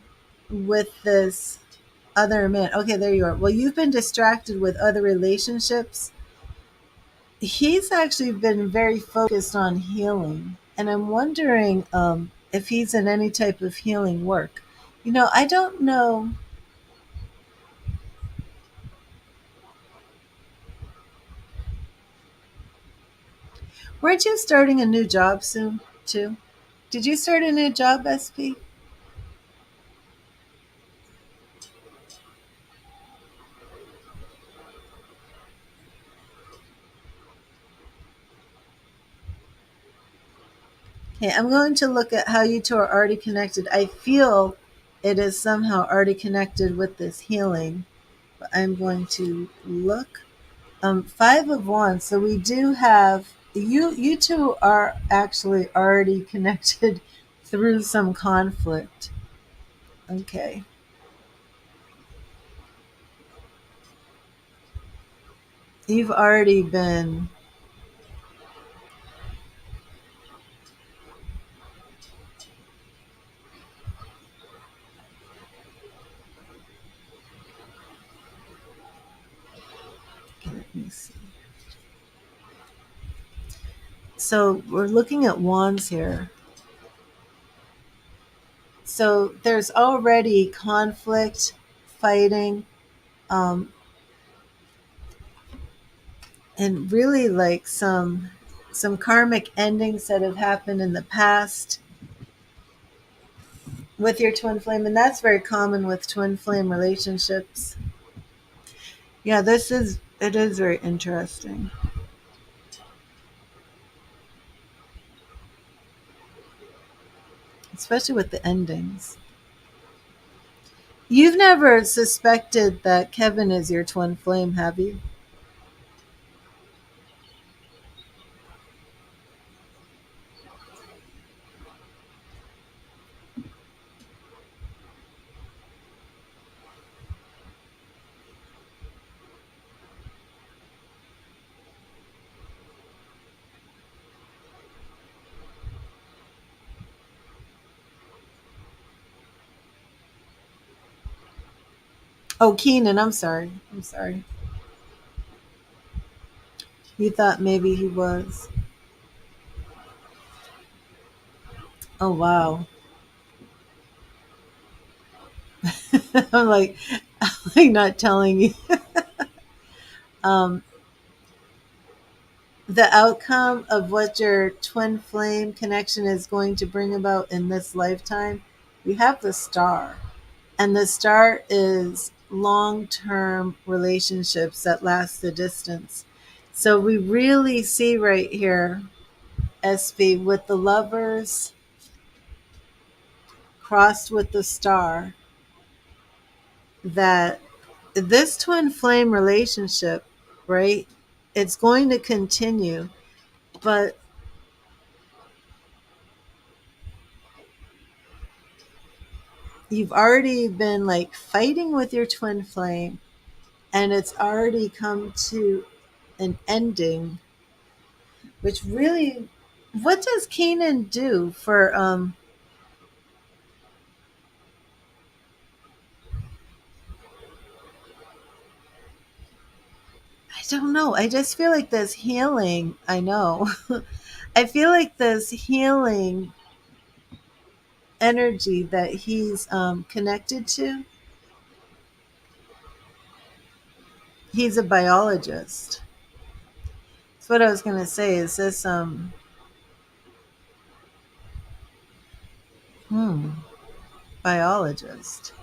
with this other man. Okay, there you are. Well, you've been distracted with other relationships he's actually been very focused on healing, and I'm wondering if he's in any type of healing work. I don't know. Weren't you starting a new job soon, too? Did you start a new job, SP? Okay, I'm going to look at how you two are already connected. I feel it is somehow already connected with this healing, but I'm going to look. Five of Wands. So we do have you. You two are actually already connected through some conflict. Okay, you've already been. Let me see. So we're looking at Wands here. So there's already conflict, fighting, um, and really like some karmic endings that have happened in the past with your twin flame, and that's very common with twin flame relationships. Yeah, it is very interesting, especially with the endings. You've never suspected that Kevin is your twin flame, have you? Oh, Keenan, I'm sorry. I'm sorry. You thought maybe he was. Oh, wow. I'm like, I'm like not telling you. Um, the outcome of what your twin flame connection is going to bring about in this lifetime, we have the star. And the star is long term relationships that last the distance. So we really see right here, SB, with the lovers crossed with the star, that this twin flame relationship, right, it's going to continue, but you've already been like fighting with your twin flame, and it's already come to an ending, which really, what does Kanan do for I don't know. I just feel like this healing, I know. I feel like this healing energy that he's connected to, he's a biologist. That's what I was going to say. Is this hmm, biologist?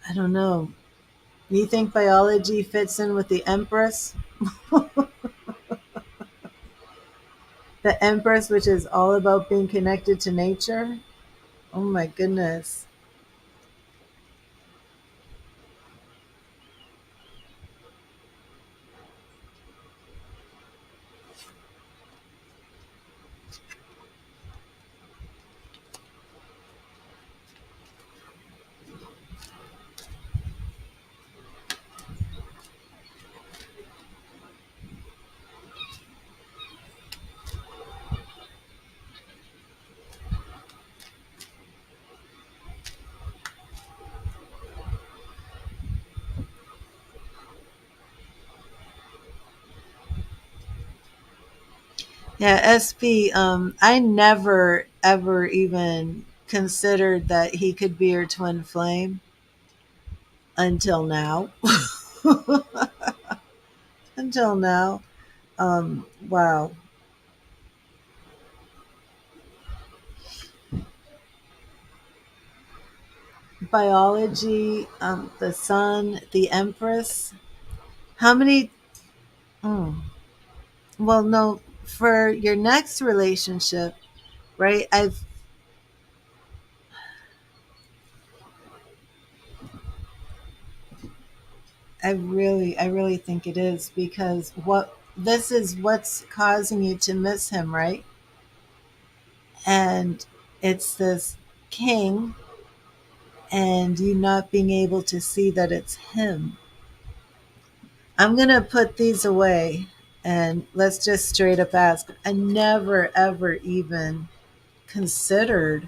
I don't know. You think biology fits in with the Empress? The Empress, which is all about being connected to nature? Oh my goodness. Yeah, SB, I never ever even considered that he could be your twin flame until now. Until now. Wow. Biology, the sun, the Empress. How many? Mm, well, no, for your next relationship, right? I really think it is because what this is what's causing you to miss him, right? And it's this king, and you not being able to see that it's him. I'm gonna put these away, and let's just straight up ask. I never ever even considered.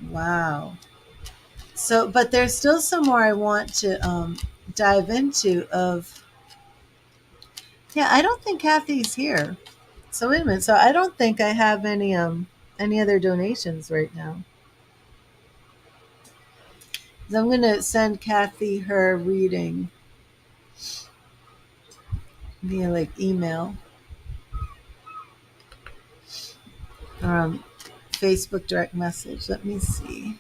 Wow. So, but there's still some more I want to dive into. Of yeah, I don't think Kathy's here. So wait a minute. So I don't think I have any other donations right now. So I'm gonna send Kathy her reading via like email or Facebook direct message. Let me see.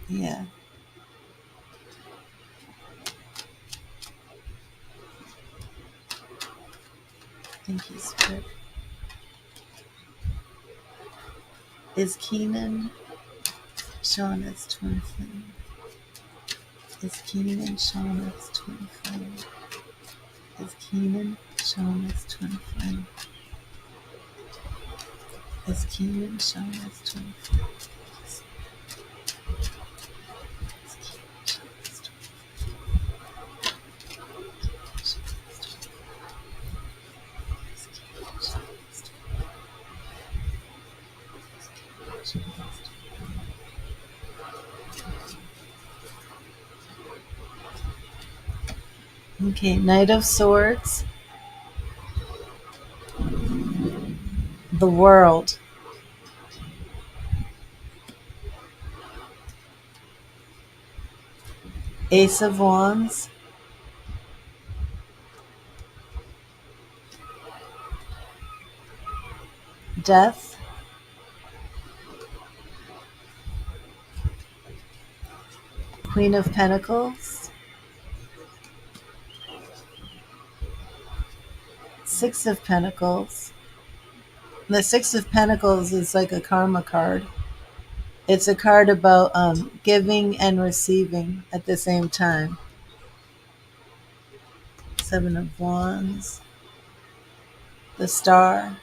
Yeah, thank you, Spirit. Is Keenan showing us twin flame? Is Keenan showing us twin flame? Is Keenan showing us twin flame? Is Keenan showing us twin flame? Is Keenan showing us twin flame? Okay, Knight of Swords, the World, Ace of Wands, Death, Queen of Pentacles, Six of Pentacles. The Six of Pentacles is like a karma card. It's a card about giving and receiving at the same time. Seven of Wands, the Star,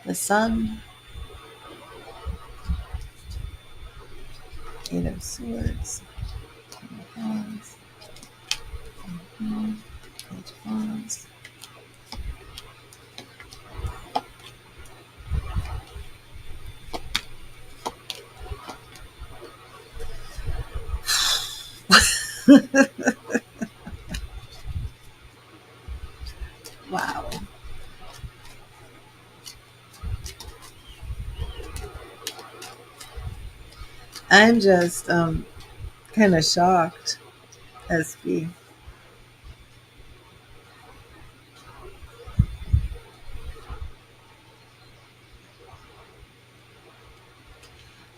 the Sun, Eight of Swords, Wands, Eight of Wands. Wow. I'm just kind of shocked, SB.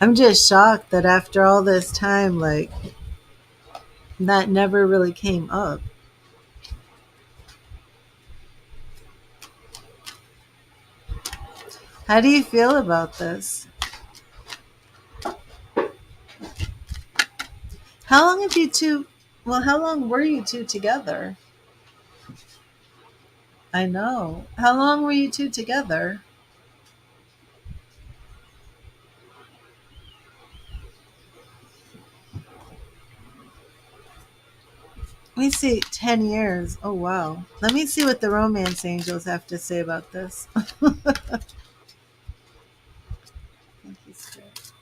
I'm just shocked that after all this time, like, that never really came up. How do you feel about this? How long have you two, well, how long were you two together? I know. How long were you two together? me see. 10 years. Oh, wow. Let me see what the romance angels have to say about this. Thank you, Spirit.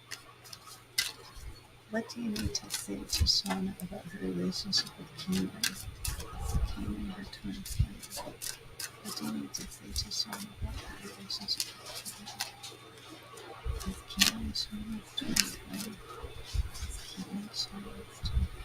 What do you need to say to Shauna about her relationship with Cameron? Cameron, her twin flame. What do you need to say to Shauna about her relationship with Cameron, Shauna's twin flame? Cameron, Shauna's twin flame.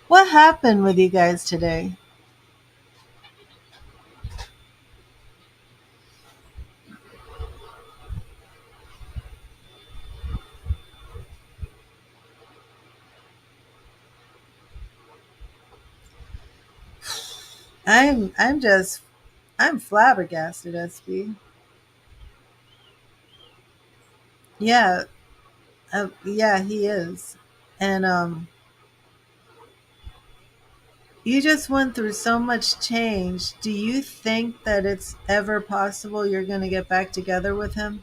What happened with you guys today? I'm flabbergasted, SB. Yeah, yeah, he is. And you just went through so much change. Do you think that it's ever possible you're going to get back together with him?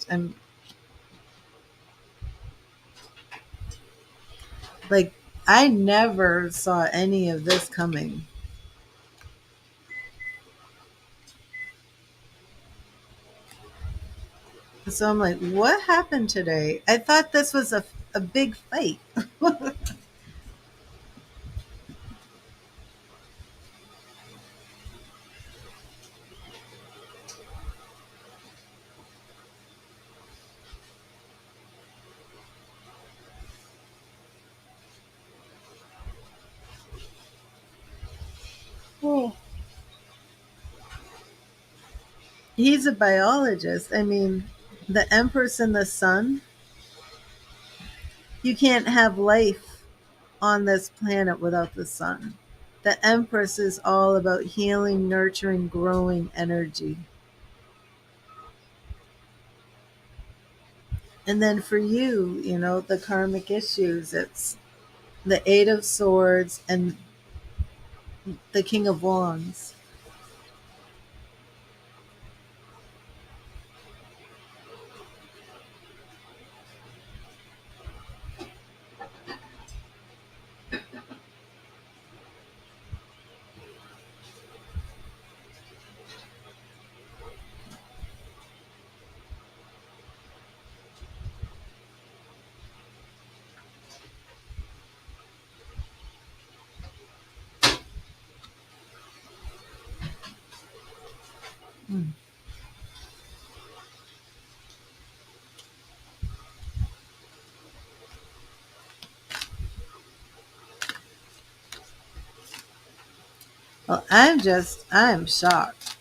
I'm like, I never saw any of this coming. So I'm like, what happened today? I thought this was a big fight. Oh. He's a biologist. I mean, the Empress and the Sun, you can't have life on this planet without the sun. The Empress is all about healing, nurturing, growing energy. And then for you, the karmic issues, it's the Eight of Swords and the King of Wands. Mm. Well, I'm shocked.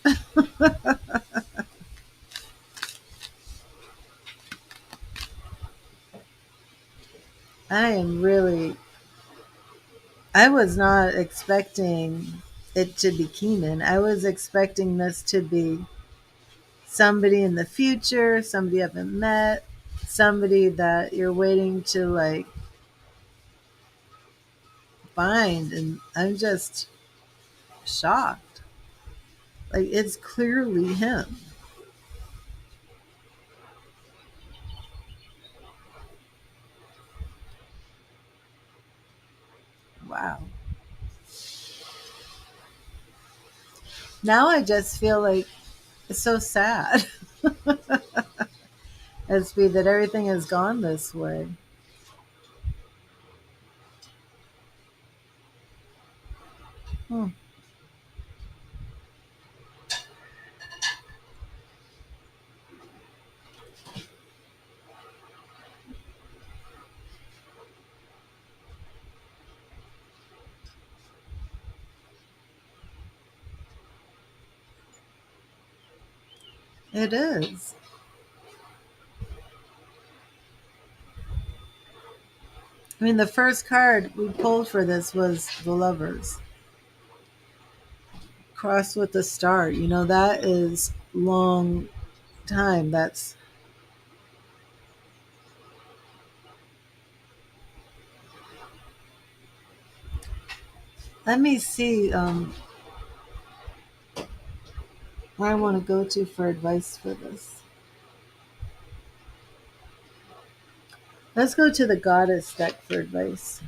I am really, I was not expecting it to be Keenan. I was expecting this to be somebody in the future, somebody you haven't met, somebody that you're waiting to like find. And I'm just shocked. Like, it's clearly him. Wow. Now I just feel like it's so sad. SB, that everything has gone this way. Hmm. It is. I mean, the first card we pulled for this was the Lovers. Crossed with the Star. You know, that is long time. That's, let me see where I want to go to for advice for this. Let's go to the Goddess deck for advice.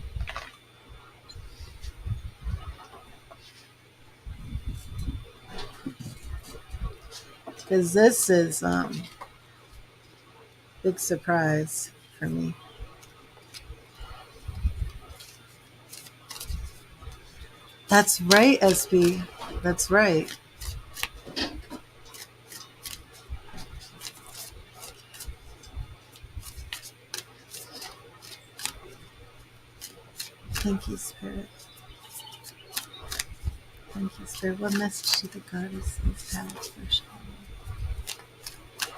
Because this is big surprise for me. That's right, SB. That's right. Thank you, Spirit. Thank you, Spirit. What message do the goddesses have for Sean?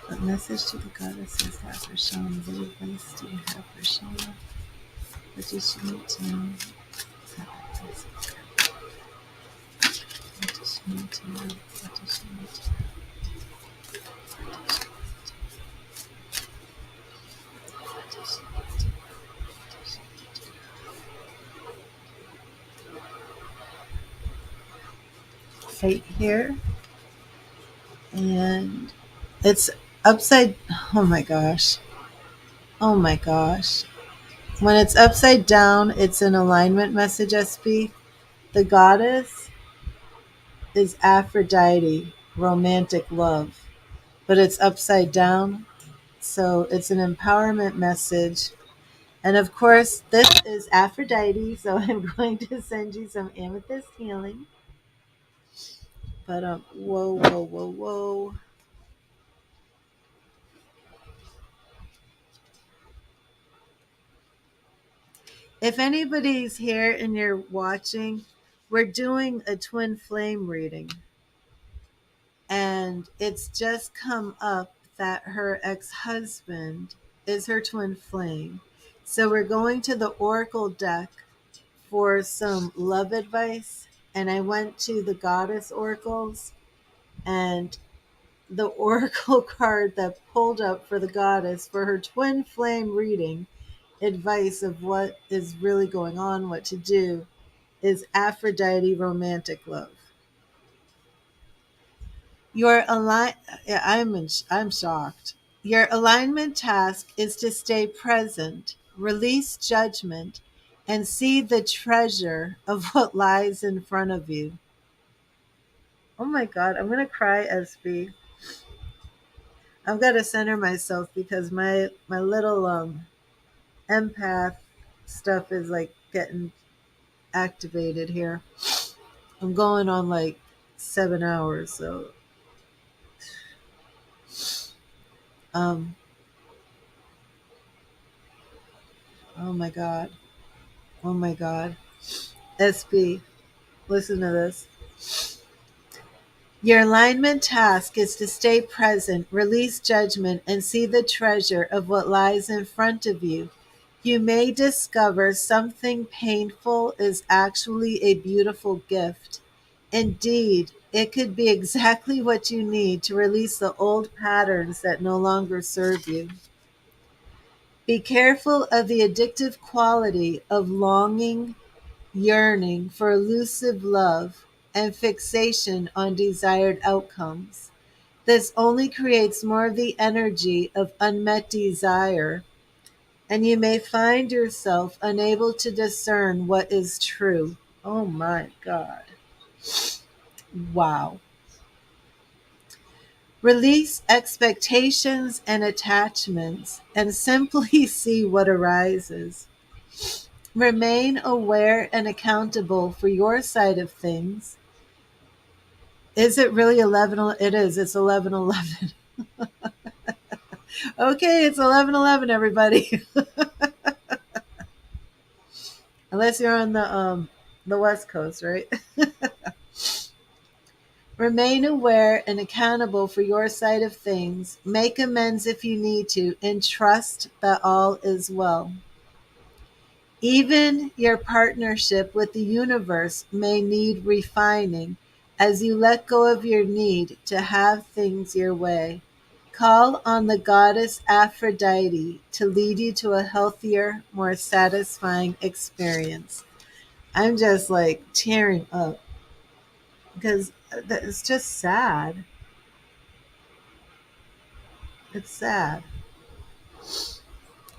What message do the goddesses have for Sean? What advice do you have for Sean? What does she need to know? What does she need to know? What does she need to know? What does she need to know? What does she need to know? Right here. And it's upside. Oh my gosh. Oh my gosh. When it's upside down, it's an alignment message, SB. The goddess is Aphrodite, romantic love, but it's upside down. So it's an empowerment message. And of course, this is Aphrodite, so I'm going to send you some amethyst healing. But whoa, whoa, whoa, whoa. If anybody's here and you're watching, we're doing a twin flame reading. And it's just come up that her ex-husband is her twin flame. So we're going to the Oracle deck for some love advice. And I went to the Goddess Oracles, and the Oracle card that pulled up for the Goddess for her twin flame reading, advice of what is really going on, what to do, is Aphrodite, romantic love. Your align. Yeah, I'm shocked. Your alignment task is to stay present, release judgment, and see the treasure of what lies in front of you. Oh my God, I'm gonna cry, SB. I've got to center myself because my little empath stuff is like getting activated here. I'm going on like 7 hours, so um. Oh my God. Oh my God. SB. Listen to this. Your alignment task is to stay present, release judgment, and see the treasure of what lies in front of you. You may discover something painful is actually a beautiful gift. Indeed, it could be exactly what you need to release the old patterns that no longer serve you. Be careful of the addictive quality of longing, yearning for elusive love, and fixation on desired outcomes. This only creates more of the energy of unmet desire, and you may find yourself unable to discern what is true. Oh my God. Wow. Release expectations and attachments and simply see what arises. Remain aware and accountable for your side of things. Is it really 11? It is. It's 11:11. Okay, it's 11:11, everybody. Unless you're on the West Coast, right? Remain aware and accountable for your side of things. Make amends if you need to, and trust that all is well. Even your partnership with the universe may need refining as you let go of your need to have things your way. Call on the goddess Aphrodite to lead you to a healthier, more satisfying experience. I'm just like tearing up because it's just sad. It's sad.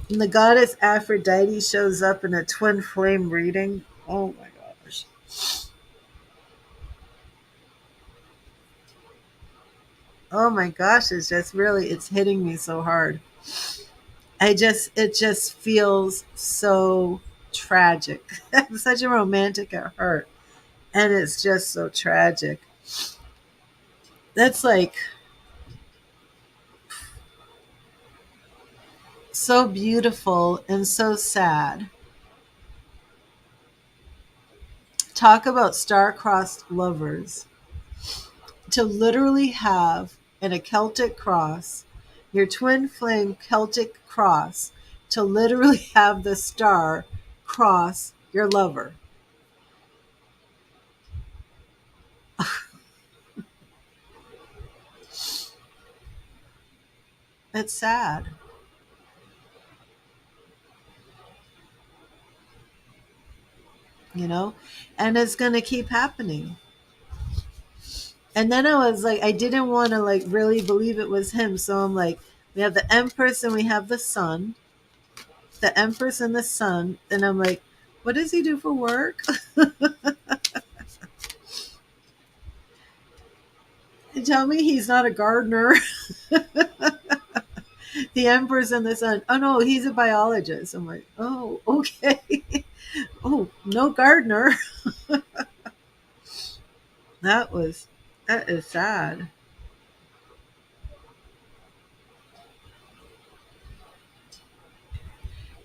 And the goddess Aphrodite shows up in a twin flame reading. Oh my gosh. Oh my gosh, it's hitting me so hard. It just feels so tragic. I'm such a romantic at heart. And it's just so tragic. That's like so beautiful and so sad. Talk about star-crossed lovers. To literally have in a Celtic cross, your twin flame Celtic cross, to literally have the star cross your lover. It's sad. You know, and it's going to keep happening. And then I was like, I didn't want to like really believe it was him. So I'm like, we have the Empress and we have the Sun, the Empress and the Sun. And I'm like, what does he do for work? Tell me he's not a gardener. The Empress and the Sun. Oh no, he's a biologist. I'm like, oh, okay. Oh, no gardener. That is sad.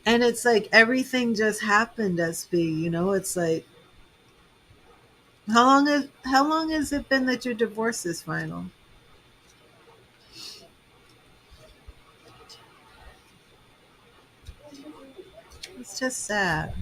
And it's like everything just happened, SB, you know, it's like how long has it been that your divorce is final? It's just sad.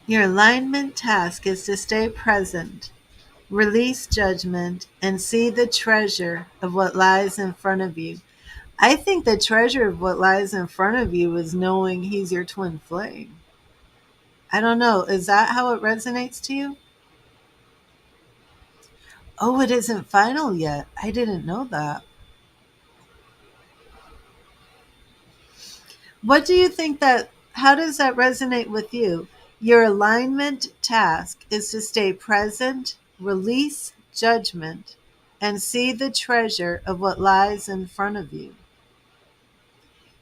Your alignment task is to stay present, release judgment, and see the treasure of what lies in front of you. I think the treasure of what lies in front of you is knowing he's your twin flame. I don't know. Is that how it resonates to you? Oh, it isn't final yet. I didn't know that. What do you think how does that resonate with you? Your alignment task is to stay present, release judgment, and see the treasure of what lies in front of you.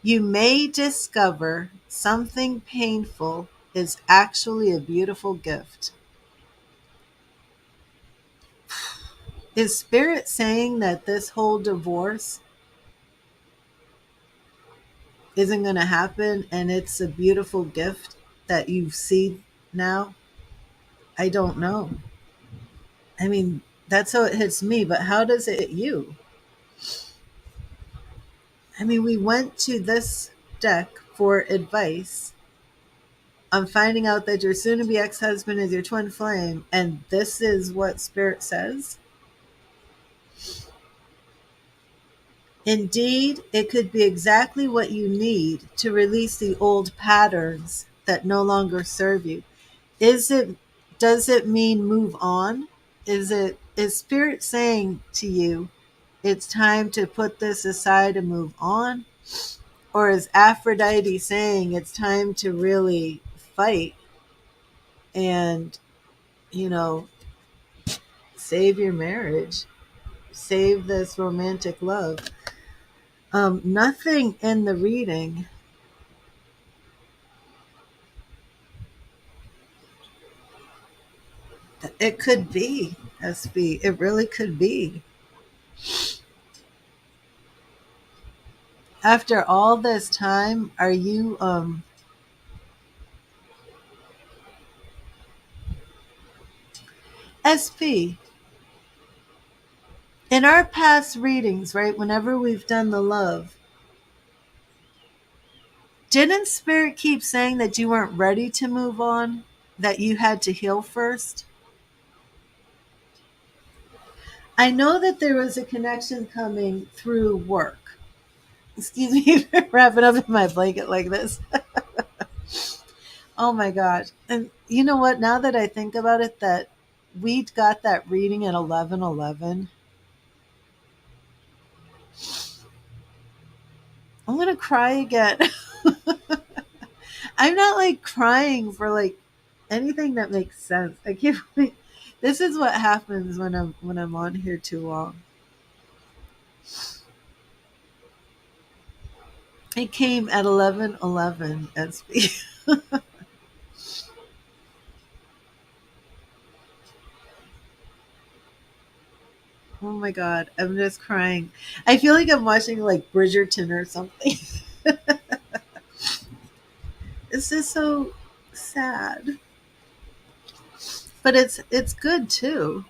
You may discover something painful is actually a beautiful gift. Is Spirit saying that this whole divorce isn't going to happen and it's a beautiful gift that you see now? I don't know. I mean, that's how it hits me, but how does it hit you? I mean, we went to this deck for advice on finding out that your soon to be ex husband is your twin flame, and this is what Spirit says. Indeed, it could be exactly what you need to release the old patterns that no longer serve you. Is it Does it mean move on? Is spirit saying to you, it's time to put this aside and move on? Or is Aphrodite saying it's time to really fight and, you know, save your marriage, save this romantic love? Nothing in the reading. It could be, SB. It really could be. After all this time, are you SP? In our past readings, right, whenever we've done the love, didn't Spirit keep saying that you weren't ready to move on? That you had to heal first? I know that there was a connection coming through work. Excuse me for wrapping up in my blanket like this. Oh my gosh. And you know what? Now that I think about it, that we got that reading at 11:11. I'm going to cry again. I'm not like crying for like anything that makes sense. I can't wait. This is what happens when I'm on here too long. It came at 11:11 SB. Oh my god, I'm just crying. I feel like I'm watching like Bridgerton or something. It's just so sad, but it's good too.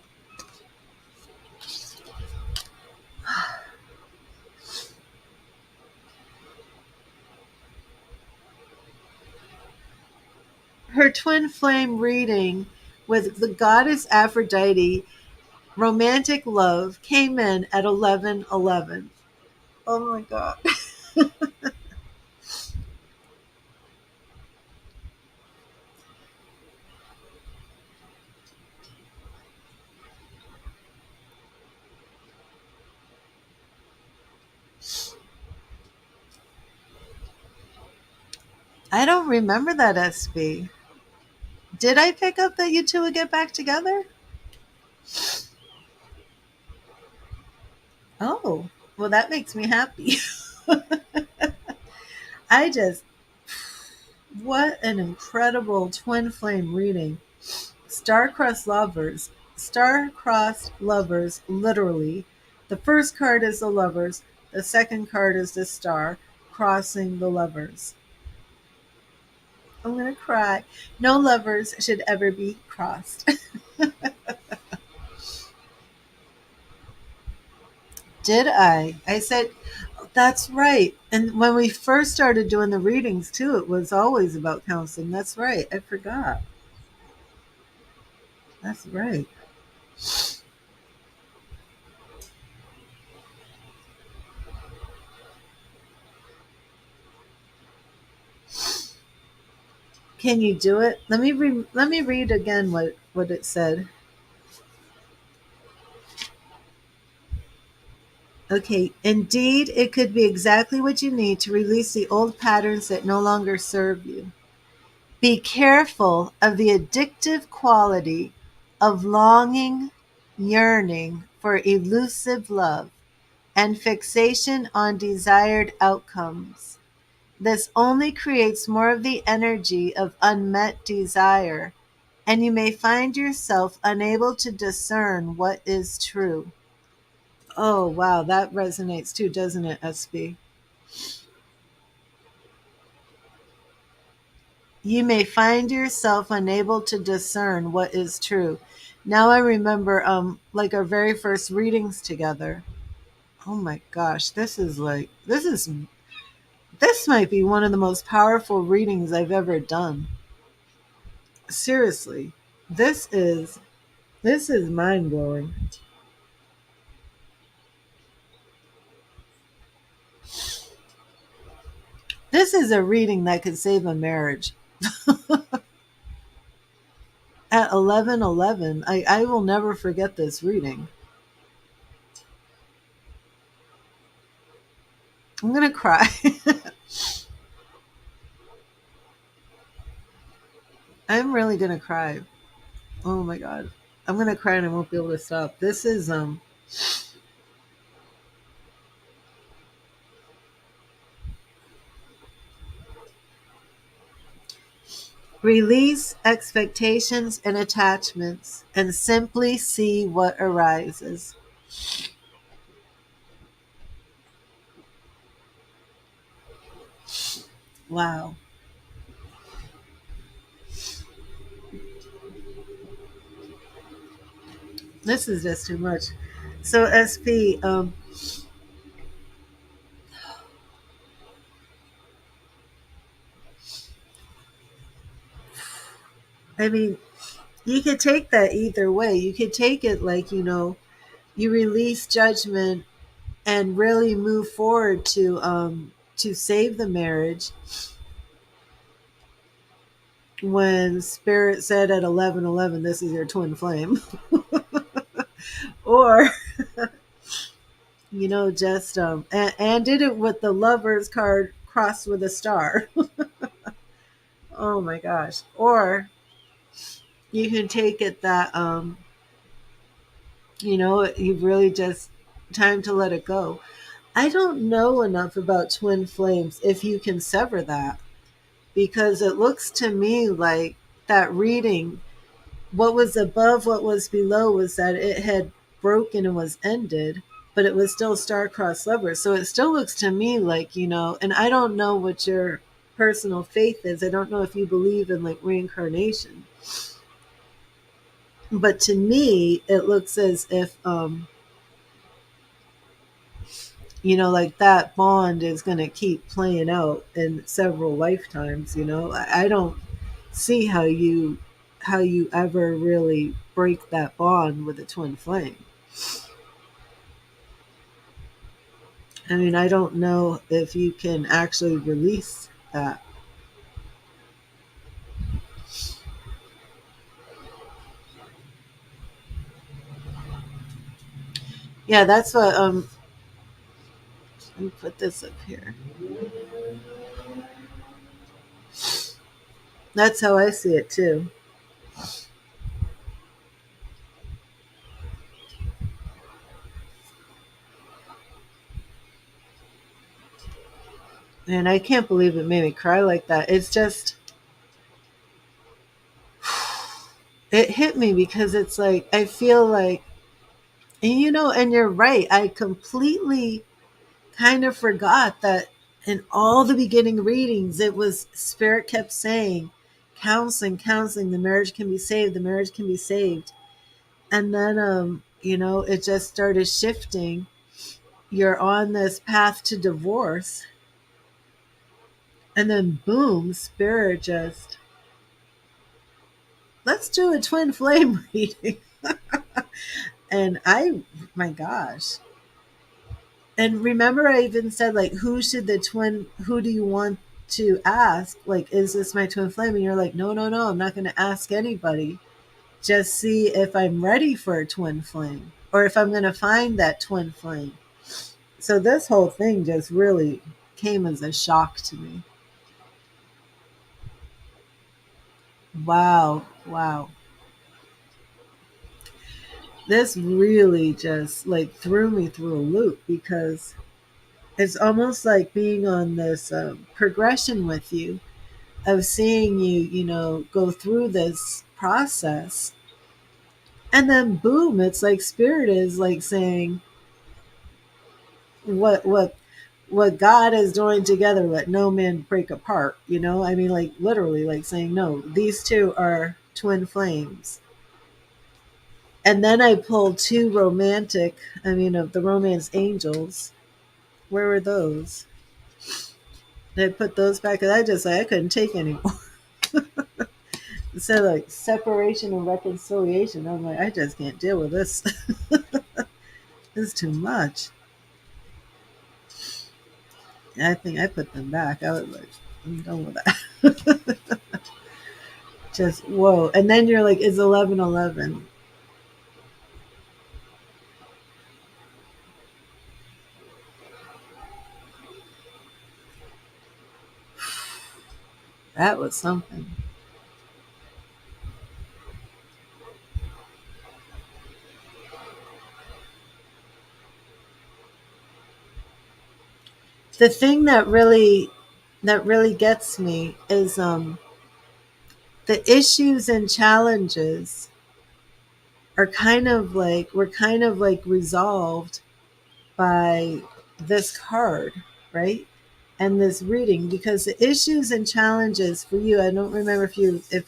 Her twin flame reading with the goddess Aphrodite, romantic love, came in at 11:11. Oh my god. I don't remember that SB. Did I pick up that you two would get back together? Oh, well, that makes me happy. I just, what an incredible twin flame reading. Star-crossed lovers, literally. The first card is the lovers, the second card is the star crossing the lovers. I'm going to cry. No lovers should ever be crossed. Did I? I said, that's right. And when we first started doing the readings, too, it was always about counseling. That's right. I forgot. That's right. Can you do it? Let me read again what it said. Okay, indeed, it could be exactly what you need to release the old patterns that no longer serve you. Be careful of the addictive quality of longing, yearning for elusive love, and fixation on desired outcomes. This only creates more of the energy of unmet desire, and you may find yourself unable to discern what is true. Oh, wow, that resonates too, doesn't it, SB? You may find yourself unable to discern what is true. Now I remember like our very first readings together. Oh my gosh, this might be one of the most powerful readings I've ever done. Seriously. This is this is mind-blowing. This is a reading that could save a marriage. at 11:11. I will never forget this reading. I'm gonna cry. I'm really gonna cry. Oh my god. I'm gonna cry and I won't be able to stop. This is release expectations and attachments and simply see what arises. Wow. This is just too much. So SP, I mean, you could take that either way. You could take it like, you release judgment and really move forward to save the marriage when spirit said at 11:11 this is your twin flame. Or just and did it with the lovers card crossed with a star. Oh my gosh. Or you can take it that you've really just time to let it go. I don't know enough about twin flames if you can sever that, because it looks to me like that reading, what was above, what was below, was that it had broken and was ended, but it was still star-crossed lovers. So it still looks to me like, and I don't know what your personal faith is. I don't know if you believe in like reincarnation. But to me, it looks as if like that bond is going to keep playing out in several lifetimes. I don't see how you ever really break that bond with a twin flame. I mean, I don't know if you can actually release that. Yeah, that's what let me put this up here. That's how I see it too. And I can't believe it made me cry like that. It's just, it hit me because it's like I feel like, and you're right. I completely kind of forgot that in all the beginning readings, it was spirit kept saying, counseling, counseling, the marriage can be saved, the marriage can be saved. And then it just started shifting. You're on this path to divorce, and then boom, spirit just, let's do a twin flame reading. And my gosh. And remember, I even said, like, who do you want to ask? Like, is this my twin flame? And you're like, no, no, no, I'm not going to ask anybody. Just see if I'm ready for a twin flame or if I'm going to find that twin flame. So this whole thing just really came as a shock to me. Wow. Wow. This really just like threw me through a loop, because it's almost like being on this progression with you, of seeing you, go through this process. And then boom, it's like spirit is like saying, what God is doing together, let no man break apart. I mean, like literally, like saying, no, these two are twin flames. And then I pulled two romantic, of the romance angels. Where were those? I put those back, and I couldn't take anymore. So like separation and reconciliation. I'm like, I just can't deal with this. This is too much. I think I put them back. I was like, I'm done with that. Just whoa. And then you're like, it's 11:11. That was something. The thing that really gets me is the issues and challenges are kind of like we're kind of like resolved by this card, right? And this reading, because the issues and challenges for you, I don't remember if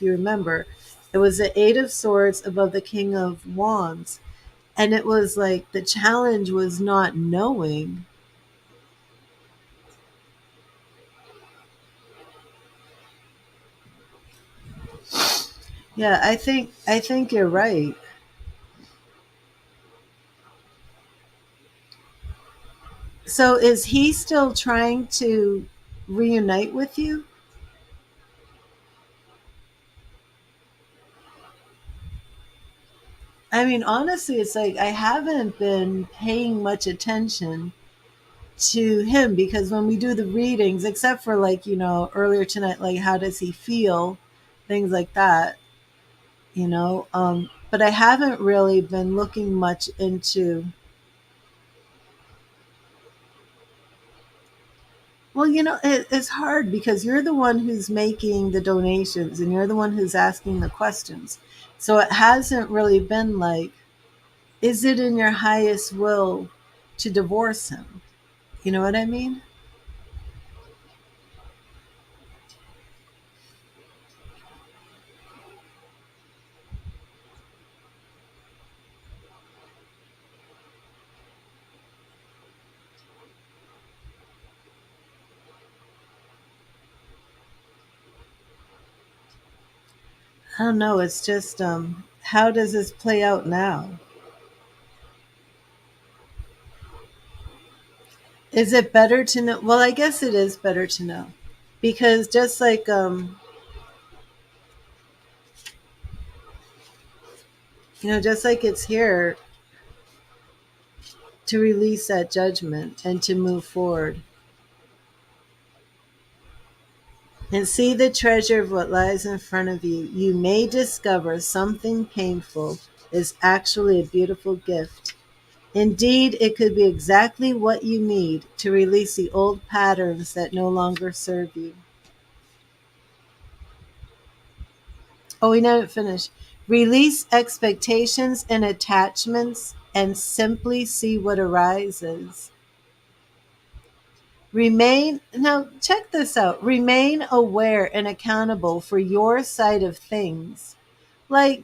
you remember, it was the 8 of Swords above the King of Wands. And it was like the challenge was not knowing. Yeah, I think you're right. So is he still trying to reunite with you? I mean, honestly, it's like I haven't been paying much attention to him, because when we do the readings, except for like, earlier tonight, like how does he feel? Things like that, but I haven't really been looking much into. Well, it's hard because you're the one who's making the donations and you're the one who's asking the questions. So it hasn't really been like, is it in your highest will to divorce him? You know what I mean? I don't know. It's just, how does this play out now? Is it better to know? Well, I guess it is better to know, because just like, just like it's here to release that judgment and to move forward and see the treasure of what lies in front of you. You may discover something painful is actually a beautiful gift. Indeed, it could be exactly what you need to release the old patterns that no longer serve you. Oh, we didn't finish. Release expectations and attachments and simply see what arises. Now check this out. Remain aware and accountable for your side of things. Like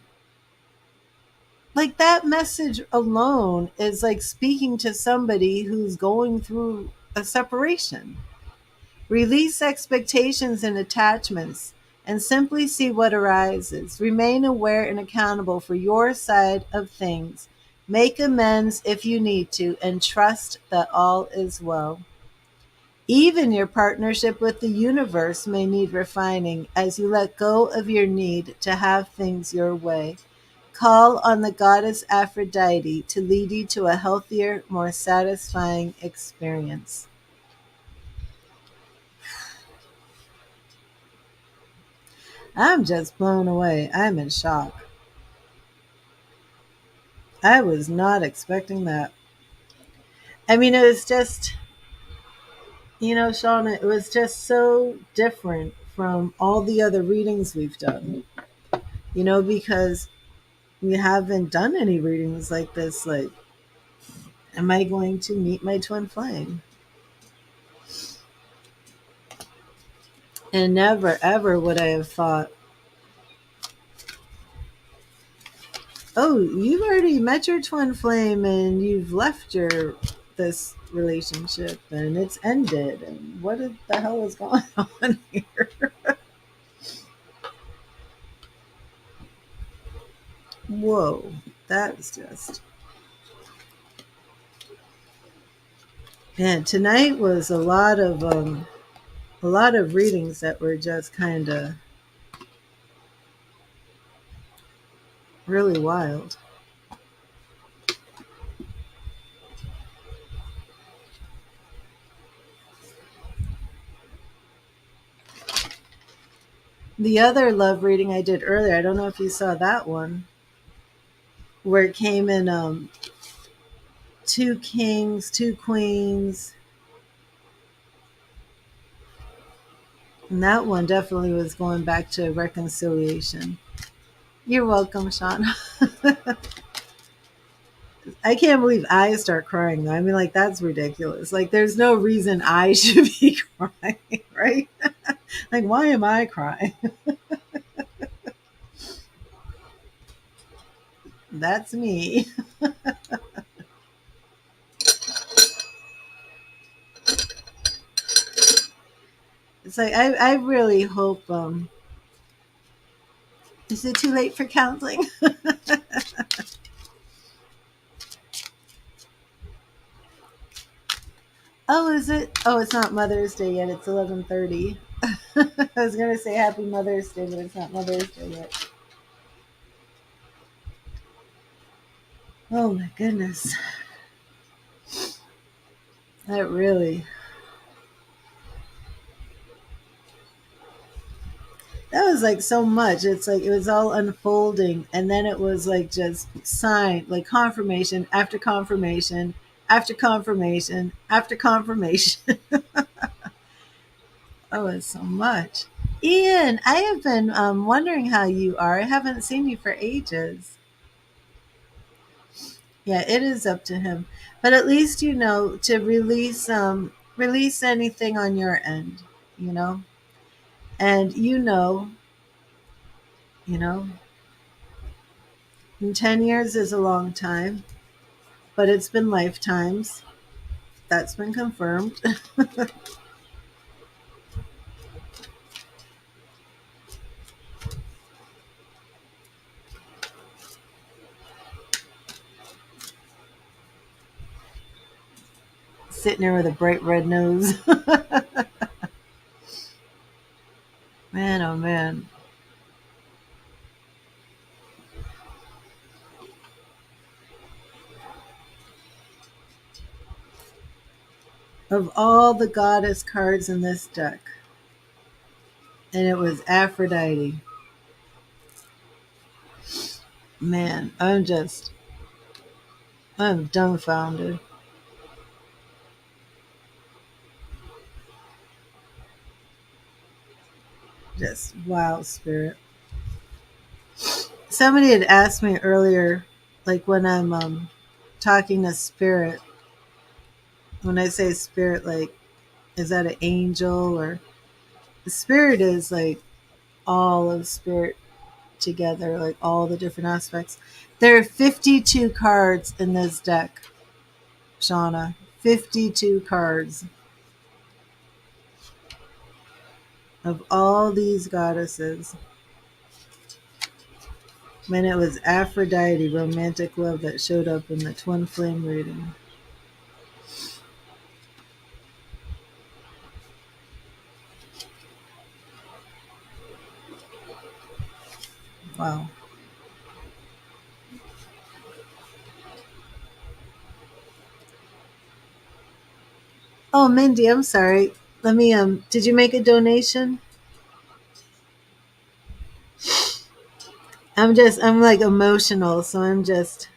that message alone is like speaking to somebody who's going through a separation. Release expectations and attachments and simply see what arises. Remain aware and accountable for your side of things. Make amends if you need to, and trust that all is well. Even your partnership with the universe may need refining as you let go of your need to have things your way. Call on the goddess Aphrodite to lead you to a healthier, more satisfying experience. I'm just blown away. I'm in shock. I was not expecting that. I mean, it was just, Shauna, it was just so different from all the other readings we've done, because we haven't done any readings like this. Like, am I going to meet my twin flame? And never, ever would I have thought, oh, you've already met your twin flame and you've left this relationship and it's ended. And what the hell is going on here? Whoa, that's just. Man, tonight was a lot of readings that were just kind of Really wild. The other love reading I did earlier, I don't know if you saw that one, where it came in two kings, two queens. And that one definitely was going back to reconciliation. You're welcome, Sean. I can't believe I start crying though. I mean, like, that's ridiculous. Like, there's no reason I should be crying, right? Like, why am I crying? That's me. It's like, I really hope, is it too late for counseling? Oh, is it? Oh, it's not Mother's Day yet. It's 11:30. I was gonna say Happy Mother's Day, but it's not Mother's Day yet. Oh my goodness, that really. That was like so much. It's like it was all unfolding, and then it was like just sign, like confirmation after confirmation after confirmation after confirmation. Oh, it's so much. Ian, I have been wondering how you are. I haven't seen you for ages. Yeah, it is up to him, but at least you know to release anything on your end, you know, and you know, and 10 years is a long time, but it's been lifetimes. That's been confirmed. Sitting there with a bright red nose. Man, oh man. Of all the goddess cards in this deck, and it was Aphrodite. Man, I'm dumbfounded. Just wow, spirit. Somebody had asked me earlier, like when I'm talking to spirit, when I say spirit, like, is that an angel or spirit is like all of spirit together, like all the different aspects. There are 52 cards in this deck, Shauna. 52 cards of all these goddesses. When it was Aphrodite, romantic love, that showed up in the twin flame reading. Wow. Oh, Mindy, I'm sorry. Let me did you make a donation? I'm like emotional, so I'm just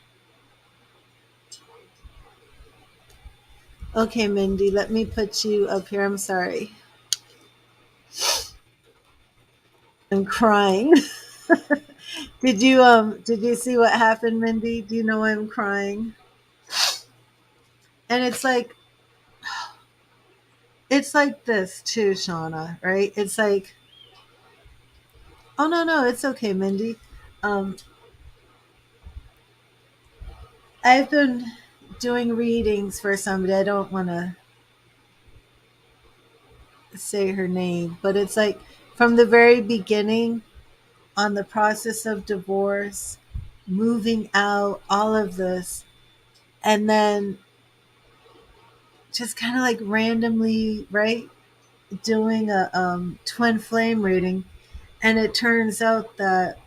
okay, Mindy, let me put you up here. I'm sorry. I'm crying. Did you see what happened, Mindy? Do you know why I'm crying? And it's like this too, Shauna, right? It's like, oh no, it's okay, Mindy. Um I've been doing readings for somebody. I don't want to say her name, but it's like from the very beginning on the process of divorce, moving out, all of this, and then just kind of like randomly, right, doing a twin flame reading, and it turns out that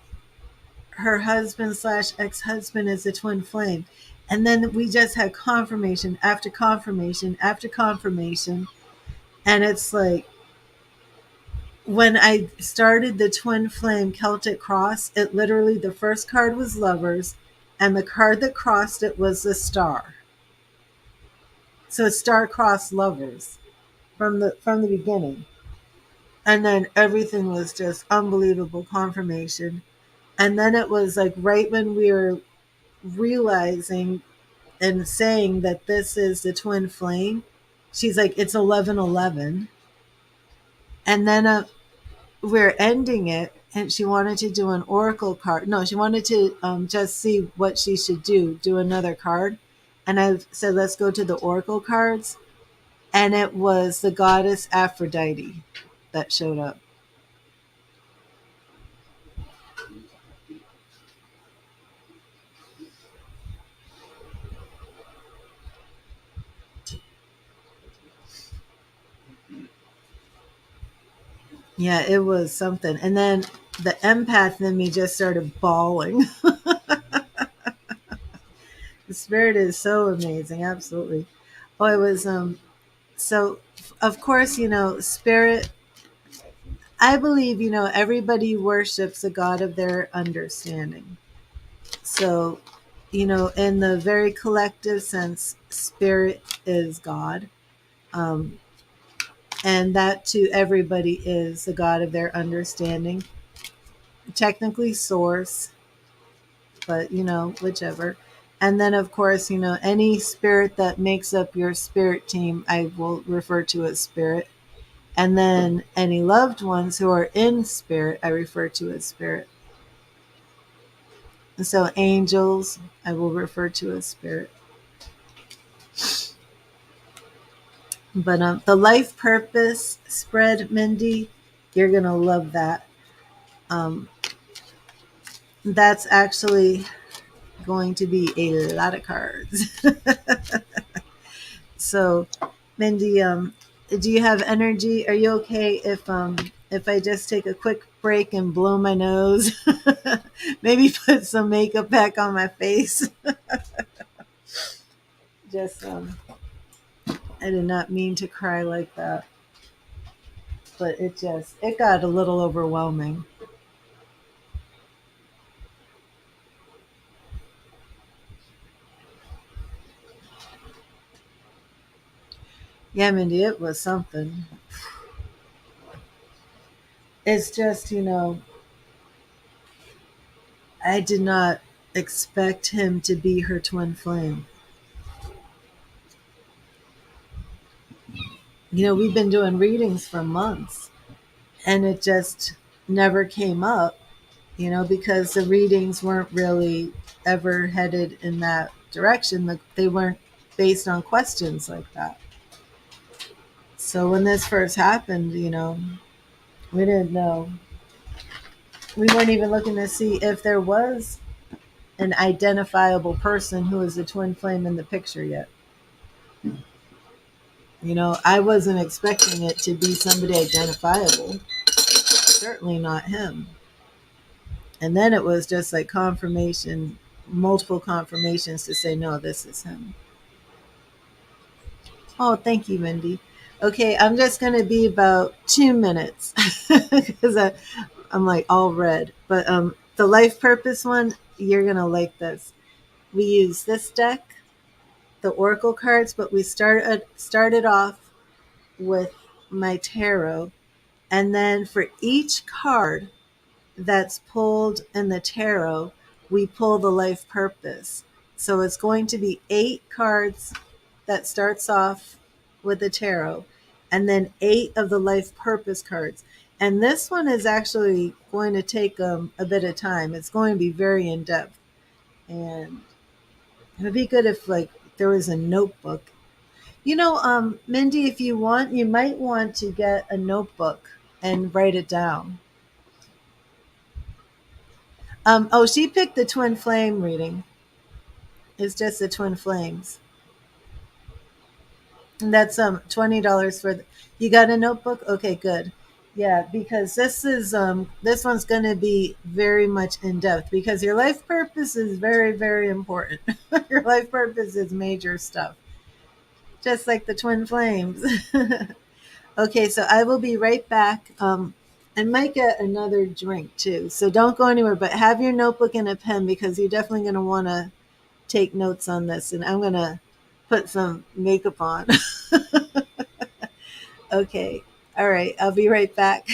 her husband slash ex-husband is a twin flame. And then we just had confirmation after confirmation after confirmation. And it's like, when I started the twin flame Celtic cross, it literally, the first card was lovers, and the card that crossed it was the star. So star crossed lovers from the beginning. And then everything was just unbelievable confirmation. And then it was like right when we were realizing and saying that this is the twin flame, she's like, it's 11:11. And then we're ending it, and she wanted to do an oracle card. No, she wanted to just see what she should do another card. And I said, let's go to the oracle cards. And it was the goddess Aphrodite that showed up. Yeah, it was something. And then the empath in me just started bawling. The spirit is so amazing, absolutely. Oh, it was so of course, spirit, I believe, everybody worships a God of their understanding. So, in the very collective sense, spirit is God. Um, and that to everybody is the God of their understanding. Technically, source, but whichever. And then, of course, any spirit that makes up your spirit team, I will refer to as spirit. And then any loved ones who are in spirit, I refer to as spirit. And so angels, I will refer to as spirit. But the life purpose spread, Mindy, you're going to love that. Um, that's actually going to be a lot of cards. So, Mindy, do you have energy? Are you okay if I just take a quick break and blow my nose? Maybe put some makeup back on my face. Just I did not mean to cry like that, but it got a little overwhelming. Yeah, Mindy, it was something. It's just, I did not expect him to be her twin flame. We've been doing readings for months, and it just never came up, because the readings weren't really ever headed in that direction. They weren't based on questions like that. So when this first happened, we didn't know. We weren't even looking to see if there was an identifiable person who was the twin flame in the picture yet. I wasn't expecting it to be somebody identifiable. Certainly not him. And then it was just like confirmation, multiple confirmations to say, no, this is him. Oh, thank you, Mindy. Okay, I'm just going to be about 2 minutes because I'm like all red. But the life purpose one, you're going to like this. We use this deck, the oracle cards, but we started off with my tarot. And then for each card that's pulled in the tarot, we pull the life purpose. So it's going to be 8 cards that starts off with the tarot, and then 8 of the life purpose cards. And this one is actually going to take a bit of time. It's going to be very in depth, and it would be good if like there was a notebook. Mindy, if you want, you might want to get a notebook and write it down. Oh, she picked the twin flame reading. It's just the twin flames. And that's $20 for you got a notebook? Okay, good. Yeah, because this one's going to be very much in depth because your life purpose is very, very important. Your life purpose is major stuff, just like the twin flames. Okay, so I will be right back. I might get another drink too, so don't go anywhere. But have your notebook and a pen because you're definitely going to want to take notes on this. And I'm going to put some makeup on. Okay, all right, I'll be right back.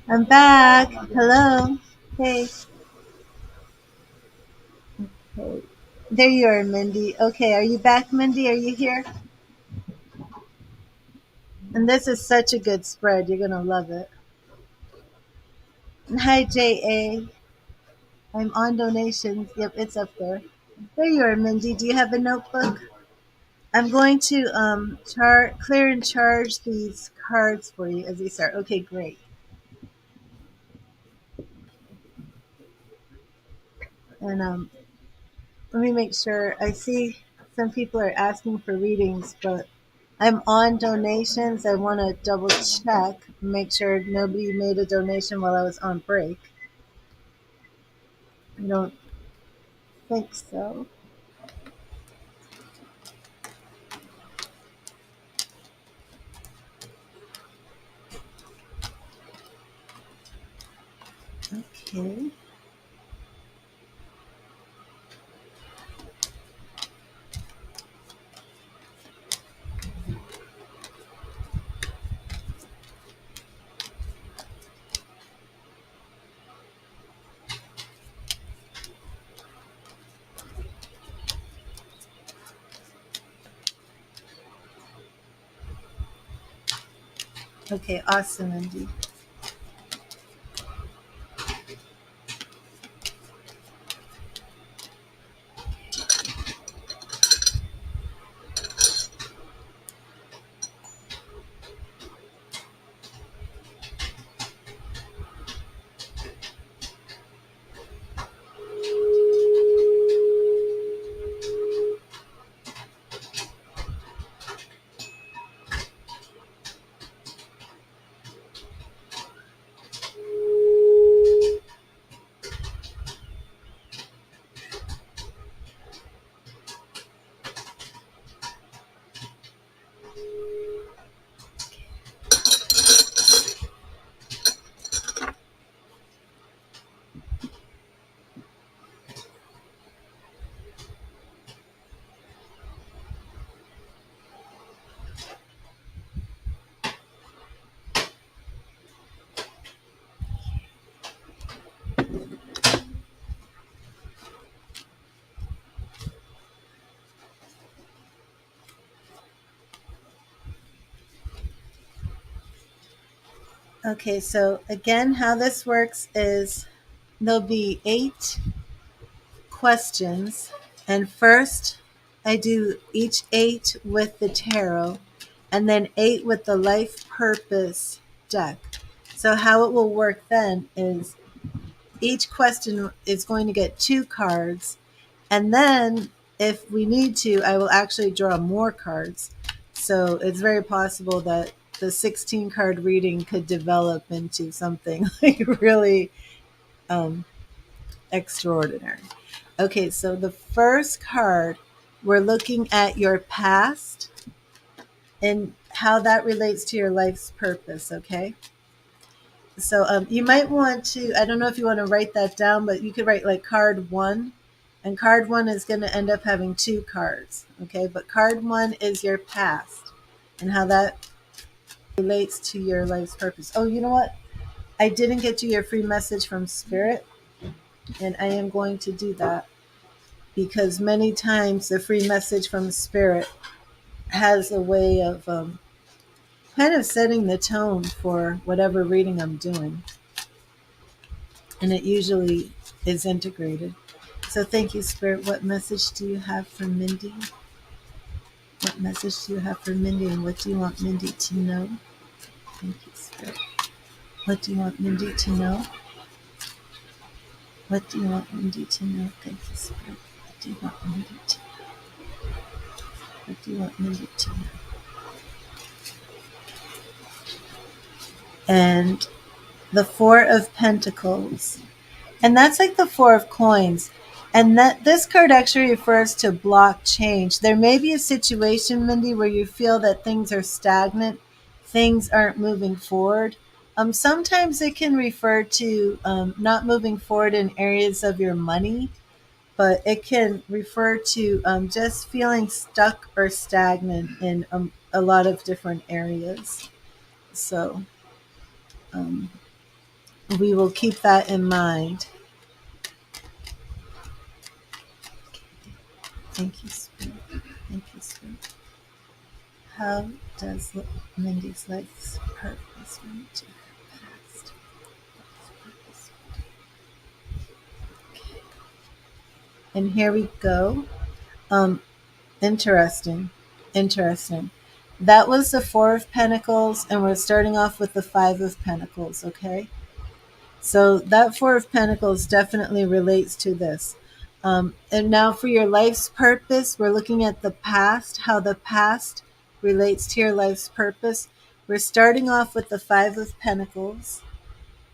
I'm back. Hello. Hey. Hey. There you are, Mindy. Okay, are you back, Mindy? Are you here? And this is such a good spread. You're going to love it. And hi, JA. I'm on donations. Yep, it's up there. There you are, Mindy. Do you have a notebook? I'm going to clear and charge these cards for you as we start. Okay, great. And let me make sure. I see some people are asking for readings, but I'm on donations. I want to double check, make sure nobody made a donation while I was on break. I don't think so. Okay. Okay, awesome, Andy. Okay, so again, how this works is there'll be 8 questions, and first I do each 8 with the tarot, and then 8 with the life purpose deck. So how it will work then is each question is going to get 2 cards, and then if we need to, I will actually draw more cards. So it's very possible that the 16 card reading could develop into something like really extraordinary. Okay, so the first card, we're looking at your past and how that relates to your life's purpose, okay? So you might want to, I don't know if you want to write that down, but you could write like card 1. And card 1 is going to end up having 2 cards, okay? But card 1 is your past and how that relates to your life's purpose. Oh, you know what? I didn't get you your free message from Spirit, and I am going to do that because many times the free message from Spirit has a way of kind of setting the tone for whatever reading I'm doing. And it usually is integrated. So thank you, Spirit. What message do you have for Mindy? What message do you have for Mindy, and what do you want Mindy to know? Thank you, Spirit. What do you want Mindy to know? What do you want Mindy to know? Thank you, Spirit. What do you want Mindy to know? What do you want Mindy to know? And the Four of Pentacles. And that's like the Four of Coins. And that this card actually refers to block change. There may be a situation, Mindy, where you feel that things are stagnant, things aren't moving forward. Sometimes it can refer to not moving forward in areas of your money, but it can refer to just feeling stuck or stagnant in a lot of different areas. So um, we will keep that in mind. Thank you, Spirit. Thank you, Spirit. How does Mindy's life's purpose relate to her past? Okay. And here we go. Um, interesting. Interesting. That was the Four of Pentacles, and we're starting off with the Five of Pentacles, okay? So that Four of Pentacles definitely relates to this. And now for your life's purpose, we're looking at the past, how the past relates to your life's purpose. We're starting off with the Five of Pentacles.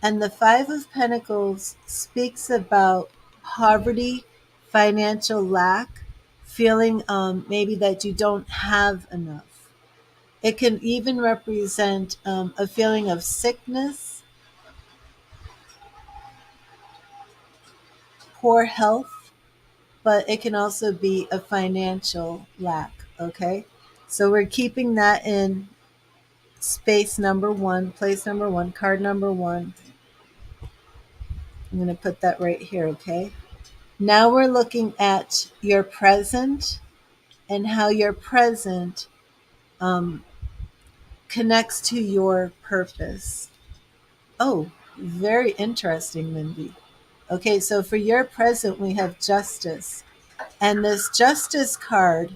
And the Five of Pentacles speaks about poverty, financial lack, feeling maybe that you don't have enough. It can even represent a feeling of sickness, poor health, but it can also be a financial lack. Okay. So we're keeping that in space number one, place number one, card number one. I'm going to put that right here. Okay. Now we're looking at your present and how your present um, connects to your purpose. Oh, very interesting, Mindy. Okay. So for your present, we have justice. And this justice card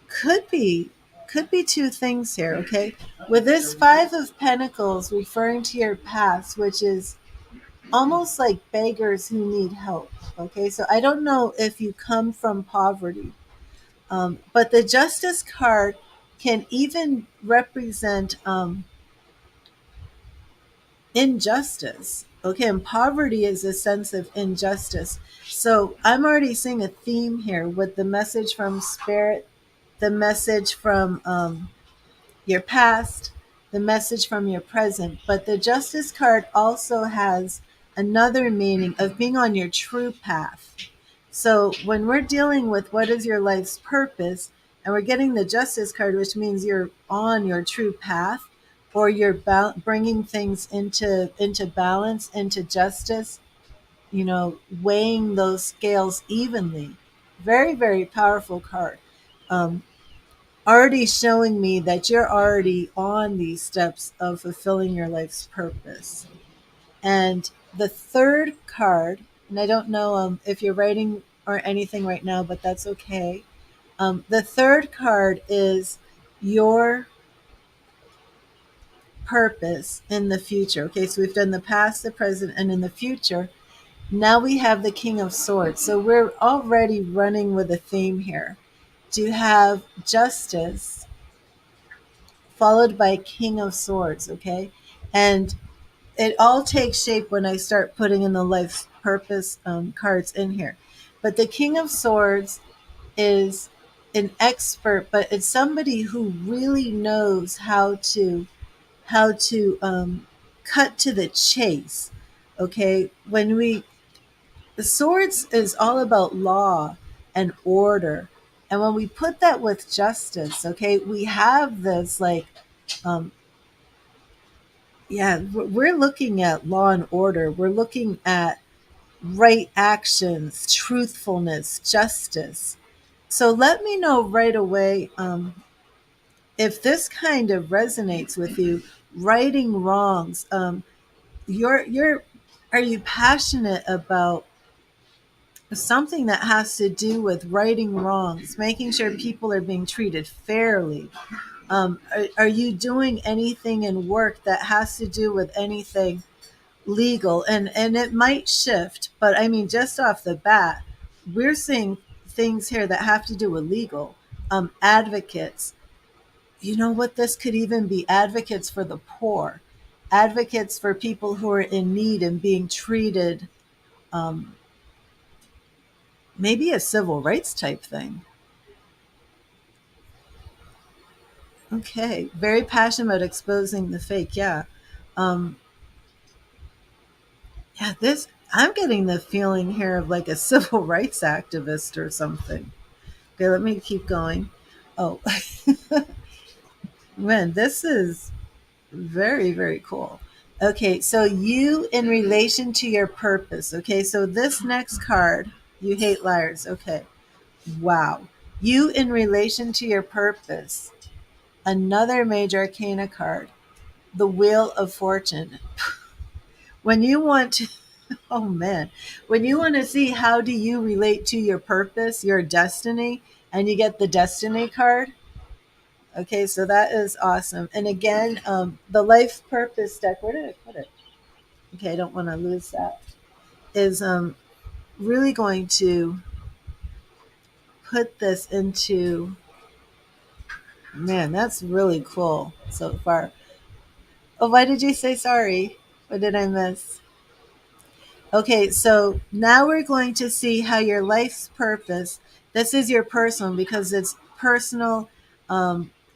could be two things here, okay? With this Five of Pentacles referring to your past, which is almost like beggars who need help, okay? So I don't know if you come from poverty, but the Justice card can even represent injustice, okay? And poverty is a sense of injustice. So I'm already seeing a theme here with the message from Spirit, the message from your past, the message from your present. But the Justice card also has another meaning of being on your true path. So when we're dealing with what is your life's purpose, and we're getting the Justice card, which means you're on your true path, or you're bringing things into balance, into justice, weighing those scales evenly. Very, very powerful card. Um, Already showing me that you're already on these steps of fulfilling your life's purpose. And the third card, and I don't know if you're writing or anything right now, but that's okay. The third card is your purpose in the future. Okay, so we've done the past, the present, and in the future. Now we have the King of Swords. So we're already running with a theme here. To have justice followed by King of Swords, okay? And it all takes shape when I start putting in the life purpose cards in here. But the King of Swords is an expert, but it's somebody who really knows how to cut to the chase. Okay, the swords is all about law and order, and when we put that with justice, okay, we have this like um, Yeah, we're looking at law and order. We're looking at right actions, truthfulness, justice. So let me know right away, if this kind of resonates with you. Righting wrongs. You're are you passionate about something that has to do with righting wrongs, making sure people are being treated fairly? Are you doing anything in work that has to do with anything legal? And it might shift, but I mean, just off the bat, we're seeing things here that have to do with legal. Advocates. You know what? This could even be advocates for the poor, advocates for people who are in need and being treated, um, maybe a civil rights type thing. Okay, very passionate about exposing the fake. Yeah, um, yeah. This, I'm getting the feeling here of like a civil rights activist or something. Okay, let me keep going. Oh, man, this is very, very cool. Okay, so you in relation to your purpose. Okay, so this next card, you hate liars. Okay, wow. You in relation to your purpose. Another major arcana card, the Wheel of Fortune. When you want to, oh man, when you want to see how do you relate to your purpose, your destiny, and you get the Destiny card. Okay, so that is awesome. And again, the life purpose deck, where did I put it? Okay, I don't want to lose that. Is really going to put this into, man, that's really cool so far. Oh, why did you say sorry? What did I miss? Okay, so now we're going to see how your life's purpose, this is your personal because it's personal,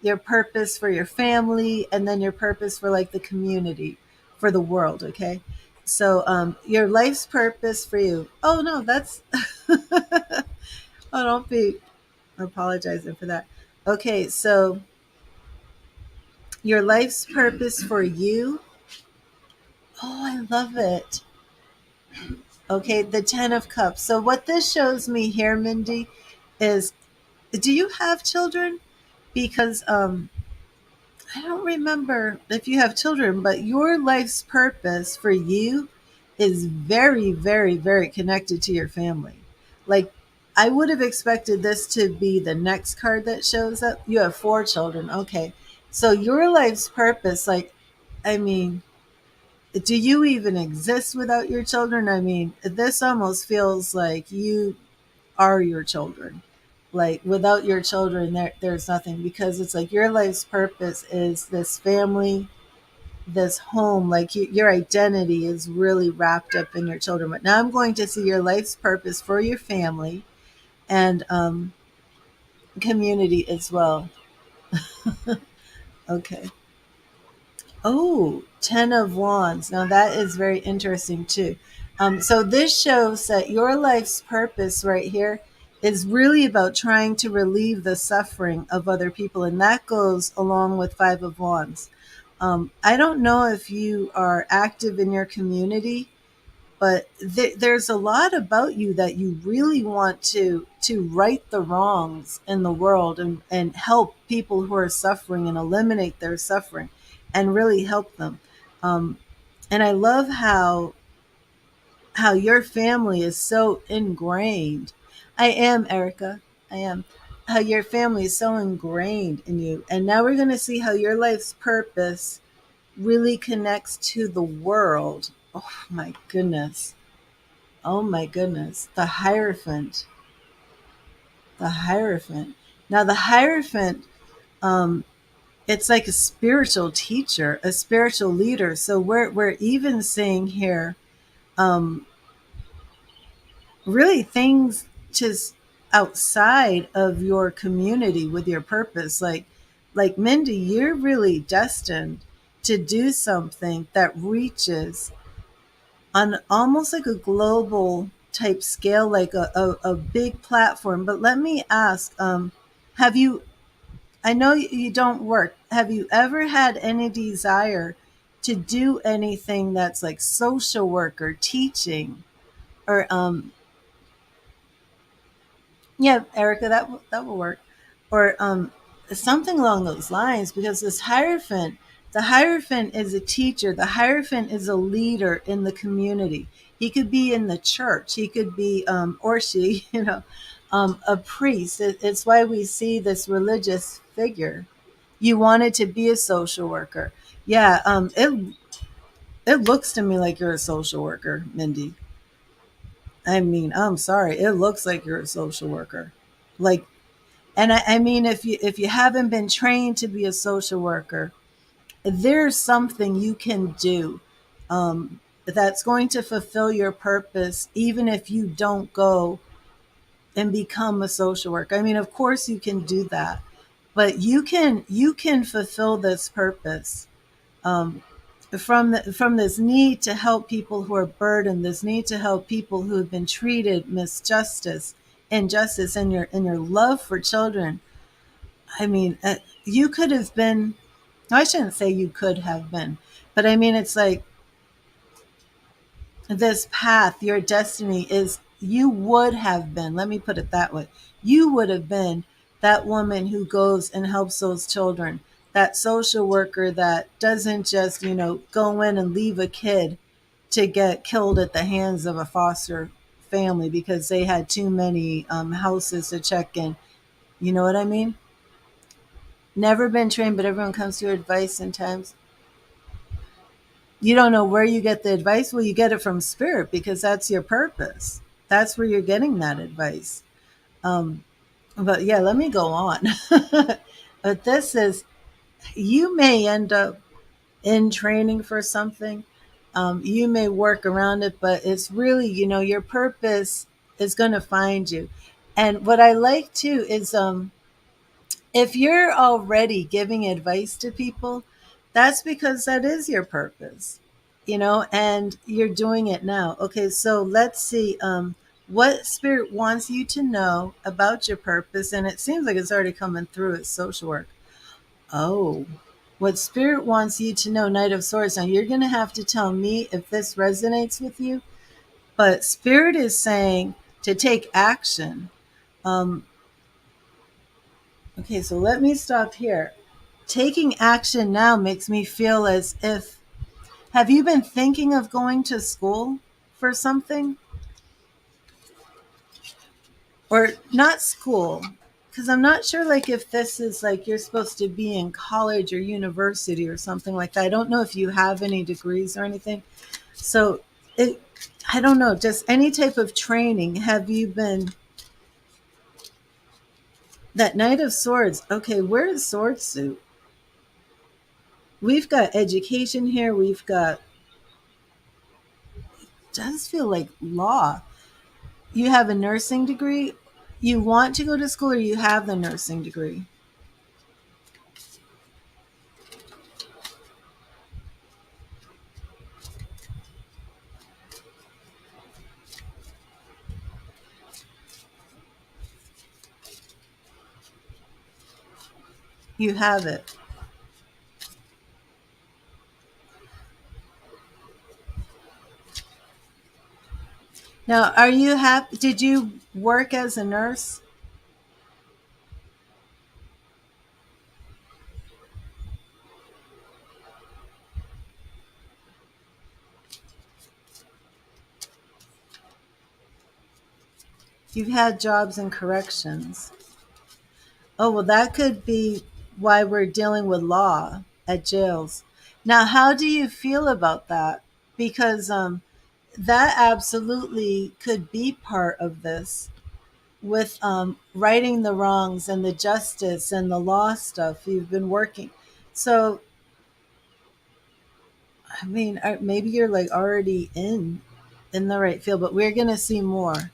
your purpose for your family, and then your purpose for like the community, for the world, okay? So your life's purpose for you. Oh, no, that's, oh, don't be apologizing for that. Okay, so your life's purpose for you. Oh, I love it. Okay, the Ten of Cups. So what this shows me here, Mindy, is, do you have children? Because I don't remember if you have children, but your life's purpose for you is very, very, very connected to your family. Like, I would have expected this to be the next card that shows up. You have four children. Okay. So your life's purpose, like, I mean, do you even exist without your children? I mean, this almost feels like you are your children. Like without your children, there's nothing, because it's like your life's purpose is this family, this home. Like your identity is really wrapped up in your children. But now I'm going to see your life's purpose for your family and community as well. Okay. Oh, Ten of Wands. Now that is very interesting too. So this shows that your life's purpose right here is really about trying to relieve the suffering of other people, and that goes along with Five of Wands. I don't know if you are active in your community, but there's a lot about you that you really want to right the wrongs in the world, and help people who are suffering and eliminate their suffering and really help them. um, and I love how your family is so ingrained. I am, Erica. I am. How your family is so ingrained in you, and now we're going to see how your life's purpose really connects to the world. Oh my goodness. Oh my goodness. The Hierophant. The Hierophant. Now, the Hierophant, um, it's like a spiritual teacher, a spiritual leader. So we're even seeing here, um, really things just outside of your community with your purpose. Like Mindy, you're really destined to do something that reaches on almost like a global type scale, like a big platform. But let me ask, have you, I know you don't work, have you ever had any desire to do anything that's like social work or teaching or yeah, Erica, that will work. Or something along those lines, because this Hierophant, the Hierophant is a teacher. The Hierophant is a leader in the community. He could be in the church. He could be, or she, a priest. It's why we see this religious figure. You wanted to be a social worker. Yeah, it looks to me like you're a social worker, Mindy. I mean, I'm sorry. It looks like you're a social worker. Like, and I mean, if you haven't been trained to be a social worker, there's something you can do that's going to fulfill your purpose, even if you don't go and become a social worker. I mean, of course you can do that, but you can fulfill this purpose um, from this need to help people who are burdened, this need to help people who have been treated misjustice, injustice, and your love for children. I mean, you could have been, I shouldn't say you could have been, but I mean, it's like this path, your destiny is, you would have been, let me put it that way, you would have been that woman who goes and helps those children, that social worker that doesn't just, go in and leave a kid to get killed at the hands of a foster family because they had too many houses to check in. You know what I mean? Never been trained, but everyone comes to your advice in times. You don't know where you get the advice. Well, you get it from spirit because that's your purpose. That's where you're getting that advice. Um, but yeah, let me go on. But this is, you may end up in training for something. You may work around it, but it's really, your purpose is going to find you. And what I like too is, if you're already giving advice to people, that's because that is your purpose, and you're doing it now. Okay, so let's see what spirit wants you to know about your purpose. And it seems like it's already coming through as social work. Oh, what spirit wants you to know, Knight of Swords. Now, you're going to have to tell me if this resonates with you, but spirit is saying to take action. Um, okay, so let me stop here. Taking action now makes me feel as if, have you been thinking of going to school for something? Or not school, because I'm not sure, like, if this is like you're supposed to be in college or university or something like that. I don't know if you have any degrees or anything. So it, I don't know, just any type of training. Have you been, that Knight of Swords? Okay, where's Sword Suit? We've got education here. We've got, does feel like law. You have a nursing degree. You want to go to school, or you have the nursing degree? You have it. Now, are you happy? Did you work as a nurse? You've had jobs in corrections. Oh, well, that could be why we're dealing with law at jails. Now, how do you feel about that? Because that absolutely could be part of this, with righting the wrongs and the justice and the law stuff you've been working. So, I mean, maybe you're like already in the right field, but we're going to see more.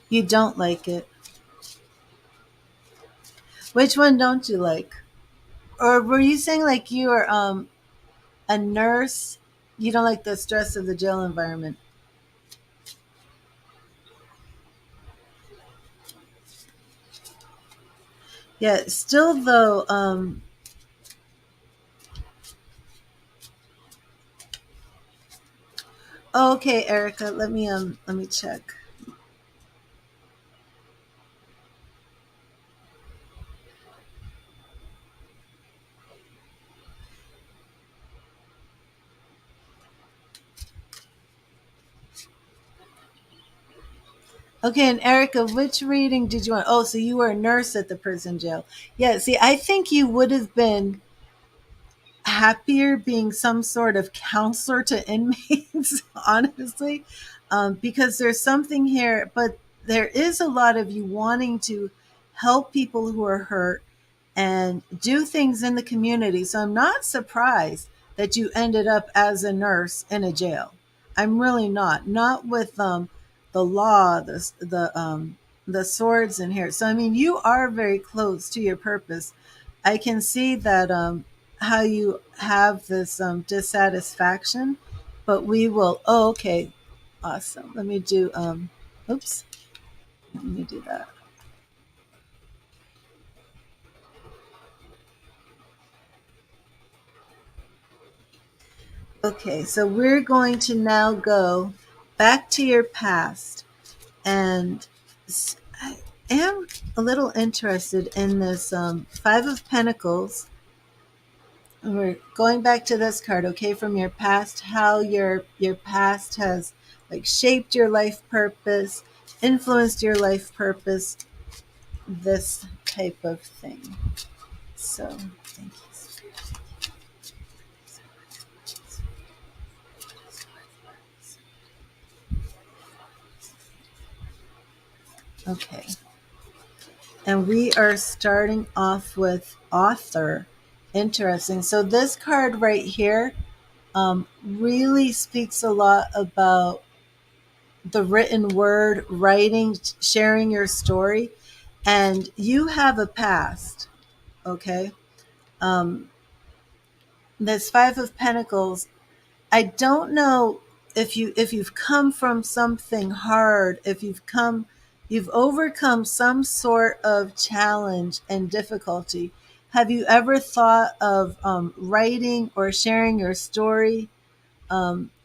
You don't like it. Which one don't you like? Or were you saying like you are a nurse? You don't like the stress of the jail environment. Yeah, still though, oh, okay, Erica, let me check. Okay, and Erica, which reading did you want? Oh, so you were a nurse at the prison jail. Yeah, see, I think you would have been happier being some sort of counselor to inmates, honestly, because there's something here, but there is a lot of you wanting to help people who are hurt and do things in the community. So I'm not surprised that you ended up as a nurse in a jail. I'm really not. Not with the law, the swords in here. So I mean, you are very close to your purpose. I can see that how you have this dissatisfaction, but we will. Oh, okay, awesome. Let me do. Oops. Let me do that. Okay, so we're going to now go back to your past. And I am a little interested in this Five of Pentacles. And we're going back to this card, okay, from your past, how your past has like shaped your life purpose, influenced your life purpose, this type of thing. So, thank you. Okay. And we are starting off with author. Interesting. So this card right here really speaks a lot about the written word, writing, sharing your story. And you have a past, okay? Um, this Five of Pentacles, I don't know if you've come from something hard, if you've overcome some sort of challenge and difficulty. Have you ever thought of writing or sharing your story?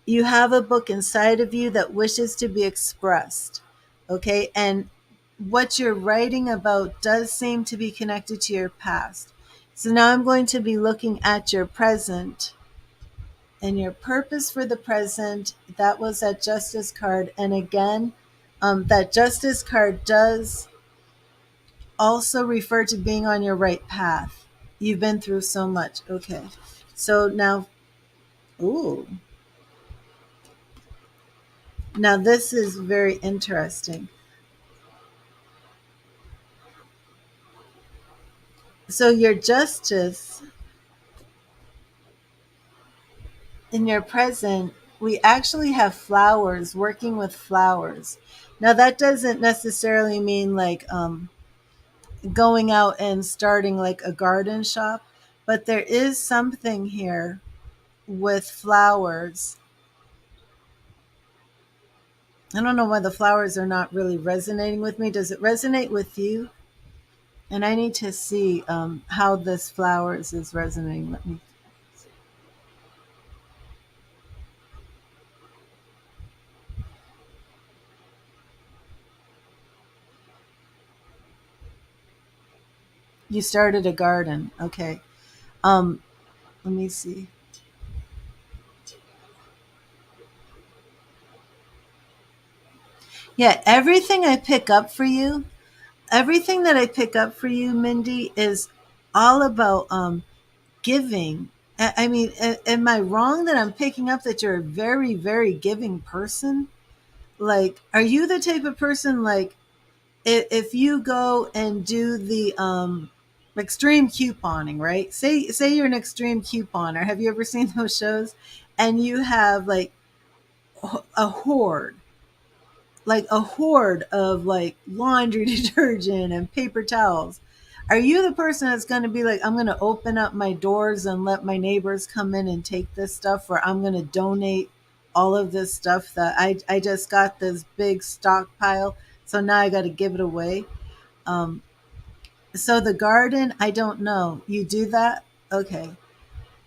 You have a book inside of you that wishes to be expressed, okay? And what you're writing about does seem to be connected to your past. So now I'm going to be looking at your present and your purpose for the present. That was that justice card. And again, that justice card does also refer to being on your right path. You've been through so much. Okay. So now, ooh, now this is very interesting. So your justice in your present, we actually have flowers, working with flowers. Now that doesn't necessarily mean like going out and starting like a garden shop, but there is something here with flowers. I don't know why the flowers are not really resonating with me. Does it resonate with you? And I need to see how this flowers is resonating. Let me. You started a garden. Okay. Um, Let me see. Yeah, everything that I pick up for you, Mindy, is all about giving. I mean, am I wrong that I'm picking up that you're a very, very giving person? Like, are you the type of person like if you go and do the extreme couponing, right? Say you're an extreme couponer. Have you ever seen those shows? And you have like a hoard, like a hoard of like laundry detergent and paper towels. Are you the person that's going to be like, I'm going to open up my doors and let my neighbors come in and take this stuff, or I'm going to donate all of this stuff that I just got this big stockpile, so now I got to give it away? Um, so the garden, I don't know. You do that? Okay.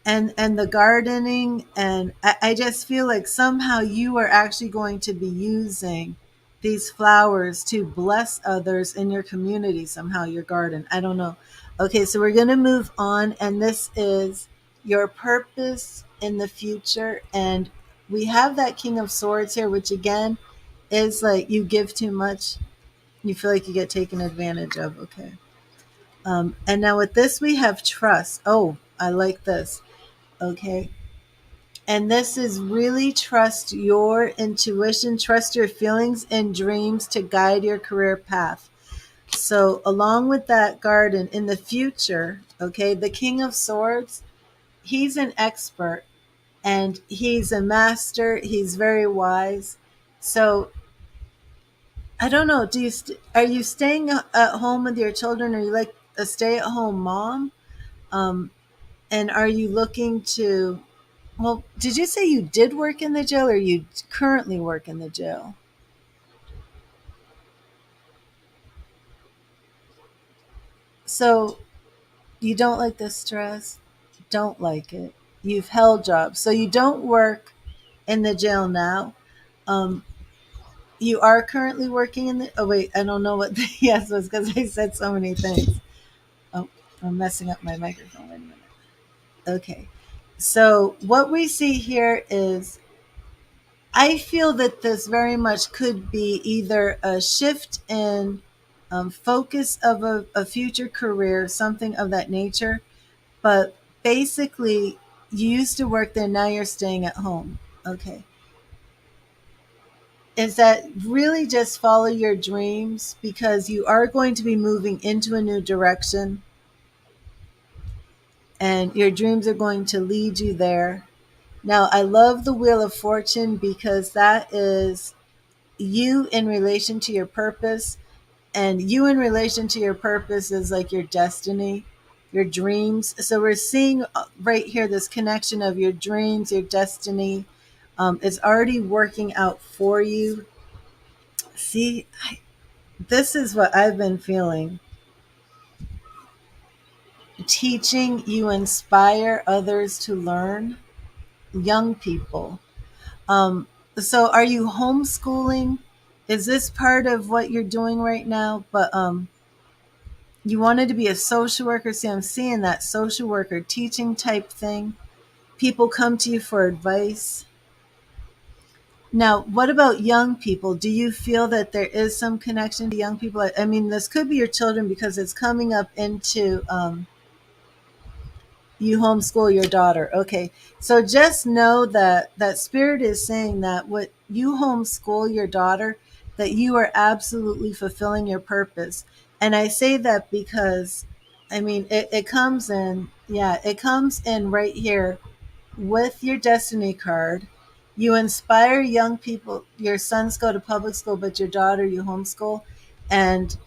And the gardening, and I just feel like somehow you are actually going to be using these flowers to bless others in your community, somehow your garden. I don't know. Okay, so we're going to move on, and this is your purpose in the future. And we have that King of Swords here, which again is like you give too much, you feel like you get taken advantage of. Okay. And now with this we have trust. Oh, I like this. Okay. And this is really trust your intuition, trust your feelings and dreams to guide your career path. So, along with that garden in the future, okay, the King of Swords, he's an expert and he's a master. He's very wise. So, I don't know. Are you staying at home with your children? Are you like a stay at home mom? Um, and are you looking to, well, did you say you did work in the jail or you currently work in the jail? So you don't like the stress, don't like it. You've held jobs. So you don't work in the jail now. Um, you are currently working in the, oh wait, I don't know what the yes was because I said so many things. Oh, I'm messing up my microphone. Wait a minute. Okay. So what we see here is I feel that this very much could be either a shift in focus of a future career, something of that nature. But basically, you used to work there, now you're staying at home. Okay. Is that really just follow your dreams because you are going to be moving into a new direction and your dreams are going to lead you there? Now, I love the Wheel of Fortune because that is you in relation to your purpose, and you in relation to your purpose is like your destiny, your dreams. So we're seeing right here this connection of your dreams, your destiny. It's already working out for you. See, this is what I've been feeling. Teaching, you inspire others to learn, young people. So are you homeschooling? Is this part of what you're doing right now? But you wanted to be a social worker. See, I'm seeing that social worker teaching type thing. People come to you for advice. Now, what about young people? Do you feel that there is some connection to young people? I mean, this could be your children because it's coming up into you homeschool your daughter. Okay. So just know that that spirit is saying that what you homeschool your daughter, that you are absolutely fulfilling your purpose. And I say that because, I mean, it comes in, yeah, it comes in right here with your destiny card. You inspire young people. Your sons go to public school, but your daughter you homeschool. And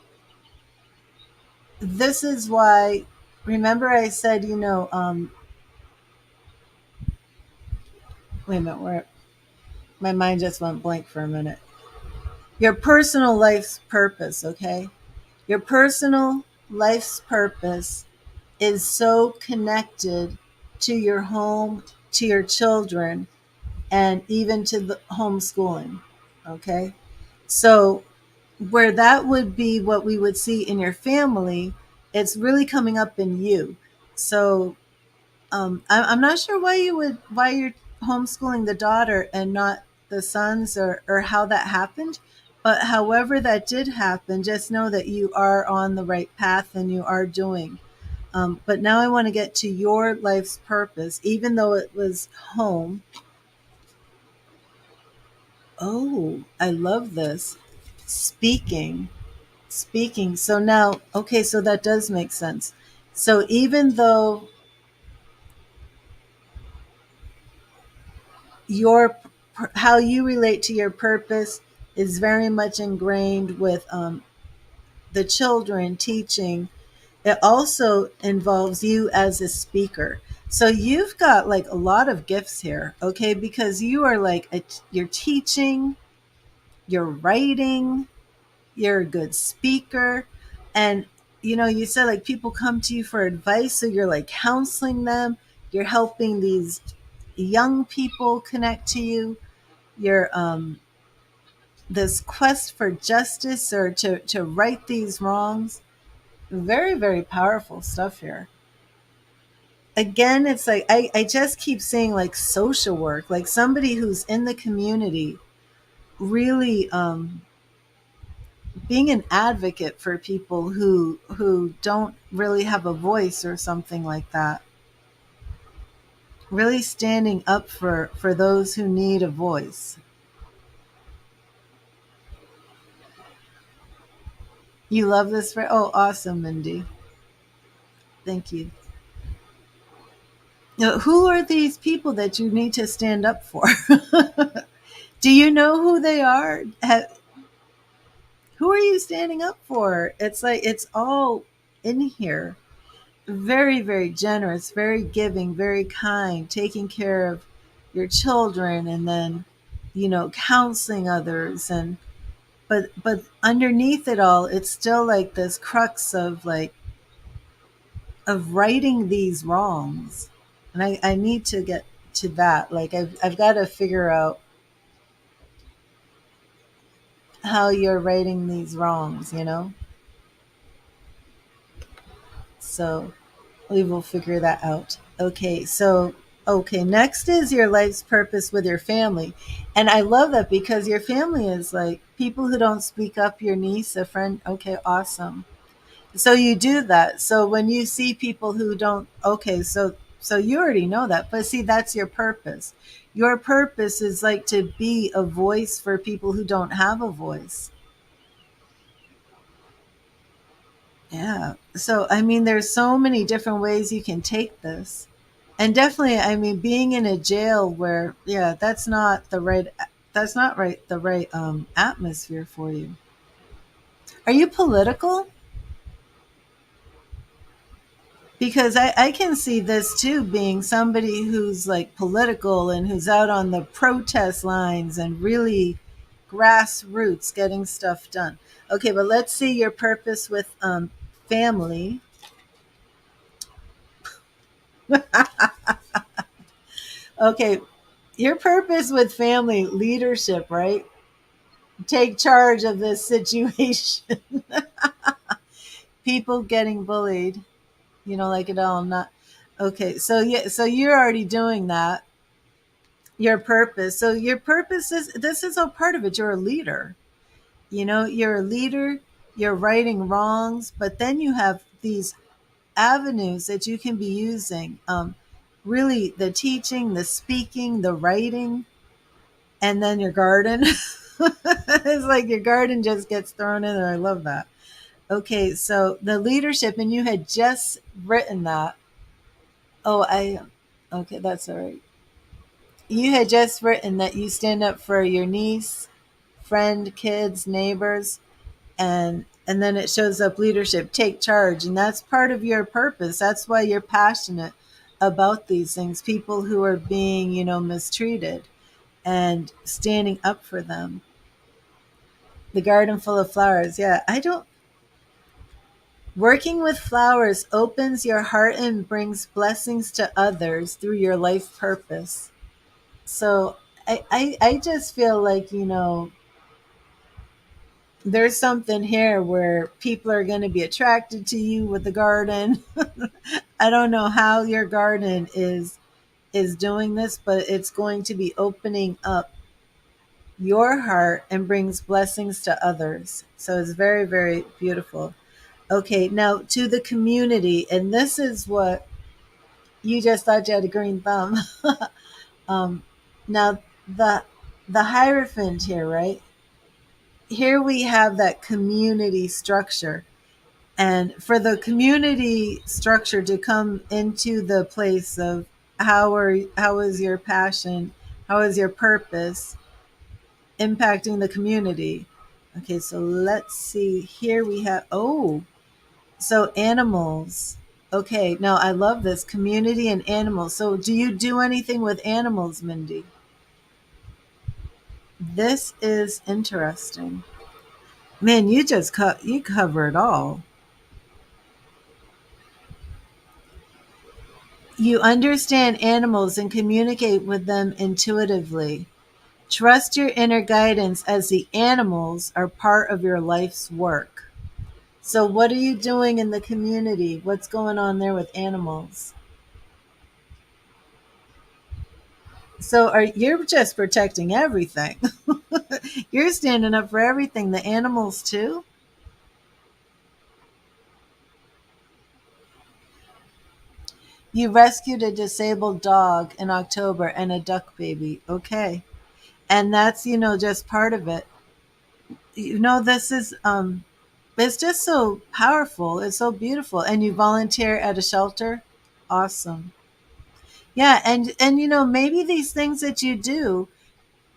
this is why, remember I said, wait a minute, where my mind just went blank for a minute. Your personal life's purpose, okay? Your personal life's purpose is so connected to your home, to your children, and even to the homeschooling, okay? So, where that would be what we would see in your family, it's really coming up in you. So, I'm not sure why you're homeschooling the daughter and not the sons, or how that happened. But however that did happen, just know that you are on the right path and you are doing. But now I want to get to your life's purpose, even though it was home. Oh, I love this. Speaking, speaking. So now, okay, so that does make sense. So even though your how you relate to your purpose is very much ingrained with the children teaching. it also involves you as a speaker. So you've got like a lot of gifts here, okay? Because you are like you're teaching, you're writing, you're a good speaker, and you said like people come to you for advice, so you're like counseling them, you're helping these young people connect to you. You're this quest for justice or to right these wrongs. Very, very powerful stuff here. Again, it's like I just keep saying like social work, like somebody who's in the community, really being an advocate for people who don't really have a voice or something like that. Really standing up for those who need a voice. You love this for oh awesome, Mindy. Thank you. Now, who are these people that you need to stand up for? Do you know who they are? Who are you standing up for? It's like it's all in here. Very, very generous, very giving, very kind, taking care of your children, and then counseling others. And but underneath it all, it's still like this crux of like of righting these wrongs. And I need to get to that. Like I've got to figure out how you're righting these wrongs. So we will figure that out. Okay, next is your life's purpose with your family. And I love that because your family is like people who don't speak up, your niece, a friend. Okay, awesome. So you do that. So when you see people who don't, okay, so you already know that. But see, that's your purpose. Your purpose is like to be a voice for people who don't have a voice. Yeah. So I mean there's so many different ways you can take this. And definitely, I mean, being in a jail where, yeah, that's not right, the right atmosphere for you. Are you political? Because I can see this too being somebody who's like political and who's out on the protest lines and really grassroots getting stuff done. Okay, but let's see your purpose with family. Okay, your purpose with family leadership, right? Take charge of this situation. People getting bullied, like it all not okay. So yeah, so you're already doing that. Your purpose. So your purpose is this is a part of it. You're a leader. You're a leader, you're righting wrongs, but then you have these avenues that you can be using. Really the teaching, the speaking, the writing, and then your garden. It's like your garden just gets thrown in there. I love that. Okay, so the leadership, and you had just written that. Oh, okay, that's all right. You had just written that you stand up for your niece, friend, kids, neighbors, and then it shows up leadership, take charge, and that's part of your purpose. That's why you're passionate about these things, people who are being, mistreated and standing up for them. The garden full of flowers. Yeah, I don't Working with flowers opens your heart and brings blessings to others through your life purpose. So I just feel like, there's something here where people are going to be attracted to you with the garden. I don't know how your garden is doing this, but it's going to be opening up your heart and brings blessings to others. So it's very, very beautiful. Okay, now to the community, and this is what you just thought you had a green thumb. um, now the Hierophant here, right? Here we have that community structure, and for the community structure to come into the place of how is your passion, how is your purpose impacting the community? Okay, so let's see. Here we have So animals. Okay, now I love this community and animals. So do you do anything with animals, Mindy? This is interesting. Man, you just you cover it all. You understand animals and communicate with them intuitively. Trust your inner guidance as the animals are part of your life's work. So what are you doing in the community? What's going on there with animals? So are you're just protecting everything. You're standing up for everything, the animals too? You rescued a disabled dog in October and a duck baby. Okay. And that's, just part of it. This is it's just so powerful. It's so beautiful. And you volunteer at a shelter? Awesome. Yeah, and maybe these things that you do,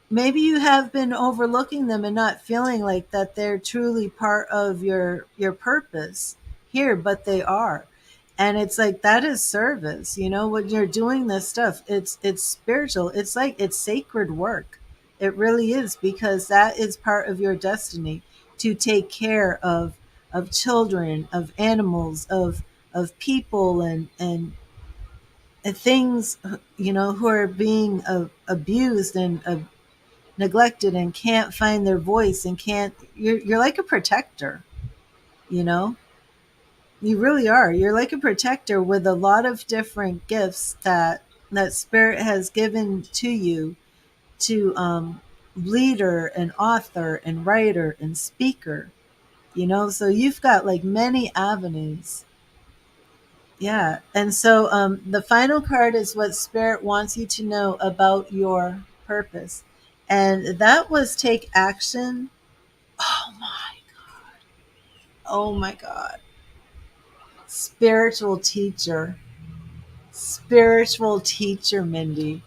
maybe you have been overlooking them and not feeling like that they're truly part of your purpose here, but they are. And it's like that is service, when you're doing this stuff. It's spiritual. It's like it's sacred work. It really is, because that is part of your destiny, to take care of children, of animals, of people, and things, who are being abused and neglected and can't find their voice and can't. You're like a protector. you know you really are. You're like a protector with a lot of different gifts that spirit has given to you, to leader and author and writer and speaker. So you've got like many avenues. Yeah. And so the final card is what spirit wants you to know about your purpose. And that was take action. Oh my, oh my God. Spiritual teacher. Spiritual teacher, Mindy.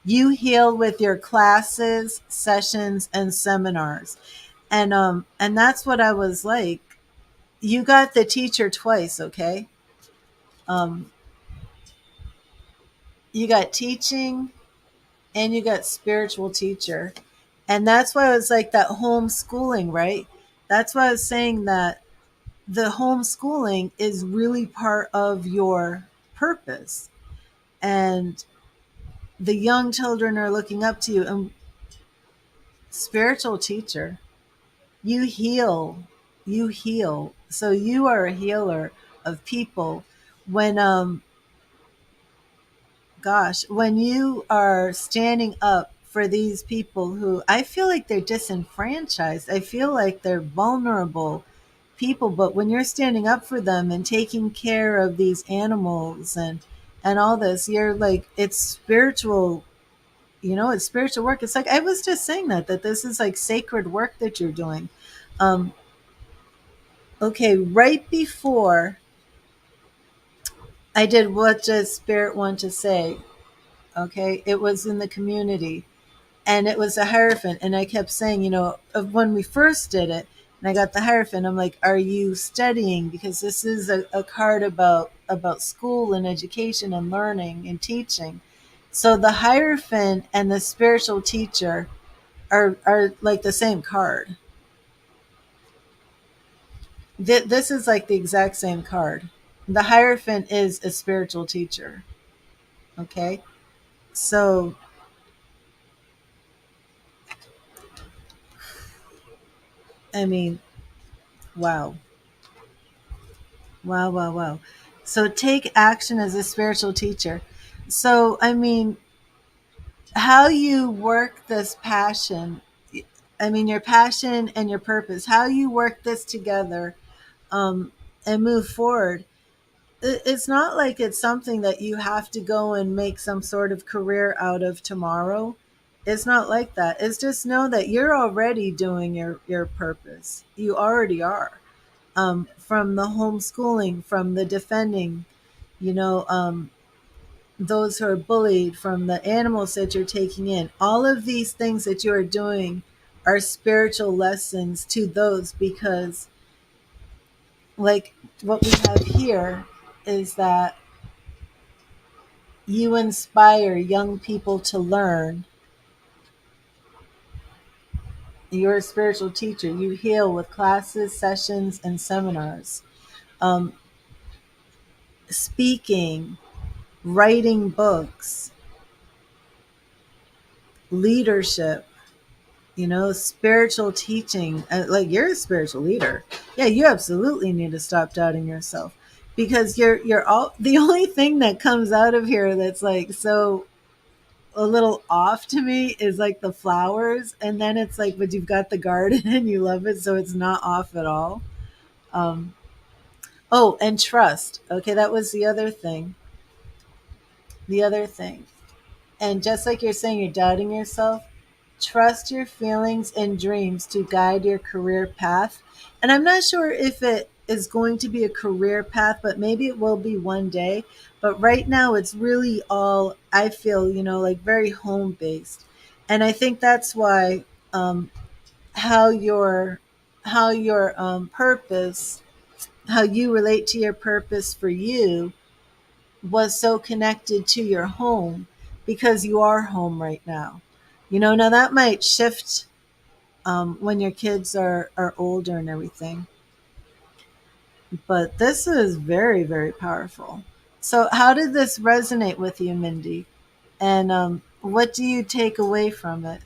You heal with your classes, sessions, and seminars. And that's what I was like. You got the teacher twice, okay? Um, you got teaching and you got spiritual teacher. And that's why I was like that homeschooling, right? That's why I was saying that the homeschooling is really part of your purpose. And the young children are looking up to you. And spiritual teacher, you heal. You heal. So you are a healer of people. When gosh, when you are standing up for these people who I feel like they're disenfranchised, I feel like they're vulnerable people, but when you're standing up for them and taking care of these animals and all this, you're like, it's spiritual. It's spiritual work. It's like I was just saying that this is like sacred work that you're doing. um okay, right before I did what does spirit want to say, okay, it was in the community, and it was a Hierophant. And I kept saying, of when we first did it, and I got the Hierophant, I'm like, are you studying? Because this is a card about school and education and learning and teaching. So the Hierophant and the spiritual teacher are like the same card. This is like the exact same card. The Hierophant is a spiritual teacher. Okay. So, I mean, wow. Wow, wow, wow. So take action as a spiritual teacher. So, I mean, how you work this passion, I mean, your passion and your purpose, how you work this together, and move forward. It's not like it's something that you have to go and make some sort of career out of tomorrow. It's not like that. It's just know that you're already doing your purpose. You already are. From the homeschooling, from the defending, you know, um, those who are bullied, from the animals that you're taking in. All of these things that you are doing are spiritual lessons to those, because like what we have here is that you inspire young people to learn. You're a spiritual teacher. You heal with classes, sessions, and seminars. Um, Speaking, writing books, leadership, spiritual teaching. Like, you're a spiritual leader. Yeah, you absolutely need to stop doubting yourself, because you're all the only thing that comes out of here that's like so a little off to me is like the flowers, and then it's like, but you've got the garden and you love it, so it's not off at all. Um, oh, and trust. Okay, that was the other thing. The other thing. And just like you're saying, you're doubting yourself, trust your feelings and dreams to guide your career path. And I'm not sure if it is going to be a career path, but maybe it will be one day. But right now, it's really all, I feel, like very home based. And I think that's why um, how your purpose, how you relate to your purpose for you was so connected to your home, because you are home right now. Now that might shift when your kids are older and everything. But this is very, very powerful. So, how did this resonate with you, Mindy? And what do you take away from it?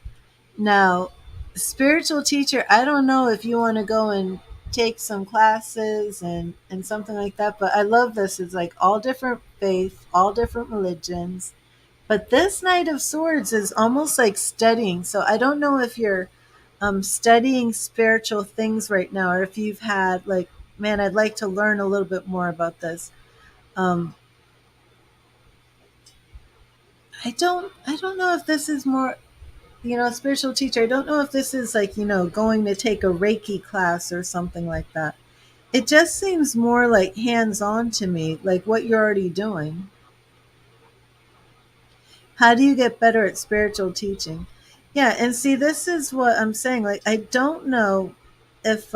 Now, spiritual teacher, I don't know if you want to go and take some classes and something like that, but I love this. It's like all different faiths, all different religions. But this Knight of Swords is almost like studying. So I don't know if you're studying spiritual things right now, or if you've had like, man, I'd like to learn a little bit more about this. Um, I don't know if this is more, spiritual teacher. I don't know if this is like, going to take a Reiki class or something like that. It just seems more like hands on to me, like what you're already doing. How do you get better at spiritual teaching? Yeah, and see, this is what I'm saying. Like, I don't know if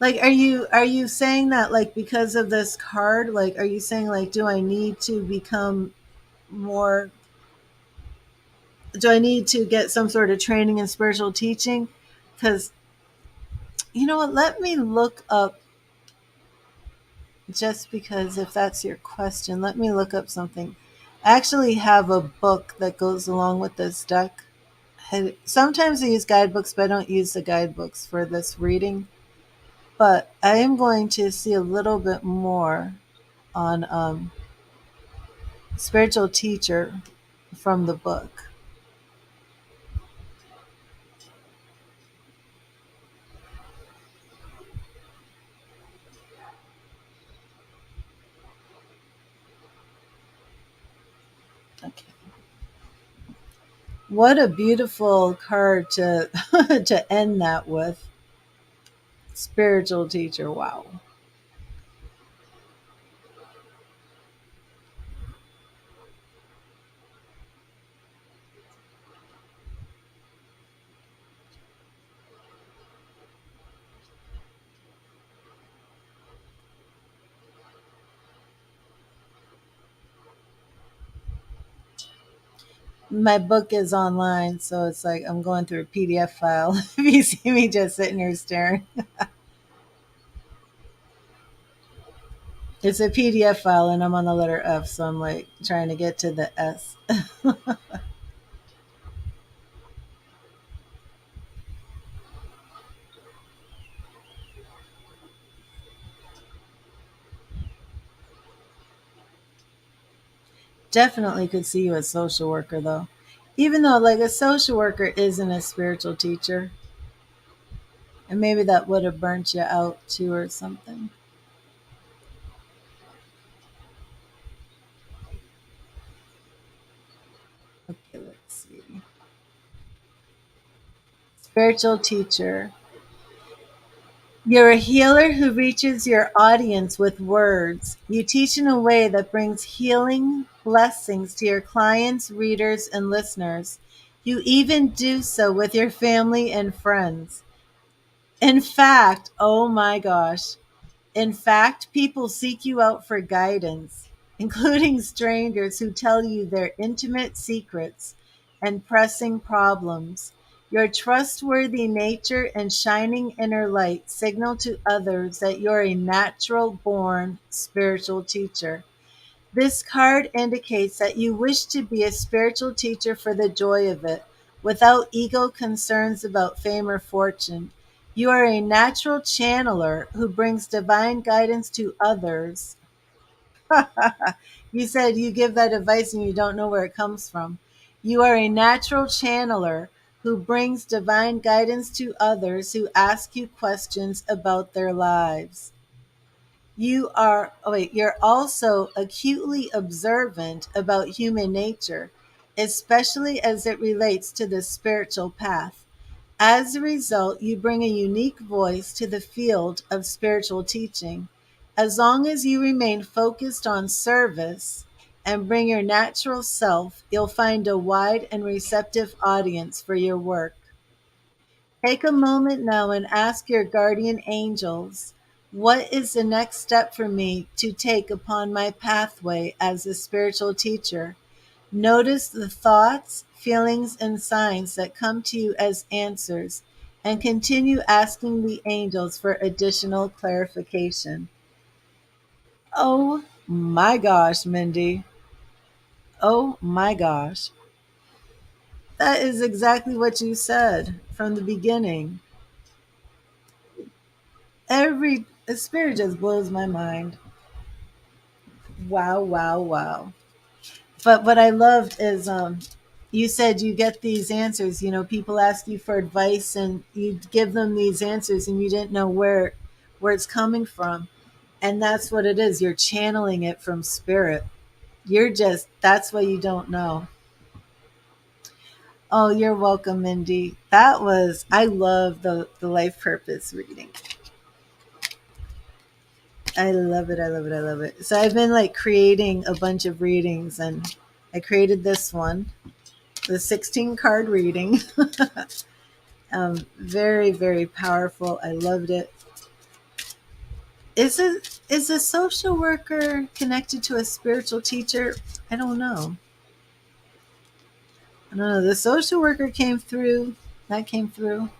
like, are you saying that, like, because of this card, like, are you saying, like, more do I need to get some sort of training in spiritual teaching? Because, you know what, let me look up, just because if that's your question, let me look up something. I actually have a book that goes along with this deck. Sometimes I use guidebooks, but I don't use the guidebooks for this reading. But I am going to see a little bit more on spiritual teacher from the book. Okay. What a beautiful card to to end that with. Spiritual teacher. Wow. My book is online, so it's like I'm going through a PDF file. If you see me just sitting here staring, it's a PDF file, and I'm on the letter F, so I'm like trying to get to the S. Definitely could see you as social worker, though. Even though, like, a social worker isn't a spiritual teacher, and maybe that would have burnt you out too, or something. Okay, let's see. Spiritual teacher. You're a healer who reaches your audience with words. You teach in a way that brings healing blessings to your clients, readers, and listeners. You even do so with your family and friends. In fact, oh my gosh. In fact, people seek you out for guidance, including strangers who tell you their intimate secrets and pressing problems. Your trustworthy nature and shining inner light signal to others that you're a natural born spiritual teacher. This card indicates that you wish to be a spiritual teacher for the joy of it, without ego concerns about fame or fortune. You are a natural channeler who brings divine guidance to others. You said you give that advice and you don't know where it comes from. You are a natural channeler who brings divine guidance to others who ask you questions about their lives. You're also acutely observant about human nature, especially as it relates to the spiritual path. As a result, you bring a unique voice to the field of spiritual teaching. As long as you remain focused on service and bring your natural self, you'll find a wide and receptive audience for your work. Take a moment now and ask your guardian angels, what is the next step for me to take upon my pathway as a spiritual teacher? Notice the thoughts, feelings, and signs that come to you as answers, and continue asking the angels for additional clarification. Oh my gosh, Mindy. Oh my gosh. That is exactly what you said from the beginning. Every the spirit just blows my mind. Wow, wow, wow. But what I loved is you said you get these answers, people ask you for advice and you give them these answers and you didn't know where it's coming from. And that's what it is. You're channeling it from spirit. That's why you don't know. Oh, you're welcome, Mindy. I love the life purpose reading. I love it. I love it. I love it. So I've been like creating a bunch of readings and I created this one, the 16 card reading. Very, very powerful. I loved it. Is a social worker connected to a spiritual teacher? I don't know. I don't know. The social worker came through. That came through.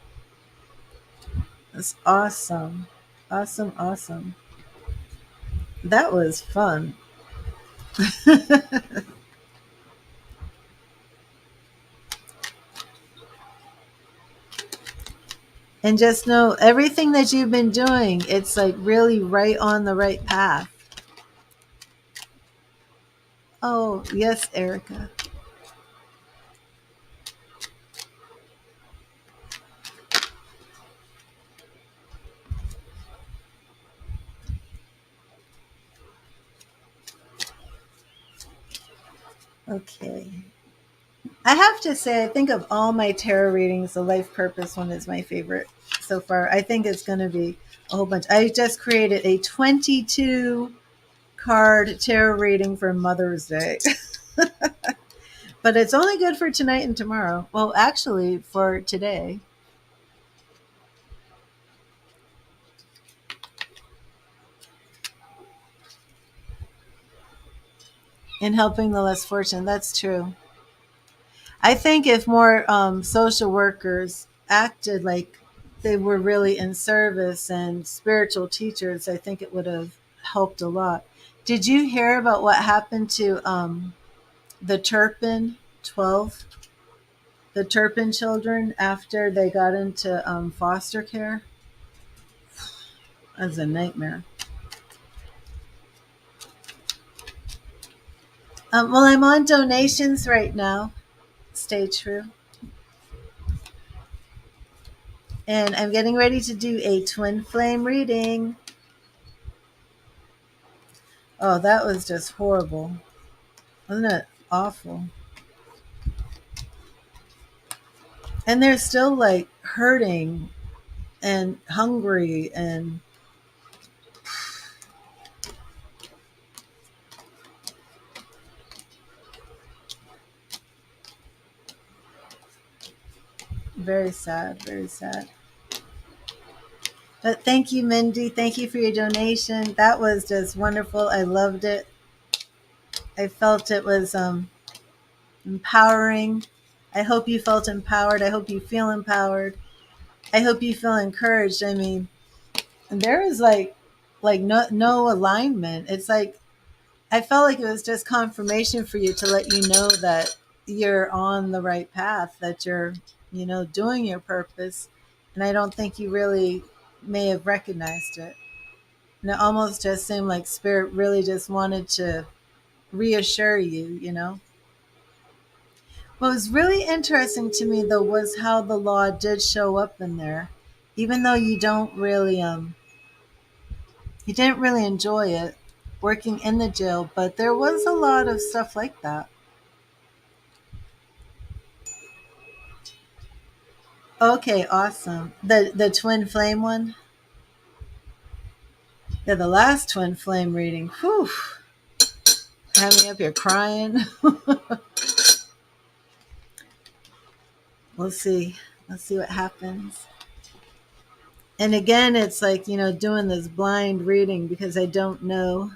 That's awesome. Awesome, awesome. That was fun. And just know everything that you've been doing, it's like really right on the right path. Oh, yes, Erica. Okay. I have to say, I think of all my tarot readings, the life purpose one is my favorite so far. I think it's going to be a whole bunch. I just created a 22 card tarot reading for Mother's Day, but it's only good for tonight and tomorrow. Well, actually, for today. In helping the less fortunate. That's true. I think if more social workers acted like they were really in service and spiritual teachers, I think it would have helped a lot. Did you hear about what happened to the Turpin 12, the Turpin children after they got into foster care? That was a nightmare. Well, I'm on donations right now. Stay true. And I'm getting ready to do a twin flame reading. Oh, that was just horrible. Wasn't it awful? And they're still like hurting and hungry and very sad, very sad. But thank you, Mindy. Thank you for your donation. That was just wonderful. I loved it. I felt it was empowering. I hope you felt empowered. I hope you feel empowered. I hope you feel encouraged. I mean, there is like no alignment. It's like I felt like it was just confirmation for you to let you know that you're on the right path, that you're, doing your purpose. And I don't think you really may have recognized it. And it almost just seemed like Spirit really just wanted to reassure you. What was really interesting to me, though, was how the law did show up in there. Even though you didn't really enjoy it working in the jail, but there was a lot of stuff like that. Okay, awesome. The twin flame one? Yeah, the last twin flame reading. Whew. Had me up here crying. We'll see. Let's see what happens. And again, it's like, doing this blind reading because I don't know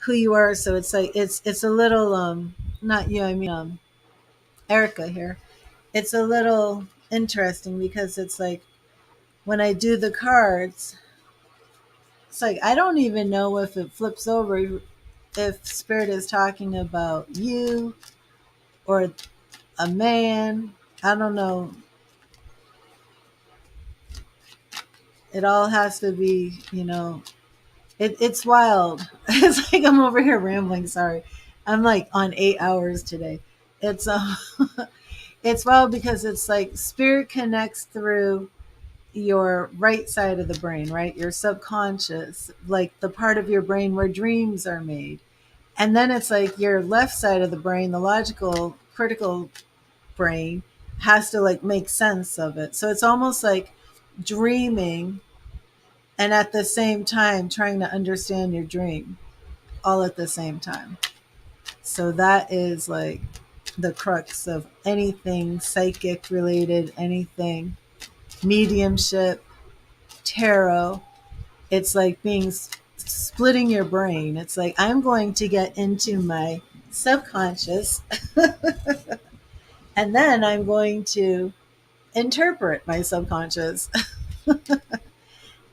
who you are. So it's like it's a little not you, I mean Erica here. It's a little interesting because it's like when I do the cards, it's like I don't even know if it flips over if Spirit is talking about you or a man. I don't know. It all has to be, it's wild. It's like I'm over here rambling. Sorry. I'm like on 8 hours today. It's it's wild because it's like Spirit connects through your right side of the brain, right? Your subconscious, like the part of your brain where dreams are made. And then it's like your left side of the brain, the logical, critical brain, has to like make sense of it. So it's almost like dreaming and at the same time trying to understand your dream all at the same time. So that is like the crux of anything psychic related, anything mediumship, tarot. It's like splitting your brain. It's like I'm going to get into my subconscious and then I'm going to interpret my subconscious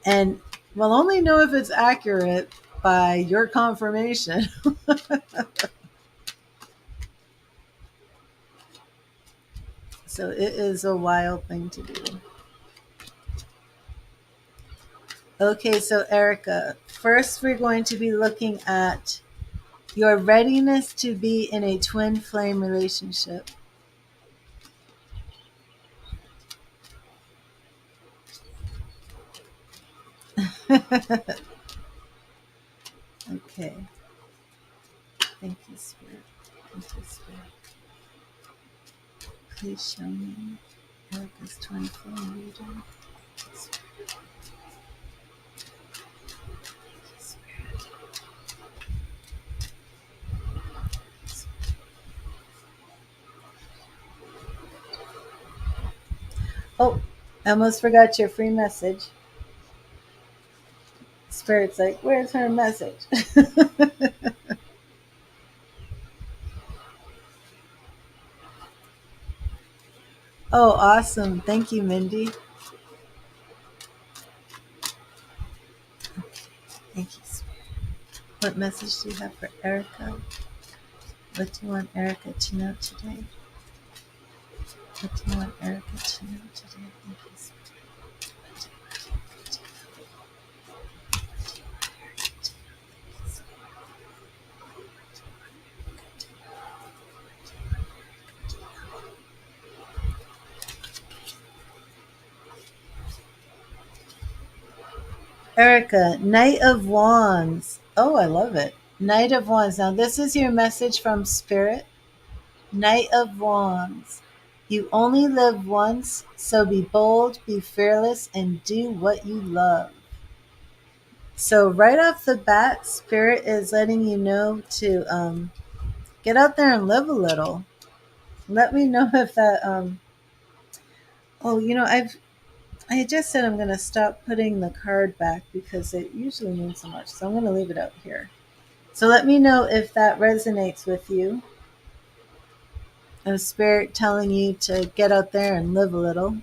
and we'll only know if it's accurate by your confirmation. So it is a wild thing to do. Okay, so Erica, first we're going to be looking at your readiness to be in a twin flame relationship. Okay. Thank you, Spirit. Thank you, Spirit. Please show me Erica's twin flame reading. Oh, I almost forgot your free message. Spirit's like, where's her message? Oh, awesome. Thank you, Mindy. Thank you, Spirit. What message do you have for Erica? What do you want Erica to know today? What do you want Erica to know today? Thank you, Spirit. What do you want Erica to know? What do you want Erica to know? Thank you, Spirit. What do you want Erica to know? What do you want Erica to know? Erica, Knight of Wands. Oh, I love it. Knight of Wands. Now, this is your message from Spirit. Knight of Wands. You only live once, so be bold, be fearless, and do what you love. So, right off the bat, Spirit is letting you know to get out there and live a little. Let me know if that. Oh, I've I just said I'm going to stop putting the card back because it usually means so much. So I'm going to leave it out here. So let me know if that resonates with you. A spirit telling you to get out there and live a little.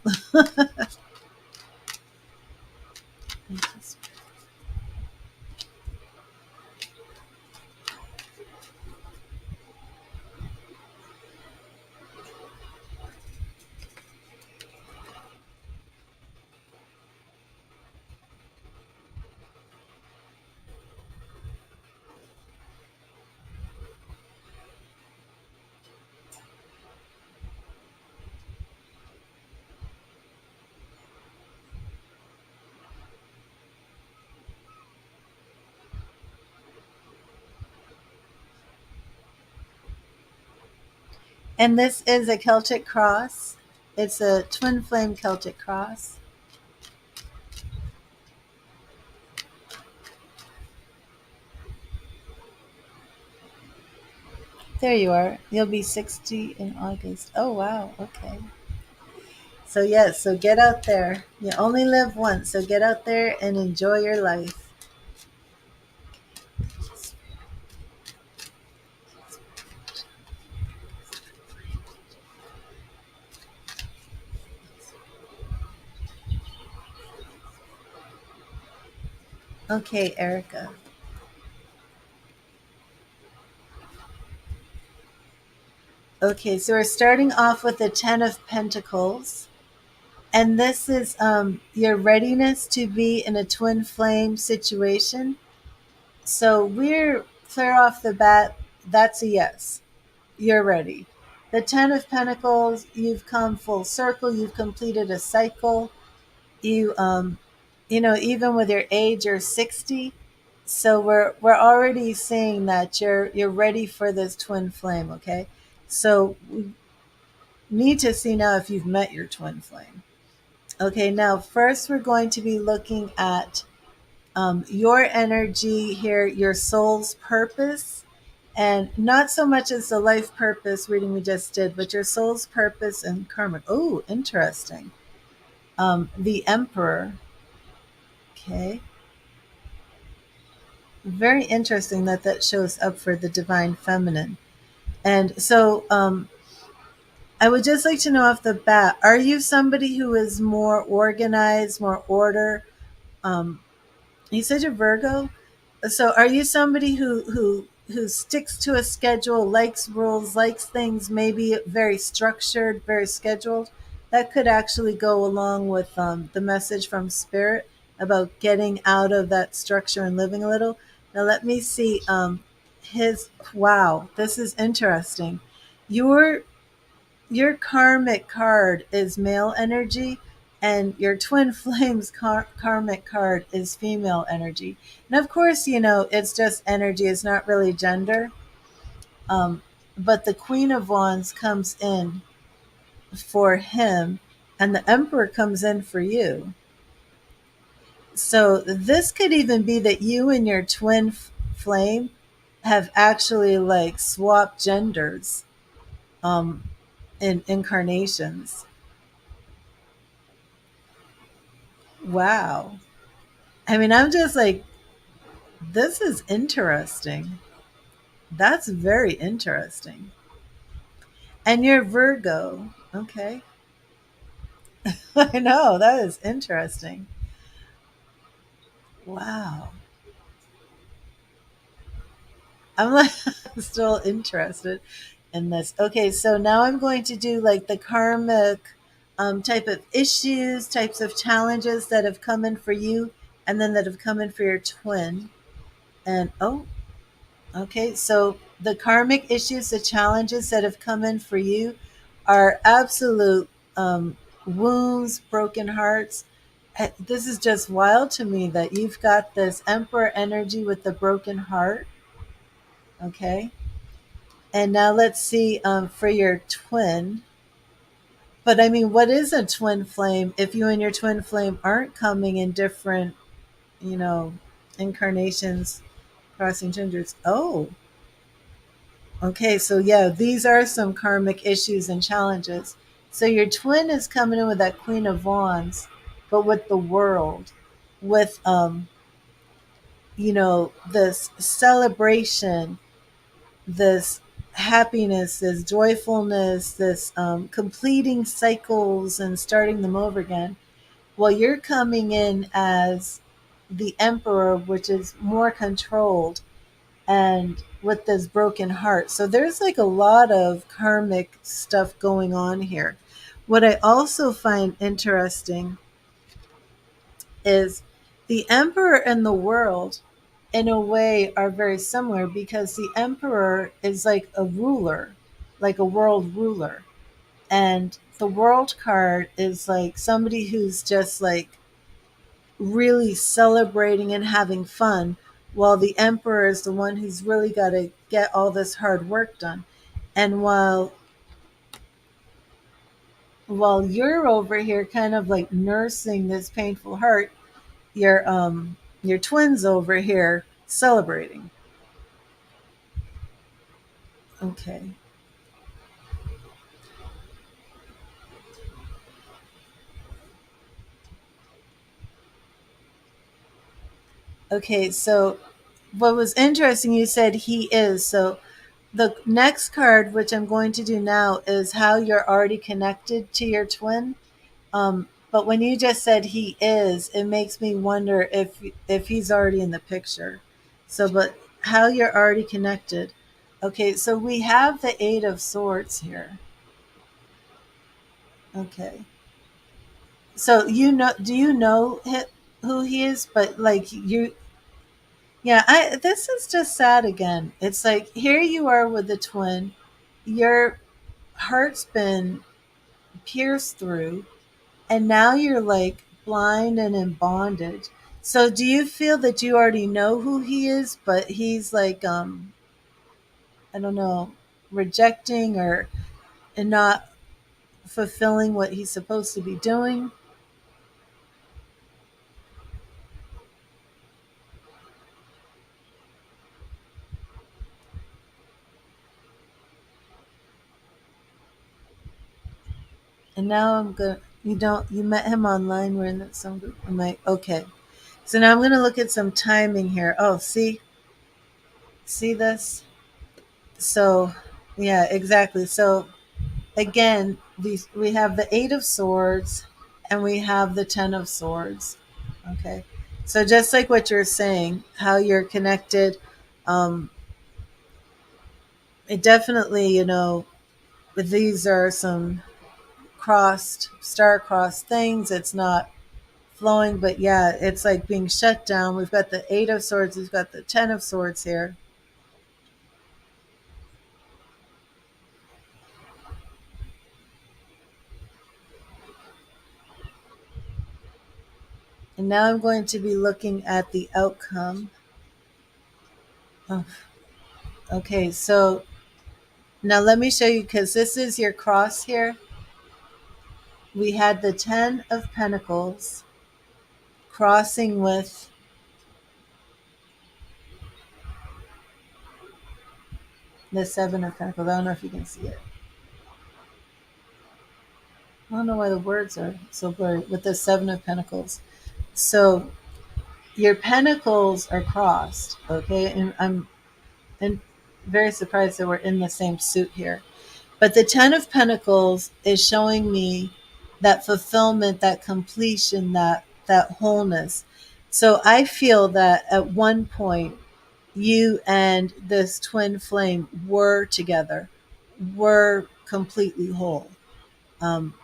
And this is a Celtic cross. It's a twin flame Celtic cross. There you are. You'll be 60 in August. Oh, wow. Okay. So, yes, so get out there. You only live once, so get out there and enjoy your life. Okay, Erica. Okay, so we're starting off with the Ten of Pentacles. And this is your readiness to be in a twin flame situation. So we're clear off the bat. That's a yes. You're ready. The Ten of Pentacles, you've come full circle. You've completed a cycle. You, even with your age, you're 60. So we're already seeing that you're ready for this twin flame. Okay. So we need to see now if you've met your twin flame. Okay. Now, first, we're going to be looking at your energy here, your soul's purpose, and not so much as the life purpose reading we just did, but your soul's purpose and karma. Oh, interesting. The Emperor. Okay. Very interesting that that shows up for the divine feminine. And so I would just like to know off the bat, are you somebody who is more organized, more order? Um, you said you're Virgo. So are you somebody who sticks to a schedule, likes rules, likes things maybe very structured, very scheduled? That could actually go along with the message from spirit about getting out of that structure and living a little. Now let me see. His Wow, this is interesting. Your your karmic card is male energy, and your twin flames karmic card is female energy. And of course, it's just energy, it's not really gender. um, but the Queen of Wands comes in for him, and the Emperor comes in for you. So this could even be that you and your twin flame have actually like swapped genders um, in incarnations. Wow. I mean, I'm just like, this is interesting. That's very interesting. And you're Virgo. Okay. I know. That is interesting. Wow. I'm like still interested in this. Okay. So now I'm going to do like the karmic type of issues, types of challenges that have come in for you and then that have come in for your twin. And oh, okay, so the karmic issues, the challenges that have come in for you are absolute wounds, broken hearts. This is just wild to me that you've got this Emperor energy with the broken heart. Okay, and now let's see for your twin. But I mean, what is a twin flame if you and your twin flame aren't coming in different, you know, incarnations, crossing genders? Oh, okay, so yeah, these are some karmic issues and challenges. So your twin is coming in with that Queen of Wands. but with the world, with this celebration, this happiness, this joyfulness, this completing cycles and starting them over again. Well, you're coming in as the emperor, which is more controlled and with this broken heart. So there's like a lot of karmic stuff going on here. What I also find interesting is the emperor and the world, in a way, are very similar because the emperor is like a ruler, like a world ruler. And the world card is like somebody who's just like really celebrating and having fun, while the emperor is the one who's really got to get all this hard work done. And while you're over here kind of like nursing this painful heart, your twins over here celebrating. Okay. Okay, so what was interesting, you said he is. So the next card, which I'm going to do now, is how you're already connected to your twin. But when you just said he is, it makes me wonder if he's already in the picture. So, but how you're already connected. Okay, so we have the Eight of Swords here. Okay, so do you know who he is? But like you, yeah. This is just sad again. It's like here you are with the twin. Your heart's been pierced through, and now you're like blind and in bondage. So do you feel that you already know who he is, but he's like I don't know, rejecting or and not fulfilling what he's supposed to be doing? And now I'm going you met him online, we're in some group. I'm like, okay. So now I'm gonna look at some timing here. Oh, see this? So yeah, exactly. So again, these we have the Eight of Swords and we have the Ten of Swords. Okay, so just like what you're saying, how you're connected, um, it definitely, these are some star-crossed things. It's not flowing, but yeah, it's like being shut down. We've got the Eight of Swords, we've got the Ten of Swords here. And now I'm going to be looking at the outcome. Oh, okay, so now let me show you, because this is your cross here. We had the Ten of Pentacles crossing with the Seven of Pentacles. I don't know if you can see it. I don't know why the words are so blurry with the Seven of Pentacles. So your pentacles are crossed, okay? And I'm very surprised that we're in the same suit here. But the Ten of Pentacles is showing me that fulfillment, that completion, that wholeness. So I feel that at one point you and this twin flame were together, were completely whole. Um,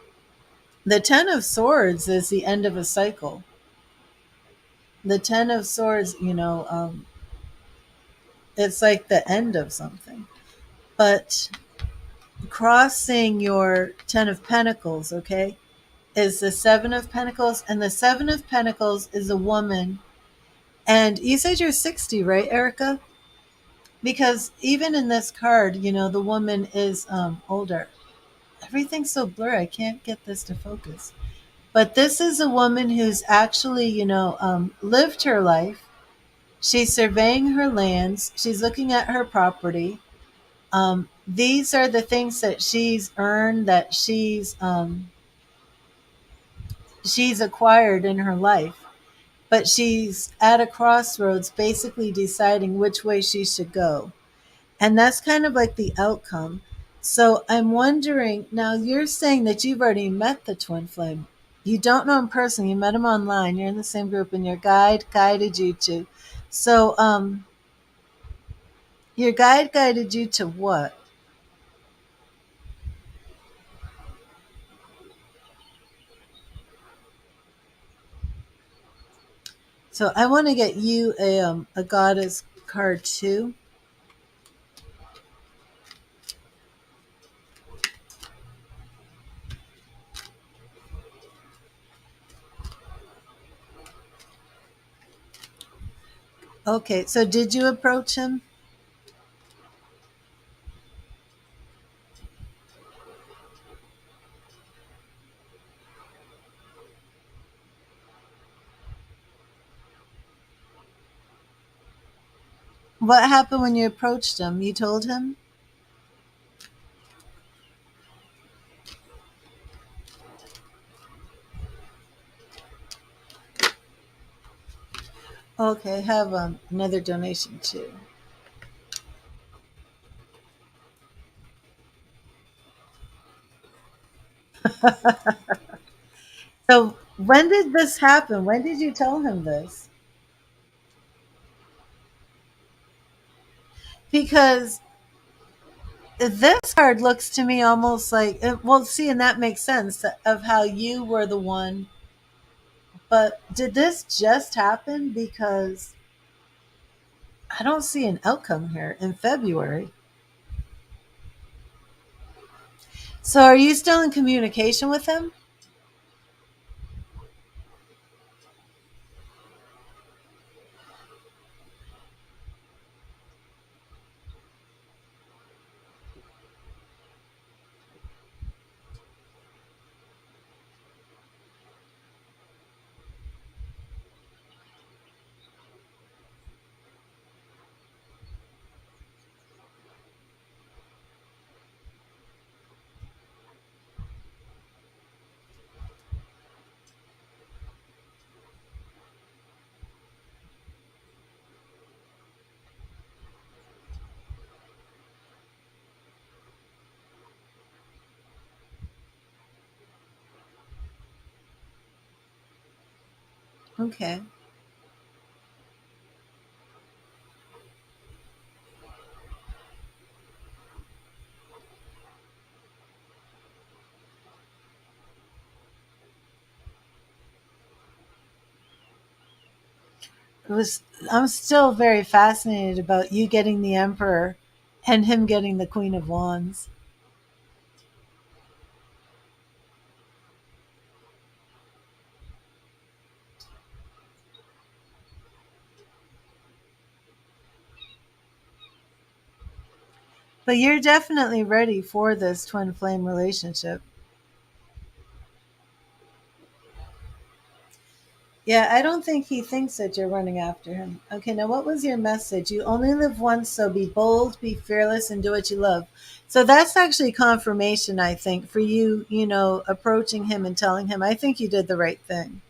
the Ten of Swords is the end of a cycle. The Ten of Swords, it's like the end of something. But crossing your Ten of Pentacles, okay, is the Seven of Pentacles. And the Seven of Pentacles is a woman. And you said you're 60, right, Erica? Because even in this card, the woman is older. Everything's so blurry. I can't get this to focus. But this is a woman who's actually, lived her life. She's surveying her lands. She's looking at her property. These are the things that she's earned, that she's acquired in her life, but she's at a crossroads basically deciding which way she should go. And that's kind of like the outcome. So I'm wondering now, you're saying that you've already met the twin flame. You don't know him personally, you met him online, you're in the same group, and your guide guided you to. So, your guide guided you to what? So I want to get you a goddess card too. Okay, so did you approach him? What happened when you approached him? You told him? Okay, have another donation too. So when did this happen? When did you tell him this? Because this card looks to me almost like, well, see, and that makes sense of how you were the one. But did this just happen? Because I don't see an outcome here in February. So are you still in communication with him? Okay. It was, I'm still very fascinated about you getting the Emperor and him getting the Queen of Wands. But you're definitely ready for this twin flame relationship. Yeah, I don't think he thinks that you're running after him. Okay, now what was your message? You only live once, so be bold, be fearless, and do what you love. So that's actually confirmation, I think, for you, approaching him and telling him, I think you did the right thing.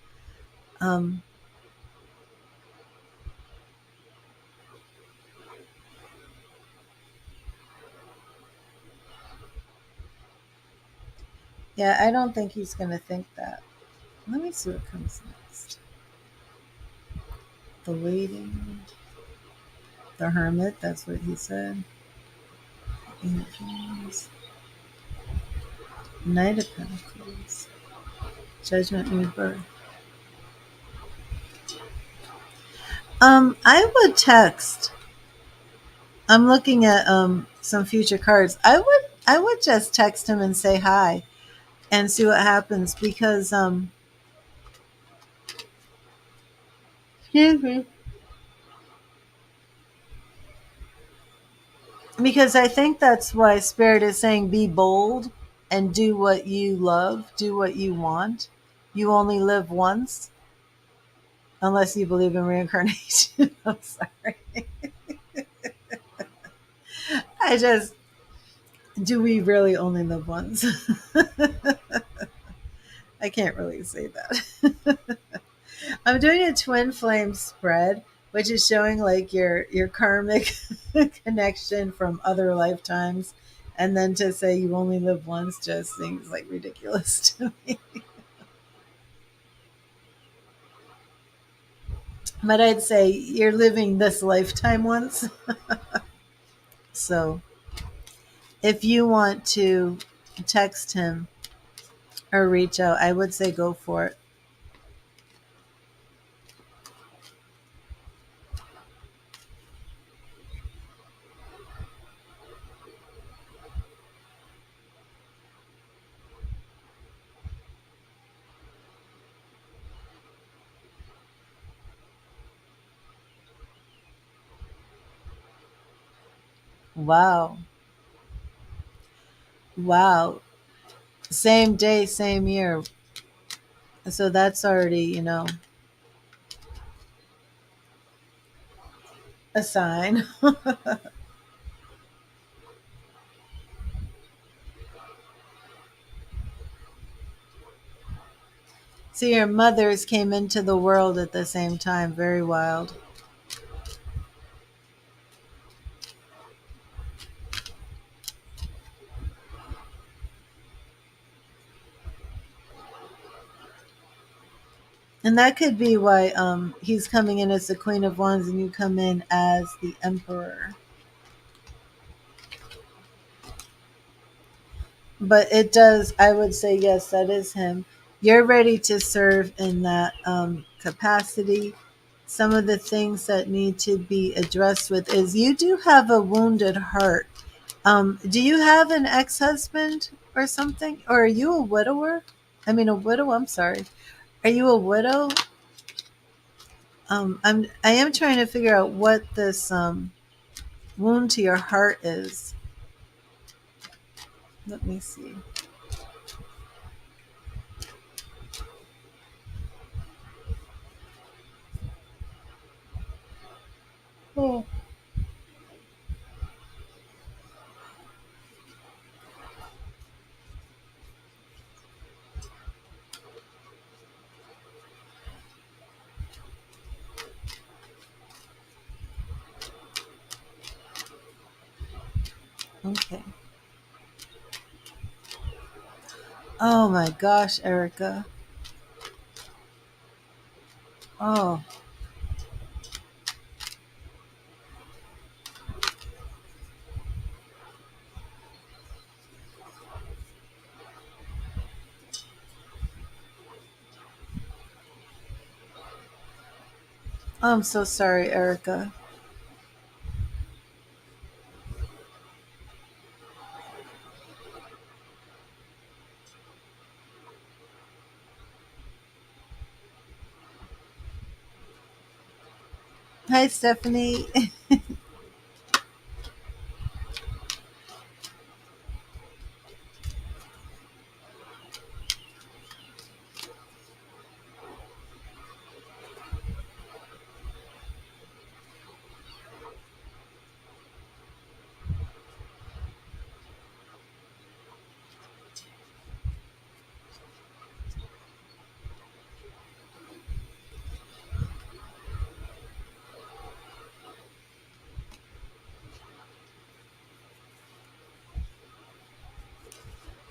Um, yeah, I don't think he's going to think that. Let me see what comes next. The waiting, the hermit, that's what he said. Angels, Knight of Pentacles, Judgment, Rebirth. I would text. I'm looking at some future cards. I would just text him and say hi and see what happens because excuse me, because I think that's why Spirit is saying be bold and do what you love, do what you want. You only live once unless you believe in reincarnation. I'm sorry. I just, do we really only live once? I can't really say that. I'm doing a twin flame spread, which is showing like your karmic connection from other lifetimes. And then to say you only live once just seems like ridiculous to me. But I'd say you're living this lifetime once. So if you want to text him or reach out, I would say go for it. Wow. Wow. Same day, same year. So that's already, a sign. So your mothers came into the world at the same time. Very wild. And that could be why he's coming in as the Queen of Wands and you come in as the Emperor. But it does, I would say, yes, that is him. You're ready to serve in that capacity. Some of the things that need to be addressed with is you do have a wounded heart. Do you have an ex-husband or something? Or are you a widower? I mean, a widow, I'm sorry. Are you a widow? I am trying to figure out what this wound to your heart is. Let me see. Oh, okay. Oh my gosh, Erica. Oh, I'm so sorry, Erica. Hi, Stephanie.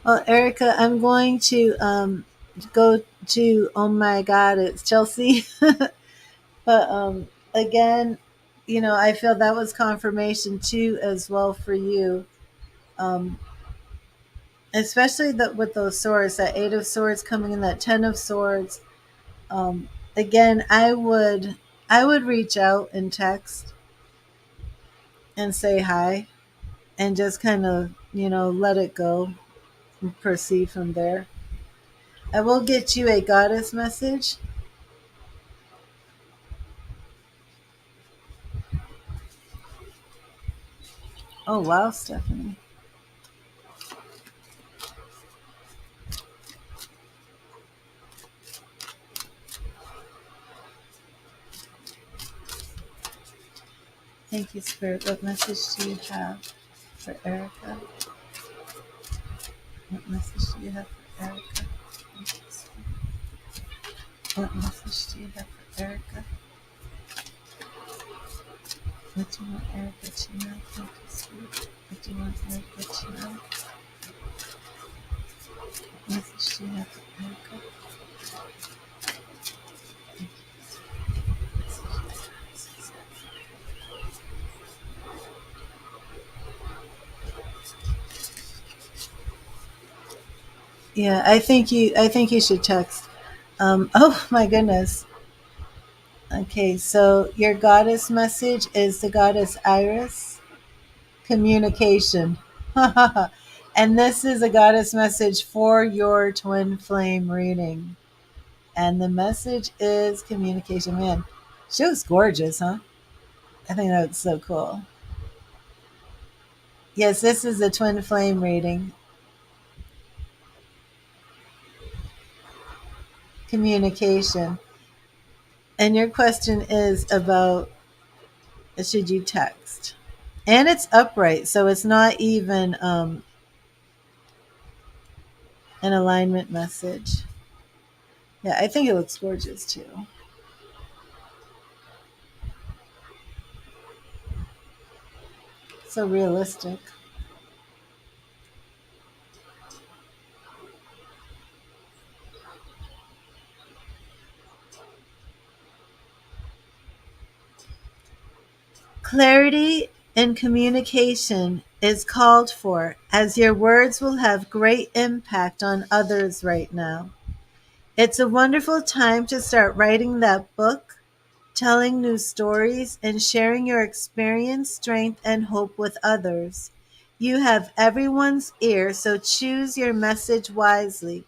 Well, Erica, I'm going to go to, oh my God, it's Chelsea. But again, I feel that was confirmation too, as well for you. Um, Especially with those swords, that Eight of Swords coming in, that Ten of Swords. Again, I would reach out and text and say hi and just kind of let it go and proceed from there. I will get you a goddess message. Oh wow, Stephanie. Thank you, Spirit. What message do you have for Erica? What message do you have for Erica? What message do you have for Erica? What do you want Erica to know? What do you want Erica to know? What message do you have for Erica? Yeah, I think you should text. Oh my goodness. Okay, so your goddess message is the goddess Iris, communication. And this is a goddess message for your twin flame reading. And the message is communication. Man, she was gorgeous, huh? I think that's so cool. Yes, this is a twin flame reading. Communication. And your question is about should you text? And it's upright, so it's not even an alignment message. Yeah, I think it looks gorgeous too. So realistic. Clarity in communication is called for, as your words will have great impact on others right now. It's a wonderful time to start writing that book, telling new stories, and sharing your experience, strength, and hope with others. You have everyone's ear, so choose your message wisely.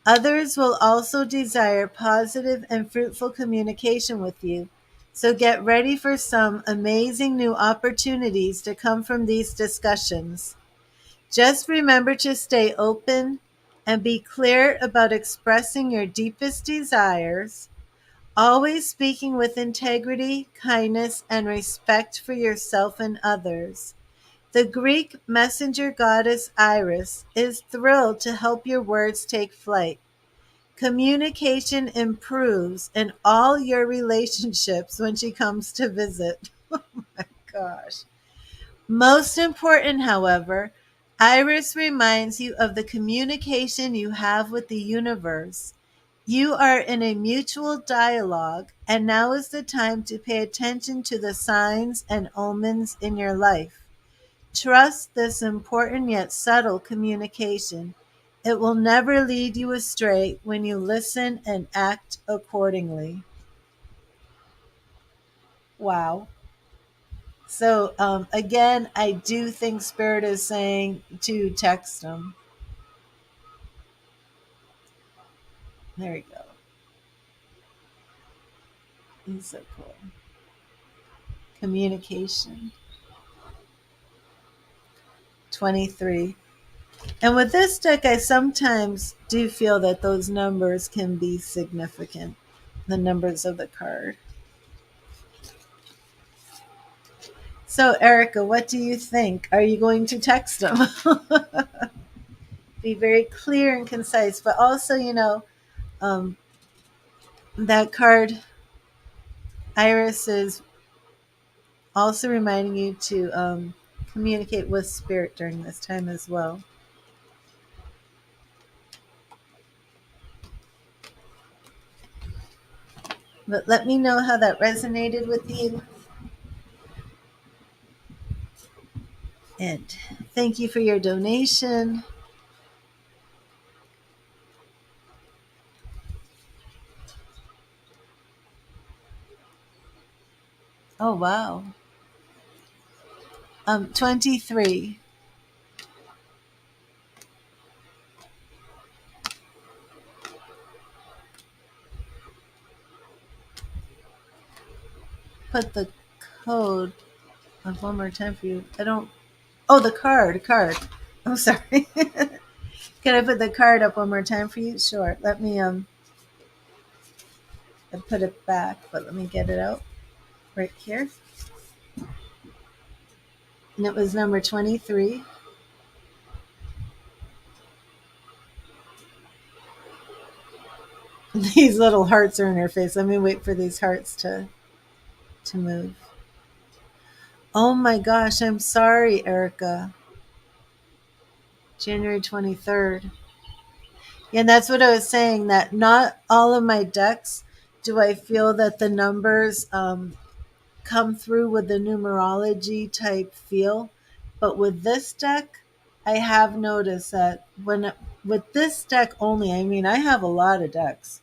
Others will also desire positive and fruitful communication with you. So get ready for some amazing new opportunities to come from these discussions. Just remember to stay open and be clear about expressing your deepest desires, always speaking with integrity, kindness, and respect for yourself and others. The Greek messenger goddess Iris is thrilled to help your words take flight. Communication improves in all your relationships when she comes to visit. Oh my gosh. Most important, however, Iris reminds you of the communication you have with the universe. You are in a mutual dialogue, and now is the time to pay attention to the signs and omens in your life. Trust this important yet subtle communication. It will never lead you astray when you listen and act accordingly. Wow. So, again, I do think Spirit is saying to text them. There we go. He's so cool. Communication. 23. And with this deck, I sometimes do feel that those numbers can be significant. The numbers of the card. So, Erica, what do you think? Are you going to text them? Be very clear and concise, but also, um, that card, Iris, is also reminding you to communicate with Spirit during this time as well. But let me know how that resonated with you. And thank you for your donation. Oh, wow. 23. Put the code up one more time for you. I don't. Oh, the card. I'm sorry. Can I put the card up one more time for you? Sure. Let me I put it back, but let me get it out right here. And it was number 23. These little hearts are in her face. Let me wait for these hearts to move. Oh my gosh, I'm sorry, Erica. January 23rd. Yeah, and that's what I was saying, that not all of my decks do I feel that the numbers come through with the numerology type feel. But with this deck, I have noticed that with this deck only, I mean, I have a lot of decks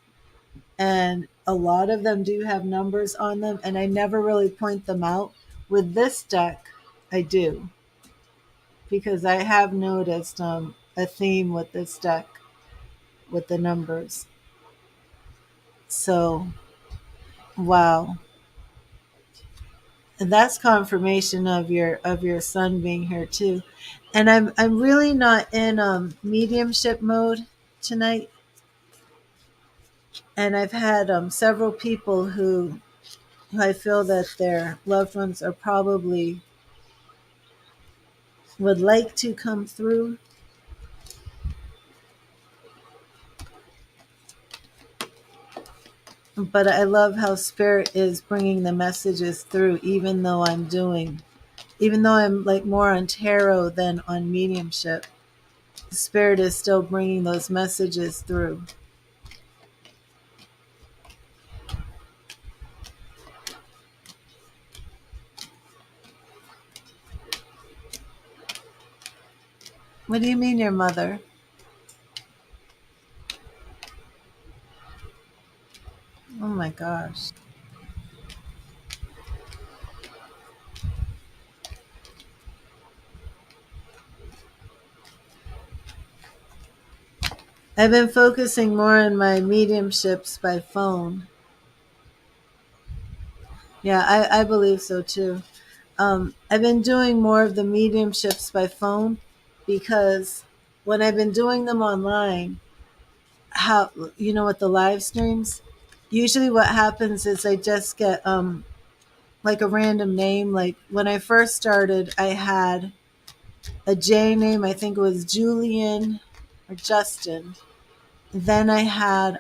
and a lot of them do have numbers on them, and I never really point them out. With this deck, I do, because I have noticed a theme with this deck with the numbers. So, wow. And that's confirmation of your son being here too. And I'm really not in mediumship mode tonight. And I've had several people who I feel that their loved ones are probably would like to come through. But I love how spirit is bringing the messages through, even though I'm like more on tarot than on mediumship. Spirit is still bringing those messages through. What do you mean, your mother? Oh my gosh. I've been focusing more on my mediumships by phone. Yeah, I believe so too. I've been doing more of the mediumships by phone because when I've been doing them online, how, with the live streams, usually what happens is I just get like a random name. Like when I first started, I had a J name. I think it was Julian or Justin. Then I had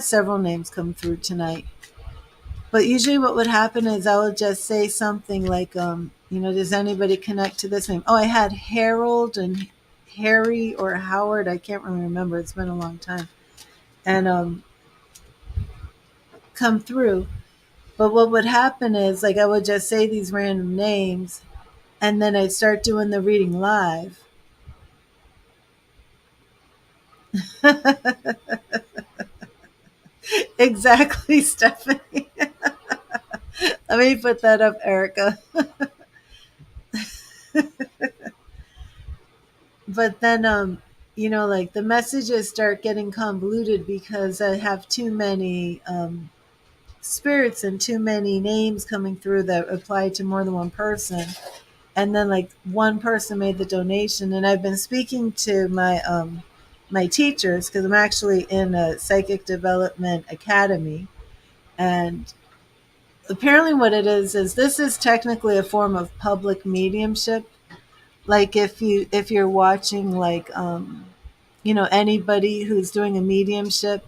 several names come through tonight. But usually what would happen is I would just say something like, does anybody connect to this name? Oh, I had Harold and Harry or Howard. I can't really remember. It's been a long time. And come through. But what would happen is, like, I would just say these random names and then I'd start doing the reading live. Exactly, Stephanie. Let me put that up, Erica. But then like the messages start getting convoluted because I have too many spirits and too many names coming through that apply to more than one person. And then like one person made the donation, and I've been speaking to my teachers because I'm actually in a psychic development academy. And apparently what it is this is technically a form of public mediumship. Like if you're watching like anybody who's doing a mediumship.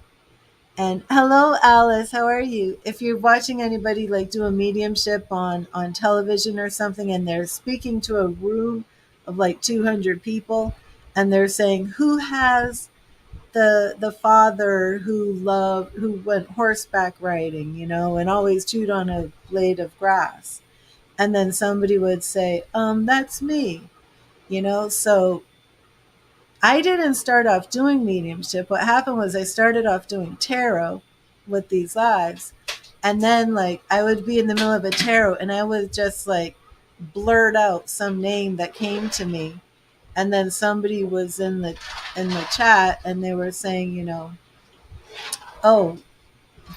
And hello, Alice, how are you? If you're watching anybody like do a mediumship on television or something, and they're speaking to a room of like 200 people, and they're saying, who has the father who went horseback riding, and always chewed on a blade of grass, and then somebody would say, that's me, so I didn't start off doing mediumship. What happened was I started off doing tarot with these lives. And then like I would be in the middle of a tarot and I would just like blurt out some name that came to me. And then somebody was in the chat and they were saying, oh,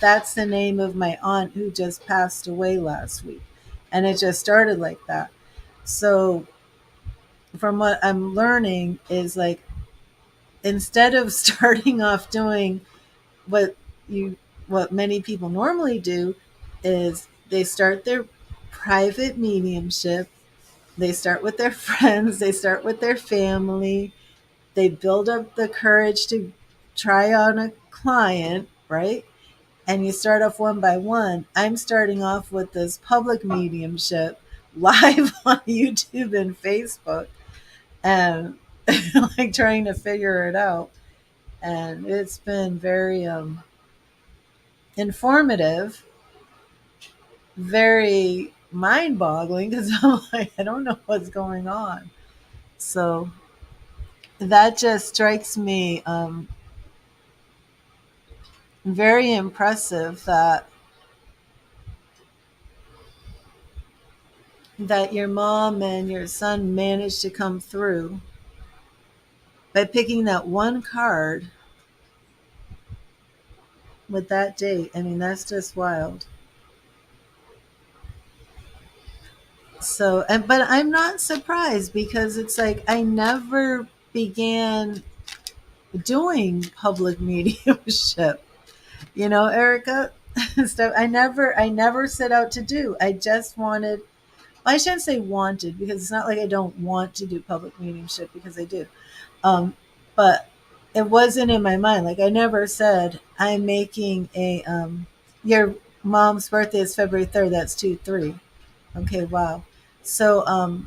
that's the name of my aunt who just passed away last week. And it just started like that. So from what I'm learning is like instead of starting off doing what you what many people normally do is they start their private mediumship, they start with their friends, they start with their family, they build up the courage try on a client, right? And you start off one by one. I'm starting off with this public mediumship live on YouTube and Facebook, and like trying to figure it out. And it's been very informative, very mind boggling because I'm like, I don't know what's going on. So that just strikes me very impressive that your mom and your son managed to come through by picking that one card with that date. I mean, that's just wild. So, but I'm not surprised because it's like I never began doing public mediumship. You know, Erica, stuff I never set out to do. I just wanted. I shouldn't say wanted because it's not like I don't want to do public mediumship because I do. Um, but it wasn't in my mind. Like I never said I'm making a. Your mom's birthday is February 3rd. That's 2/3. Okay, wow. So I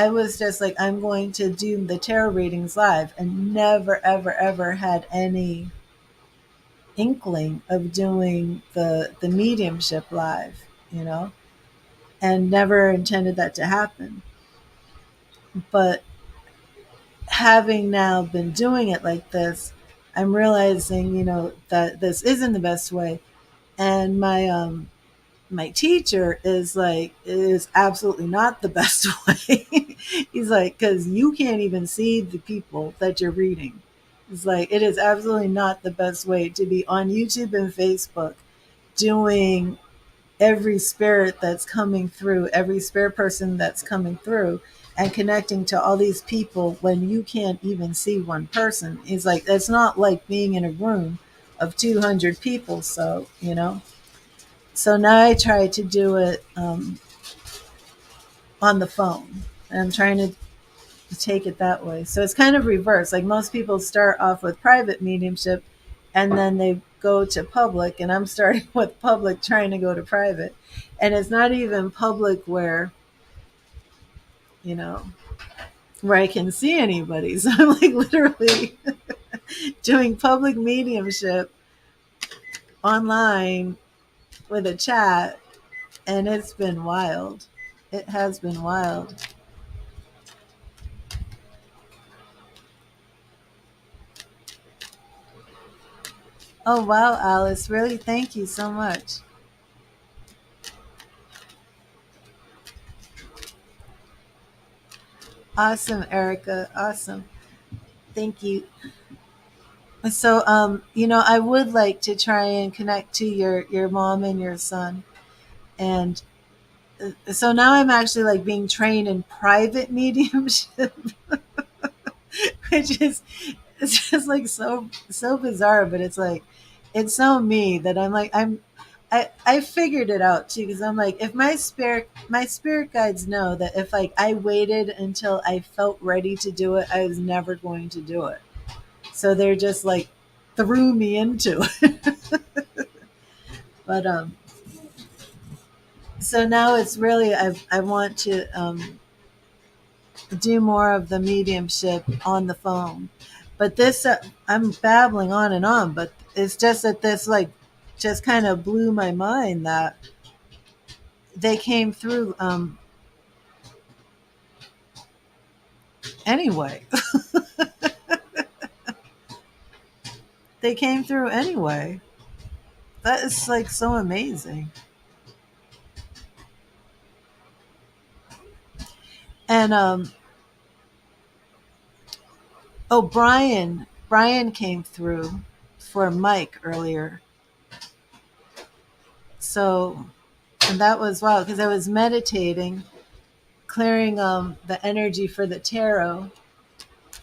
was just like, I'm going to do the tarot readings live, and never, ever, ever had any inkling of doing the mediumship live, and never intended that to happen. But having now been doing it like this, I'm realizing, that this isn't the best way. And my teacher is like, it is absolutely not the best way. He's like, because you can't even see the people that you're reading. It's like, it is absolutely not the best way to be on YouTube and Facebook doing every spirit that's coming through, every spirit person that's coming through, and connecting to all these people when you can't even see one person. He's like, it's not like being in a room of 200 people. So now I try to do it on the phone. And I'm trying to take it that way. So it's kind of reverse. Like most people start off with private mediumship and then they go to public. And I'm starting with public, trying to go to private. And it's not even public you know, where I can see anybody. So I'm like literally doing public mediumship online with a chat. And it's been wild. It has been wild. Oh, wow, Alice. Really? Thank you so much. Awesome, Erica. Awesome. Thank you. So, I would like to try and connect to your mom and your son. And so now I'm actually like being trained in private mediumship, which is it's just like so bizarre, but it's like it's so me that I'm like I figured it out too because I'm like if my spirit guides know that if like I waited until I felt ready to do it, I was never going to do it. So they're just like threw me into it. But so now it's really I want to do more of the mediumship on the phone. But this I'm babbling on and on, but it's just that this like just kind of blew my mind that they came through anyway. They came through anyway. That is like so amazing. And oh, Brian came through for Mike earlier. So, and that was wow because I was meditating, clearing the energy for the tarot,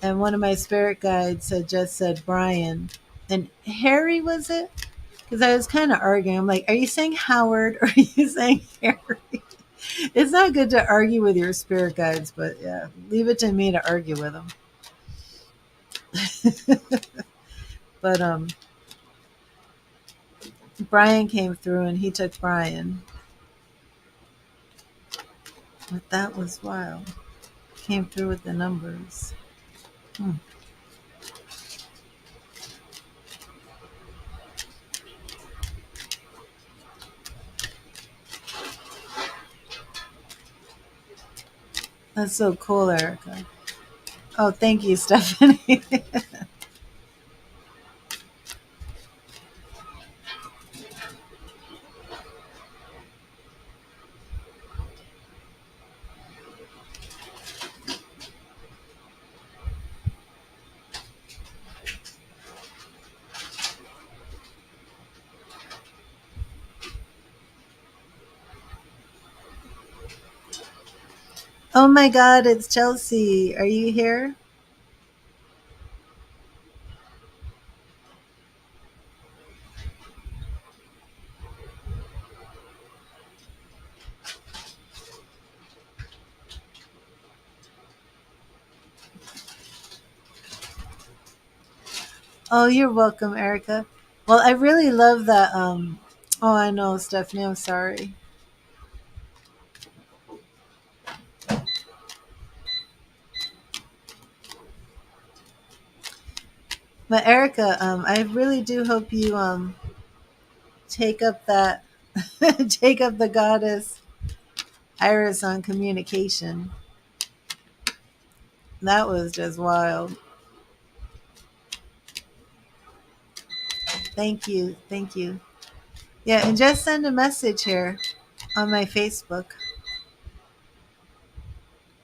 and one of my spirit guides had just said Brian, and Harry was it? Because I was kind of arguing. I'm like, are you saying Howard or are you saying Harry? It's not good to argue with your spirit guides, but yeah, leave it to me to argue with them. But Brian came through and he took Brian. But that was wild. Came through with the numbers. Hmm. That's so cool, Erica. Oh, thank you, Stephanie. Oh my God, it's Chelsea. Are you here? Oh, you're welcome, Erica. Well, I really love that. Oh, I know, Stephanie. I'm sorry. But Erica, I really do hope you take up that take up the goddess Iris on communication. That was just wild. Thank you, thank you. Yeah, and just send a message here on my Facebook,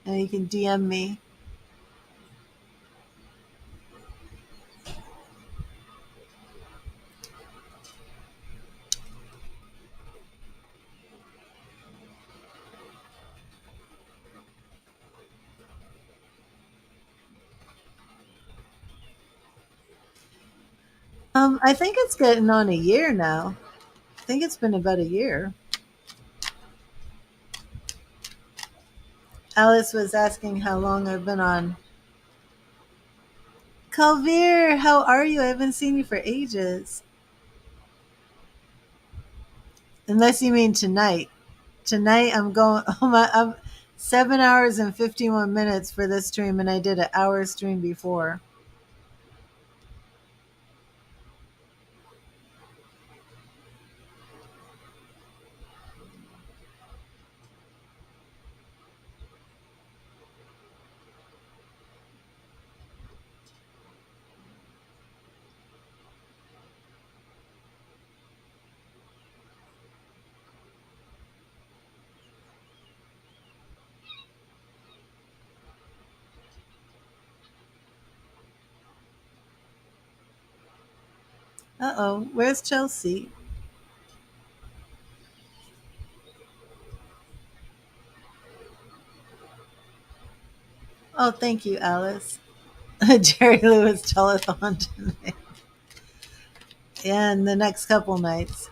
and you can DM me. I think it's getting on a year now. I think it's been about a year. Alice was asking how long I've been on. Calvir, how are you? I haven't seen you for ages. Unless you mean tonight. Tonight I'm going. I'm 7 hours and 51 minutes for this stream, and I did an hour stream before. Uh-oh, where's Chelsea? Oh, thank you, Alice. Jerry Lewis telethon tonight. Yeah, and the next couple nights.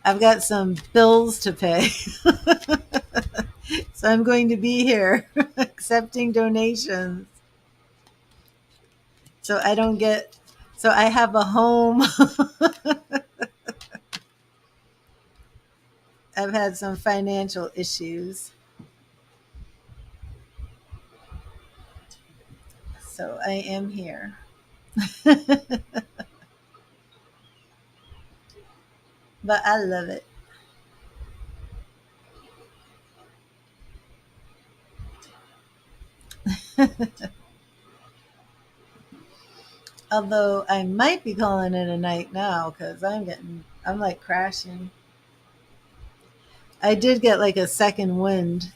I've got some bills to pay. So I'm going to be here accepting donations. So I don't get, so I have a home. I've had some financial issues. So I am here. But I love it. Although I might be calling it a night now because I'm like crashing. I did get like a second wind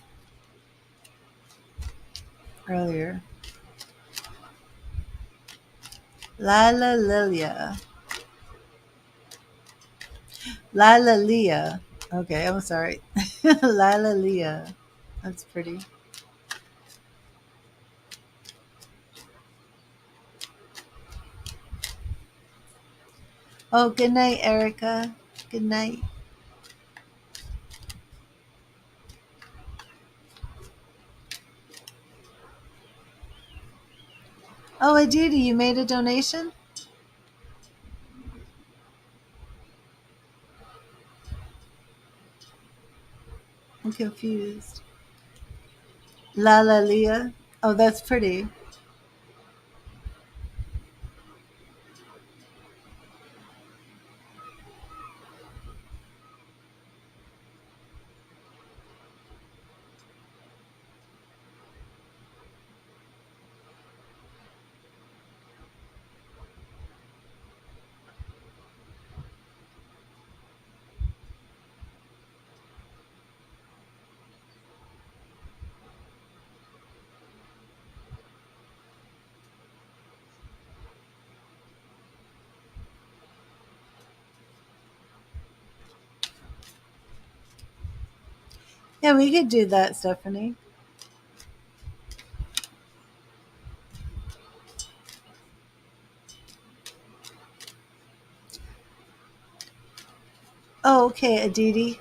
earlier. Lila Lilia. Lila Leah. Okay, I'm sorry. Lila Leah. That's pretty. Oh, good night, Erica. Good night. Oh, Aditi, you made a donation? I'm confused. Lala Leah. Oh, that's pretty. Yeah, we could do that, Stephanie. Oh, okay, Aditi.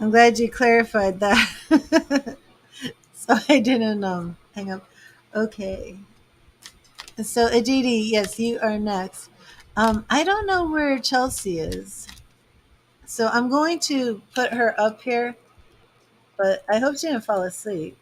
I'm glad you clarified that. So I didn't hang up. Okay. So Aditi, yes, you are next. I don't know where Chelsea is. So I'm going to put her up here, but I hope she didn't fall asleep.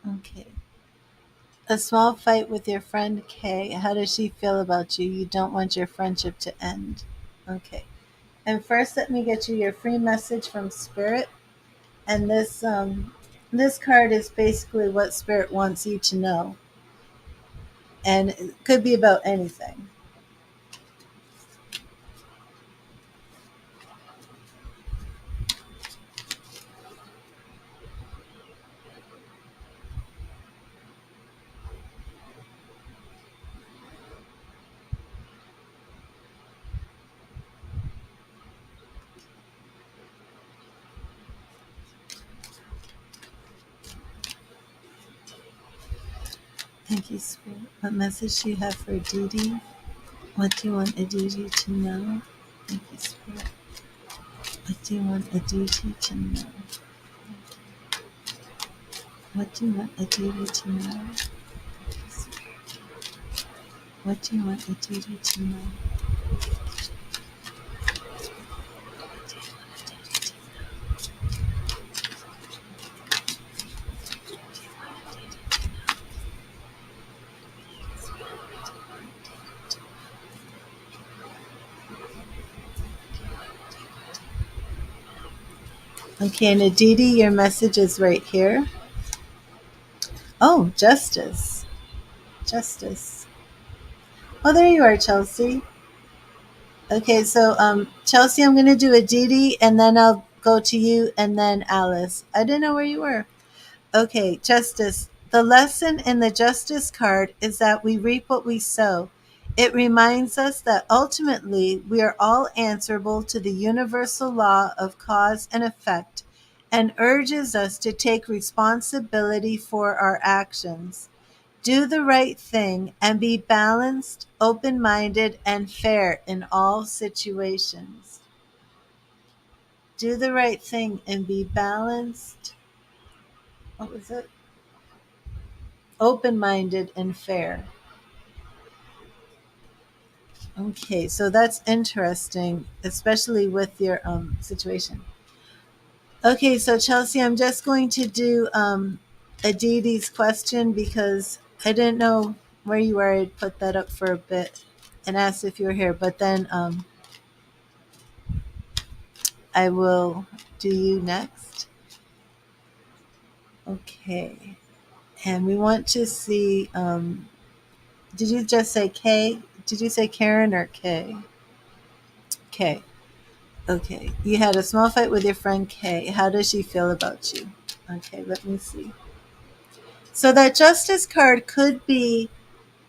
Okay. A small fight with your friend Kay. How does she feel about you? You don't want your friendship to end. Okay. And first, let me get you your free message from Spirit. And this card is basically what Spirit wants you to know, and it could be about anything. Thank you, Spirit. What message do you have for Didi? What do you want Aditi to know? Thank you, Spirit. What do you want Aditi to know? What do you want Aditi to know? What do you want Aditi to know? Okay, and Aditi, your message is right here. Oh, justice. Justice. Oh, there you are, Chelsea. Okay, so Chelsea, I'm going to do Aditi, and then I'll go to you, and then Alice. I didn't know where you were. Okay, justice. The lesson in the justice card is that we reap what we sow. It reminds us that ultimately we are all answerable to the universal law of cause and effect, and urges us to take responsibility for our actions. Do the right thing and be balanced, open minded, and fair in all situations. Do the right thing and be balanced, what was it? Open-minded and fair. Okay, so that's interesting, especially with your situation. Okay, so Chelsea, I'm just going to do Aditi's question because I didn't know where you were. I'd put that up for a bit and asked if you were here, but then I will do you next. Okay, and we want to see. Did you just say K? Did you say Karen or K? K. Okay, you had a small fight with your friend K. How does she feel about you? Okay, let me see. So that Justice card could be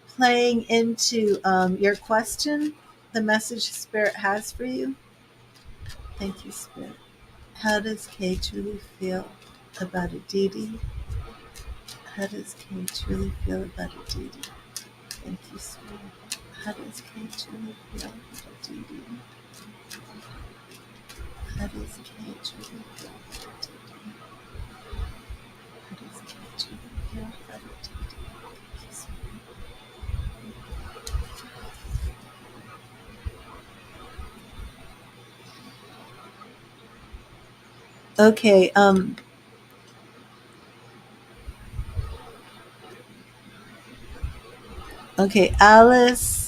playing into your question, the message Spirit has for you. Thank you, Spirit. How does Kay truly feel about Aditi? How does Kay truly feel about Aditi? Thank you, Spirit. How does Kay truly feel about Aditi? How does Kay truly feel about Aditi? How does Kay truly feel about Aditi? Thank you, Spirit. Okay, okay, Alice.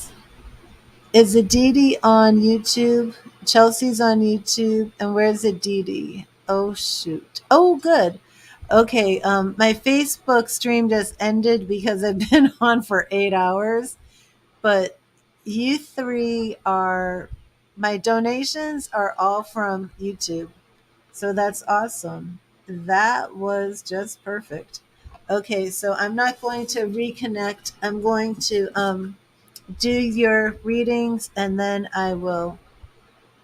Is Aditi on YouTube? Chelsea's on YouTube. And where's Aditi? Oh, shoot. Oh, good. Okay. My Facebook stream just ended because I've been on for 8 hours. But you three are, my donations are all from YouTube. So that's awesome. That was just perfect. Okay. So I'm not going to reconnect. I'm going to, do your readings and then I will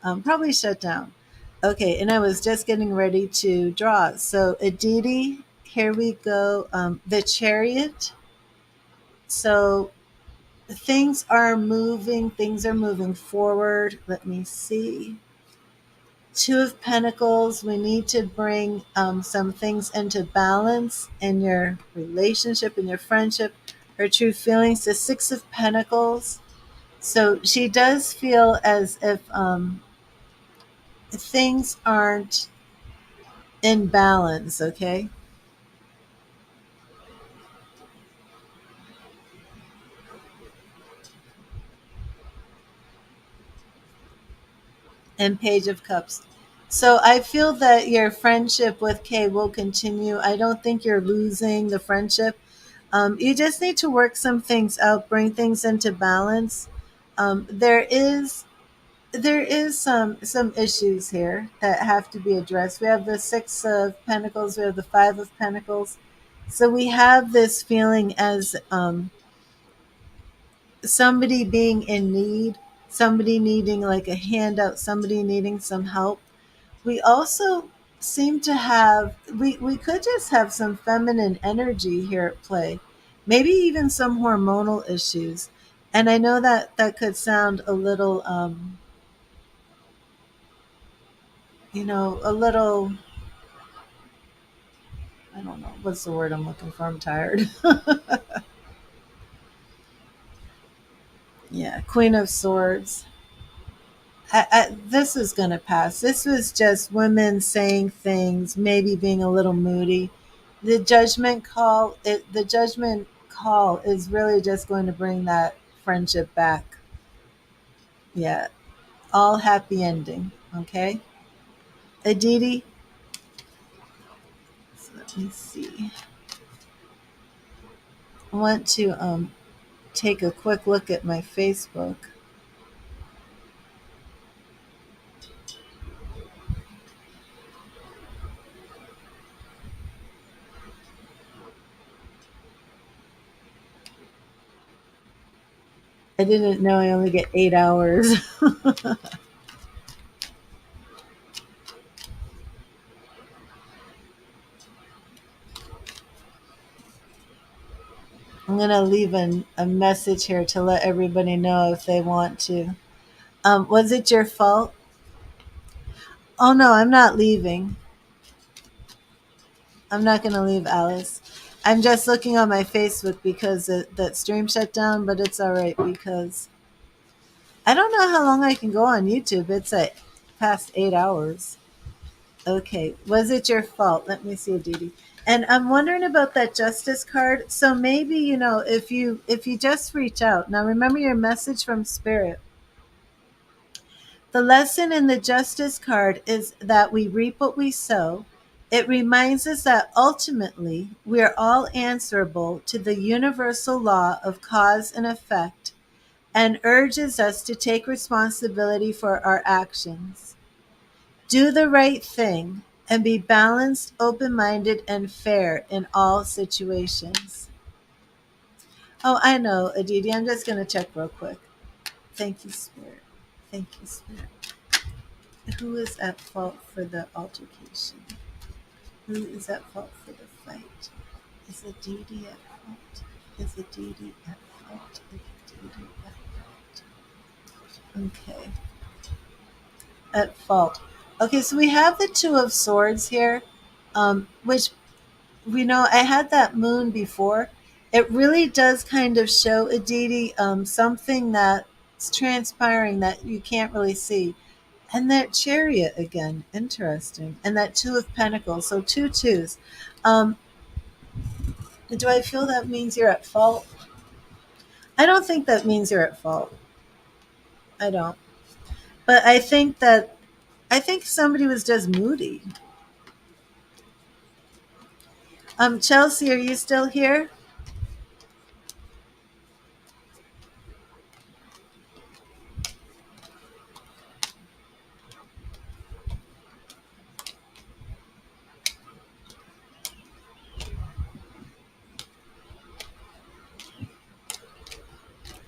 probably shut down. Okay, and I was just getting ready to draw. So, Aditi, here we go. The Chariot. So, things are moving forward. Let me see. Two of Pentacles, we need to bring some things into balance in your relationship, in your friendship, her true feelings. The Six of Pentacles. So she does feel as if things aren't in balance, okay? And Page of Cups. So I feel that your friendship with Kay will continue. I don't think you're losing the friendship. You just need to work some things out, bring things into balance. There is some issues here that have to be addressed. We have the Six of Pentacles, we have the Five of Pentacles. So we have this feeling as somebody being in need, somebody needing like a handout, somebody needing some help. We also seem to have, we could just have some feminine energy here at play, maybe even some hormonal issues. And I know that that could sound a little, a little, I don't know, what's the word I'm looking for? I'm tired. Yeah, Queen of Swords. This is going to pass. This was just women saying things, maybe being a little moody. The judgment call is really just going to bring that friendship back. Yeah, all happy ending. Okay, Aditi. So let me see. I want to take a quick look at my Facebook. I didn't know I only get 8 hours. I'm gonna leave a message here to let everybody know if they want to. Was it your fault? Oh no, I'm not leaving. I'm not going to leave Alice. I'm just looking on my Facebook because that stream shut down, but it's all right because I don't know how long I can go on YouTube. It's at past 8 hours. Okay, was it your fault? Let me see, Dee. And I'm wondering about that justice card. So maybe if you just reach out now. Remember your message from spirit. The lesson in the justice card is that we reap what we sow. It reminds us that ultimately we are all answerable to the universal law of cause and effect, and urges us to take responsibility for our actions. Do the right thing and be balanced, open minded, and fair in all situations. Oh, I know, Aditi. I'm just going to check real quick. Thank you, Spirit. Thank you, Spirit. Who is at fault for the altercation? Who is at fault for the fight? Is Aditi at fault? Is Aditi at fault? Is Aditi at fault? Okay. At fault. Okay, so we have the Two of Swords here, which we know I had that moon before. It really does kind of show Aditi something that's transpiring that you can't really see. And that Chariot again, interesting. And that Two of Pentacles, so two twos. Um, do I feel that means you're at fault? I don't think that means you're at fault. I don't. But I think somebody was just moody. Chelsea, are you still here?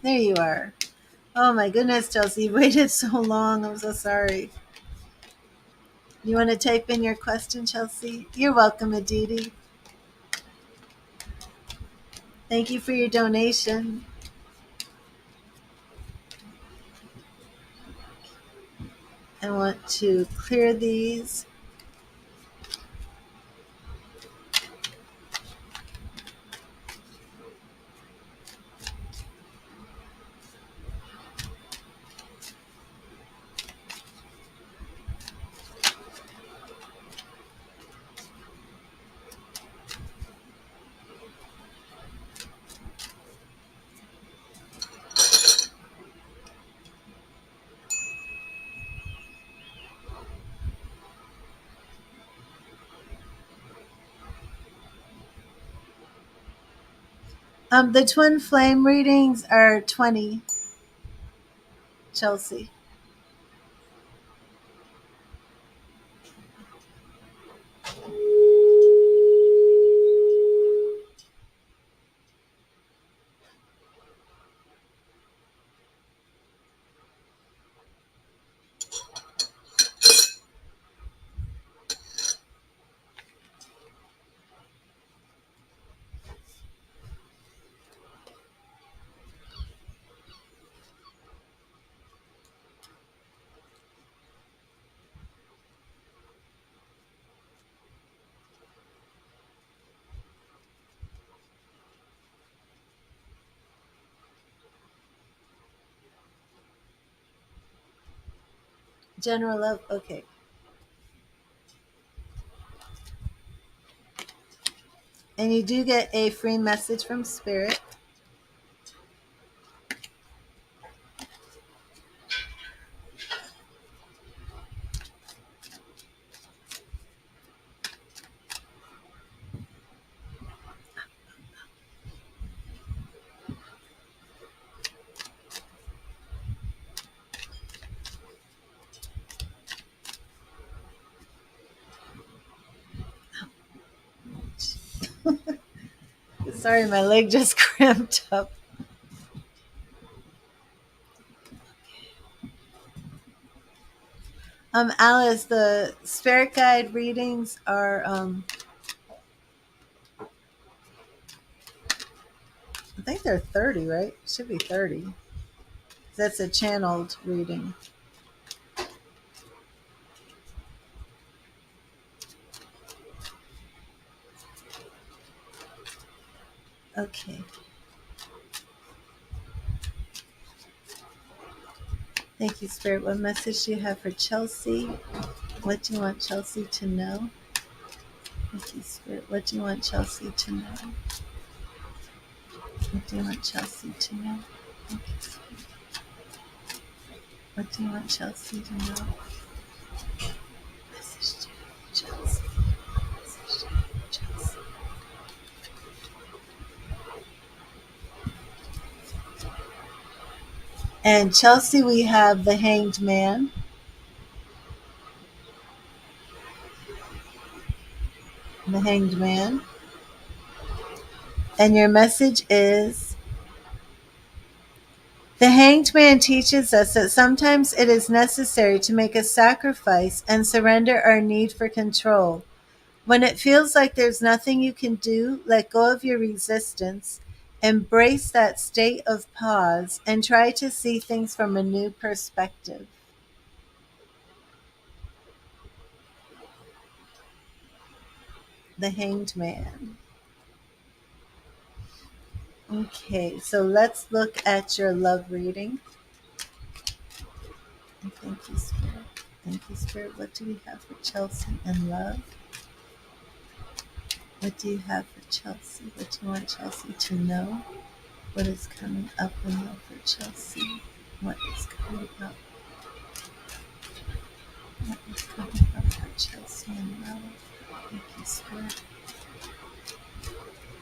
There you are. Oh my goodness, Chelsea, you waited so long. I'm so sorry. You want to type in your question, Chelsea? You're welcome, Aditi. Thank you for your donation. I want to clear these. The twin flame readings are 20, Chelsea. General love, okay. And you do get a free message from Spirit. Sorry, my leg just cramped up. Alice, the spirit guide readings are I think they're 30, right? Should be 30. That's a channeled reading. Okay. Thank you, Spirit. What message do you have for Chelsea? What do you want Chelsea to know? Thank you, Spirit. What do you want Chelsea to know? What do you want Chelsea to know? Thank you, Spirit. What do you want Chelsea to know? Message to Chelsea. Message to Chelsea. And Chelsea, we have the Hanged Man. The Hanged Man. And your message is: the Hanged Man teaches us that sometimes it is necessary to make a sacrifice and surrender our need for control. When it feels like there's nothing you can do, let go of your resistance, embrace that state of pause, and try to see things from a new perspective. The Hanged Man. Okay, so let's look at your love reading. Thank you, Spirit. Thank you, Spirit. What do we have for Chelsea and love? What do you have for Chelsea? What do you want Chelsea to know? What is coming up in love for Chelsea? What is coming up? What is coming up for Chelsea and love? Thank you, Spirit.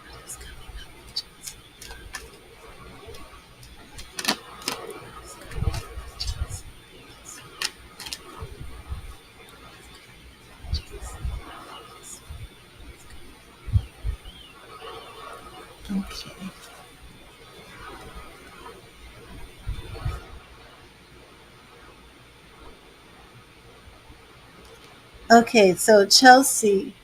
What is coming up for Chelsea? What is coming up for Chelsea? Okay. Okay, so Chelsea,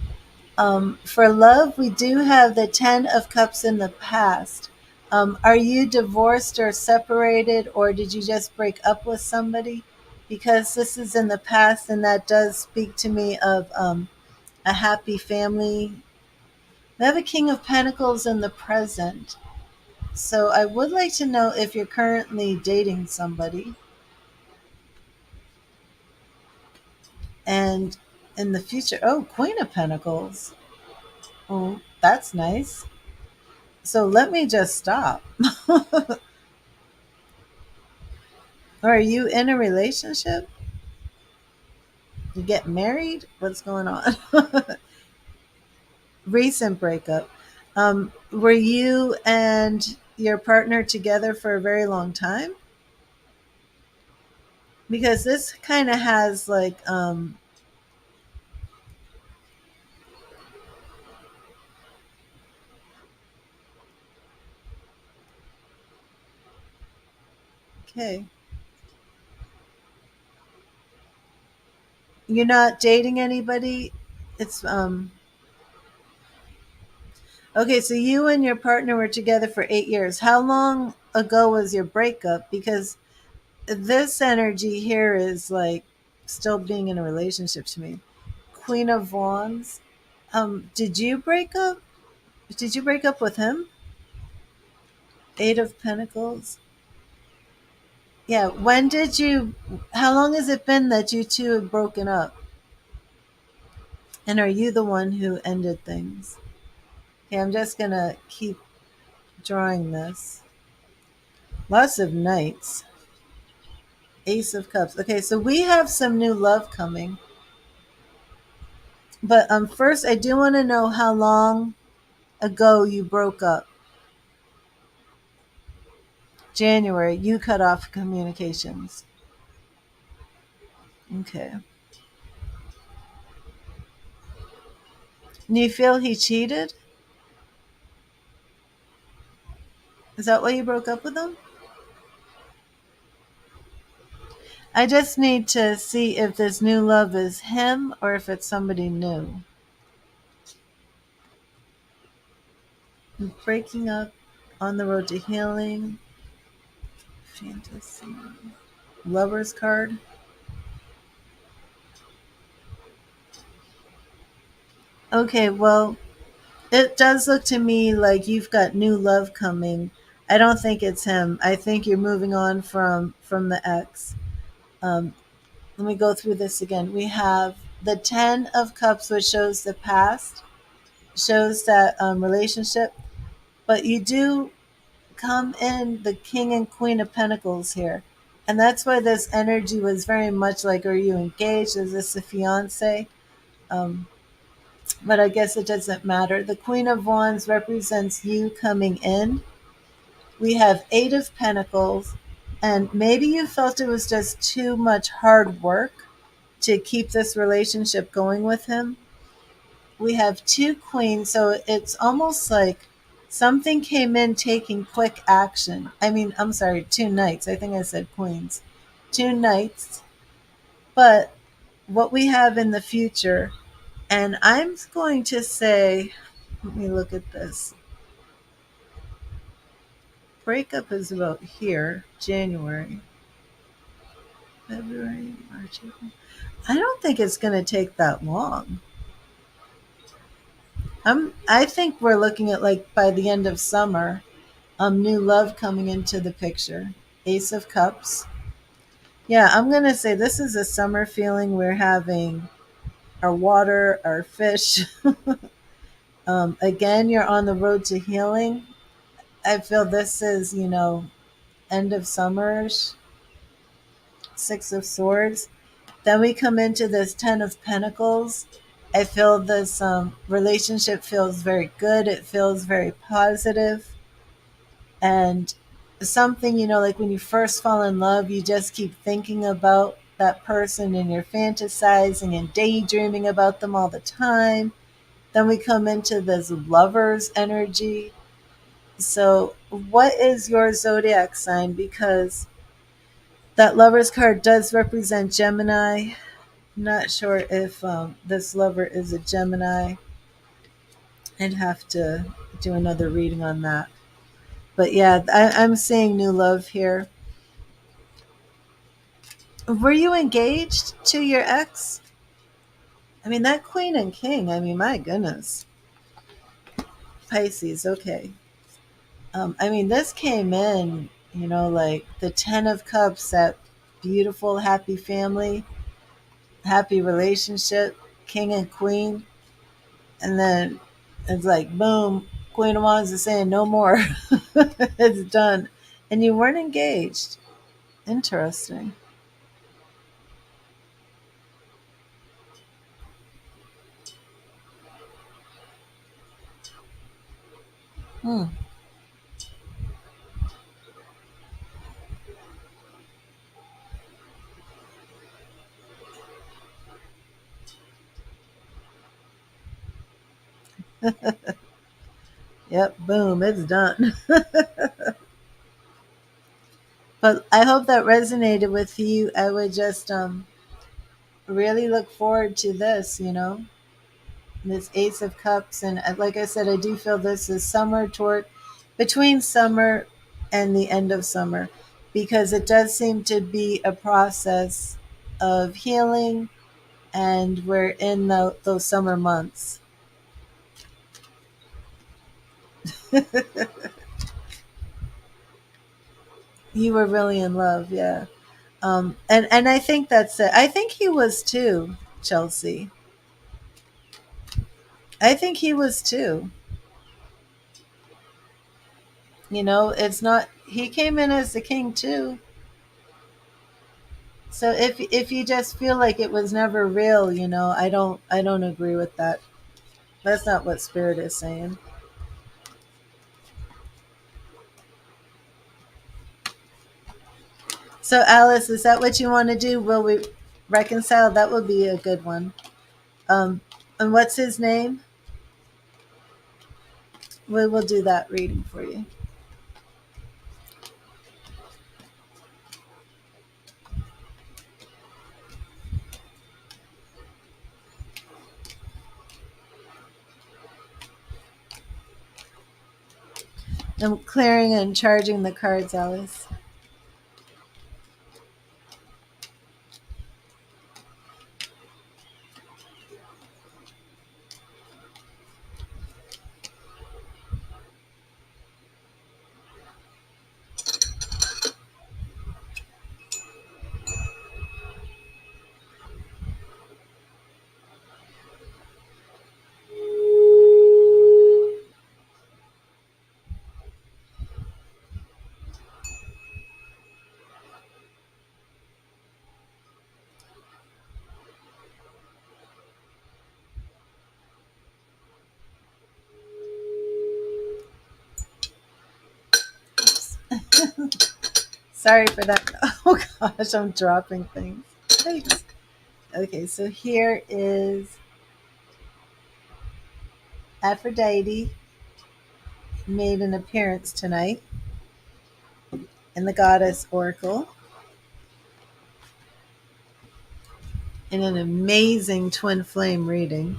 for love, we do have the Ten of Cups in the past. Are you divorced or separated, or did you just break up with somebody? Because this is in the past, and that does speak to me of a happy family. We have a King of Pentacles in the present. So I would like to know if you're currently dating somebody. And in the future, oh, Queen of Pentacles. Oh, that's nice. So let me just stop. Or are you in a relationship? You get married? What's going on? Recent breakup. Were you and your partner together for a very long time? Because this kind of has like okay. You're not dating anybody? It's okay, so you and your partner were together for 8 years. How long ago was your breakup? Because this energy here is like still being in a relationship to me. Queen of Wands. Did you break up? Did you break up with him? Eight of Pentacles. Yeah. When did you? How long has it been that you two have broken up? And are you the one who ended things? Okay, I'm just gonna keep drawing this. Lots of knights. Ace of Cups. Okay, so we have some new love coming. But first, I do want to know how long ago you broke up. January, you cut off communications. Okay. Do you feel he cheated? Is that why you broke up with him? I just need to see if this new love is him or if it's somebody new. Breaking up, on the road to healing, fantasy, lover's card. Okay, well, It does look to me like you've got new love coming. I don't think it's him. I think you're moving on from the ex. Um, Let me go through this again. We have the Ten of Cups, which shows the past, shows that relationship, but you do come in the King and Queen of Pentacles here. And that's why this energy was very much like, are you engaged? Is this a fiance? Um, but I guess it doesn't matter. The Queen of Wands represents you coming in. We have Eight of Pentacles, and maybe you felt it was just too much hard work to keep this relationship going with him. We have two queens, so it's almost like something came in taking quick action. I mean, I'm sorry, two knights. I think I said queens. Two knights. But what we have in the future, and I'm going to say, let me look at this. Breakup is about here, January, February, March, April. I don't think it's going to take that long. I think we're looking at like by the end of summer, new love coming into the picture. Ace of Cups. Yeah, I'm gonna say this is a summer feeling. We're having our water, our fish. Again, you're on the road to healing. I feel this is, end of summers. Six of Swords. Then we come into this Ten of Pentacles. I feel this relationship feels very good. It feels very positive. And something, like when you first fall in love, you just keep thinking about that person and you're fantasizing and daydreaming about them all the time. Then we come into this lover's energy. So, what is your zodiac sign? Because that lover's card does represent Gemini. Not sure if this lover is a Gemini. I'd have to do another reading on that. But yeah, I'm seeing new love here. Were you engaged to your ex? I mean, that queen and king, I mean, my goodness. Pisces, okay. I mean, this came in, like the Ten of Cups, that beautiful, happy family, happy relationship, king and queen. And then it's like, boom, Queen of Wands is saying no more. It's done. And you weren't engaged. Interesting. Hmm. Yep, boom, it's done. But I hope that resonated with you. I would just really look forward to this, this Ace of Cups. And like I said, I do feel this is summer toward between summer and the end of summer, because it does seem to be a process of healing, and we're in those summer months. You were really in love, yeah. And I think that's it. I think he was too, Chelsea. I think he was too. It's not, he came in as the king too. So if you just feel like it was never real, I don't agree with that. That's not what spirit is saying. So Alice, is that what you want to do? Will we reconcile? That would be a good one. Um, and what's his name? We will do that reading for you. I'm clearing and charging the cards, Alice. Sorry for that. Oh gosh, I'm dropping things. Thanks. Okay, so here is Aphrodite made an appearance tonight in the Goddess Oracle in an amazing twin flame reading.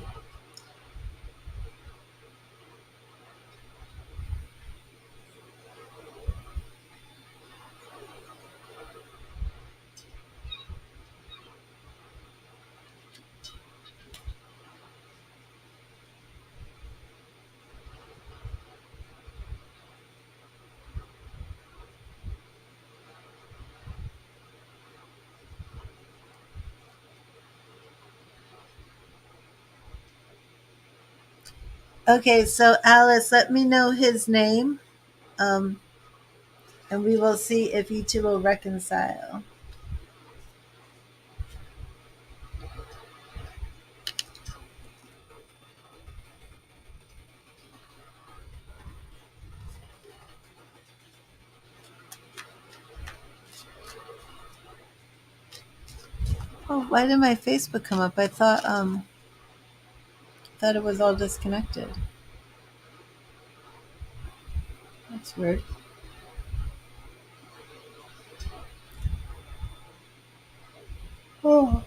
Okay, so Alice, let me know his name, um, and we will see if you two will reconcile. Oh, why did my Facebook come up? I thought it was all disconnected. That's weird. Oh.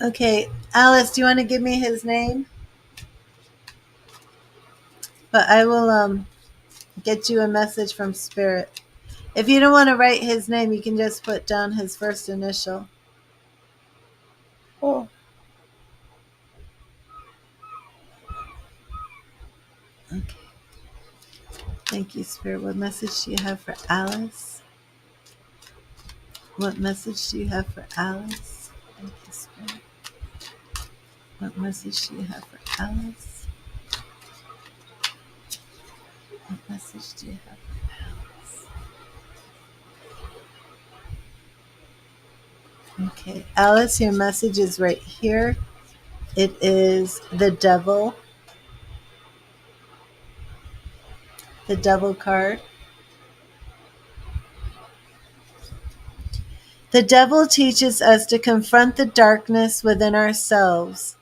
Okay, Alice, do you want to give me his name? But I will get you a message from Spirit. If you don't want to write his name, you can just put down his first initial. Oh. Okay. Thank you, Spirit. What message do you have for Alice? What message do you have for Alice? Thank you, Spirit. What message do you have for Alice? What message do you have for Alice? Okay, Alice, your message is right here. It is the Devil card. The Devil teaches us to confront the darkness within ourselves.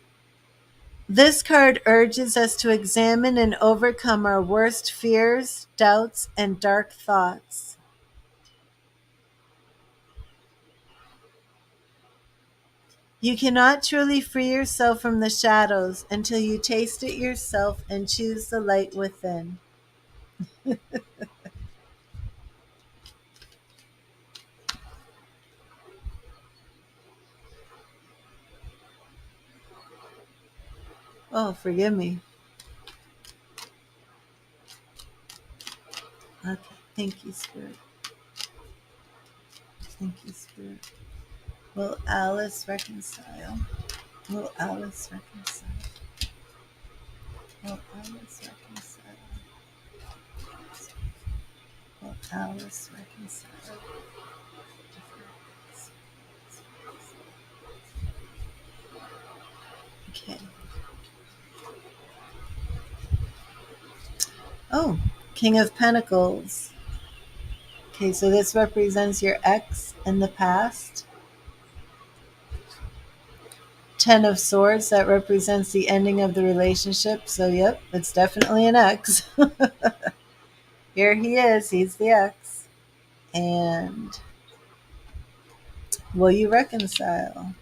This card urges us to examine and overcome our worst fears, doubts, and dark thoughts. You cannot truly free yourself from the shadows until you taste it yourself and choose the light within. Oh, forgive me. Okay, thank you, Spirit. Thank you, Spirit. Will Alice reconcile? Will Alice reconcile? Will Alice reconcile? Will Alice reconcile? Okay. Oh, King of Pentacles. Okay, so this represents your ex in the past. Ten of Swords, that represents the ending of the relationship. So, yep, it's definitely an ex. Here he is, he's the ex. And will you reconcile?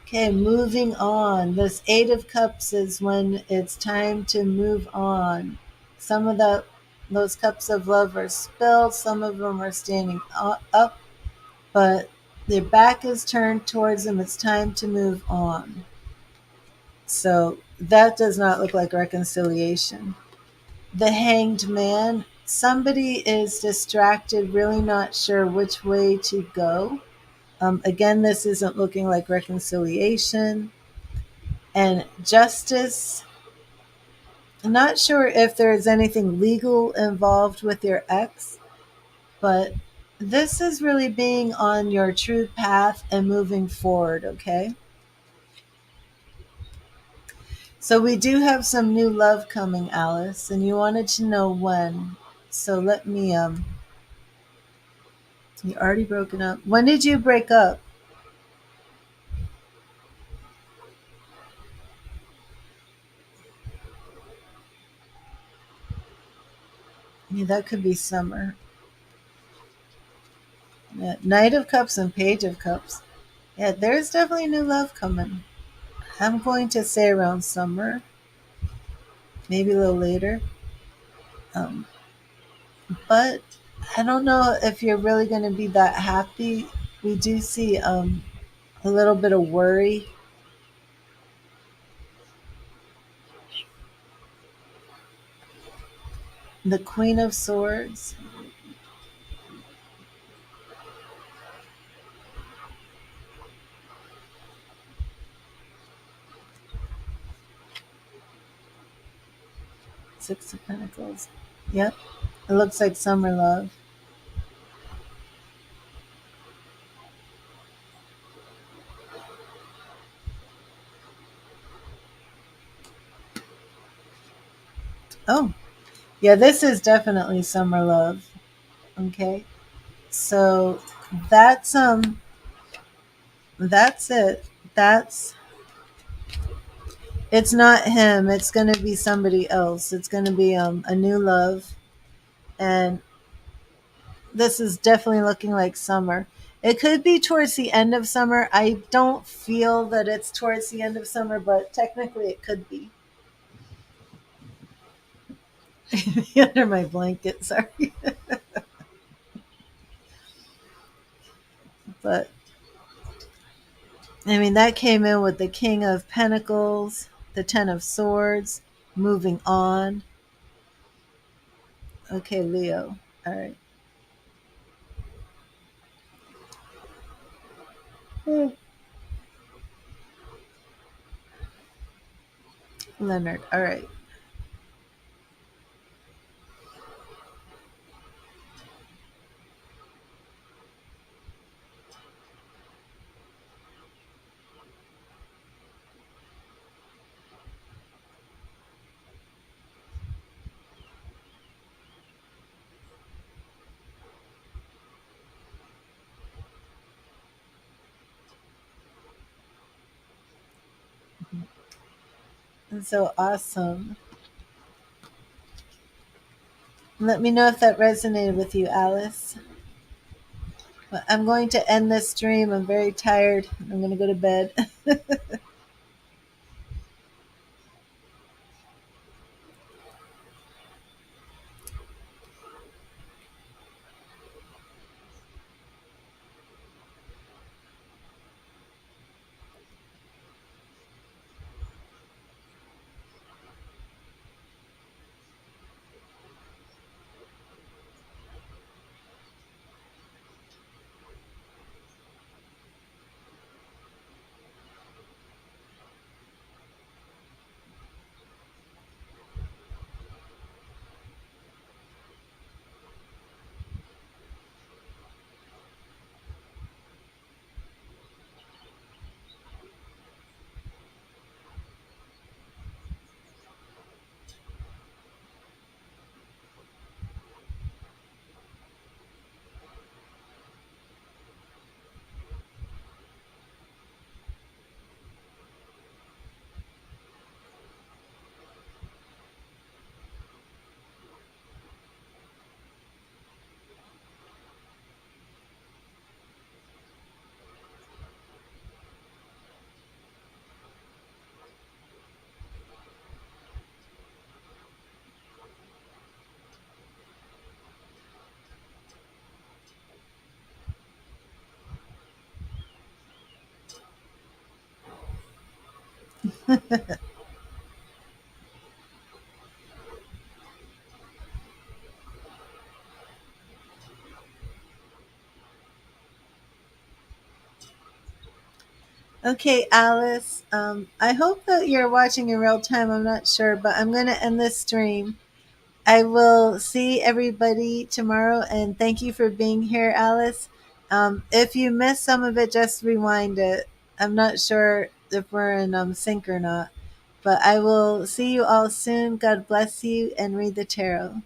Okay, moving on. This Eight of Cups is when it's time to move on. Some of those cups of love are spilled, some of them are standing up, but their back is turned towards them. It's time to move on. So that does not look like reconciliation. The Hanged Man, somebody is distracted, really not sure which way to go. Again, this isn't looking like reconciliation. And Justice, I'm not sure if there is anything legal involved with your ex, but this is really being on your true path and moving forward, okay? So we do have some new love coming, Alice, and you wanted to know when. So let me you already broken up. When did you break up? Yeah, that could be summer. Yeah, Knight of Cups and Page of Cups. Yeah, there's definitely new love coming. I'm going to say around summer, maybe a little later. Um, but I don't know if you're really going to be that happy. We do see a little bit of worry. The Queen of Swords, Six of Pentacles. Yep, it looks like summer love. Oh, yeah, this is definitely summer love. Okay, so that's that's it. That's it's not him. It's going to be somebody else. It's going to be a new love, and this is definitely looking like summer. It could be towards the end of summer. I don't feel that it's towards the end of summer, but technically it could be. Under my blanket, sorry. But I mean, that came in with the King of Pentacles, the Ten of Swords, moving on. Okay, Leo. All right. Leonard. All right. And so awesome. Let me know if that resonated with you, Alice. But I'm going to end this stream. I'm very tired. I'm going to go to bed. Okay, Alice. I hope that you're watching in real time. I'm not sure, but I'm going to end this stream. I will see everybody tomorrow, and thank you for being here, Alice. If you missed some of it, just rewind it. I'm not sure if we're in sync or not, but I will see you all soon. God bless you, and read the tarot.